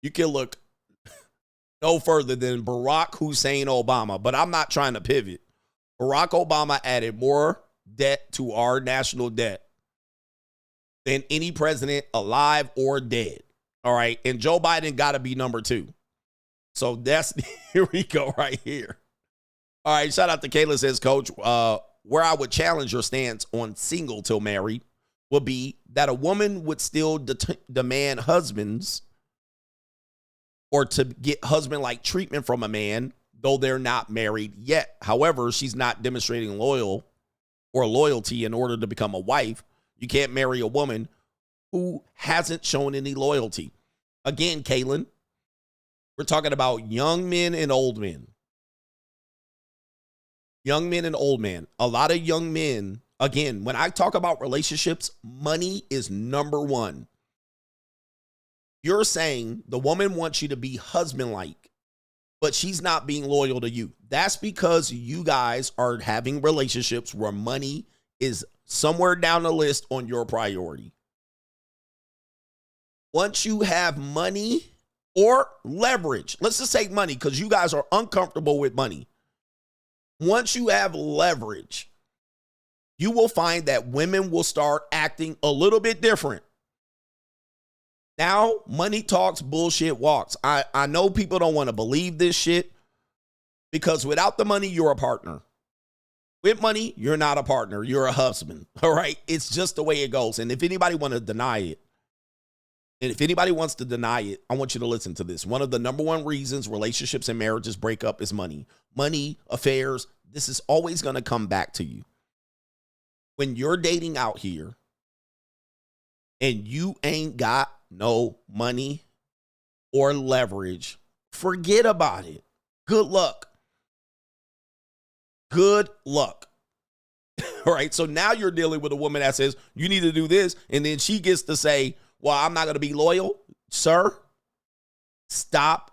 you can look no further than Barack Hussein Obama. But I'm not trying to pivot. Barack Obama added more debt to our national debt than any president alive or dead. All right. And Joe Biden got to be number 2. So that's, here we go right here. All right. Shout out to Kayla says, Coach, where I would challenge your stance on single till married would be that a woman would still demand husbands or to get husband-like treatment from a man, though they're not married yet. However, she's not demonstrating loyalty in order to become a wife. You can't marry a woman who hasn't shown any loyalty. Again, Kaylin, we're talking about young men and old men. Young men and old men. A lot of young men, again, when I talk about relationships, money is number 1. You're saying the woman wants you to be husband-like, but she's not being loyal to you. That's because you guys are having relationships where money is somewhere down the list on your priority. Once you have money or leverage, let's just say money because you guys are uncomfortable with money. Once you have leverage, you will find that women will start acting a little bit different. Now, money talks, bullshit walks. I know people don't want to believe this shit because without the money, you're a partner. With money, you're not a partner. You're a husband. All right? It's just the way it goes. And if anybody want to deny it, and if anybody wants to deny it, I want you to listen to this. One of the number 1 reasons relationships and marriages break up is money. Money, affairs, this is always going to come back to you. When you're dating out here and you ain't got no money or leverage, forget about it. Good luck. Good luck. All right. So now you're dealing with a woman that says, you need to do this. And then she gets to say, well, I'm not going to be loyal. Sir, stop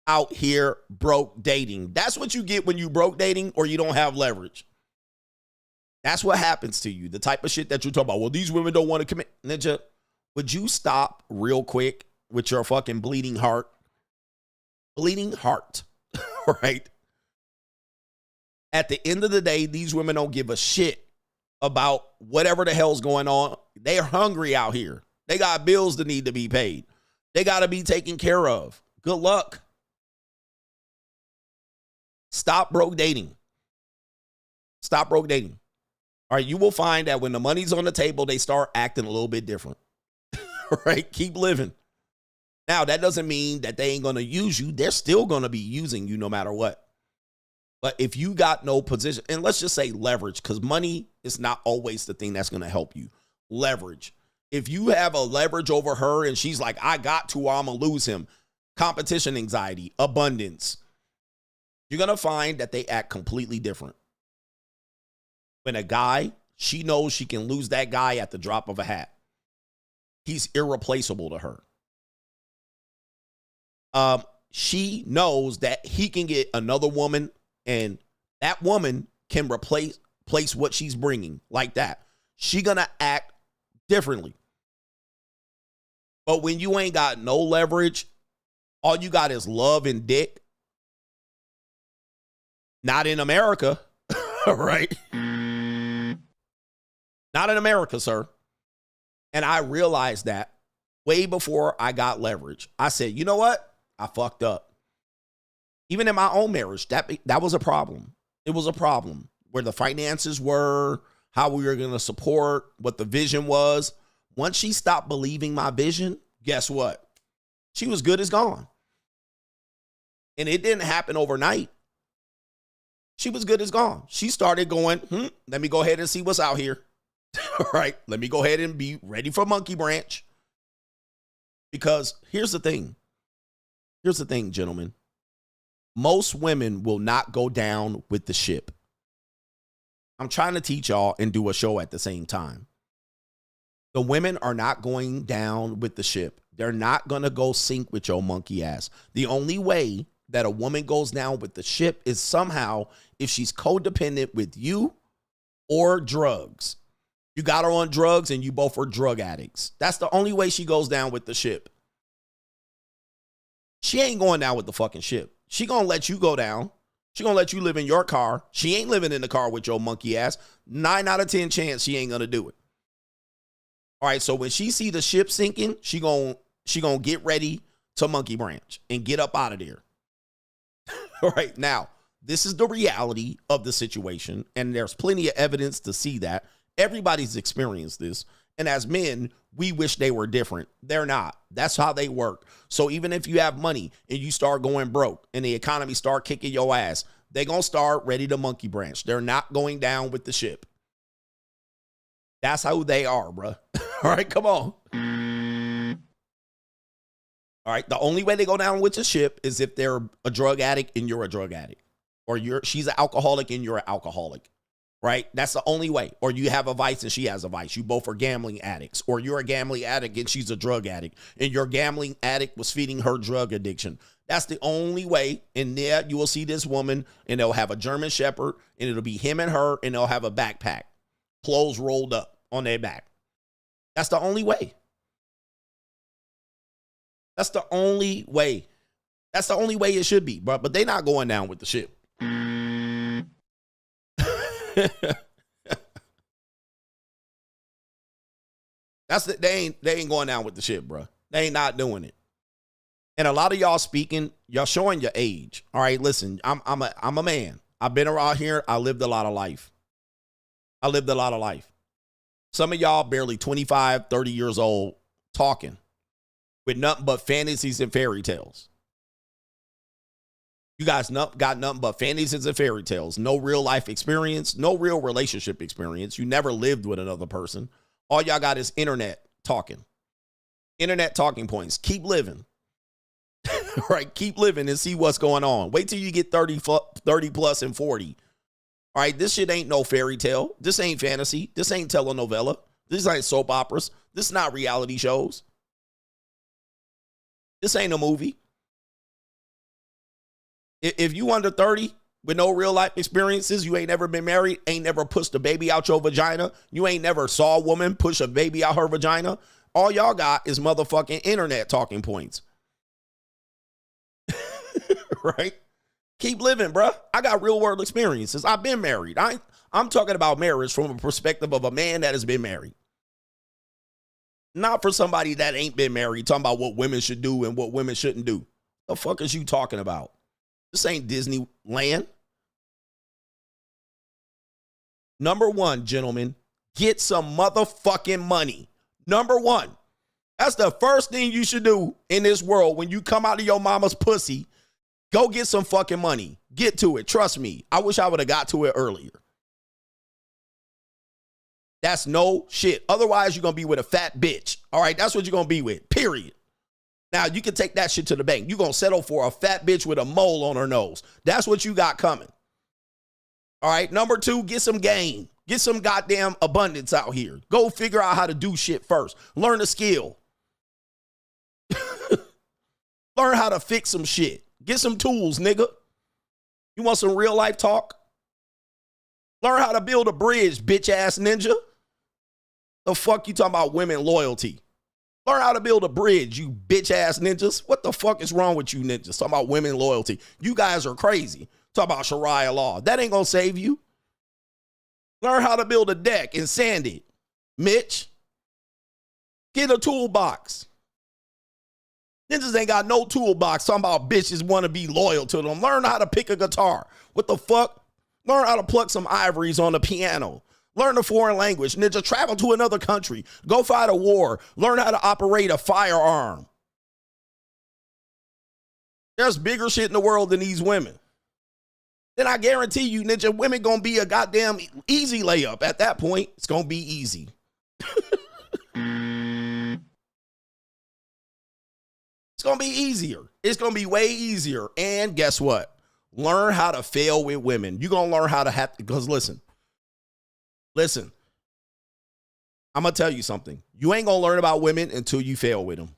out here broke dating. That's what you get when you broke dating or you don't have leverage. That's what happens to you. The type of shit that you talk about. Well, these women don't want to commit. Ninja, would you stop real quick with your fucking bleeding heart? Bleeding heart. Right? At the end of the day, these women don't give a shit about whatever the hell's going on. They're hungry out here. They got bills that need to be paid. They got to be taken care of. Good luck. Stop broke dating. Stop broke dating. All right, you will find that when the money's on the table, they start acting a little bit different. All right, keep living. Now, that doesn't mean that they ain't going to use you. They're still going to be using you no matter what. But if you got no position, and let's just say leverage, because money is not always the thing that's going to help you. Leverage. If you have a leverage over her and she's like, I got to or I'm going to lose him. Competition anxiety, abundance. You're going to find that they act completely different. When a guy, she knows she can lose that guy at the drop of a hat. He's irreplaceable to her. She knows that he can get another woman and that woman can replace what she's bringing like that. She going to act differently. But when you ain't got no leverage, all you got is love and dick. Not in America, right? Not in America, sir. And I realized that way before I got leverage. I said, you know what? I fucked up. Even in my own marriage, that was a problem. It was a problem where the finances were, how we were going to support, what the vision was. Once she stopped believing my vision, guess what? She was good as gone. and it didn't happen overnight, she was good as gone. She started going, let me go ahead and see what's out here. All right, let me go ahead and be ready for Monkey Branch. Because here's the thing. Here's the thing, gentlemen. Most women will not go down with the ship. I'm trying to teach y'all and do a show at the same time. The women are not going down with the ship. They're not going to go sink with your monkey ass. The only way that a woman goes down with the ship is somehow if she's codependent with you or drugs. You got her on drugs and you both are drug addicts. That's the only way she goes down with the ship. She ain't going down with the fucking ship. She gonna let you go down. She gonna let you live in your car. She ain't living in the car with your monkey ass. 9 out of 10 chance she ain't gonna do it. All right, so when she see the ship sinking, she gonna get ready to Monkey Branch and get up out of there. All right, now, this is the reality of the situation, and there's plenty of evidence to see that. Everybody's experienced this, and as men, we wish they were different. They're not. That's how they work. So even if you have money and you start going broke and the economy start kicking your ass, they're going to start ready to Monkey Branch. They're not going down with the ship. That's how they are, bro. All right, come on. All right, the only way they go down with the ship is if they're a drug addict and you're a drug addict. Or she's an alcoholic and you're an alcoholic. Right? That's the only way. Or you have a vice and she has a vice. You both are gambling addicts. Or you're a gambling addict and she's a drug addict. And your gambling addict was feeding her drug addiction. That's the only way. And there you will see this woman and they'll have a German Shepherd and it'll be him and her and they'll have a backpack. Clothes rolled up on their back. That's the only way. That's the only way. That's the only way it should be. But they're not going down with the ship. They ain't going down with the shit, bro. They ain't not doing it. And a lot of y'all speaking, y'all showing your age. All right, listen, I'm a man. I've been around here. I lived a lot of life. Some of y'all barely 25, 30 years old talking with nothing but fantasies and fairy tales. You guys got nothing but fantasies and fairy tales. No real life experience. No real relationship experience. You never lived with another person. All y'all got is internet talking. Internet talking points. Keep living. Right? Keep living and see what's going on. Wait till you get 30 plus and 40. All right? This shit ain't no fairy tale. This ain't fantasy. This ain't telenovela. This ain't soap operas. This is not reality shows. This ain't a movie. If you under 30 with no real life experiences, you ain't never been married, ain't never pushed a baby out your vagina, you ain't never saw a woman push a baby out her vagina, all y'all got is motherfucking internet talking points. Right? Keep living, bruh. I got real world experiences. I've been married. I'm talking about marriage from a perspective of a man that has been married. Not for somebody that ain't been married, talking about what women should do and what women shouldn't do. The fuck is you talking about? This ain't Disneyland. Number one, gentlemen, get some motherfucking money. Number one. That's the first thing you should do in this world when you come out of your mama's pussy. Go get some fucking money. Get to it. Trust me. I wish I would have got to it earlier. That's no shit. Otherwise, you're going to be with a fat bitch. All right, that's what you're going to be with. Period. Now, you can take that shit to the bank. You're going to settle for a fat bitch with a mole on her nose. That's what you got coming. All right, number two, get some game. Get some goddamn abundance out here. Go figure out how to do shit first. Learn a skill. Learn how to fix some shit. Get some tools, nigga. You want some real life talk? Learn how to build a bridge, bitch ass ninja. The fuck you talking about women loyalty? Learn how to build a bridge, you bitch ass ninjas. What the fuck is wrong with you ninjas? Talking about women loyalty. You guys are crazy. Talk about Sharia law. That ain't gonna save you. Learn how to build a deck and sand it. Mitch, get a toolbox. Ninjas ain't got no toolbox. Talking about bitches want to be loyal to them. Learn how to pick a guitar. What the fuck? Learn how to pluck some ivories on the piano. Learn a foreign language. Ninja, travel to another country. Go fight a war. Learn how to operate a firearm. There's bigger shit in the world than these women. Then I guarantee you, ninja, women gonna be a goddamn easy layup. At that point, it's gonna be easy. It's gonna be easier. It's gonna be way easier. And guess what? Learn how to fail with women. You're gonna learn how to have, because listen. I'm gonna tell you something. You ain't gonna learn about women until you fail with them.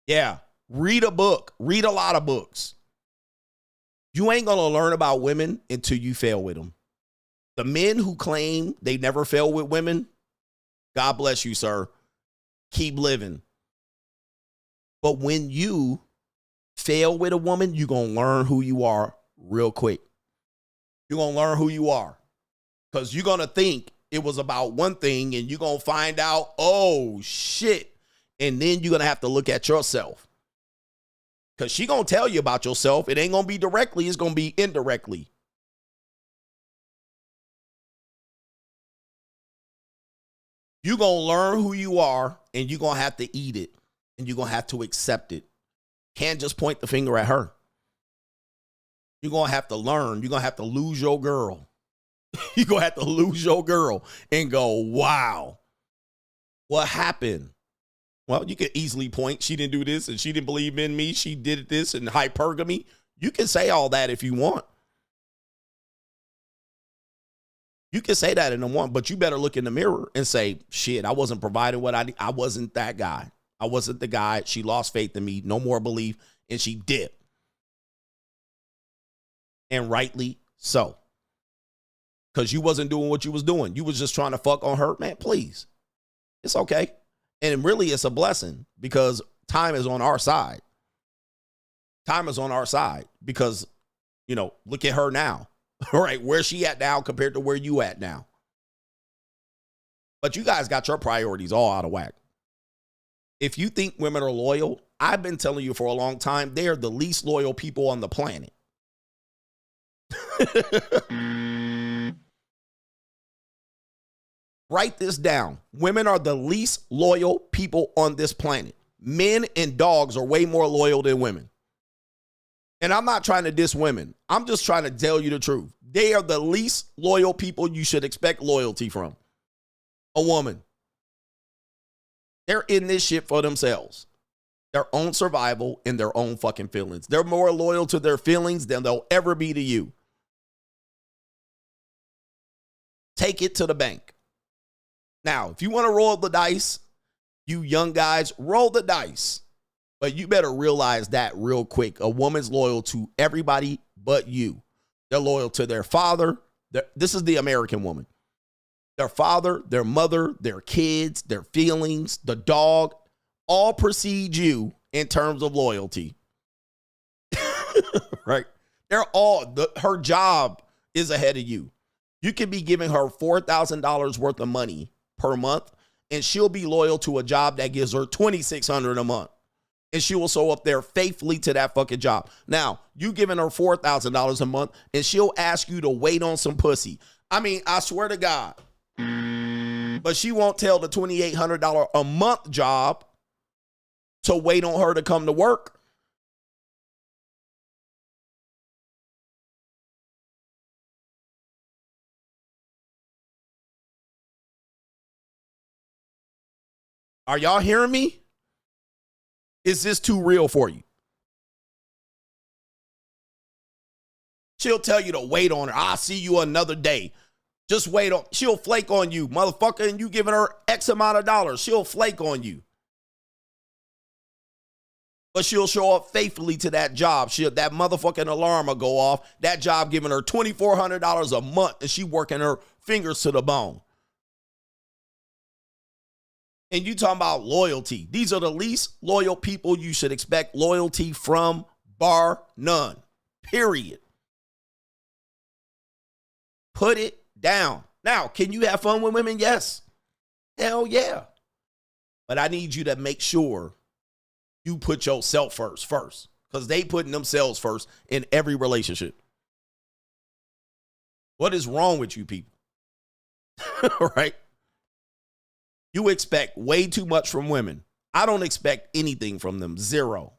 Yeah. Read a book. Read a lot of books. You ain't gonna learn about women until you fail with them. The men who claim they never fail with women, God bless you, sir. Keep living. But when you fail with a woman, you're going to learn who you are real quick. You're going to learn who you are. Because you're going to think it was about one thing and you're going to find out, oh, shit. And then you're going to have to look at yourself. Because she going to tell you about yourself. It ain't going to be directly. It's going to be indirectly. You're going to learn who you are, and you're going to have to eat it, and you're going to have to accept it. Can't just point the finger at her. You're going to have to learn. You're going to have to lose your girl. You're going to have to lose your girl and go, wow, what happened? Well, you could easily point, she didn't do this, and she didn't believe in me. She did this, and hypergamy. You can say all that if you want. You can say that in the one, but you better look in the mirror and say, shit, I wasn't providing what I need. I wasn't that guy. I wasn't the guy. She lost faith in me. No more belief. And she did. And rightly so. Because you wasn't doing what you was doing. You was just trying to fuck on her. Man, please. It's okay. And really, it's a blessing because time is on our side. Time is on our side because, you know, look at her now. All right, where's she at now compared to where you at now? But you guys got your priorities all out of whack. If you think women are loyal, I've been telling you for a long time, they are the least loyal people on the planet. Write this down. Women are the least loyal people on this planet. Men and dogs are way more loyal than women. And I'm not trying to diss women. I'm just trying to tell you the truth. They are the least loyal people you should expect loyalty from. A woman. They're in this shit for themselves. Their own survival and their own fucking feelings. They're more loyal to their feelings than they'll ever be to you. Take it to the bank. Now, if you want to roll the dice, you young guys, roll the dice. But you better realize that real quick. A woman's loyal to everybody but you. They're loyal to their father. This is the American woman. Their father, their mother, their kids, their feelings, the dog, all precede you in terms of loyalty. Right? They're all, her job is ahead of you. You could be giving her $4,000 worth of money per month, and she'll be loyal to a job that gives her $2,600 a month. And she will show up there faithfully to that fucking job. Now, you giving her $4,000 a month, and she'll ask you to wait on some pussy. I mean, I swear to God. But she won't tell the $2,800 a month job to wait on her to come to work. Are y'all hearing me? Is this too real for you? She'll tell you to wait on her. I'll see you another day. Just wait on. She'll flake on you, motherfucker, and you giving her X amount of dollars. She'll flake on you. But she'll show up faithfully to that job. That motherfucking alarm will go off. That job giving her $2,400 a month, and she working her fingers to the bone. And you talking about loyalty. These are the least loyal people you should expect loyalty from, bar none. Period. Put it down. Now, can you have fun with women? Yes. Hell yeah. But I need you to make sure you put yourself first. Because they putting themselves first in every relationship. What is wrong with you people? Right? You expect way too much from women. I don't expect anything from them. Zero.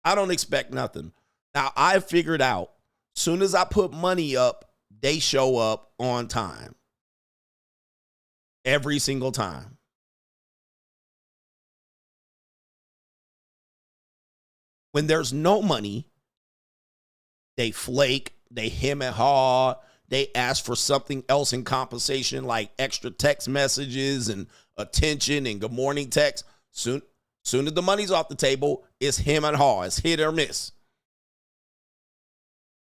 I don't expect nothing. Now, I figured out, soon as I put money up, they show up on time. Every single time. When there's no money, they flake, they hem and haw, they ask for something else in compensation, like extra text messages and attention and good morning text. Soon as the money's off the table, it's hem and haw. It's hit or miss.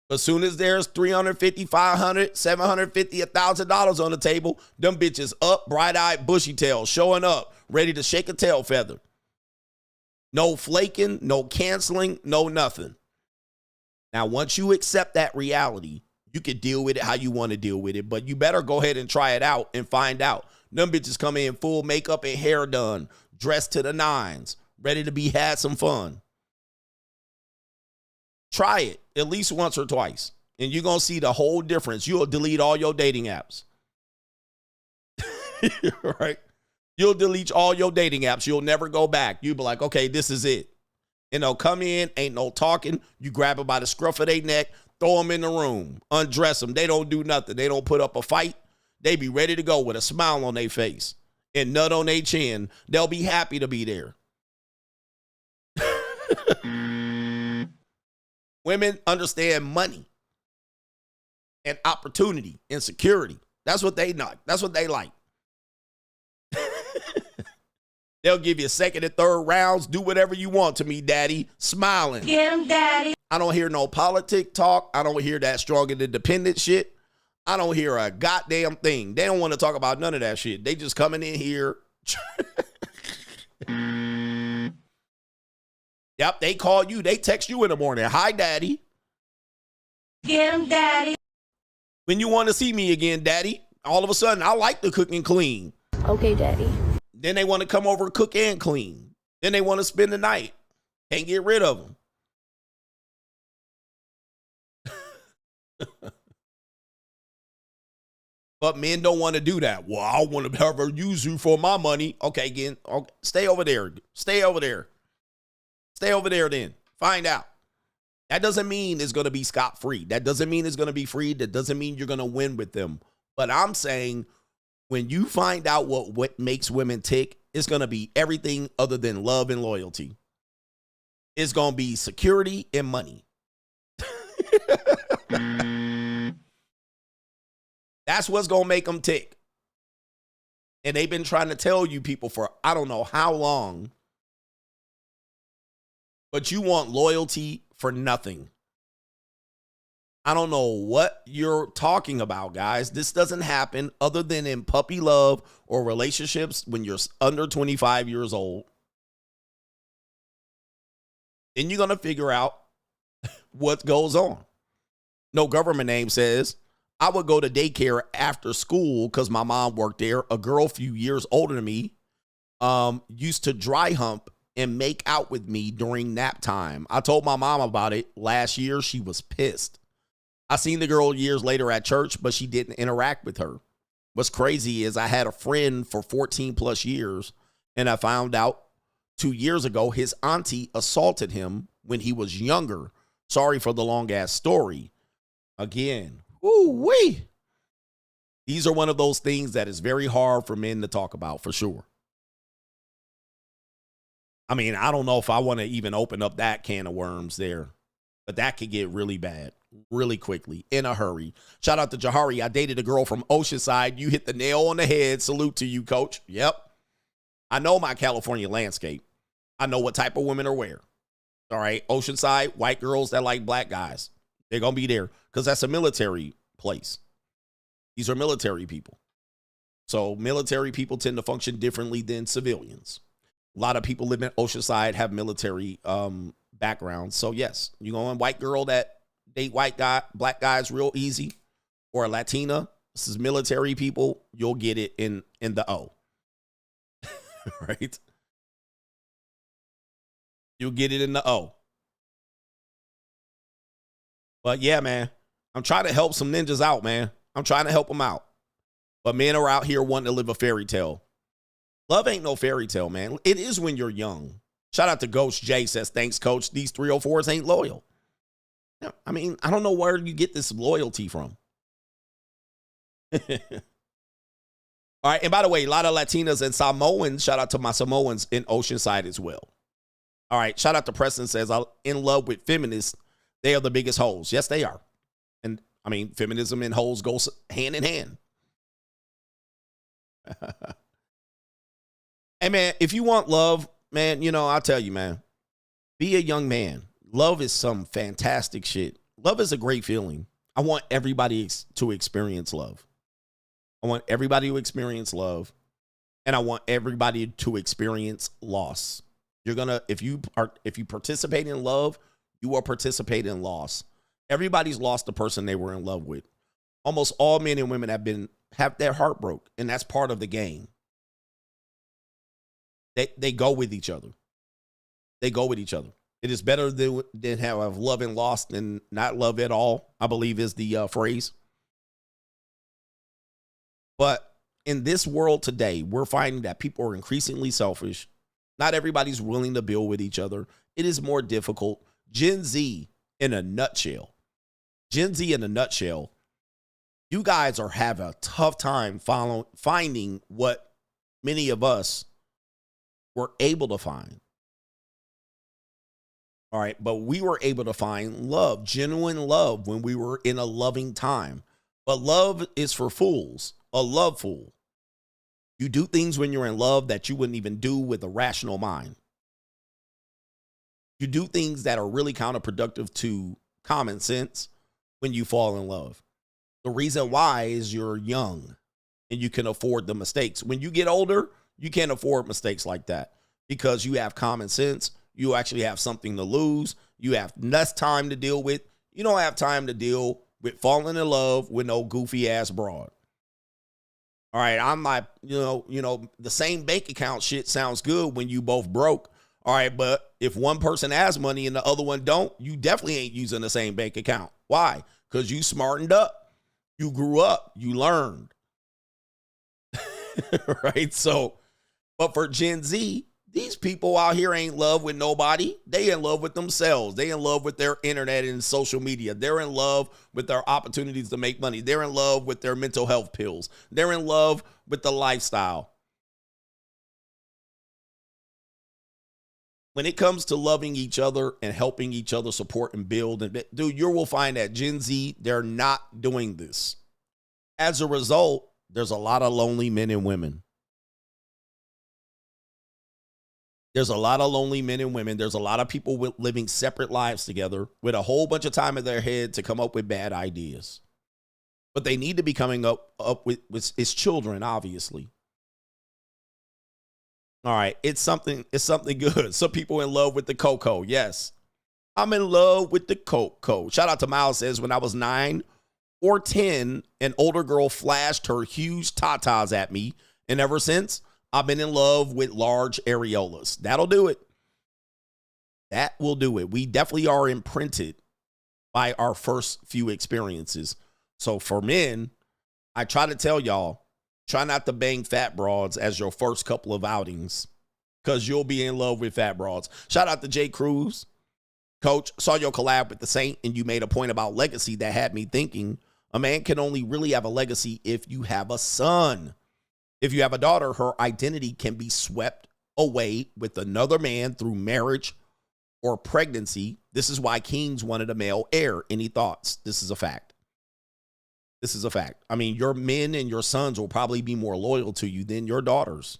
As soon as there's $350, $500, $750, $1,000 on the table, them bitches up, bright-eyed, bushy-tailed, showing up, ready to shake a tail feather. No flaking, no canceling, no nothing. Now, once you accept that reality, you can deal with it how you want to deal with it, but you better go ahead and try it out and find out. Them bitches come in full makeup and hair done, dressed to the nines, ready to be had some fun. Try it at least once or twice, and you're going to see the whole difference. You'll delete all your dating apps. Right? You'll delete all your dating apps. You'll never go back. You'll be like, okay, this is it. And they'll come in, ain't no talking. You grab them by the scruff of their neck, throw them in the room, undress them. They don't do nothing. They don't put up a fight. They be ready to go with a smile on their face and nut on their chin. They'll be happy to be there. Women understand money and opportunity and security. That's what they like. That's what they like. They'll give you second and third rounds. Do whatever you want to me, daddy. Smiling. Get him, daddy. I don't hear no politic talk. I don't hear that strong and independent shit. I don't hear a goddamn thing. They don't want to talk about none of that shit. They just coming in here. Yep, they call you. They text you in the morning. Hi, daddy. Get him, daddy. When you want to see me again, daddy? All of a sudden, I like to cook and clean. Okay, daddy. Then they want to come over and cook and clean. Then they want to spend the night. Can't get rid of them. But men don't want to do that. Well, I want to have her use you for my money. Okay, again, okay, stay over there. Stay over there. Stay over there then. Find out. That doesn't mean it's going to be scot-free. That doesn't mean it's going to be free. That doesn't mean you're going to win with them. But I'm saying when you find out what makes women tick, it's going to be everything other than love and loyalty. It's going to be security and money. That's what's going to make them tick. And they've been trying to tell you people for I don't know how long. But you want loyalty for nothing. I don't know what you're talking about, guys. This doesn't happen other than in puppy love or relationships when you're under 25 years old. Then you're going to figure out what goes on. No government name says, I would go to daycare after school because my mom worked there. A girl a few years older than me used to dry hump and make out with me during nap time. I told my mom about it last year. She was pissed. I seen the girl years later at church, but she didn't interact with her. What's crazy is I had a friend for 14 plus years, and I found out 2 years ago his auntie assaulted him when he was younger. Sorry for the long ass story. Again, woo-wee. These are one of those things that is very hard for men to talk about, for sure. I mean, I don't know if I want to even open up that can of worms there, but that could get really bad really quickly in a hurry. Shout out to Jahari. I dated a girl from Oceanside. You hit the nail on the head. Salute to you, coach. Yep. I know my California landscape. I know what type of women are where. All right. Oceanside, white girls that like black guys. They're going to be there because that's a military place. These are military people. So military people tend to function differently than civilians. A lot of people live in Oceanside have military backgrounds. So, yes, you go on white girl that date white guy, black guys real easy, or a Latina. This is military people. You'll get it in the O. Right? You'll get it in the O. But, yeah, man, I'm trying to help some ninjas out, man. I'm trying to help them out. But men are out here wanting to live a fairy tale. Love ain't no fairy tale, man. It is when you're young. Shout out to Ghost J says, thanks, coach. These 304s ain't loyal. I mean, I don't know where you get this loyalty from. All right. And by the way, a lot of Latinas and Samoans, shout out to my Samoans in Oceanside as well. All right. Shout out to Preston says, I'm in love with feminists. They are the biggest hoes. Yes, they are. And I mean, feminism and hoes go hand in hand. Hey, man, if you want love, man, you know, I'll tell you, man, be a young man. Love is some fantastic shit. Love is a great feeling. I want everybody to experience love. I want everybody to experience love, and I want everybody to experience loss. You're gonna, if you participate in love, you are participating in loss. Everybody's lost the person they were in love with. Almost all men and women have their heart broke, and that's part of the game. They go with each other. They go with each other. It is better than have love and lost than not love at all, I believe is the phrase. But in this world today, we're finding that people are increasingly selfish. Not everybody's willing to build with each other. It is more difficult. Gen Z in a nutshell. Gen Z in a nutshell. You guys are having a tough time finding what many of us were able to find. All right, but we were able to find love, genuine love, when we were in a loving time. But love is for fools, a love fool. You do things when you're in love that you wouldn't even do with a rational mind. You do things that are really counterproductive to common sense when you fall in love. The reason why is you're young and you can afford the mistakes. When you get older, you can't afford mistakes like that because you have common sense. You actually have something to lose. You have less time to deal with. You don't have time to deal with falling in love with no goofy ass broad. All right, I'm like, you know, the same bank account shit sounds good when you both broke. All right, but if one person has money and the other one don't, you definitely ain't using the same bank account. Why? Because you smartened up. You grew up. You learned. Right? So, but for Gen Z, these people out here ain't in love with nobody. They in love with themselves. They in love with their internet and social media. They're in love with their opportunities to make money. They're in love with their mental health pills. They're in love with the lifestyle. When it comes to loving each other and helping each other support and build, and dude, you will find that Gen Z, they're not doing this. As a result, there's a lot of lonely men and women. There's a lot of lonely men and women. There's a lot of people living separate lives together with a whole bunch of time in their head to come up with bad ideas. But they need to be coming up with its children, obviously. All right, it's something good. Some people in love with the Coco. Yes, I'm in love with the Coco. Shout out to Miles says, when I was 9 or 10, an older girl flashed her huge tatas at me. And ever since, I've been in love with large areolas. That'll do it. That will do it. We definitely are imprinted by our first few experiences. So for men, I try to tell y'all, try not to bang fat broads as your first couple of outings because you'll be in love with fat broads. Shout out to Jay Cruz. Coach, saw your collab with the Saint and you made a point about legacy that had me thinking a man can only really have a legacy if you have a son. If you have a daughter, her identity can be swept away with another man through marriage or pregnancy. This is why Kings wanted a male heir. Any thoughts? This is a fact. This is a fact. I mean, your men and your sons will probably be more loyal to you than your daughters.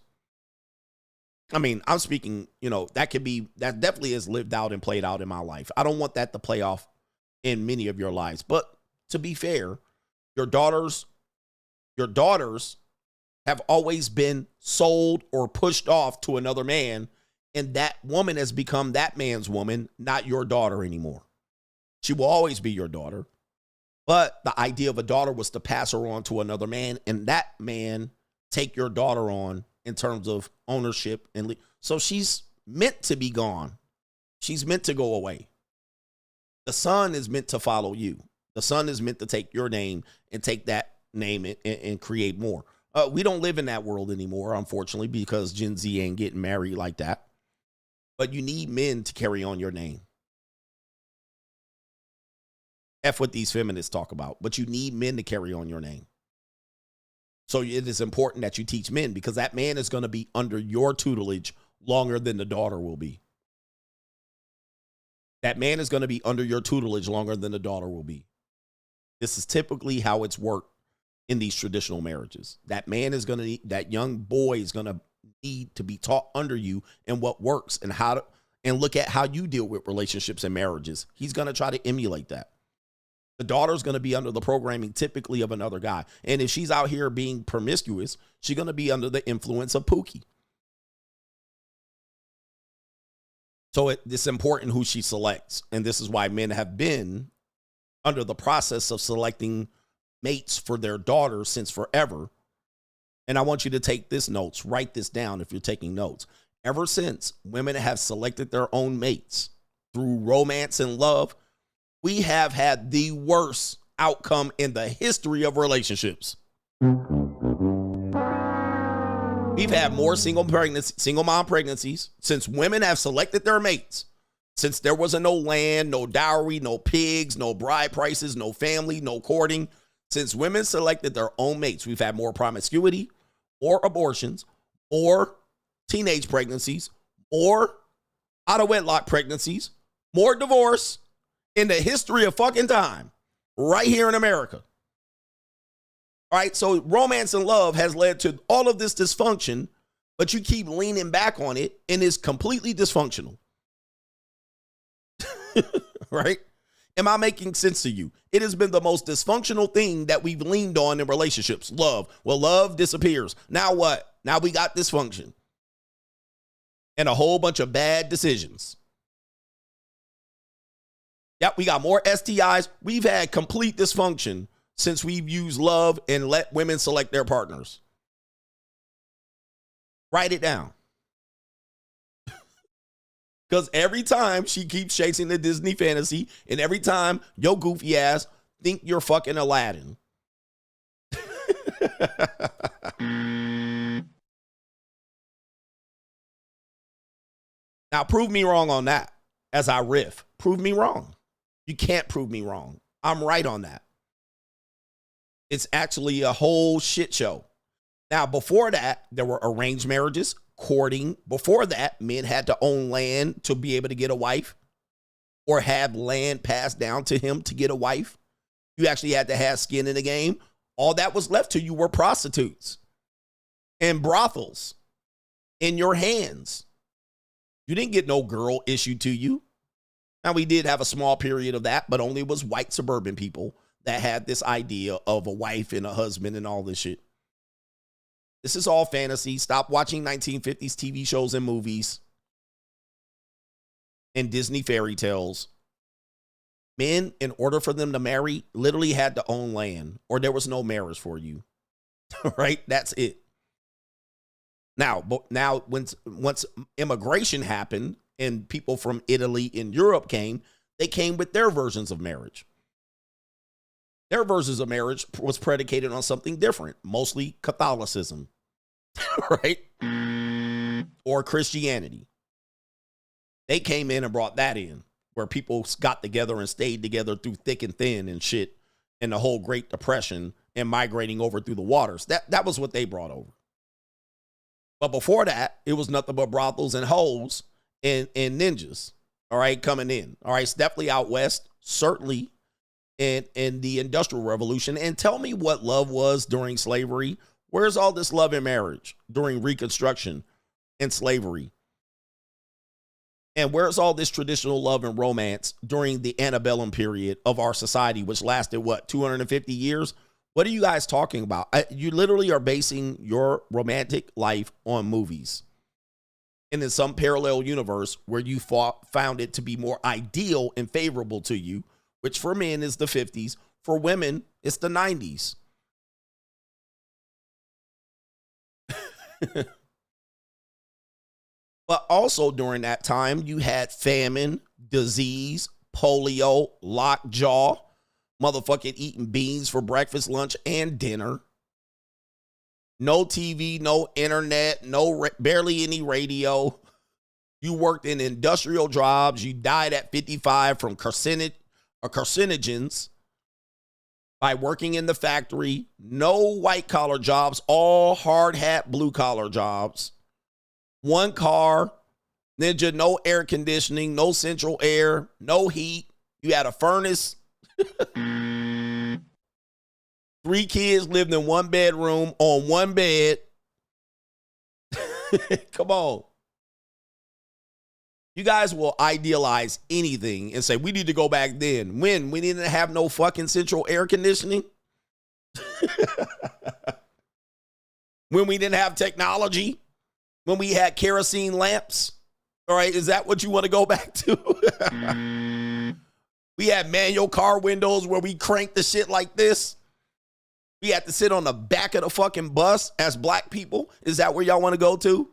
I mean, I'm speaking, you know, that definitely is lived out and played out in my life. I don't want that to play off in many of your lives. But to be fair, your daughters have always been sold or pushed off to another man, and that woman has become that man's woman, not your daughter anymore. She will always be your daughter. But the idea of a daughter was to pass her on to another man, and that man take your daughter on in terms of ownership. So she's meant to be gone. She's meant to go away. The son is meant to follow you. The son is meant to take your name and take that name and create more. We don't live in that world anymore, unfortunately, because Gen Z ain't getting married like that. But you need men to carry on your name. F what these feminists talk about. But you need men to carry on your name. So it is important that you teach men, because that man is going to be under your tutelage longer than the daughter will be. That man is going to be under your tutelage longer than the daughter will be. This is typically how it's worked in these traditional marriages. That man is going to, that young boy is going to need to be taught under you and what works and how to, and look at how you deal with relationships and marriages. He's going to try to emulate that. The daughter's going to be under the programming typically of another guy. And if she's out here being promiscuous, she's going to be under the influence of Pookie. So it's important who she selects. And this is why men have been under the process of selecting mates for their daughters since forever. And I want you to take this notes, write this down if you're taking notes. Ever since women have selected their own mates through romance and love, we have had the worst outcome in the history of relationships. We've had more single mom pregnancies since women have selected their mates. Since there wasn't no land, no dowry, no pigs, no bride prices, no family, no courting. Since women selected their own mates, we've had more promiscuity, more abortions, more teenage pregnancies, more out of wedlock pregnancies, more divorce in the history of fucking time right here in America. All right, so romance and love has led to all of this dysfunction, but you keep leaning back on it and it's completely dysfunctional. Right? Am I making sense to you? It has been the most dysfunctional thing that we've leaned on in relationships. Love. Well, love disappears. Now what? Now we got dysfunction. And a whole bunch of bad decisions. Yep, we got more STIs. We've had complete dysfunction since we've used love and let women select their partners. Write it down. Because every time she keeps chasing the Disney fantasy, and every time your goofy ass think you're fucking Aladdin. Now, prove me wrong on that as I riff. Prove me wrong. You can't prove me wrong. I'm right on that. It's actually a whole shit show. Now, before that, there were arranged marriages, courting. Before that, men had to own land to be able to get a wife or have land passed down to him to get a wife. You actually had to have skin in the game. All that was left to you were prostitutes and brothels in your hands. You didn't get no girl issued to you. Now, we did have a small period of that, but only was white suburban people that had this idea of a wife and a husband and all this shit. This is all fantasy. Stop watching 1950s TV shows and movies and Disney fairy tales. Men, in order for them to marry, literally had to own land, or there was no marriage for you. Right? That's it. Now, once immigration happened and people from Italy and Europe came, they came with their versions of marriage. Their versions of marriage was predicated on something different, mostly Catholicism, right? Or Christianity. They came in and brought that in, where people got together and stayed together through thick and thin and shit, and the whole Great Depression and migrating over through the waters. That was what they brought over. But before that, it was nothing but brothels and hoes and ninjas, all right, coming in. All right, it's definitely out west, certainly in the Industrial Revolution. And tell me what love was during slavery. Where's all this love and marriage during Reconstruction and slavery? And where's all this traditional love and romance during the antebellum period of our society, which lasted, 250 years? What are you guys talking about? You literally are basing your romantic life on movies. And in some parallel universe where you found it to be more ideal and favorable to you, which for men is the 50s. For women, it's the 90s. But also during that time, you had famine, disease, polio, lockjaw, motherfucking eating beans for breakfast, lunch, and dinner. No TV, no internet, barely any radio. You worked in industrial jobs. You died at 55 from carcinogens by working in the factory. No white collar jobs, all hard hat, blue collar jobs. One car, Ninja, no air conditioning, no central air, no heat. You had a furnace. 3 kids lived in 1 bedroom on 1 bed. Come on. You guys will idealize anything and say, we need to go back then. When? We didn't have no fucking central air conditioning? When we didn't have technology? When we had kerosene lamps? All right, is that what you want to go back to? We had manual car windows where we cranked the shit like this. We had to sit on the back of the fucking bus as black people. Is that where y'all want to go to?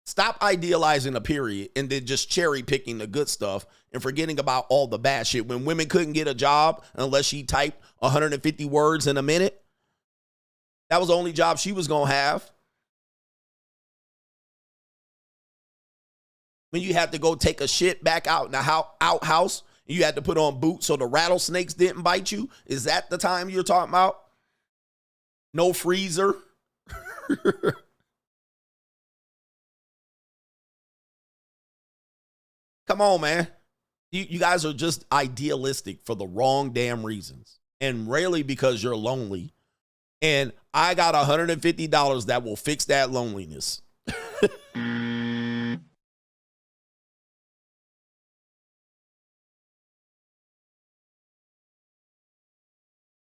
Stop idealizing a period and then just cherry picking the good stuff and forgetting about all the bad shit. When women couldn't get a job unless she typed 150 words in a minute, that was the only job she was going to have. When you had to go take a shit back out in the outhouse, and you had to put on boots so the rattlesnakes didn't bite you. Is that the time you're talking about? No freezer. Come on, man. You guys are just idealistic for the wrong damn reasons. And rarely because you're lonely. And I got $150 that will fix that loneliness.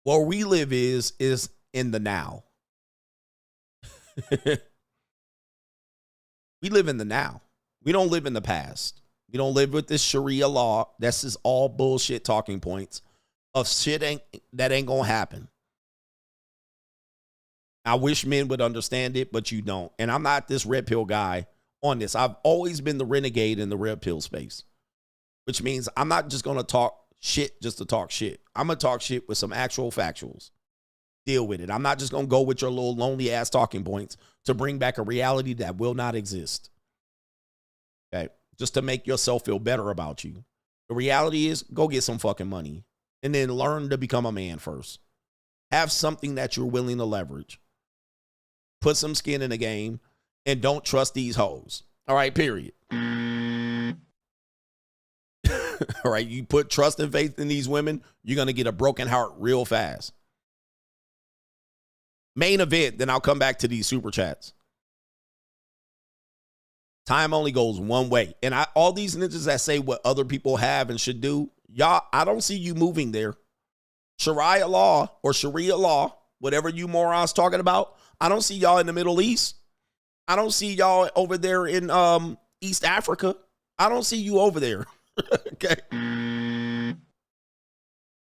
Where we live is in the now. We live in the now. We don't live in the past. We don't live with this Sharia law. This is all bullshit talking points of shit that ain't gonna happen. I wish men would understand it, but you don't. And I'm not this red pill guy on this. I've always been the renegade in the red pill space, which means I'm not just gonna talk shit just to talk shit. I'm going to talk shit with some actual factuals. Deal with it. I'm not just going to go with your little lonely ass talking points to bring back a reality that will not exist. Okay? Just to make yourself feel better about you. The reality is, go get some fucking money and then learn to become a man first. Have something that you're willing to leverage. Put some skin in the game and don't trust these hoes. All right, period. All right, you put trust and faith in these women, you're going to get a broken heart real fast. Main event, then I'll come back to these super chats. Time only goes one way. And all these ninjas that say what other people have and should do, y'all, I don't see you moving there. Sharia law, whatever you morons talking about, I don't see y'all in the Middle East. I don't see y'all over there in East Africa. I don't see you over there. Okay.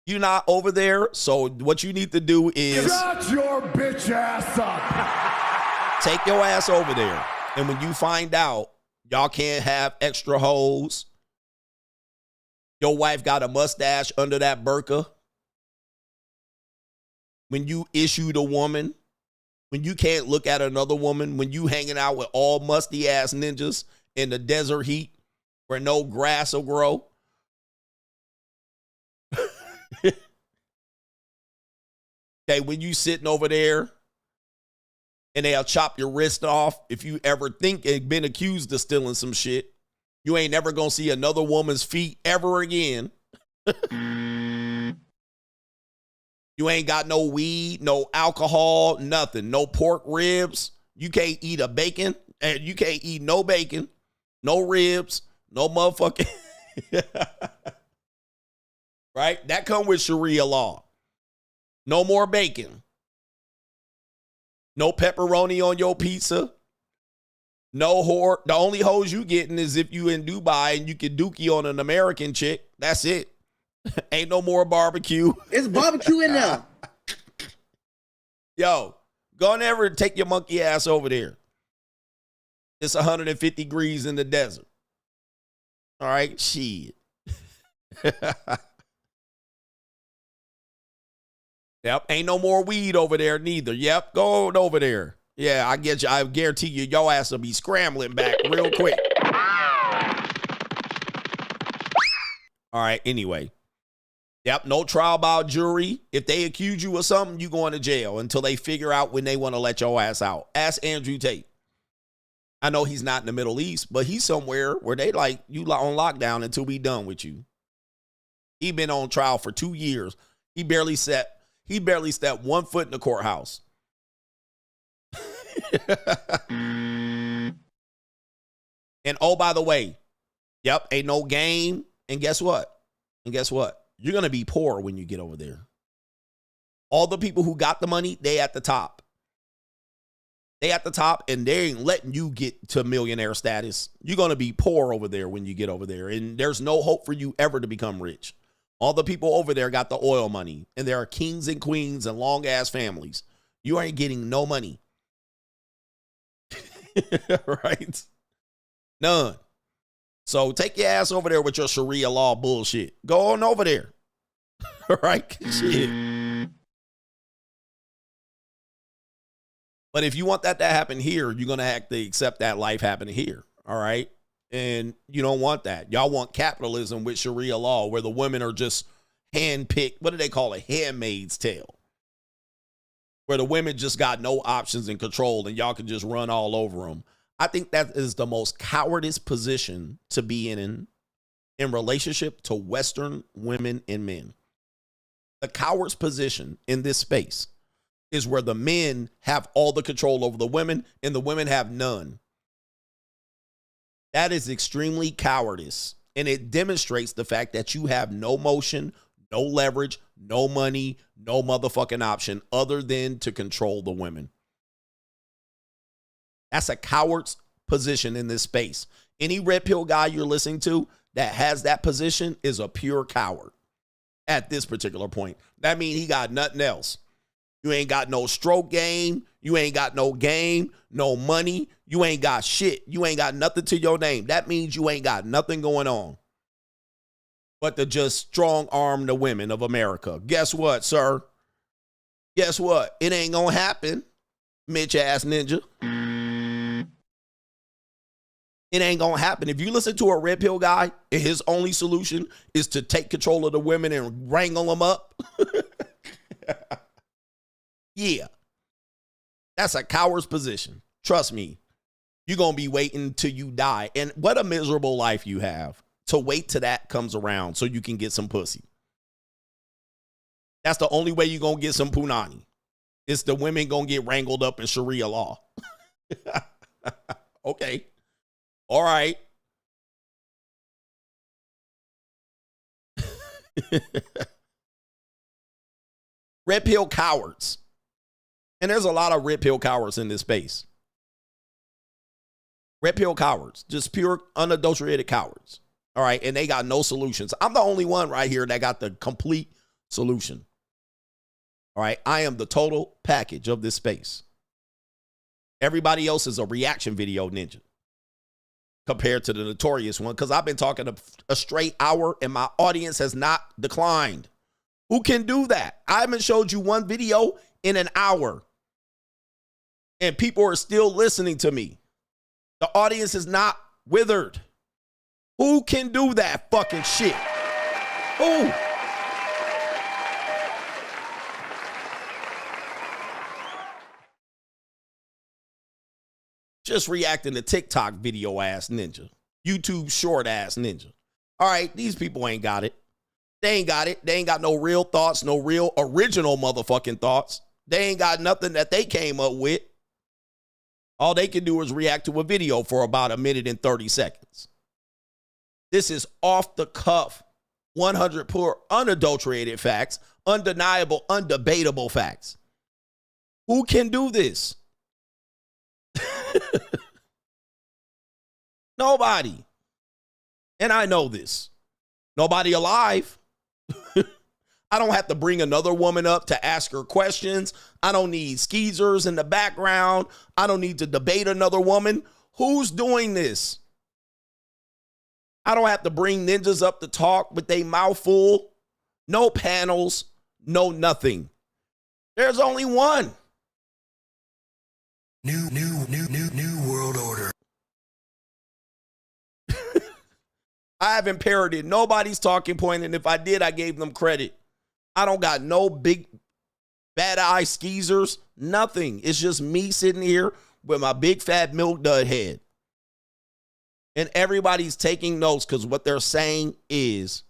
You're not over there, so what you need to do is shut your bitch ass up. Take your ass over there. And when you find out y'all can't have extra hoes, your wife got a mustache under that burqa, when you issued a woman, when you can't look at another woman, when you hanging out with all musty ass ninjas in the desert heat where no grass will grow. Okay, when you sitting over there and they'll chop your wrist off, if you ever think and been accused of stealing some shit, you ain't never gonna see another woman's feet ever again. You ain't got no weed, no alcohol, nothing, no pork ribs. You can't eat a bacon, and you can't eat no bacon, no ribs, no motherfucking. Right? That come with Sharia law. No more bacon. No pepperoni on your pizza. No whore. The only hoes you getting is if you in Dubai and you can dookie on an American chick. That's it. Ain't no more barbecue. It's barbecue in there. Yo, go on ever and take your monkey ass over there. It's 150 degrees in the desert. All right, shit. Yep, ain't no more weed over there neither. Yep, go on over there. Yeah, I get you. I guarantee you, your ass will be scrambling back real quick. All right, anyway. Yep, no trial by jury. If they accuse you of something, you going to jail until they figure out when they want to let your ass out. Ask Andrew Tate. I know he's not in the Middle East, but he's somewhere where they like you on lockdown until we done with you. He been on trial for 2 years. He barely stepped 1 foot in the courthouse. And oh, by the way, yep, ain't no game. And guess what? You're going to be poor when you get over there. All the people who got the money, they at the top. They at the top, and they ain't letting you get to millionaire status. You're going to be poor over there when you get over there. And there's no hope for you ever to become rich. All the people over there got the oil money. And there are kings and queens and long-ass families. You ain't getting no money. Right? None. So take your ass over there with your Sharia law bullshit. Go on over there. Right? Shit. But if you want that to happen here, you're going to have to accept that life happening here. All right? And you don't want that. Y'all want capitalism with Sharia law where the women are just handpicked. What do they call it? Handmaid's tale. Where the women just got no options and control and y'all can just run all over them. I think that is the most cowardice position to be in relationship to Western women and men. The coward's position in this space is where the men have all the control over the women and the women have none. That is extremely cowardice. And it demonstrates the fact that you have no motion, no leverage, no money, no motherfucking option other than to control the women. That's a coward's position in this space. Any red pill guy you're listening to that has that position is a pure coward at this particular point. That means he got nothing else. You ain't got no stroke game. You ain't got no game, no money. You ain't got shit. You ain't got nothing to your name. That means you ain't got nothing going on but to just strong arm the women of America. Guess what, sir? Guess what? It ain't gonna happen, Mitch ass ninja. It ain't gonna happen. If you listen to a red pill guy and his only solution is to take control of the women and wrangle them up, yeah, that's a coward's position. Trust me, you're gonna be waiting till you die. And what a miserable life you have to wait till that comes around so you can get some pussy. That's the only way you're gonna get some Poonany. It's the women gonna get wrangled up in Sharia law. Okay. All right. Red pill cowards. And there's a lot of red pill cowards in this space. Red pill cowards. Just pure, unadulterated cowards. All right. And they got no solutions. I'm the only one right here that got the complete solution. All right. I am the total package of this space. Everybody else is a reaction video ninja compared to the Notorious one, because I've been talking a straight hour and my audience has not declined. Who can do that? I haven't showed you one video in an hour and people are still listening to me. The audience is not withered. Who can do that fucking shit? Who? Just reacting to TikTok video ass ninja. YouTube short ass ninja. All right, these people ain't got it. They ain't got it. They ain't got no real thoughts, no real original motherfucking thoughts. They ain't got nothing that they came up with. All they can do is react to a video for about 1 minute and 30 seconds. This is off the cuff, 100 pure, unadulterated facts, undeniable, undebatable facts. Who can do this? Nobody. And I know this. Nobody alive. I don't have to bring another woman up to ask her questions. I don't need skeezers in the background. I don't need to debate another woman. Who's doing this? I don't have to bring ninjas up to talk with their mouth full. No panels, no nothing. There's only one. New world order. I haven't parroted nobody's talking point, and if I did, I gave them credit. I don't got no big bad eye skeezers, nothing. It's just me sitting here with my big fat milk dud head. And everybody's taking notes because what they're saying is,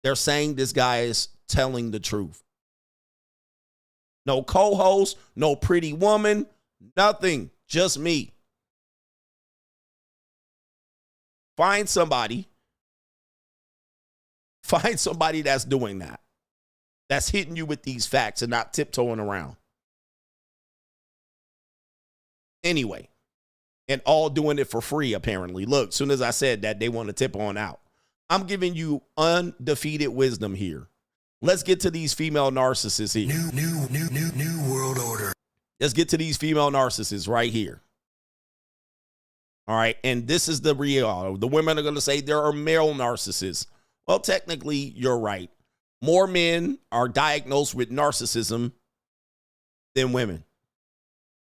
they're saying this guy is telling the truth. No co-host, no pretty woman, nothing, just me. Find somebody that's doing that. That's hitting you with these facts and not tiptoeing around. Anyway, and all doing it for free, apparently. Look, as soon as I said that, they want to tip on out. I'm giving you undefeated wisdom here. Let's get to these female narcissists here. New world order. Let's get to these female narcissists right here. All right, and this is the real. The women are going to say there are male narcissists. Well, technically, you're right. More men are diagnosed with narcissism than women.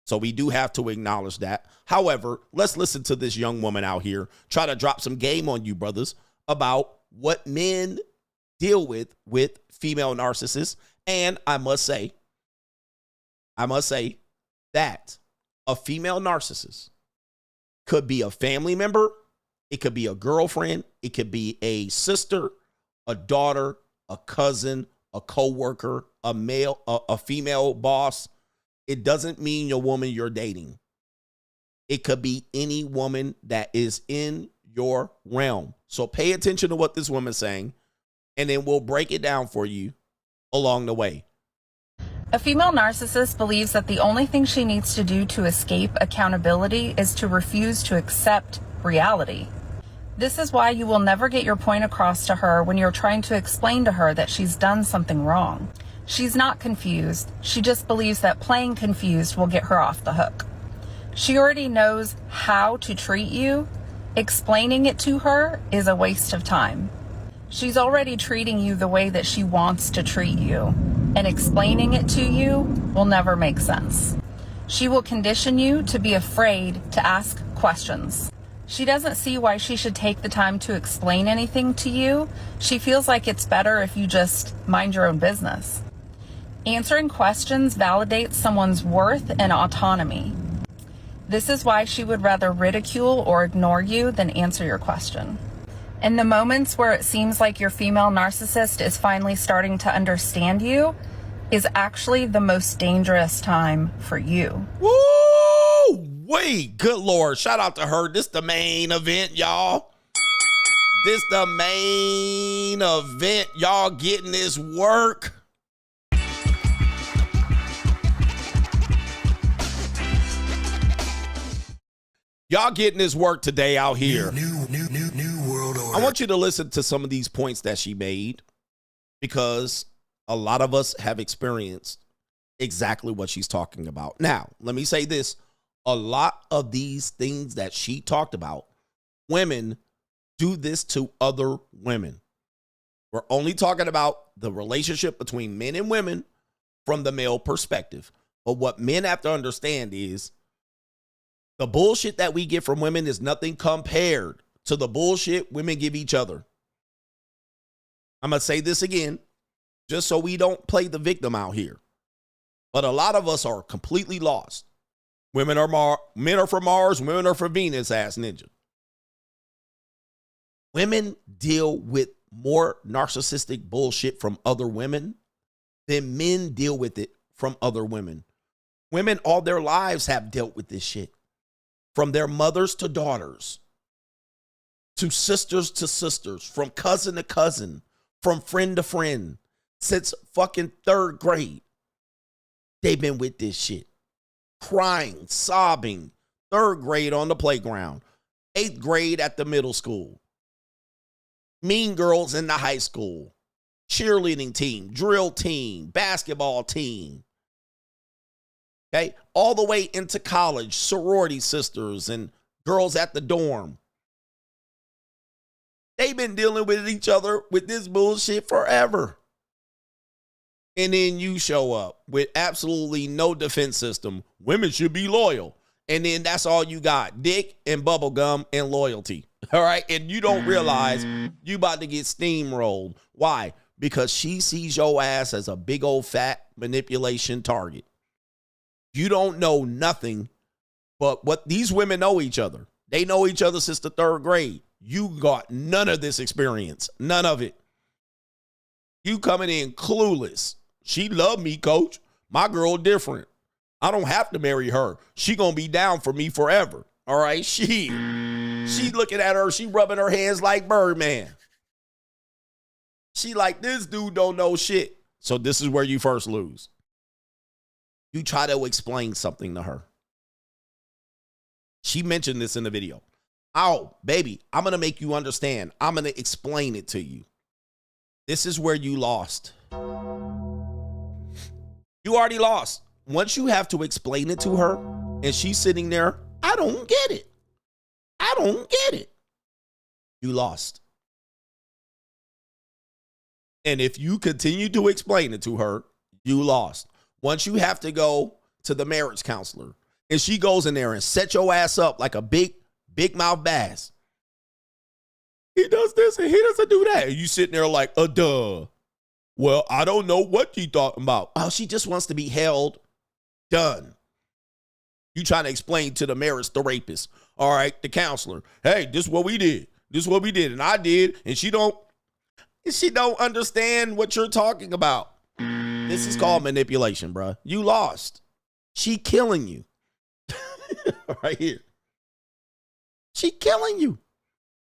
So we do have to acknowledge that. However, let's listen to this young woman out here try to drop some game on you, brothers, about what men deal with female narcissists. And I must say that a female narcissist could be a family member, it could be a girlfriend, it could be a sister, a daughter, a cousin, a coworker, a female boss. It doesn't mean your woman you're dating. It could be any woman that is in your realm. So pay attention to what this woman's saying, and then we'll break it down for you along the way. A female narcissist believes that the only thing she needs to do to escape accountability is to refuse to accept reality. This is why you will never get your point across to her when you're trying to explain to her that she's done something wrong. She's not confused. She just believes that playing confused will get her off the hook. She already knows how to treat you. Explaining it to her is a waste of time. She's already treating you the way that she wants to treat you, and explaining it to you will never make sense. She will condition you to be afraid to ask questions. She doesn't see why she should take the time to explain anything to you. She feels like it's better if you just mind your own business. Answering questions validates someone's worth and autonomy. This is why she would rather ridicule or ignore you than answer your question. In the moments where it seems like your female narcissist is finally starting to understand you is actually the most dangerous time for you. Woo! Wait, good Lord. Shout out to her. This the main event, y'all. This the main event. Y'all getting this work. Y'all getting this work today out here. New world order. I want you to listen to some of these points that she made, because a lot of us have experienced exactly what she's talking about. Now, let me say this. A lot of these things that she talked about, women do this to other women. We're only talking about the relationship between men and women from the male perspective. But what men have to understand is the bullshit that we get from women is nothing compared to the bullshit women give each other. I'm going to say this again, just so we don't play the victim out here. But a lot of us are completely lost. Men are from Mars, women are from Venus, ass ninja. Women deal with more narcissistic bullshit from other women than men deal with it from other women. Women all their lives have dealt with this shit. From their mothers to daughters, to sisters, from cousin to cousin, from friend to friend, since fucking 3rd grade. They've been with this shit. Crying, sobbing, 3rd grade on the playground, 8th grade at the middle school, mean girls in the high school, cheerleading team, drill team, basketball team. Okay, all the way into college, sorority sisters and girls at the dorm. They've been dealing with each other with this bullshit forever. And then you show up with absolutely no defense system. Women should be loyal. And then that's all you got. Dick and bubblegum and loyalty. All right. And you don't realize you about to get steamrolled. Why? Because she sees your ass as a big old fat manipulation target. You don't know nothing but what these women know each other. They know each other since the 3rd grade. You got none of this experience. None of it. You coming in clueless. She love me, coach. My girl different. I don't have to marry her. She gonna be down for me forever. All right, she looking at her. She rubbing her hands like Birdman. She like, this dude don't know shit. So this is where you first lose. You try to explain something to her. She mentioned this in the video. Oh, baby, I'm gonna make you understand. I'm gonna explain it to you. This is where you lost. You already lost. Once you have to explain it to her and she's sitting there, I don't get it. I don't get it. You lost. And if you continue to explain it to her, you lost. Once you have to go to the marriage counselor and she goes in there and set your ass up like a big mouth bass. He does this and he doesn't do that. And you sitting there like, duh. Well, I don't know what you talking about. Oh, she just wants to be held. Done. You trying to explain to the marriage therapist. All right, the counselor. Hey, this is what we did. This is what we did. And I did. And she don't understand what you're talking about. This is called manipulation, bro. You lost. She killing you. Right here. She killing you.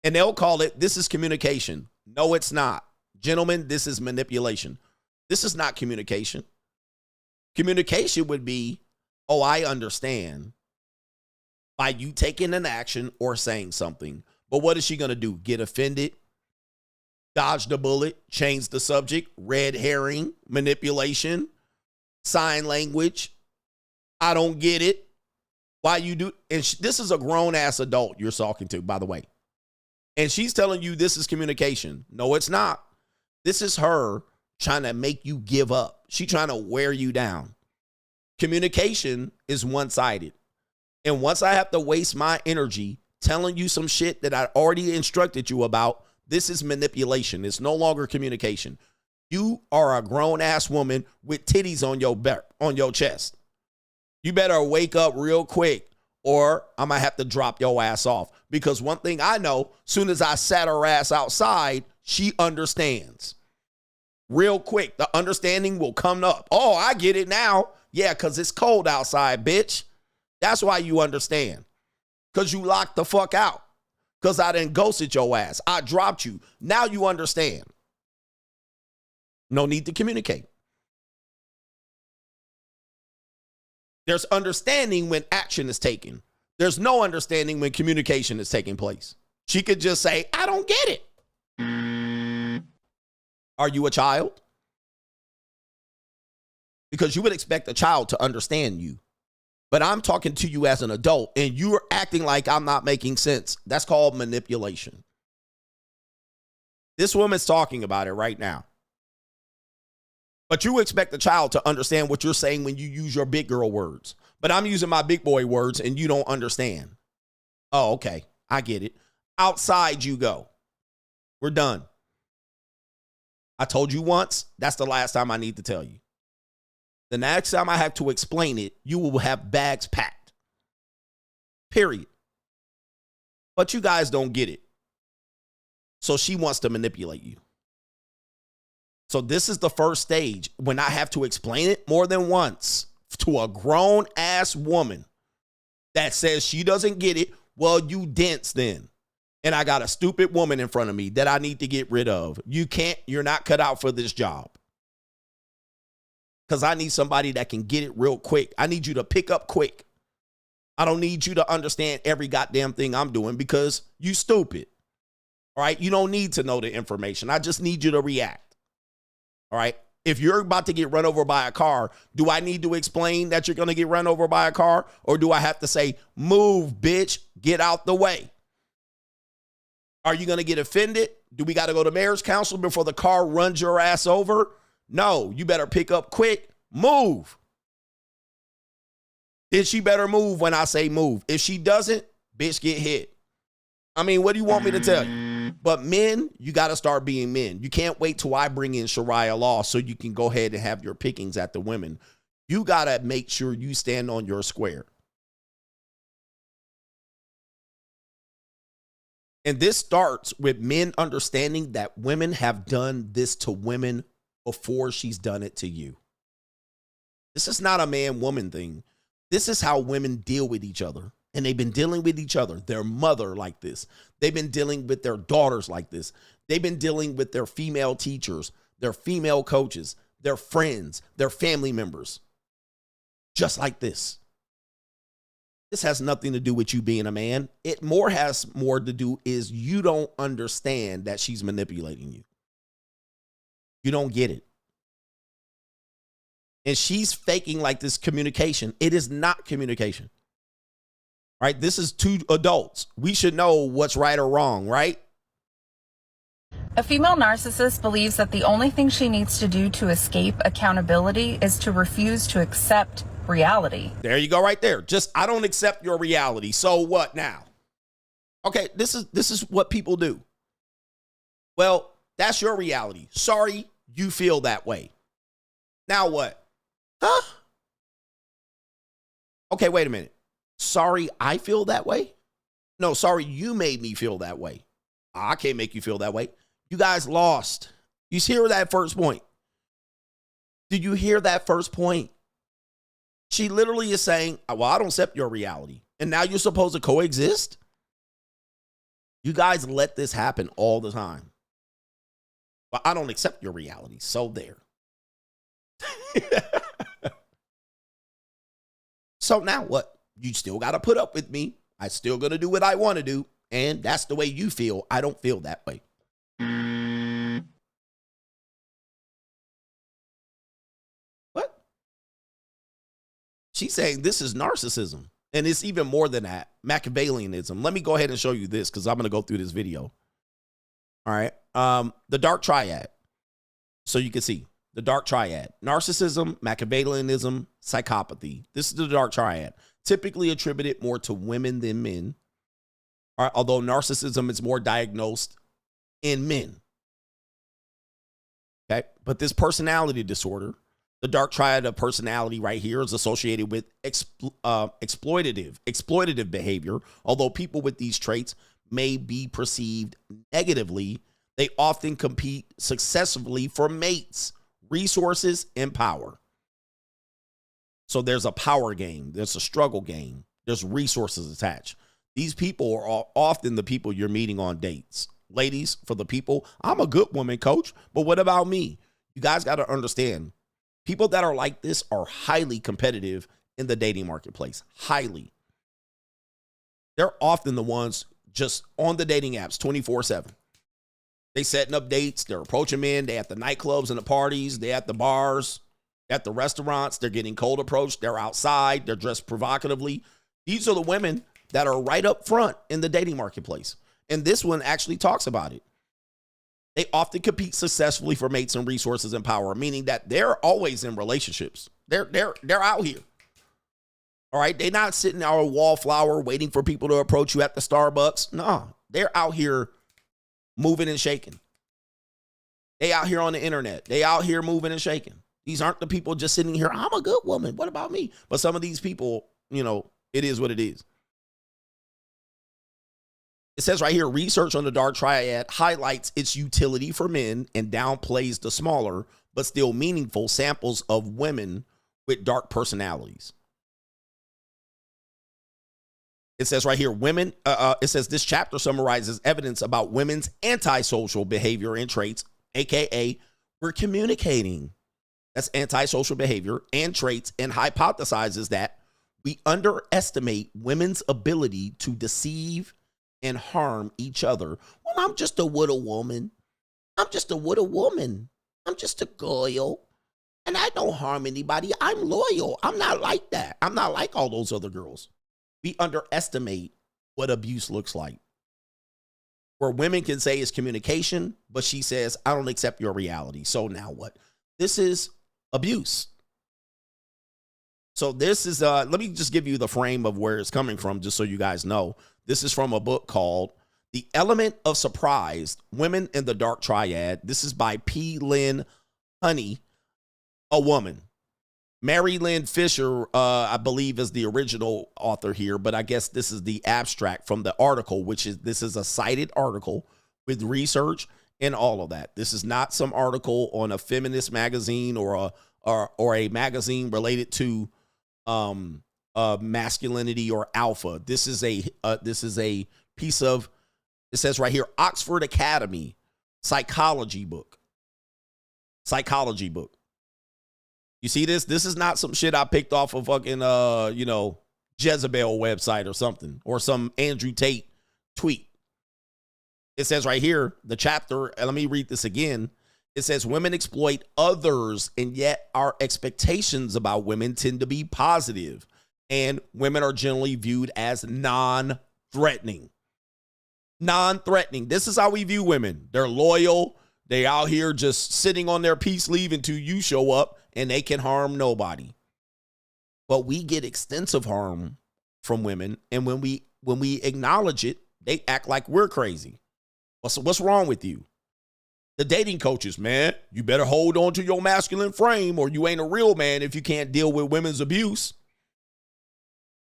And they'll call it, this is communication. No, it's not. Gentlemen, this is manipulation. This is not communication. Communication would be, oh, I understand, by you taking an action or saying something. But what is she going to do? Get offended? Dodge the bullet? Change the subject? Red herring? Manipulation? Sign language? I don't get it. Why you do? And this is a grown-ass adult you're talking to, by the way. And she's telling you this is communication. No, it's not. This is her trying to make you give up. She's trying to wear you down. Communication is one-sided. And once I have to waste my energy telling you some shit that I already instructed you about, this is manipulation. It's no longer communication. You are a grown-ass woman with titties on your chest. You better wake up real quick or I'm going to have to drop your ass off. Because one thing I know, soon as I sat her ass outside, she understands. Real quick, the understanding will come up. Oh, I get it now. Yeah, because it's cold outside, bitch. That's why you understand. Because you locked the fuck out. Because I didn't ghosted your ass. I dropped you. Now you understand. No need to communicate. There's understanding when action is taken. There's no understanding when communication is taking place. She could just say, I don't get it. Are you a child? Because you would expect a child to understand you. But I'm talking to you as an adult and you're acting like I'm not making sense. That's called manipulation. This woman's talking about it right now. But you expect a child to understand what you're saying when you use your big girl words. But I'm using my big boy words and you don't understand. Oh, okay. I get it. Outside you go. We're done. I told you once. That's the last time I need to tell you. The next time I have to explain it, you will have bags packed. Period. But you guys don't get it. So she wants to manipulate you. So this is the first stage when I have to explain it more than once to a grown ass woman that says she doesn't get it. Well, you dense then. And I got a stupid woman in front of me that I need to get rid of. You're not cut out for this job. Because I need somebody that can get it real quick. I need you to pick up quick. I don't need you to understand every goddamn thing I'm doing because you stupid. All right. You don't need to know the information. I just need you to react. All right. If you're about to get run over by a car, do I need to explain that you're going to get run over by a car? Or do I have to say, move, bitch, get out the way? Are you going to get offended? Do we got to go to marriage counselor before the car runs your ass over? No, you better pick up quick. Move. Then she better move when I say move. If she doesn't, bitch, get hit. I mean, what do you want me to tell you? But men, you got to start being men. You can't wait till I bring in Sharia law so you can go ahead and have your pickings at the women. You got to make sure you stand on your square. And this starts with men understanding that women have done this to women before she's done it to you. This is not a man-woman thing. This is how women deal with each other. And they've been dealing with each other, their mother like this. They've been dealing with their daughters like this. They've been dealing with their female teachers, their female coaches, their friends, their family members. Just like this. This has nothing to do with you being a man. It has more to do is you don't understand that she's manipulating you. You don't get it. And she's faking like this communication. It is not communication. Right? This is two adults. We should know what's right or wrong, right? A female narcissist believes that the only thing she needs to do to escape accountability is to refuse to accept reality. There you go right there. Just, I don't accept your reality. So what now? Okay, this is what people do. Well, that's your reality. Sorry, you feel that way. Now what? Huh? Okay, wait a minute. Sorry, I feel that way? No, sorry, you made me feel that way. I can't make you feel that way. You guys lost. You hear that first point? Did you hear that first point? She literally is saying, well, I don't accept your reality. And now you're supposed to coexist? You guys let this happen all the time. Well, I don't accept your reality. So there. So now what? You still got to put up with me. I'm still going to do what I want to do. And that's the way you feel. I don't feel that way. What? She's saying this is narcissism. And it's even more than that. Machiavellianism. Let me go ahead and show you this because I'm going to go through this video. All right. The dark triad. So you can see the dark triad. Narcissism, Machiavellianism, psychopathy. This is the dark triad. Typically attributed more to women than men. All right, although narcissism is more diagnosed in men. Okay. But this personality disorder, the dark triad of personality right here, is associated with exploitative behavior. Although people with these traits may be perceived negatively, they often compete successfully for mates, resources, and power. So there's a power game. There's a struggle game. There's resources attached. These people are often the people you're meeting on dates. Ladies, for the people, I'm a good woman, coach, but what about me? You guys got to understand, people that are like this are highly competitive in the dating marketplace. Highly. They're often the ones just on the dating apps 24/7. They setting up dates. They're approaching men. They at the nightclubs and the parties. They at the bars, at the restaurants. They're getting cold approached. They're outside. They're dressed provocatively. These are the women that are right up front in the dating marketplace. And this one actually talks about it. They often compete successfully for mates and resources and power, meaning that they're always in relationships. They're out here. All right. They're not sitting on a wallflower waiting for people to approach you at the Starbucks. No, they're out here moving and shaking. They out here on the internet. They out here moving and shaking. These aren't the people just sitting here. I'm a good woman. What about me? But some of these people, you know, it is what it is. It says right here, research on the dark triad highlights its utility for men and downplays the smaller but still meaningful samples of women with dark personalities. It says right here, women, it says this chapter summarizes evidence about women's antisocial behavior and traits, aka we're communicating. That's antisocial behavior and traits, and hypothesizes that we underestimate women's ability to deceive and harm each other. Well, I'm just a little woman. I'm just a little woman. I'm just a girl. And I don't harm anybody. I'm loyal. I'm not like that. I'm not like all those other girls. We underestimate what abuse looks like. Where women can say it's communication, but she says, I don't accept your reality. So now what? This is abuse. So this is, let me just give you the frame of where it's coming from, just so you guys know. This is from a book called The Element of Surprise, Women in the Dark Triad. This is by P. Lynn Honey, a woman. Mary Lynn Fisher, I believe, is the original author here, but I guess this is the abstract from the article, this is a cited article with research and all of that. This is not some article on a feminist magazine or a magazine related to masculinity or alpha. This is a piece of, it says right here, Oxford Academy psychology book. Psychology book. You see this? This is not some shit I picked off of fucking Jezebel website or something, or some Andrew Tate tweet. It says right here, the chapter, and let me read this again. It says, women exploit others, and yet our expectations about women tend to be positive, and women are generally viewed as non-threatening. Non-threatening. This is how we view women. They're loyal. They out here just sitting on their peace leave until you show up, and they can harm nobody. But we get extensive harm from women, and when we acknowledge it, they act like we're crazy. What's wrong with you? The dating coaches, man, you better hold on to your masculine frame, or you ain't a real man if you can't deal with women's abuse.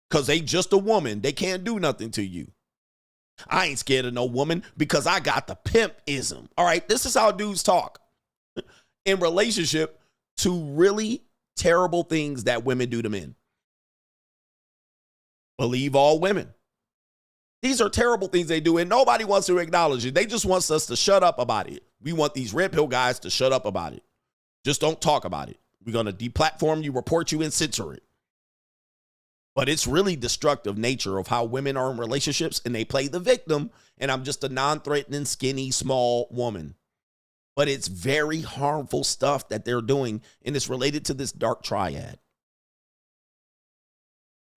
Because they just a woman. They can't do nothing to you. I ain't scared of no woman because I got the pimp-ism. All right, this is how dudes talk in relationship to really terrible things that women do to men. Believe all women. These are terrible things they do, and nobody wants to acknowledge it. They just want us to shut up about it. We want these red pill guys to shut up about it. Just don't talk about it. We're going to deplatform you, report you, and censor it. But it's really destructive nature of how women are in relationships, and they play the victim, and I'm just a non-threatening, skinny, small woman. But it's very harmful stuff that they're doing, and it's related to this dark triad.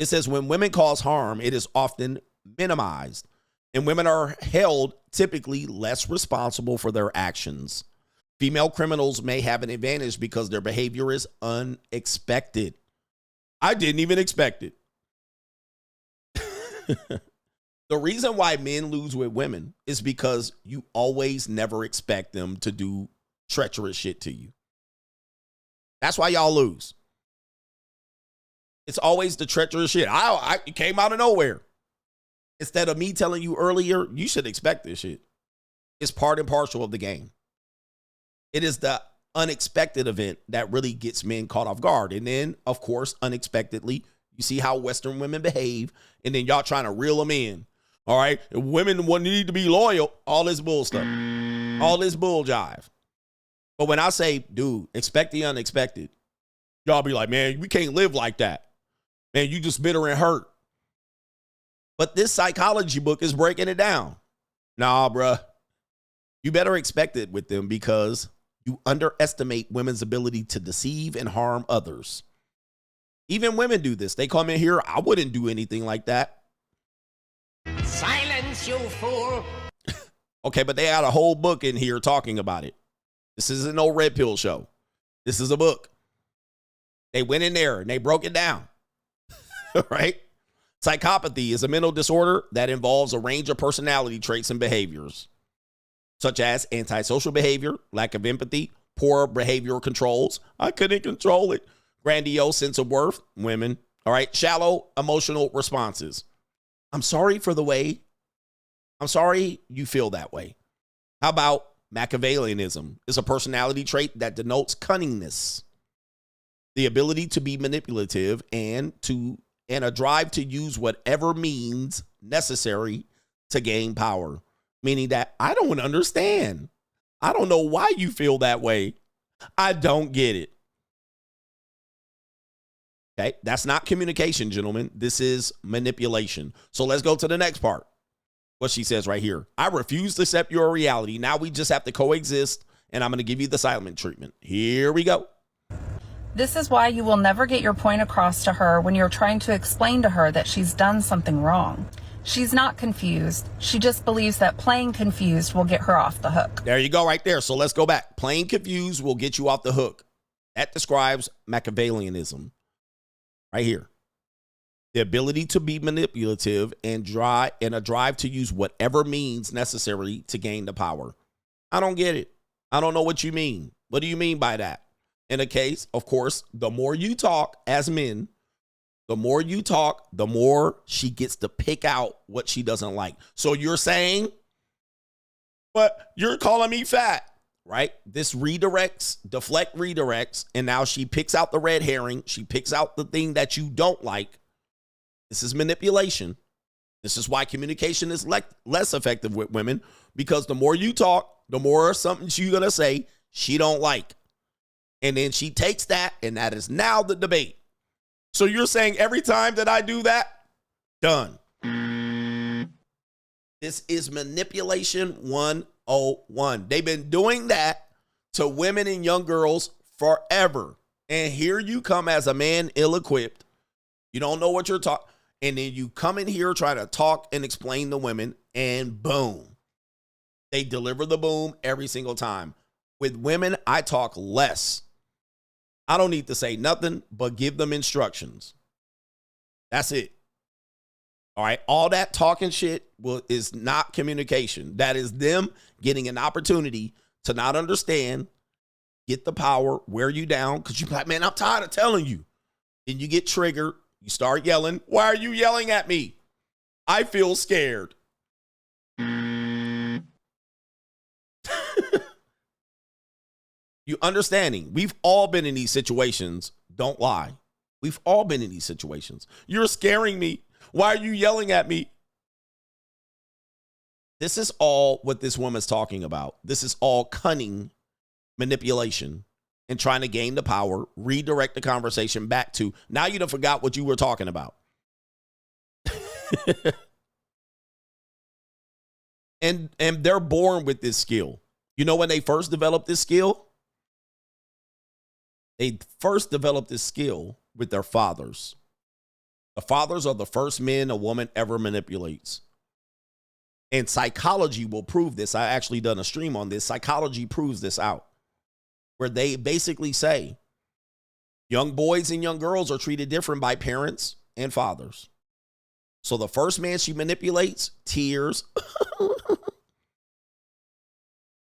It says when women cause harm, it is often minimized, and women are held typically less responsible for their actions. Female criminals may have an advantage because their behavior is unexpected. I didn't even expect it. The reason why men lose with women is because you always never expect them to do treacherous shit to you. That's why y'all lose. It's always the treacherous shit. It came out of nowhere. Instead of me telling you earlier, you should expect this shit. It's part and parcel of the game. It is the unexpected event that really gets men caught off guard. And then, of course, unexpectedly, you see how Western women behave, and then y'all trying to reel them in. All right? Women need to be loyal. All this bull stuff. All this bull jive. But when I say, dude, expect the unexpected, y'all be like, man, we can't live like that. Man, you just bitter and hurt. But this psychology book is breaking it down. Nah, bruh. You better expect it with them because you underestimate women's ability to deceive and harm others. Even women do this. They come in here, I wouldn't do anything like that. Silence, you fool. Okay, but they had a whole book in here talking about it. This isn't no red pill show. This is a book. They went in there and they broke it down. Right? Psychopathy is a mental disorder that involves a range of personality traits and behaviors, such as antisocial behavior, lack of empathy, poor behavioral controls. I couldn't control it. Grandiose sense of worth, women. All right. Shallow emotional responses. I'm sorry you feel that way. How about Machiavellianism? Is a personality trait that denotes cunningness, the ability to be manipulative, and a drive to use whatever means necessary to gain power. Meaning that I don't understand. I don't know why you feel that way. I don't get it. Okay, that's not communication, gentlemen. This is manipulation. So let's go to the next part. What she says right here. I refuse to accept your reality. Now we just have to coexist, and I'm going to give you the silent treatment. Here we go. This is why you will never get your point across to her when you're trying to explain to her that she's done something wrong. She's not confused. She just believes that playing confused will get her off the hook. There you go right there. So let's go back. Playing confused will get you off the hook. That describes Machiavellianism right here. The ability to be manipulative and a drive to use whatever means necessary to gain the power. I don't get it. I don't know what you mean. What do you mean by that? In a case, of course, the more you talk as men, the more you talk, the more she gets to pick out what she doesn't like. So you're saying, but you're calling me fat, right? This redirects, and now she picks out the red herring. She picks out the thing that you don't like. This is manipulation. This is why communication is less effective with women, because the more you talk, the more something you're going to say she don't like. And then she takes that, and that is now the debate. So you're saying every time that I do that, done. This is manipulation 101. They've been doing that to women and young girls forever. And here you come as a man ill-equipped. You don't know what you're talking. And then you come in here trying to talk and explain to women, and boom. They deliver the boom every single time. With women, I talk less. I don't need to say nothing but give them instructions. That's it. All right. All that talking shit is not communication. That is them getting an opportunity to not understand, get the power, wear you down. Because you're like, man, I'm tired of telling you. And you get triggered. You start yelling. Why are you yelling at me? I feel scared. You understanding? We've all been in these situations. Don't lie. We've all been in these situations. You're scaring me. Why are you yelling at me? This is all what this woman's talking about. This is all cunning manipulation and trying to gain the power, redirect the conversation back to, now you done forgot what you were talking about. and they're born with this skill. You know when they first developed this skill? They first developed this skill with their fathers. The fathers are the first men a woman ever manipulates. And psychology will prove this. I actually done a stream on this. Psychology proves this out, where they basically say young boys and young girls are treated different by parents and fathers. So the first man she manipulates, tears,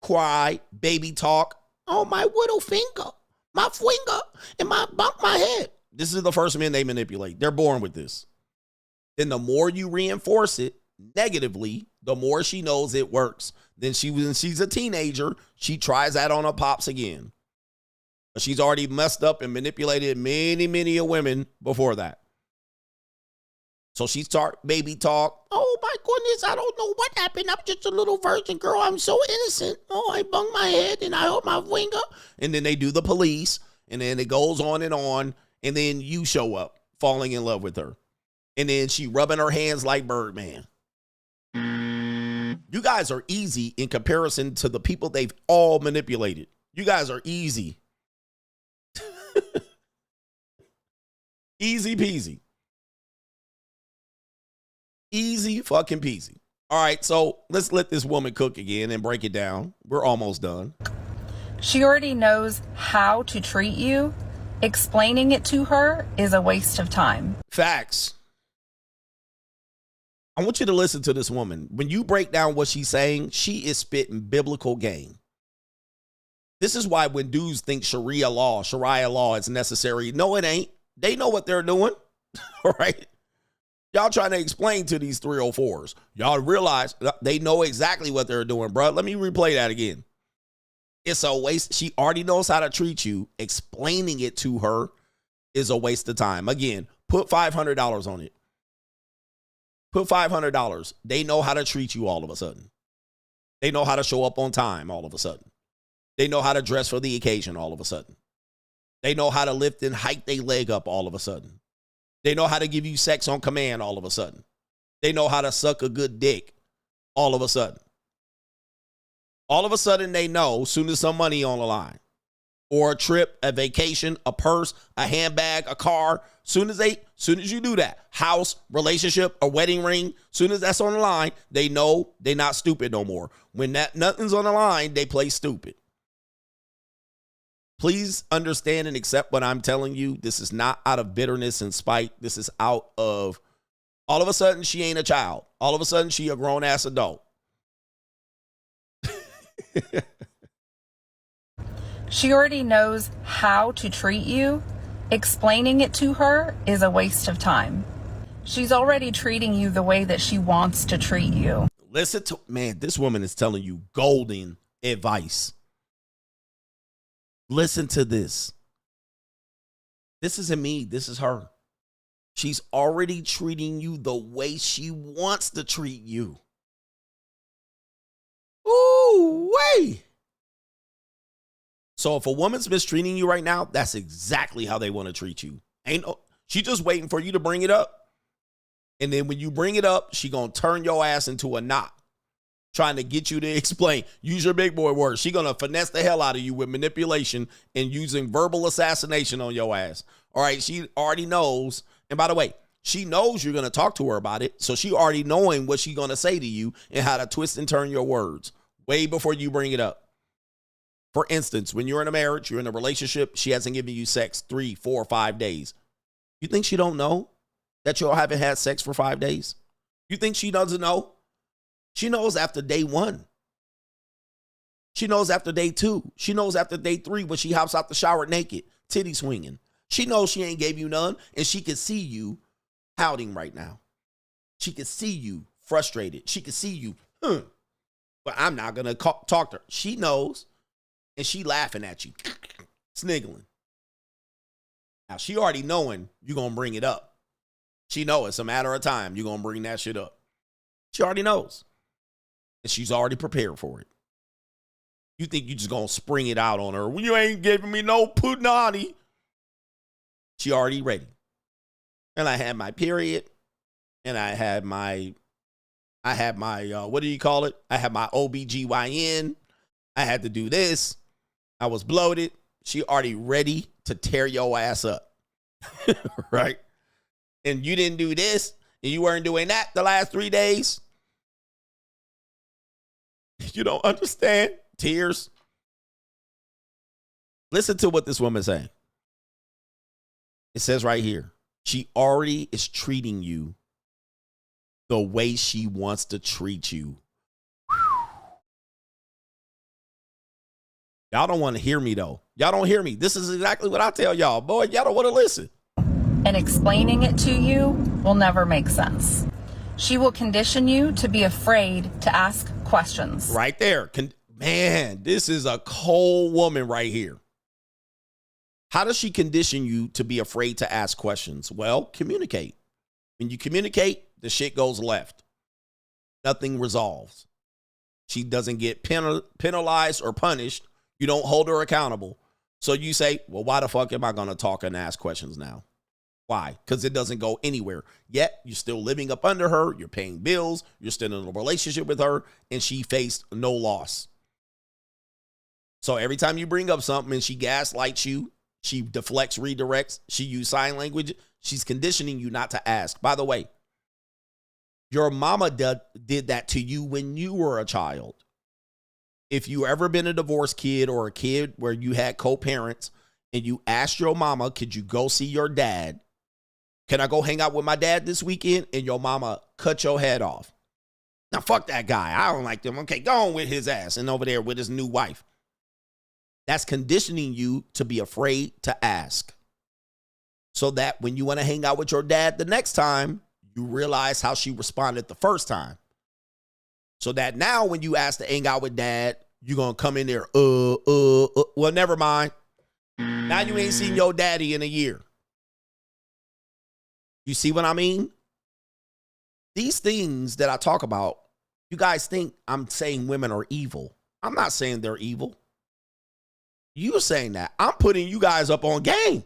cry, baby talk. Oh, my little finger. My finger and bump my head. This is the first men they manipulate. They're born with this. Then the more you reinforce it negatively, the more she knows it works. Then when she's a teenager, she tries that on her pops again. But she's already messed up and manipulated many women before that. So she start baby talk. Oh my goodness, I don't know what happened. I'm just a little virgin girl. I'm so innocent. Oh, I bunged my head and I hurt my finger. And then they do the police, and then it goes on. And then you show up falling in love with her. And then she rubbing her hands like Birdman. You guys are easy in comparison to the people they've all manipulated. You guys are easy. Easy peasy. Easy fucking peasy. All right, so let's let this woman cook again and break it down. We're almost done. She already knows how to treat you. Explaining it to her is a waste of time. Facts. I want you to listen to this woman. When you break down what she's saying, she is spitting biblical game. This is why when dudes think Sharia law is necessary, no, it ain't. They know what they're doing, all right? Y'all trying to explain to these 304s. Y'all realize they know exactly what they're doing, bro. Let me replay that again. It's a waste. She already knows how to treat you. Explaining it to her is a waste of time. Again, put $500 on it. Put $500. They know how to treat you all of a sudden. They know how to show up on time all of a sudden. They know how to dress for the occasion all of a sudden. They know how to lift and hike their leg up all of a sudden. They know how to give you sex on command all of a sudden. They know how to suck a good dick all of a sudden. All of a sudden they know as soon as some money on the line, or a trip, a vacation, a purse, a handbag, a car, soon as you do that, house, relationship, a wedding ring, soon as that's on the line, they know they're not stupid no more. When nothing's on the line, they play stupid. Please understand and accept what I'm telling you. This is not out of bitterness and spite. This is out of, all of a sudden, she ain't a child. All of a sudden, she a grown-ass adult. She already knows how to treat you. Explaining it to her is a waste of time. She's already treating you the way that she wants to treat you. Listen to, man, this woman is telling you golden advice. Listen to this. This isn't me. This is her. She's already treating you the way she wants to treat you. Ooh, way. So if a woman's mistreating you right now, that's exactly how they want to treat you. She just waiting for you to bring it up. And then when you bring it up, she gonna turn your ass into a knot, trying to get you to explain. Use your big boy words. She gonna finesse the hell out of you with manipulation and using verbal assassination on your ass. All right, she already knows. And by the way, she knows you're gonna talk to her about it, so she already knowing what she's gonna say to you and how to twist and turn your words way before you bring it up. For instance, when you're in a marriage, you're in a relationship, she hasn't given you sex 3, 4, 5 days. You think she don't know that you all haven't had sex for 5 days? You think she doesn't know? She knows after day 1. She knows after day 2. She knows after day 3 when she hops out the shower naked, titty swinging. She knows she ain't gave you none, and she can see you pouting right now. She can see you frustrated. She can see you, but I'm not going to talk to her. She knows, and she laughing at you, sniggling. Now, she already knowing you're going to bring it up. She know it's a matter of time. You're going to bring that shit up. She already knows. And she's already prepared for it. You think you just going to spring it out on her. Well, you ain't giving me no Poonany. She already ready. And I had my period. And I had my, what do you call it? I had my OBGYN. I had to do this. I was bloated. She already ready to tear your ass up. Right? And you didn't do this, and you weren't doing that the last 3 days. You don't understand. Tears. Listen to what this woman's saying. It says right here, she already is treating you the way she wants to treat you. Y'all don't want to hear me, though. Y'all don't hear me. This is exactly what I tell y'all. Boy, y'all don't want to listen. And explaining it to you will never make sense. She will condition you to be afraid to ask questions. Right there. Man, this is a cold woman right here. How does she condition you to be afraid to ask questions? Well, communicate. When you communicate, the shit goes left. Nothing resolves. She doesn't get penalized or punished. You don't hold her accountable. So you say, well, why the fuck am I going to talk and ask questions now? Why? Because it doesn't go anywhere. Yet you're still living up under her. You're paying bills. You're still in a relationship with her. And she faced no loss. So every time you bring up something and she gaslights you, she deflects, redirects, she uses sign language, she's conditioning you not to ask. By the way, your mama did that to you when you were a child. If you ever been a divorced kid or a kid where you had co-parents and you asked your mama, could you go see your dad? Can I go hang out with my dad this weekend? And your mama cut your head off. Now, fuck that guy. I don't like them. Okay, go on with his ass and over there with his new wife. That's conditioning you to be afraid to ask. So that when you want to hang out with your dad the next time, you realize how she responded the first time. So that now when you ask to hang out with dad, you're going to come in there, well, never mind. Now you ain't seen your daddy in a year. You see what I mean? These things that I talk about, you guys think I'm saying women are evil. I'm not saying they're evil. You're saying that. I'm putting you guys up on game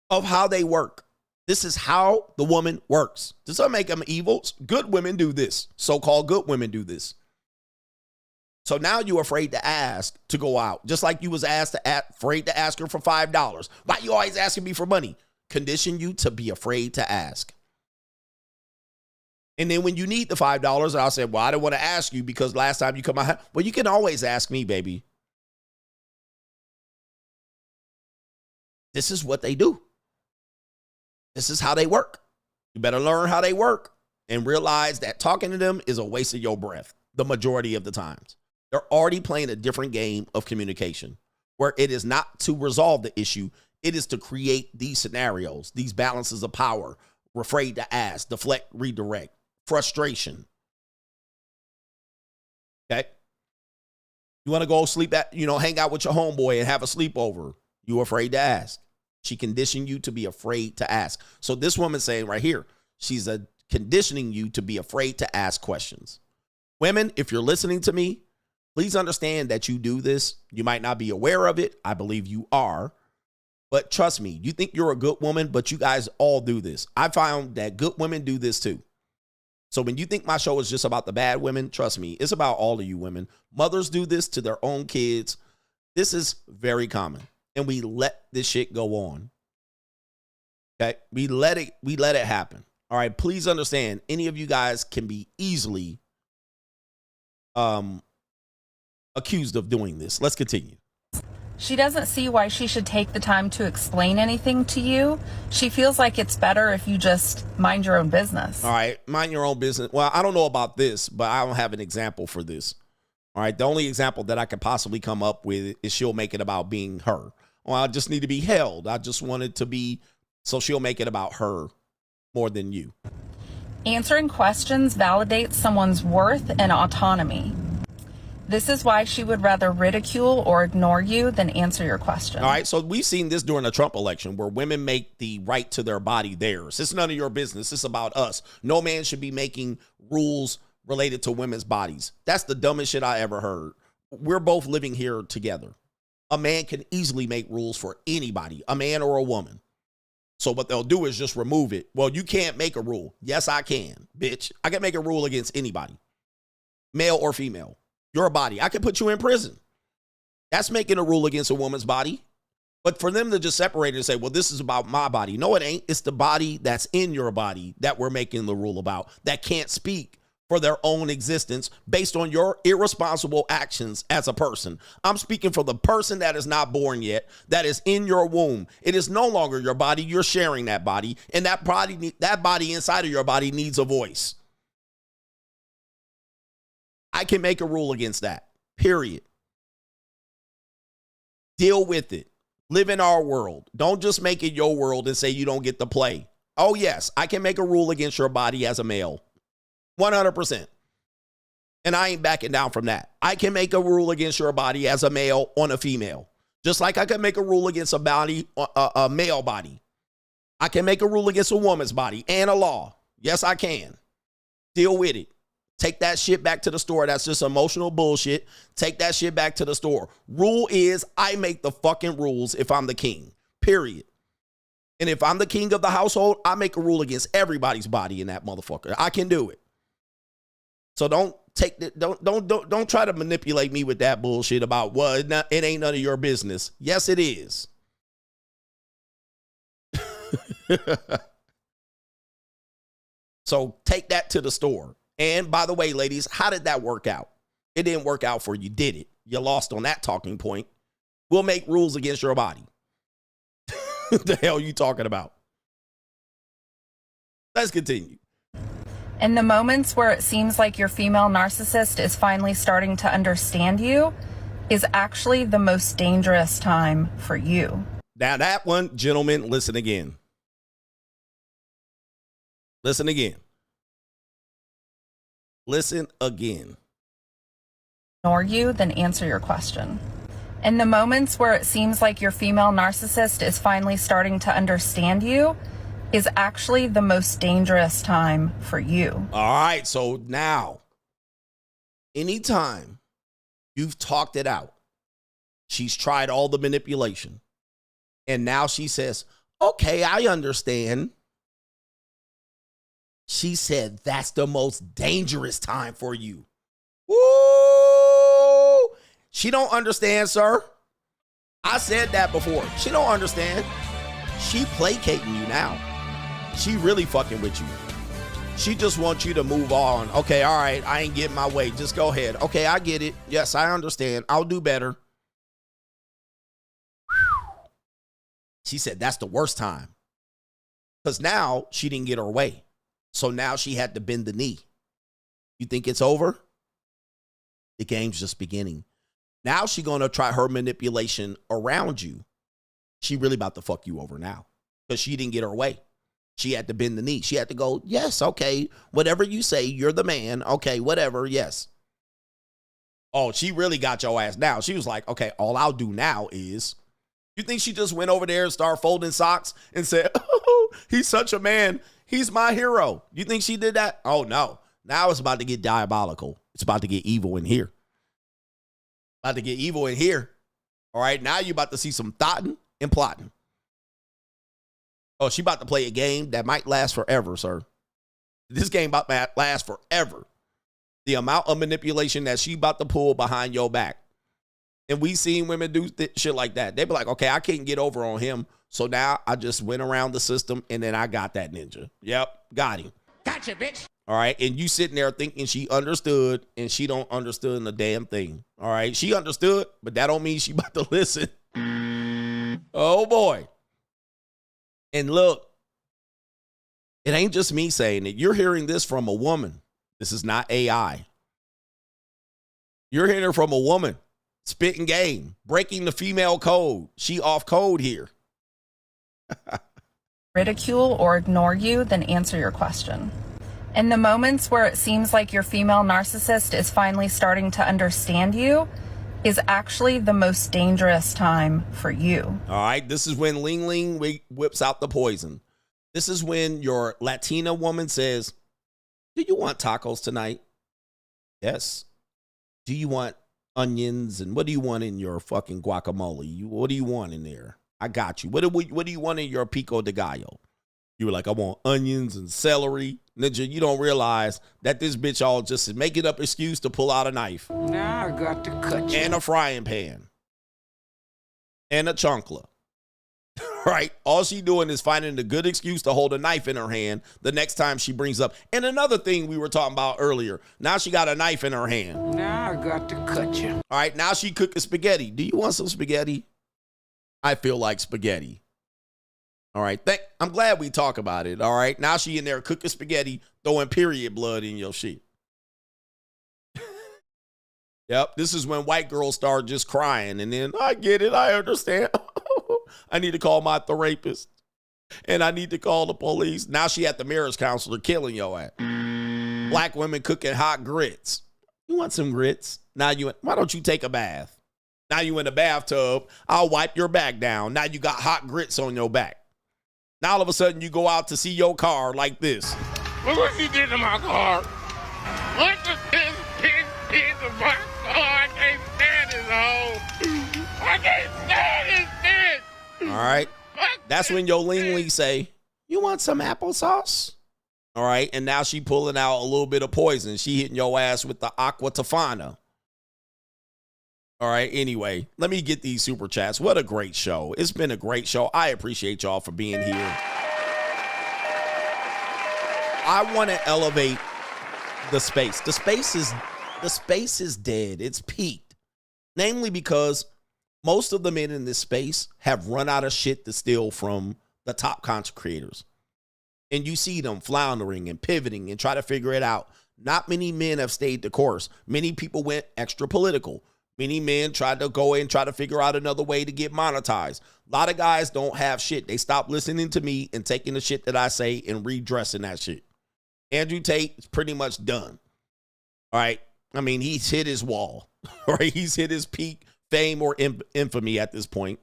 of how they work. This is how the woman works. Does that make them evil? Good women do this. So-called good women do this. So now you're afraid to ask to go out. Just like you was afraid to ask her for $5. Why you always asking me for money? Condition you to be afraid to ask. And then when you need the $5, I'll say, well, I didn't want to ask you because last time you come out. Well, you can always ask me, baby. This is what they do. This is how they work. You better learn how they work and realize that talking to them is a waste of your breath the majority of the times. They're already playing a different game of communication where it is not to resolve the issue. It is to create these scenarios, these balances of power. We're afraid to ask, deflect, redirect, frustration. Okay? You want to go sleep at, hang out with your homeboy and have a sleepover. You're afraid to ask. She conditioned you to be afraid to ask. So this woman's saying right here, she's conditioning you to be afraid to ask questions. Women, if you're listening to me, please understand that you do this. You might not be aware of it. I believe you are. But trust me, you think you're a good woman, but you guys all do this. I found that good women do this too. So when you think my show is just about the bad women, trust me, it's about all of you women. Mothers do this to their own kids. This is very common. And we let this shit go on. Okay? We let it happen. All right, please understand, any of you guys can be easily accused of doing this. Let's continue. She doesn't see why she should take the time to explain anything to you. She feels like it's better if you just mind your own business. All right, mind your own business. Well, I don't know about this, but I don't have an example for this. All right, the only example that I could possibly come up with is she'll make it about being her. Well, I just need to be held. I just want it to be, so she'll make it about her more than you. Answering questions validates someone's worth and autonomy. This is why she would rather ridicule or ignore you than answer your question. All right, so we've seen this during the Trump election where women make the right to their body theirs. It's none of your business. It's about us. No man should be making rules related to women's bodies. That's the dumbest shit I ever heard. We're both living here together. A man can easily make rules for anybody, a man or a woman. So what they'll do is just remove it. Well, you can't make a rule. Yes, I can, bitch. I can make a rule against anybody, male or female. Your body. I can put you in prison. That's making a rule against a woman's body. But for them to just separate it and say, well, this is about my body. No, it ain't. It's the body that's in your body that we're making the rule about, that can't speak for their own existence based on your irresponsible actions as a person. I'm speaking for the person that is not born yet, that is in your womb. It is no longer your body. You're sharing that body, and that body inside of your body needs a voice. I can make a rule against that, period. Deal with it. Live in our world. Don't just make it your world and say you don't get to play. Oh, yes, I can make a rule against your body as a male. 100%. And I ain't backing down from that. I can make a rule against your body as a male on a female. Just like I can make a rule against a male body. I can make a rule against a woman's body and a law. Yes, I can. Deal with it. Take that shit back to the store. That's just emotional bullshit. Take that shit back to the store. Rule is I make the fucking rules if I'm the king. Period. And if I'm the king of the household, I make a rule against everybody's body in that motherfucker. I can do it. So don't try to manipulate me with that bullshit about, well, it ain't none of your business. Yes, it is. So take that to the store. And by the way, ladies, how did that work out? It didn't work out for you, did it? You lost on that talking point. We'll make rules against your body. The hell you talking about? Let's continue. In the moments where it seems like your female narcissist is finally starting to understand you is actually the most dangerous time for you. Now that one, gentlemen, listen again. Listen again. Listen again. Ignore you, then answer your question. In the moments where it seems like your female narcissist is finally starting to understand you is actually the most dangerous time for you. All right, so now, anytime you've talked it out, she's tried all the manipulation, and now she says, okay, I understand. She said that's the most dangerous time for you. Woo! She don't understand, sir. I said that before. She don't understand. She placating you now. She really fucking with you. She just wants you to move on. Okay, all right, I ain't getting my way. Just go ahead. Okay, I get it. Yes, I understand. I'll do better. She said that's the worst time. Because now she didn't get her way. So now she had to bend the knee. You think it's over? The game's just beginning. Now she's going to try her manipulation around you. She really about to fuck you over now. Because she didn't get her way. She had to bend the knee. She had to go, yes, okay, whatever you say, you're the man. Okay, whatever, yes. Oh, she really got your ass now. She was like, okay, all I'll do now is, you think she just went over there and started folding socks and said, oh, he's such a man. He's my hero. You think she did that? Oh, no. Now it's about to get diabolical. It's about to get evil in here. About to get evil in here. All right, now you're about to see some thoughting and plotting. Oh, she about to play a game that might last forever, sir. This game about to last forever. The amount of manipulation that she about to pull behind your back. And we seen women do shit like that. They be like, okay, I can't get over on him. So now I just went around the system and then I got that ninja. Yep, got him. Gotcha, bitch. All right, and you sitting there thinking she understood and she don't understand the damn thing. All right, she understood, but that don't mean she about to listen. Oh, boy. And look, it ain't just me saying it. You're hearing this from a woman. This is not AI. You're hearing it from a woman. Spitting game. Breaking the female code. She off code here. Ridicule or ignore you, then answer your question. In the moments where it seems like your female narcissist is finally starting to understand you, is actually the most dangerous time for you. All right, this is when Ling Ling whips out the poison. This is when your Latina woman says, do you want tacos tonight? Yes. Do you want onions? And what do you want in your fucking guacamole? What do you want in there? I got you. What do you want in your pico de gallo? You were like, I want onions and celery. Ninja, you don't realize that this bitch all just is making up excuse to pull out a knife. Now I got to cut you. And a frying pan. And a chancla. Right? All she doing is finding a good excuse to hold a knife in her hand the next time she brings up. And another thing we were talking about earlier. Now she got a knife in her hand. Now I got to cut you. All right, now she cooking spaghetti. Do you want some spaghetti? I feel like spaghetti. All right, I'm glad we talk about it. All right, now she in there cooking spaghetti, throwing period blood in your shit. Yep, this is when white girls start just crying, and then I get it, I understand. I need to call my therapist, and I need to call the police. Now she at the marriage counselor killing your ass. Black women cooking hot grits. You want some grits? Now why don't you take a bath? Now you in the bathtub. I'll wipe your back down. Now you got hot grits on your back. Now all of a sudden you go out to see your car like this. Look what she did to my car. What the piss to my car? I can't stand this hoe. I can't stand this bitch. All right. That's when your Ling Ling say, you want some applesauce? All right. And now she pulling out a little bit of poison. She hitting your ass with the aqua tofana. All right, anyway, let me get these super chats. What a great show. It's been a great show. I appreciate y'all for being here. I want to elevate the space. The space is dead. It's peaked. Namely because most of the men in this space have run out of shit to steal from the top content creators. And you see them floundering and pivoting and try to figure it out. Not many men have stayed the course. Many people went extra political. Many men tried to go in and try to figure out another way to get monetized. A lot of guys don't have shit. They stop listening to me and taking the shit that I say and redressing that shit. Andrew Tate is pretty much done. All right. I mean, he's hit his wall. Right? He's hit his peak fame or infamy at this point.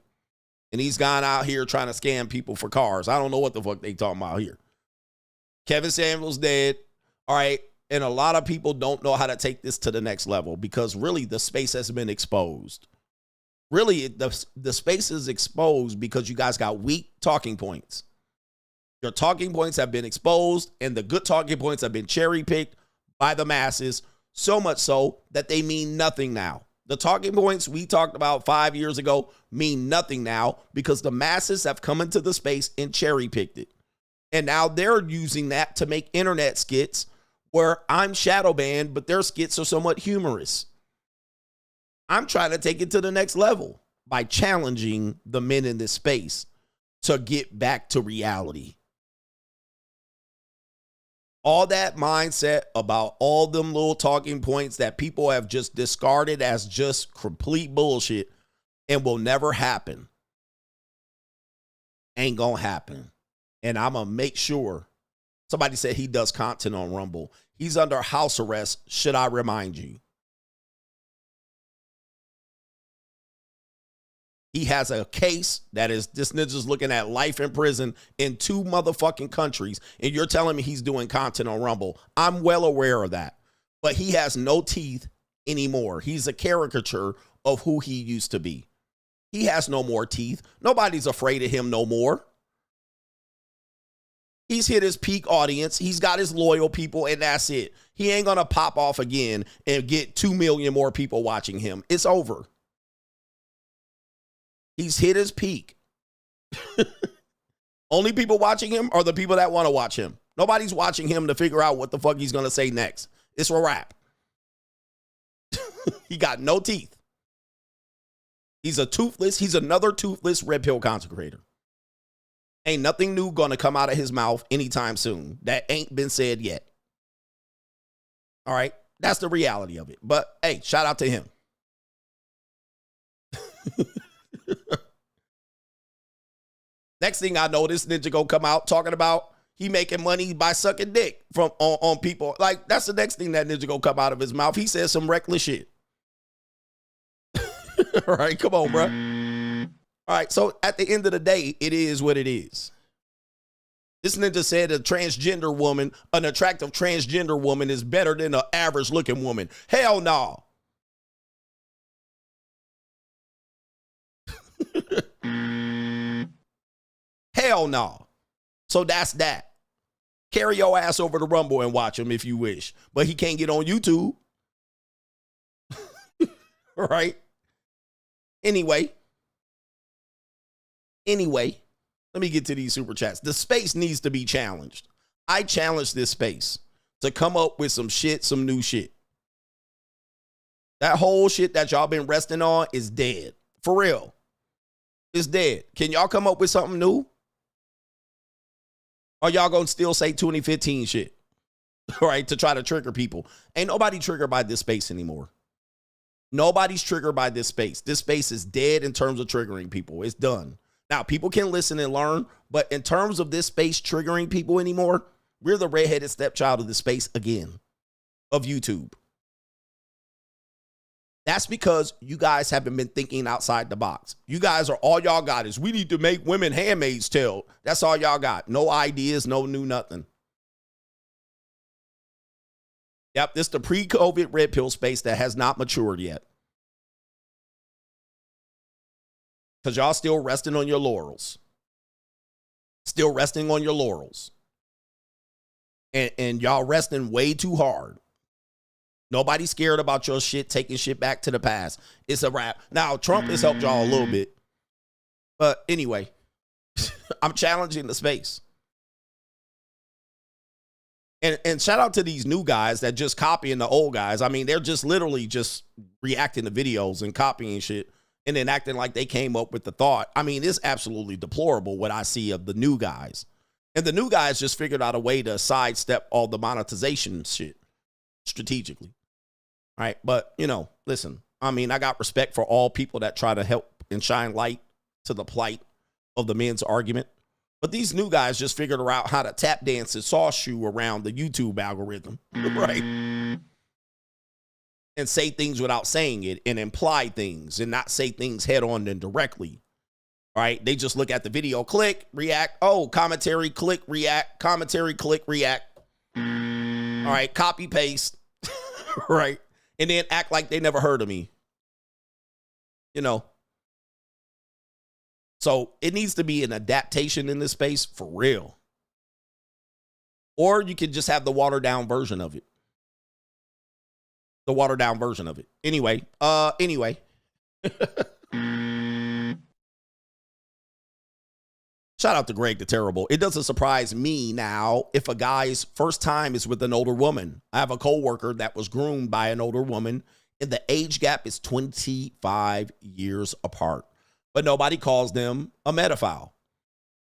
And he's gone out here trying to scam people for cars. I don't know what the fuck they talking about here. Kevin Samuels dead. All right. And a lot of people don't know how to take this to the next level because really the space has been exposed. Really, the space is exposed because you guys got weak talking points. Your talking points have been exposed and the good talking points have been cherry-picked by the masses, so much so that they mean nothing now. The talking points we talked about 5 years ago mean nothing now because the masses have come into the space and cherry-picked it. And now they're using that to make internet skits where I'm shadow banned, but their skits are somewhat humorous. I'm trying to take it to the next level by challenging the men in this space. to get back to reality. All that mindset about all them little talking points that people have just discarded as just complete bullshit and will never happen. Ain't gonna happen. And I'm gonna make sure. Somebody said he does content on Rumble. He's under house arrest, should I remind you. He has a case that is, this ninja's looking at life in prison in 2 motherfucking countries, and you're telling me he's doing content on Rumble. I'm well aware of that. But he has no teeth anymore. He's a caricature of who he used to be. He has no more teeth. Nobody's afraid of him no more. He's hit his peak audience. He's got his loyal people, and that's it. He ain't going to pop off again and get 2 million more people watching him. It's over. He's hit his peak. Only people watching him are the people that want to watch him. Nobody's watching him to figure out what the fuck he's going to say next. It's a wrap. He got no teeth. He's another toothless red pill consecrator. Ain't nothing new going to come out of his mouth anytime soon. That ain't been said yet. All right. That's the reality of it. But hey, shout out to him. Next thing I know, this ninja gonna come out talking about he making money by sucking dick from on people. Like, that's the next thing that ninja gonna come out of his mouth. He says some reckless shit. All right, come on, bro. All right, so at the end of the day, it is what it is. This ninja said a transgender woman, an attractive transgender woman, is better than an average looking woman. Hell no. Hell no. So that's that. Carry your ass over to Rumble and watch him if you wish. But he can't get on YouTube. All right. Anyway, let me get to these super chats. The space needs to be challenged. I challenge this space to come up with some shit, some new shit. That whole shit that y'all been resting on is dead. For real. It's dead. Can y'all come up with something new? Or y'all gonna still say 2015 shit? All right, to try to trigger people. Ain't nobody triggered by this space anymore. Nobody's triggered by this space. This space is dead in terms of triggering people. It's done. Now, people can listen and learn, but in terms of this space triggering people anymore, we're the redheaded stepchild of the space again, of YouTube. That's because you guys haven't been thinking outside the box. You guys are, all y'all got is, we need to make women Handmaid's Tale. That's all y'all got. No ideas, no new nothing. Yep, this is the pre-COVID red pill space that has not matured yet. Because y'all still resting on your laurels. Still resting on your laurels. And y'all resting way too hard. Nobody's scared about your shit, taking shit back to the past. It's a wrap. Now, Trump has helped y'all a little bit. But anyway, I'm challenging the space. And shout out to these new guys that just copying the old guys. I mean, they're just literally just reacting to videos and copying shit and then acting like they came up with the thought. I mean, it's absolutely deplorable what I see of the new guys. And the new guys just figured out a way to sidestep all the monetization shit strategically. All right. But, you know, listen, I mean, I got respect for all people that try to help and shine light to the plight of the men's argument. But these new guys just figured out how to tap dance and saw shoe around the YouTube algorithm, right? And say things without saying it and imply things and not say things head on and directly, right? They just look at the video, click, react. Oh, commentary, click, react. Commentary, click, react. All right, copy, paste, right? And then act like they never heard of me, you know? So it needs to be an adaptation in this space for real. Or you could just have the watered down version of it. The watered down version of it. Anyway. Shout out to Greg the Terrible. It doesn't surprise me now if a guy's first time is with an older woman. I have a coworker that was groomed by an older woman, and the age gap is 25 years apart. But nobody calls them a pedophile.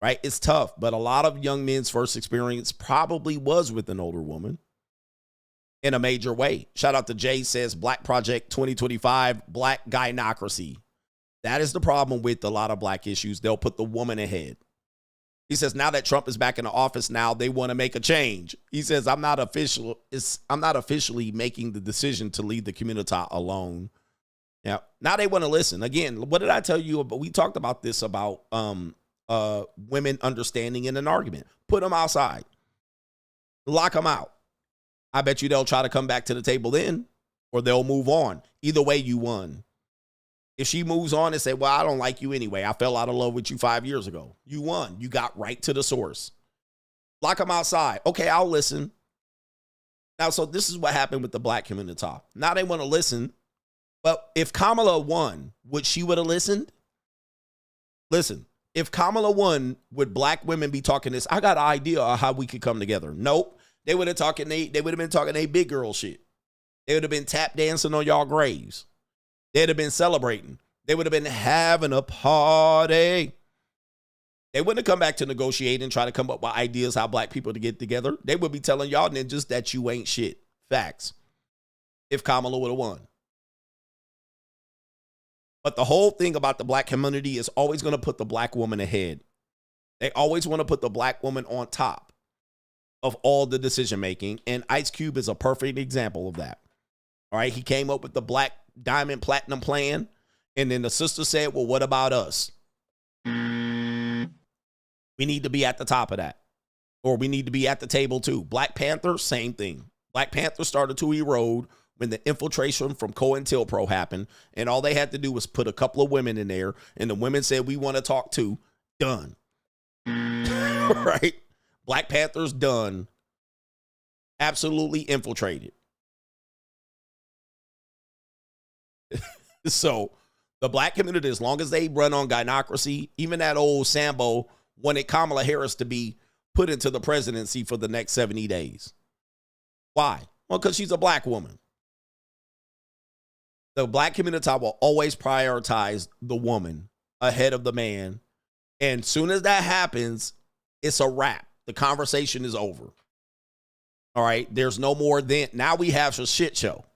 right? It's tough, but a lot of young men's first experience probably was with an older woman in a major way. Shout out to Jay, says Black Project 2025, Black Gynocracy. That is the problem with a lot of black issues. They'll put the woman ahead. He says, now that Trump is back in the office, now they want to make a change. He says, I'm not officially making the decision to leave the community alone. Now they want to listen. Again, what did I tell you about? We talked about this about women understanding in an argument. Put them outside. Lock them out. I bet you they'll try to come back to the table then, or they'll move on. Either way, you won. If she moves on and say, well, I don't like you anyway. I fell out of love with you 5 years ago. You won. You got right to the source. Lock them outside. Okay, I'll listen. Now, so this is what happened with the black community. Now they want to listen. But if Kamala won, would she would have listened? Listen, if Kamala won, would black women be talking this? I got an idea of how we could come together. Nope. They would have been talking a big girl shit. They would have been tap dancing on y'all graves. They'd have been celebrating. They would have been having a party. They wouldn't have come back to negotiate and try to come up with ideas how black people to get together. They would be telling y'all ninjas that you ain't shit. Facts. If Kamala would have won. But the whole thing about the black community is always going to put the black woman ahead. They always want to put the black woman on top of all the decision making. And Ice Cube is a perfect example of that. All right. He came up with the Black Diamond Platinum plan. And then the sister said, well, what about us? We need to be at the top of that. Or we need to be at the table too. Black Panther, same thing. Black Panther started to erode when the infiltration from COINTELPRO happened. And all they had to do was put a couple of women in there. And the women said, we want to talk too. Done. Right? Black Panther's done. Absolutely infiltrated. So the black community, as long as they run on gynocracy, even that old Sambo wanted Kamala Harris to be put into the presidency for the next 70 days. Why? Well, because she's a black woman. The black community will always prioritize the woman ahead of the man. And soon as that happens, it's a wrap. The conversation is over. All right. There's no more then. Now we have a shit show.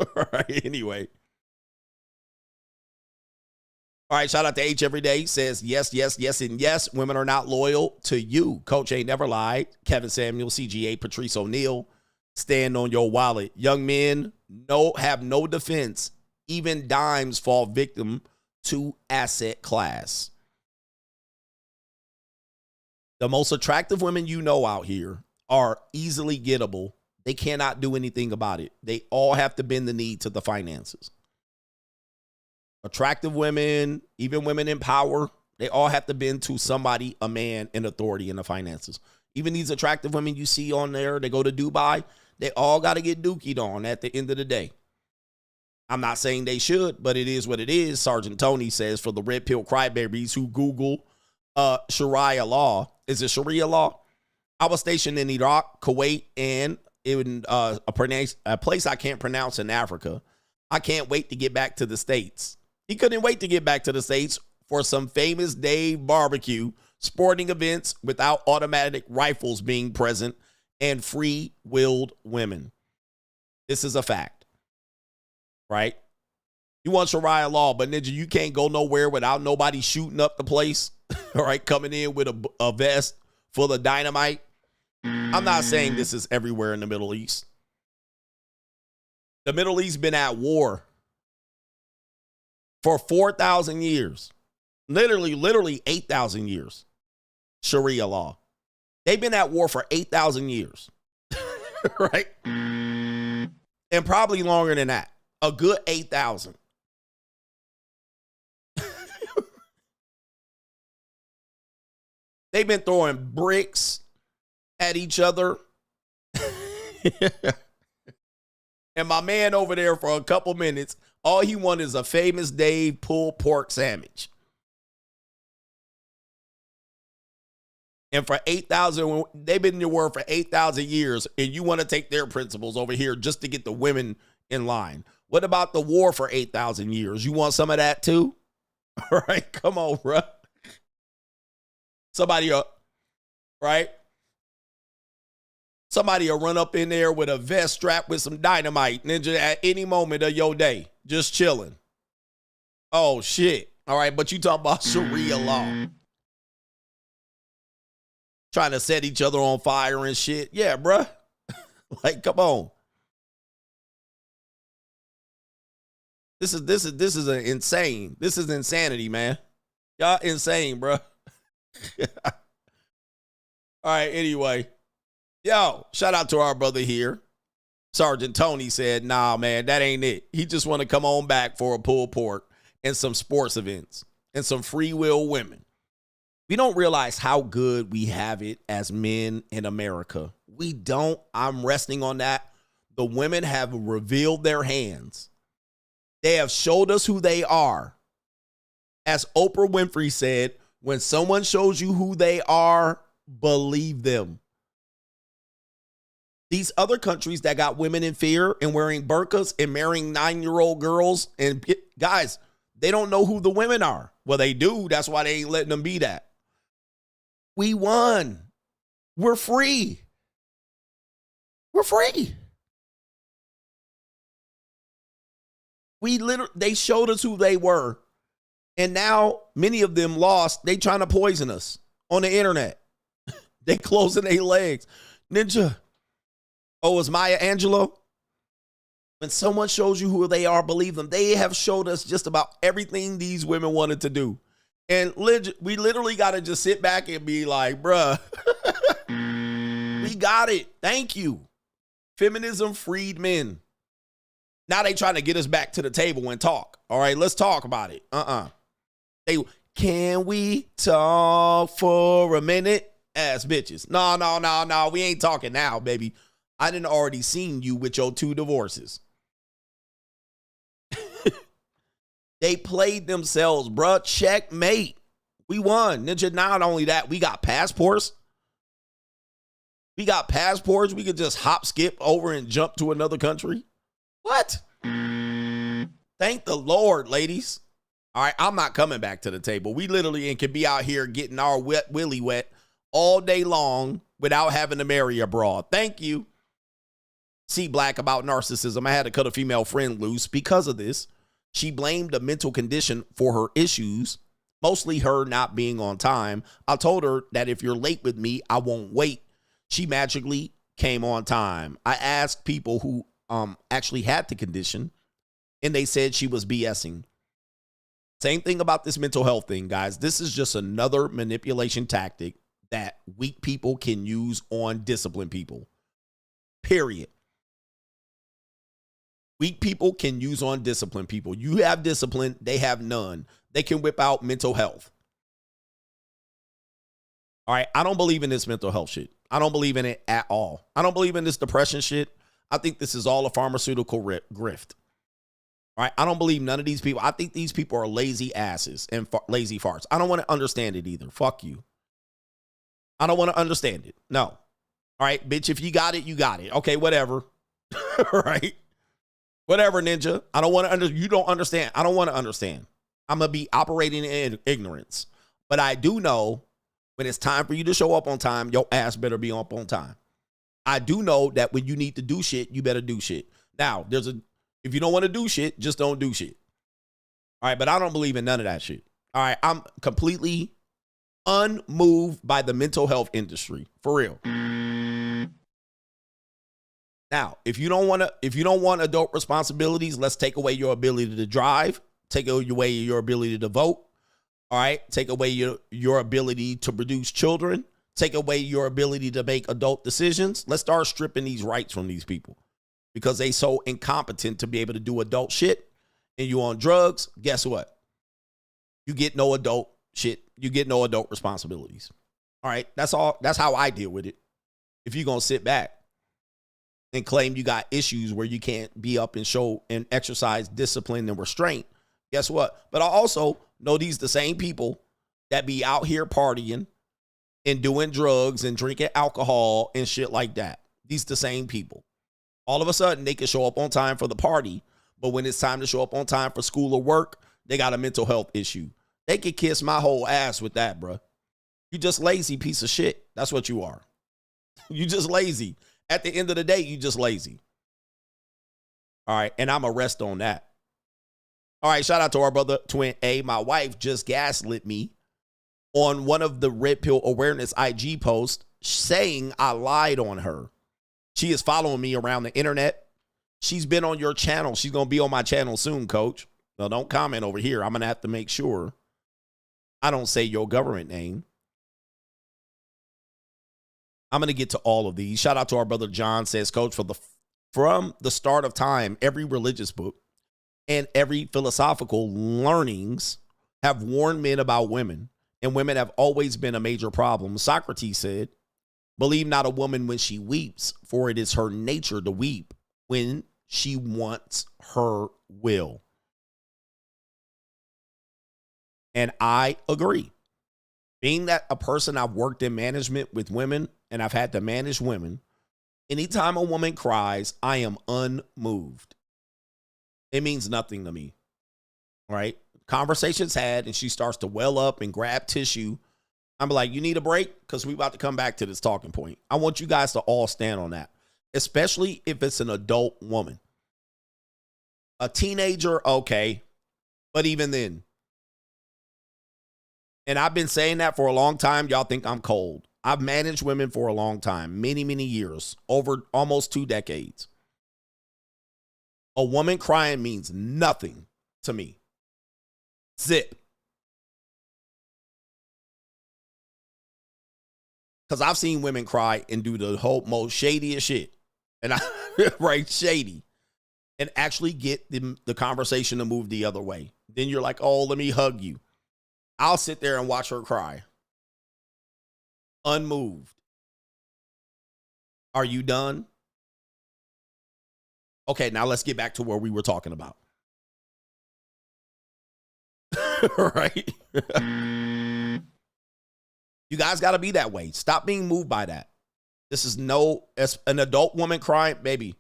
All right. Anyway. All right. Shout out to H Everyday. Says yes, yes, yes, and yes. Women are not loyal to you. Coach ain't never lied. Kevin Samuel, CGA, Patrice O'Neal. Stand on your wallet. Young men have no defense. Even dimes fall victim to asset class. The most attractive women you know out here are easily gettable. They cannot do anything about it. They all have to bend the knee to the finances. Attractive women, even women in power, they all have to bend to somebody, a man in authority in the finances. Even these attractive women you see on there, they go to Dubai, they all got to get dookied on at the end of the day. I'm not saying they should, but it is what it is. Sergeant Tony says for the red pill crybabies who Google Sharia law. Is it Sharia law? I was stationed in Iraq, Kuwait, and in a place I can't pronounce in Africa. I can't wait to get back to the States. He couldn't wait to get back to the States for some famous Dave barbecue, sporting events without automatic rifles being present, and free-willed women. This is a fact, right? You want Sharia law, but Ninja, you can't go nowhere without nobody shooting up the place, all right, coming in with a vest full of dynamite. I'm not saying this is everywhere in the Middle East. The Middle East been at war for 4,000 years. Literally 8,000 years. Sharia law. They've been at war for 8,000 years. Right? And probably longer than that. A good 8,000. They've been throwing bricks at each other. And my man over there for a couple minutes, all he wanted is a famous Dave pulled pork sandwich. And for 8,000, they've been in the war for 8,000 years, and you want to take their principles over here just to get the women in line. What about the war for 8,000 years? You want some of that too? All right, come on, bro. Somebody right? Somebody will run up in there with a vest strapped with some dynamite, ninja, at any moment of your day, just chilling. Oh, shit. All right, but you talk about Sharia law. Trying to set each other on fire and shit. Yeah, bruh. Like, come on. This is an insane. This is insanity, man. Y'all insane, bruh. All right, anyway. Yo, shout out to our brother here. Sergeant Tony said, nah, man, that ain't it. He just want to come on back for a pulled pork and some sports events and some free will women. We don't realize how good we have it as men in America. We don't. I'm resting on that. The women have revealed their hands. They have showed us who they are. As Oprah Winfrey said, when someone shows you who they are, believe them. These other countries that got women in fear and wearing burqas and marrying 9-year-old girls and guys, they don't know who the women are. Well, they do. That's why they ain't letting them be that. We won. We're free. We're free. They showed us who they were. And now many of them lost. They trying to poison us on the internet. They closing their legs. Ninja. Oh, it's Maya Angelou? When someone shows you who they are, believe them. They have showed us just about everything these women wanted to do. And we literally got to just sit back and be like, bruh, we got it. Thank you. Feminism freed men. Now they trying to get us back to the table and talk. All right, let's talk about it. Can we talk for a minute? Ass bitches. No. We ain't talking now, baby. I done already seen you with your 2 divorces. They played themselves, bruh. Checkmate. We won. Ninja, not only that, we got passports. We could just hop, skip over and jump to another country. What? Thank the Lord, ladies. All right, I'm not coming back to the table. We literally can be out here getting our willy wet all day long without having to marry a broad. Thank you. See Black about narcissism. I had to cut a female friend loose because of this. She blamed a mental condition for her issues, mostly her not being on time. I told her that if you're late with me, I won't wait. She magically came on time. I asked people who actually had the condition, and they said she was BSing. Same thing about this mental health thing, guys. This is just another manipulation tactic that weak people can use on disciplined people. Period. Weak people can use on disciplined people. You have discipline, they have none. They can whip out mental health. All right, I don't believe in this mental health shit. I don't believe in it at all. I don't believe in this depression shit. I think this is all a pharmaceutical grift. All right, I don't believe none of these people. I think these people are lazy asses and lazy farts. I don't want to understand it either. Fuck you. I don't want to understand it. No. All right, bitch, if you got it, you got it. Okay, whatever. All right. Whatever, ninja. I don't want to you don't understand. I don't want to understand. I'm going to be operating in ignorance. But I do know when it's time for you to show up on time, your ass better be up on time. I do know that when you need to do shit, you better do shit. Now, if you don't want to do shit, just don't do shit. All right, but I don't believe in none of that shit. All right, I'm completely unmoved by the mental health industry. For real. Now, if you don't want adult responsibilities, let's take away your ability to drive, take away your ability to vote. All right, take away your ability to produce children, take away your ability to make adult decisions. Let's start stripping these rights from these people because they so incompetent to be able to do adult shit. And you on drugs, guess what? You get no adult shit. You get no adult responsibilities. All right, that's all. That's how I deal with it. If you're going to sit back and claim you got issues where you can't be up and show and exercise discipline and restraint, guess what? But I also know these the same people that be out here partying and doing drugs and drinking alcohol and shit like that. These the same people. All of a sudden, they can show up on time for the party, but when it's time to show up on time for school or work, they got a mental health issue. They could kiss my whole ass with that, bro. You just lazy piece of shit. That's what you are. You just lazy. At the end of the day, you just lazy. All right, and I'm a rest on that. All right, shout out to our brother Twin A. My wife just gaslit me on one of the Red Pill Awareness IG posts saying I lied on her. She is following me around the internet. She's been on your channel. She's going to be on my channel soon, coach. Well, don't comment over here. I'm going to have to make sure I don't say your government name. I'm going to get to all of these. Shout out to our brother John, says, coach, from the start of time, every religious book and every philosophical learnings have warned men about women, and women have always been a major problem. Socrates said, believe not a woman when she weeps, for it is her nature to weep when she wants her will. And I agree. Being that a person, I've worked in management with women and I've had to manage women, anytime a woman cries, I am unmoved. It means nothing to me, right? Conversations had and she starts to well up and grab tissue. I'm like, you need a break? Because we're about to come back to this talking point. I want you guys to all stand on that, especially if it's an adult woman. A teenager, okay. But even then, and I've been saying that for a long time. Y'all think I'm cold. I've managed women for a long time, many, many years, over almost 2 decades. A woman crying means nothing to me. Zip. Because I've seen women cry and do the whole most shadiest shit. And right, shady. And actually get the conversation to move the other way. Then you're like, oh, let me hug you. I'll sit there and watch her cry. Unmoved. Are you done? Okay, now let's get back to where we were talking about. Right? You guys got to be that way. Stop being moved by that. This is as an adult woman crying, baby.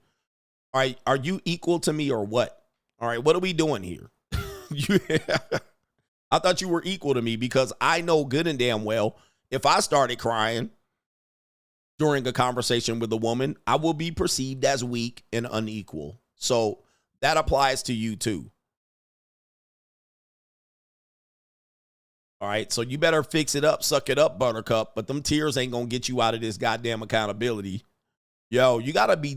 All right, are you equal to me or what? All right, what are we doing here? I thought you were equal to me because I know good and damn well if I started crying during a conversation with a woman, I will be perceived as weak and unequal. So that applies to you too. All right, so you better fix it up, suck it up, buttercup, but them tears ain't going to get you out of this goddamn accountability. Yo, you got to be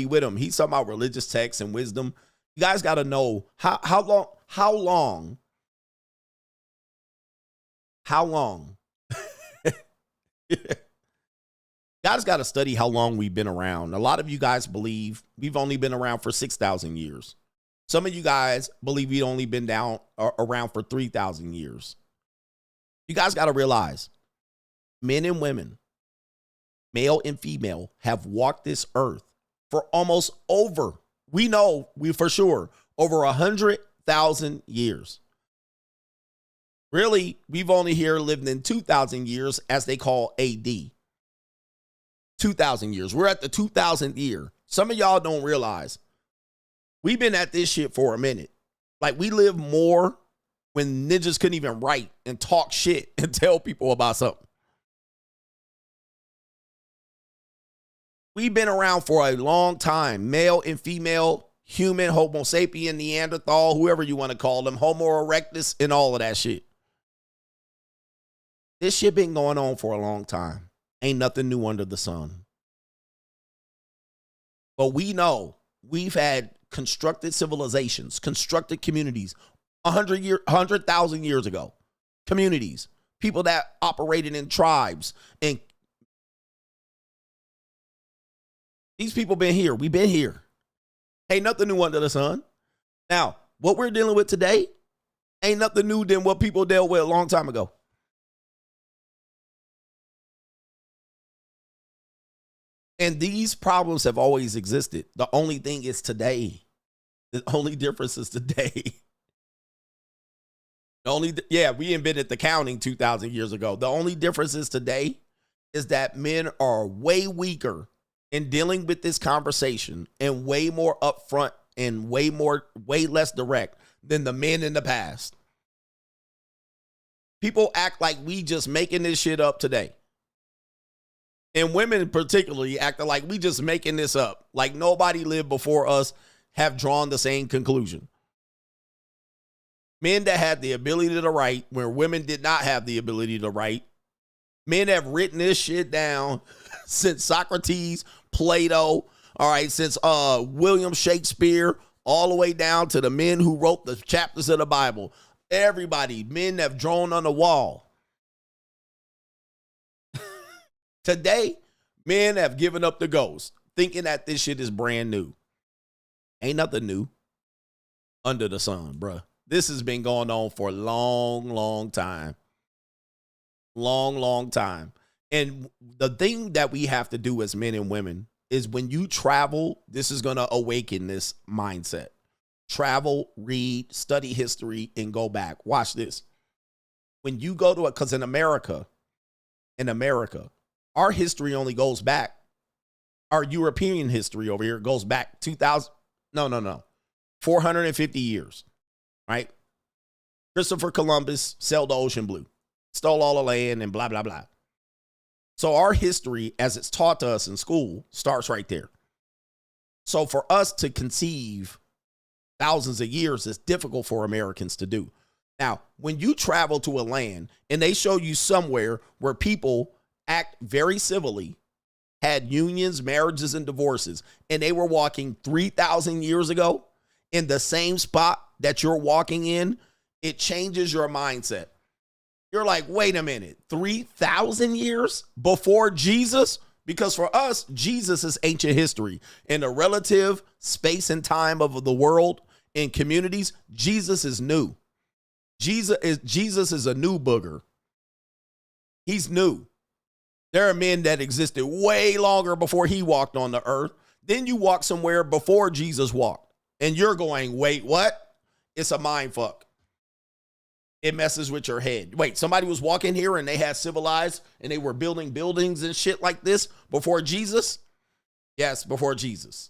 with him. He's talking about religious texts and wisdom. You guys got to know how long guys got to study how long we've been around. A lot of you guys believe we've only been around for 6,000 years. Some of you guys believe we've only been around for 3,000 years. You guys got to realize men and women, male and female, have walked this earth for almost over, for sure, over 100,000 years. Really, we've only here lived in 2,000 years, as they call AD. 2,000 years. We're at the 2,000th year. Some of y'all don't realize we've been at this shit for a minute. Like, we live more when ninjas couldn't even write and talk shit and tell people about something. We've been around for a long time. Male and female, human, Homo sapien, Neanderthal, whoever you want to call them, Homo erectus, and all of that shit. This shit been going on for a long time. Ain't nothing new under the sun. But we know we've had constructed civilizations, constructed communities 100,000 years ago. Communities, people that operated in tribes, and these people been here. We've been here. Ain't nothing new under the sun. Now, what we're dealing with today ain't nothing new than what people dealt with a long time ago. And these problems have always existed. The only thing is today. The only difference is today. We invented the counting 2,000 years ago. The only difference is today is that men are way weaker in dealing with this conversation and way more upfront and way less direct than the men in the past. People act like we just making this shit up today. And women particularly acting like we just making this up. Like nobody lived before us have drawn the same conclusion. Men that had the ability to write where women did not have the ability to write. Men have written this shit down since Socrates, Plato, all right, since William Shakespeare, all the way down to the men who wrote the chapters of the Bible. Everybody, men have drawn on the wall. Today, men have given up the ghost, thinking that this shit is brand new. Ain't nothing new under the sun, bruh. This has been going on for a long, long time. Long, long time. And the thing that we have to do as men and women is when you travel, this is going to awaken this mindset. Travel, read, study history, and go back. Watch this. When you go to it, because in America, our history only goes back. Our European history over here goes back 450 years, right? Christopher Columbus sailed the ocean blue, stole all the land and blah, blah, blah. So our history, as it's taught to us in school, starts right there. So for us to conceive thousands of years is difficult for Americans to do. Now, when you travel to a land and they show you somewhere where people act very civilly, had unions, marriages, and divorces, and they were walking 3,000 years ago in the same spot that you're walking in, it changes your mindset. You're like, wait a minute, 3,000 years before Jesus? Because for us, Jesus is ancient history. In the relative space and time of the world and communities, Jesus is new. Jesus is a new booger. He's new. There are men that existed way longer before he walked on the earth. Then you walk somewhere before Jesus walked. And you're going, wait, what? It's a mind fuck. It messes with your head. Wait, somebody was walking here and they had civilized and they were building buildings and shit like this before Jesus? Yes, before Jesus.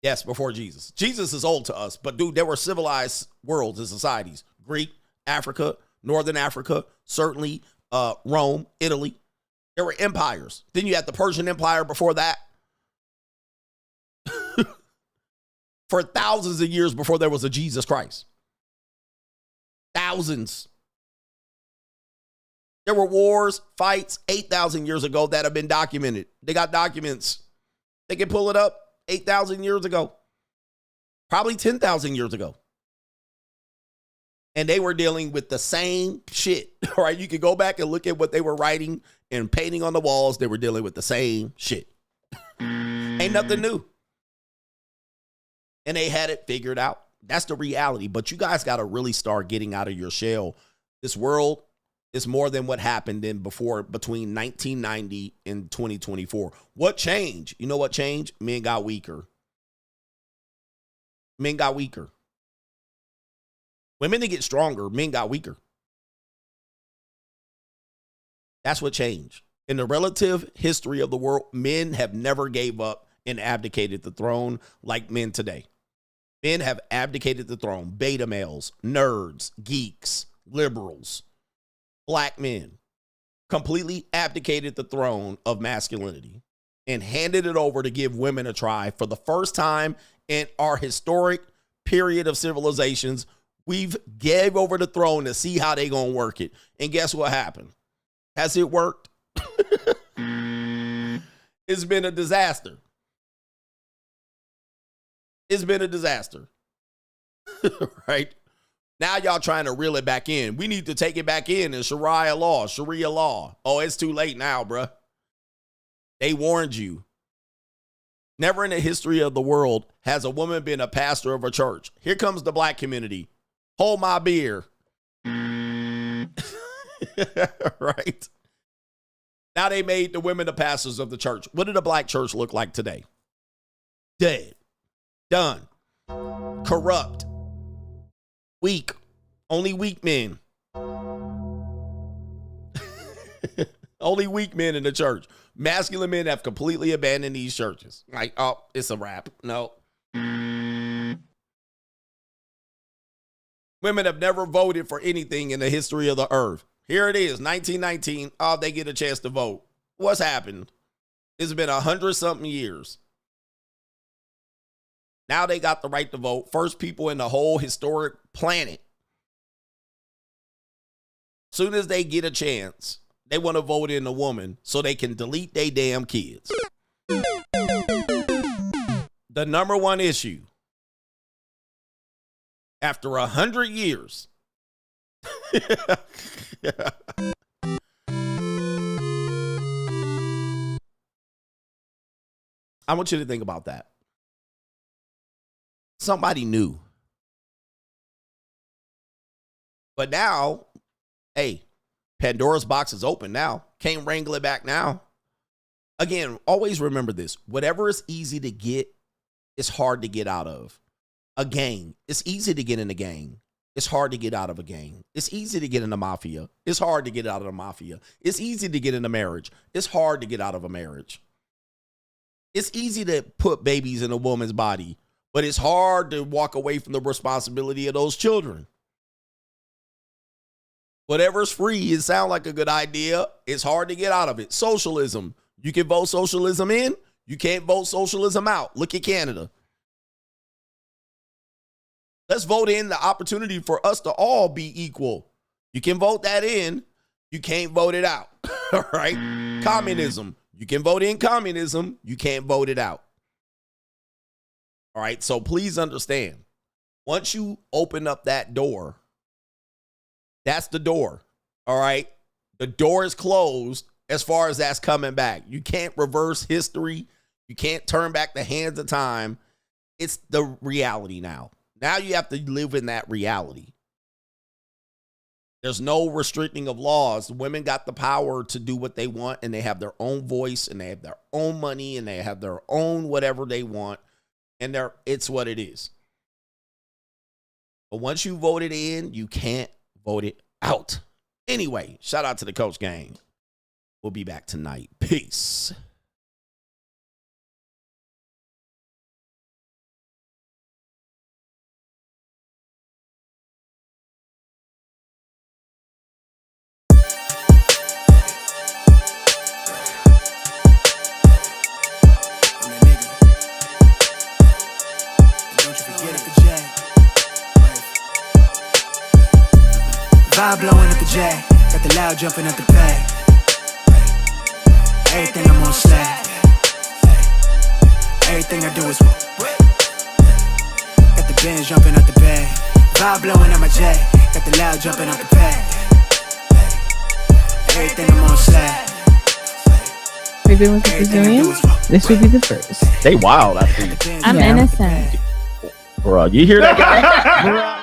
Yes, before Jesus. Jesus is old to us, but dude, there were civilized worlds and societies. Greek, Africa, Northern Africa, certainly Rome, Italy. There were empires. Then you had the Persian Empire before that. For thousands of years before there was a Jesus Christ. Thousands. There were wars, fights 8,000 years ago that have been documented. They got documents. They can pull it up 8,000 years ago. Probably 10,000 years ago. And they were dealing with the same shit, all right? You could go back and look at what they were writing and painting on the walls. They were dealing with the same shit. Ain't nothing new. And they had it figured out. That's the reality. But you guys got to really start getting out of your shell. This world is more than what happened in before between 1990 and 2024. What changed? You know what changed? Men got weaker. Men got weaker. Women didn't get stronger. Men got weaker. That's what changed. In the relative history of the world, men have never gave up and abdicated the throne like men today. Men have abdicated the throne. Beta males, nerds, geeks, liberals, black men completely abdicated the throne of masculinity and handed it over to give women a try. For the first time in our historic period of civilizations, we've gave over the throne to see how they gonna work it. And guess what happened? Has it worked? It's been a disaster. It's been a disaster. Right? Now y'all trying to reel it back in. We need to take it back in Sharia law. Oh, it's too late now, bruh. They warned you. Never in the history of the world has a woman been a pastor of a church. Here comes the black community. Hold my beer. Right? Now they made the women the pastors of the church. What did the black church look like today? Dead. Done. Corrupt. Weak. Only weak men. Only weak men in the church. Masculine men have completely abandoned these churches. Like, oh, it's a wrap. No. Women have never voted for anything in the history of the earth. Here it is, 1919. Oh, they get a chance to vote. What's happened? It's been 100-something years. Now they got the right to vote. First people in the whole historic planet. Soon as they get a chance, they want to vote in a woman so they can delete their damn kids. The number one issue after 100 years. I want you to think about that. Somebody knew. But now, hey, Pandora's box is open now. Can't wrangle it back now. Again, always remember this. Whatever is easy to get, it's hard to get out of. A gang. It's easy to get in a gang. It's hard to get out of a gang. It's easy to get in the mafia. It's hard to get out of the mafia. It's easy to get in a marriage. It's hard to get out of a marriage. It's easy to put babies in a woman's body, but it's hard to walk away from the responsibility of those children. Whatever's free, it sounds like a good idea. It's hard to get out of it. Socialism. You can vote socialism in. You can't vote socialism out. Look at Canada. Let's vote in the opportunity for us to all be equal. You can vote that in. You can't vote it out. All right. Communism. You can vote in communism. You can't vote it out. All right. So please understand, once you open up that door, that's the door. All right. The door is closed as far as that's coming back. You can't reverse history. You can't turn back the hands of time. It's the reality now. Now you have to live in that reality. There's no restricting of laws. Women got the power to do what they want, and they have their own voice, and they have their own money, and they have their own whatever they want, and it's what it is. But once you vote it in, you can't vote it out. Anyway, shout out to the Coach Gang. We'll be back tonight. Peace. Vibe blowing at the J, got the loud jumping at the pay. Everything I'm on slack. Everything I do is got the Benz jumping at the bay. Vibe blowing at my J, got the loud jumping at the pay. Everything I'm on slack. We've been with the Brazilians. This would be the first. They wild, I think. I'm innocent. Bro, you hear that guy?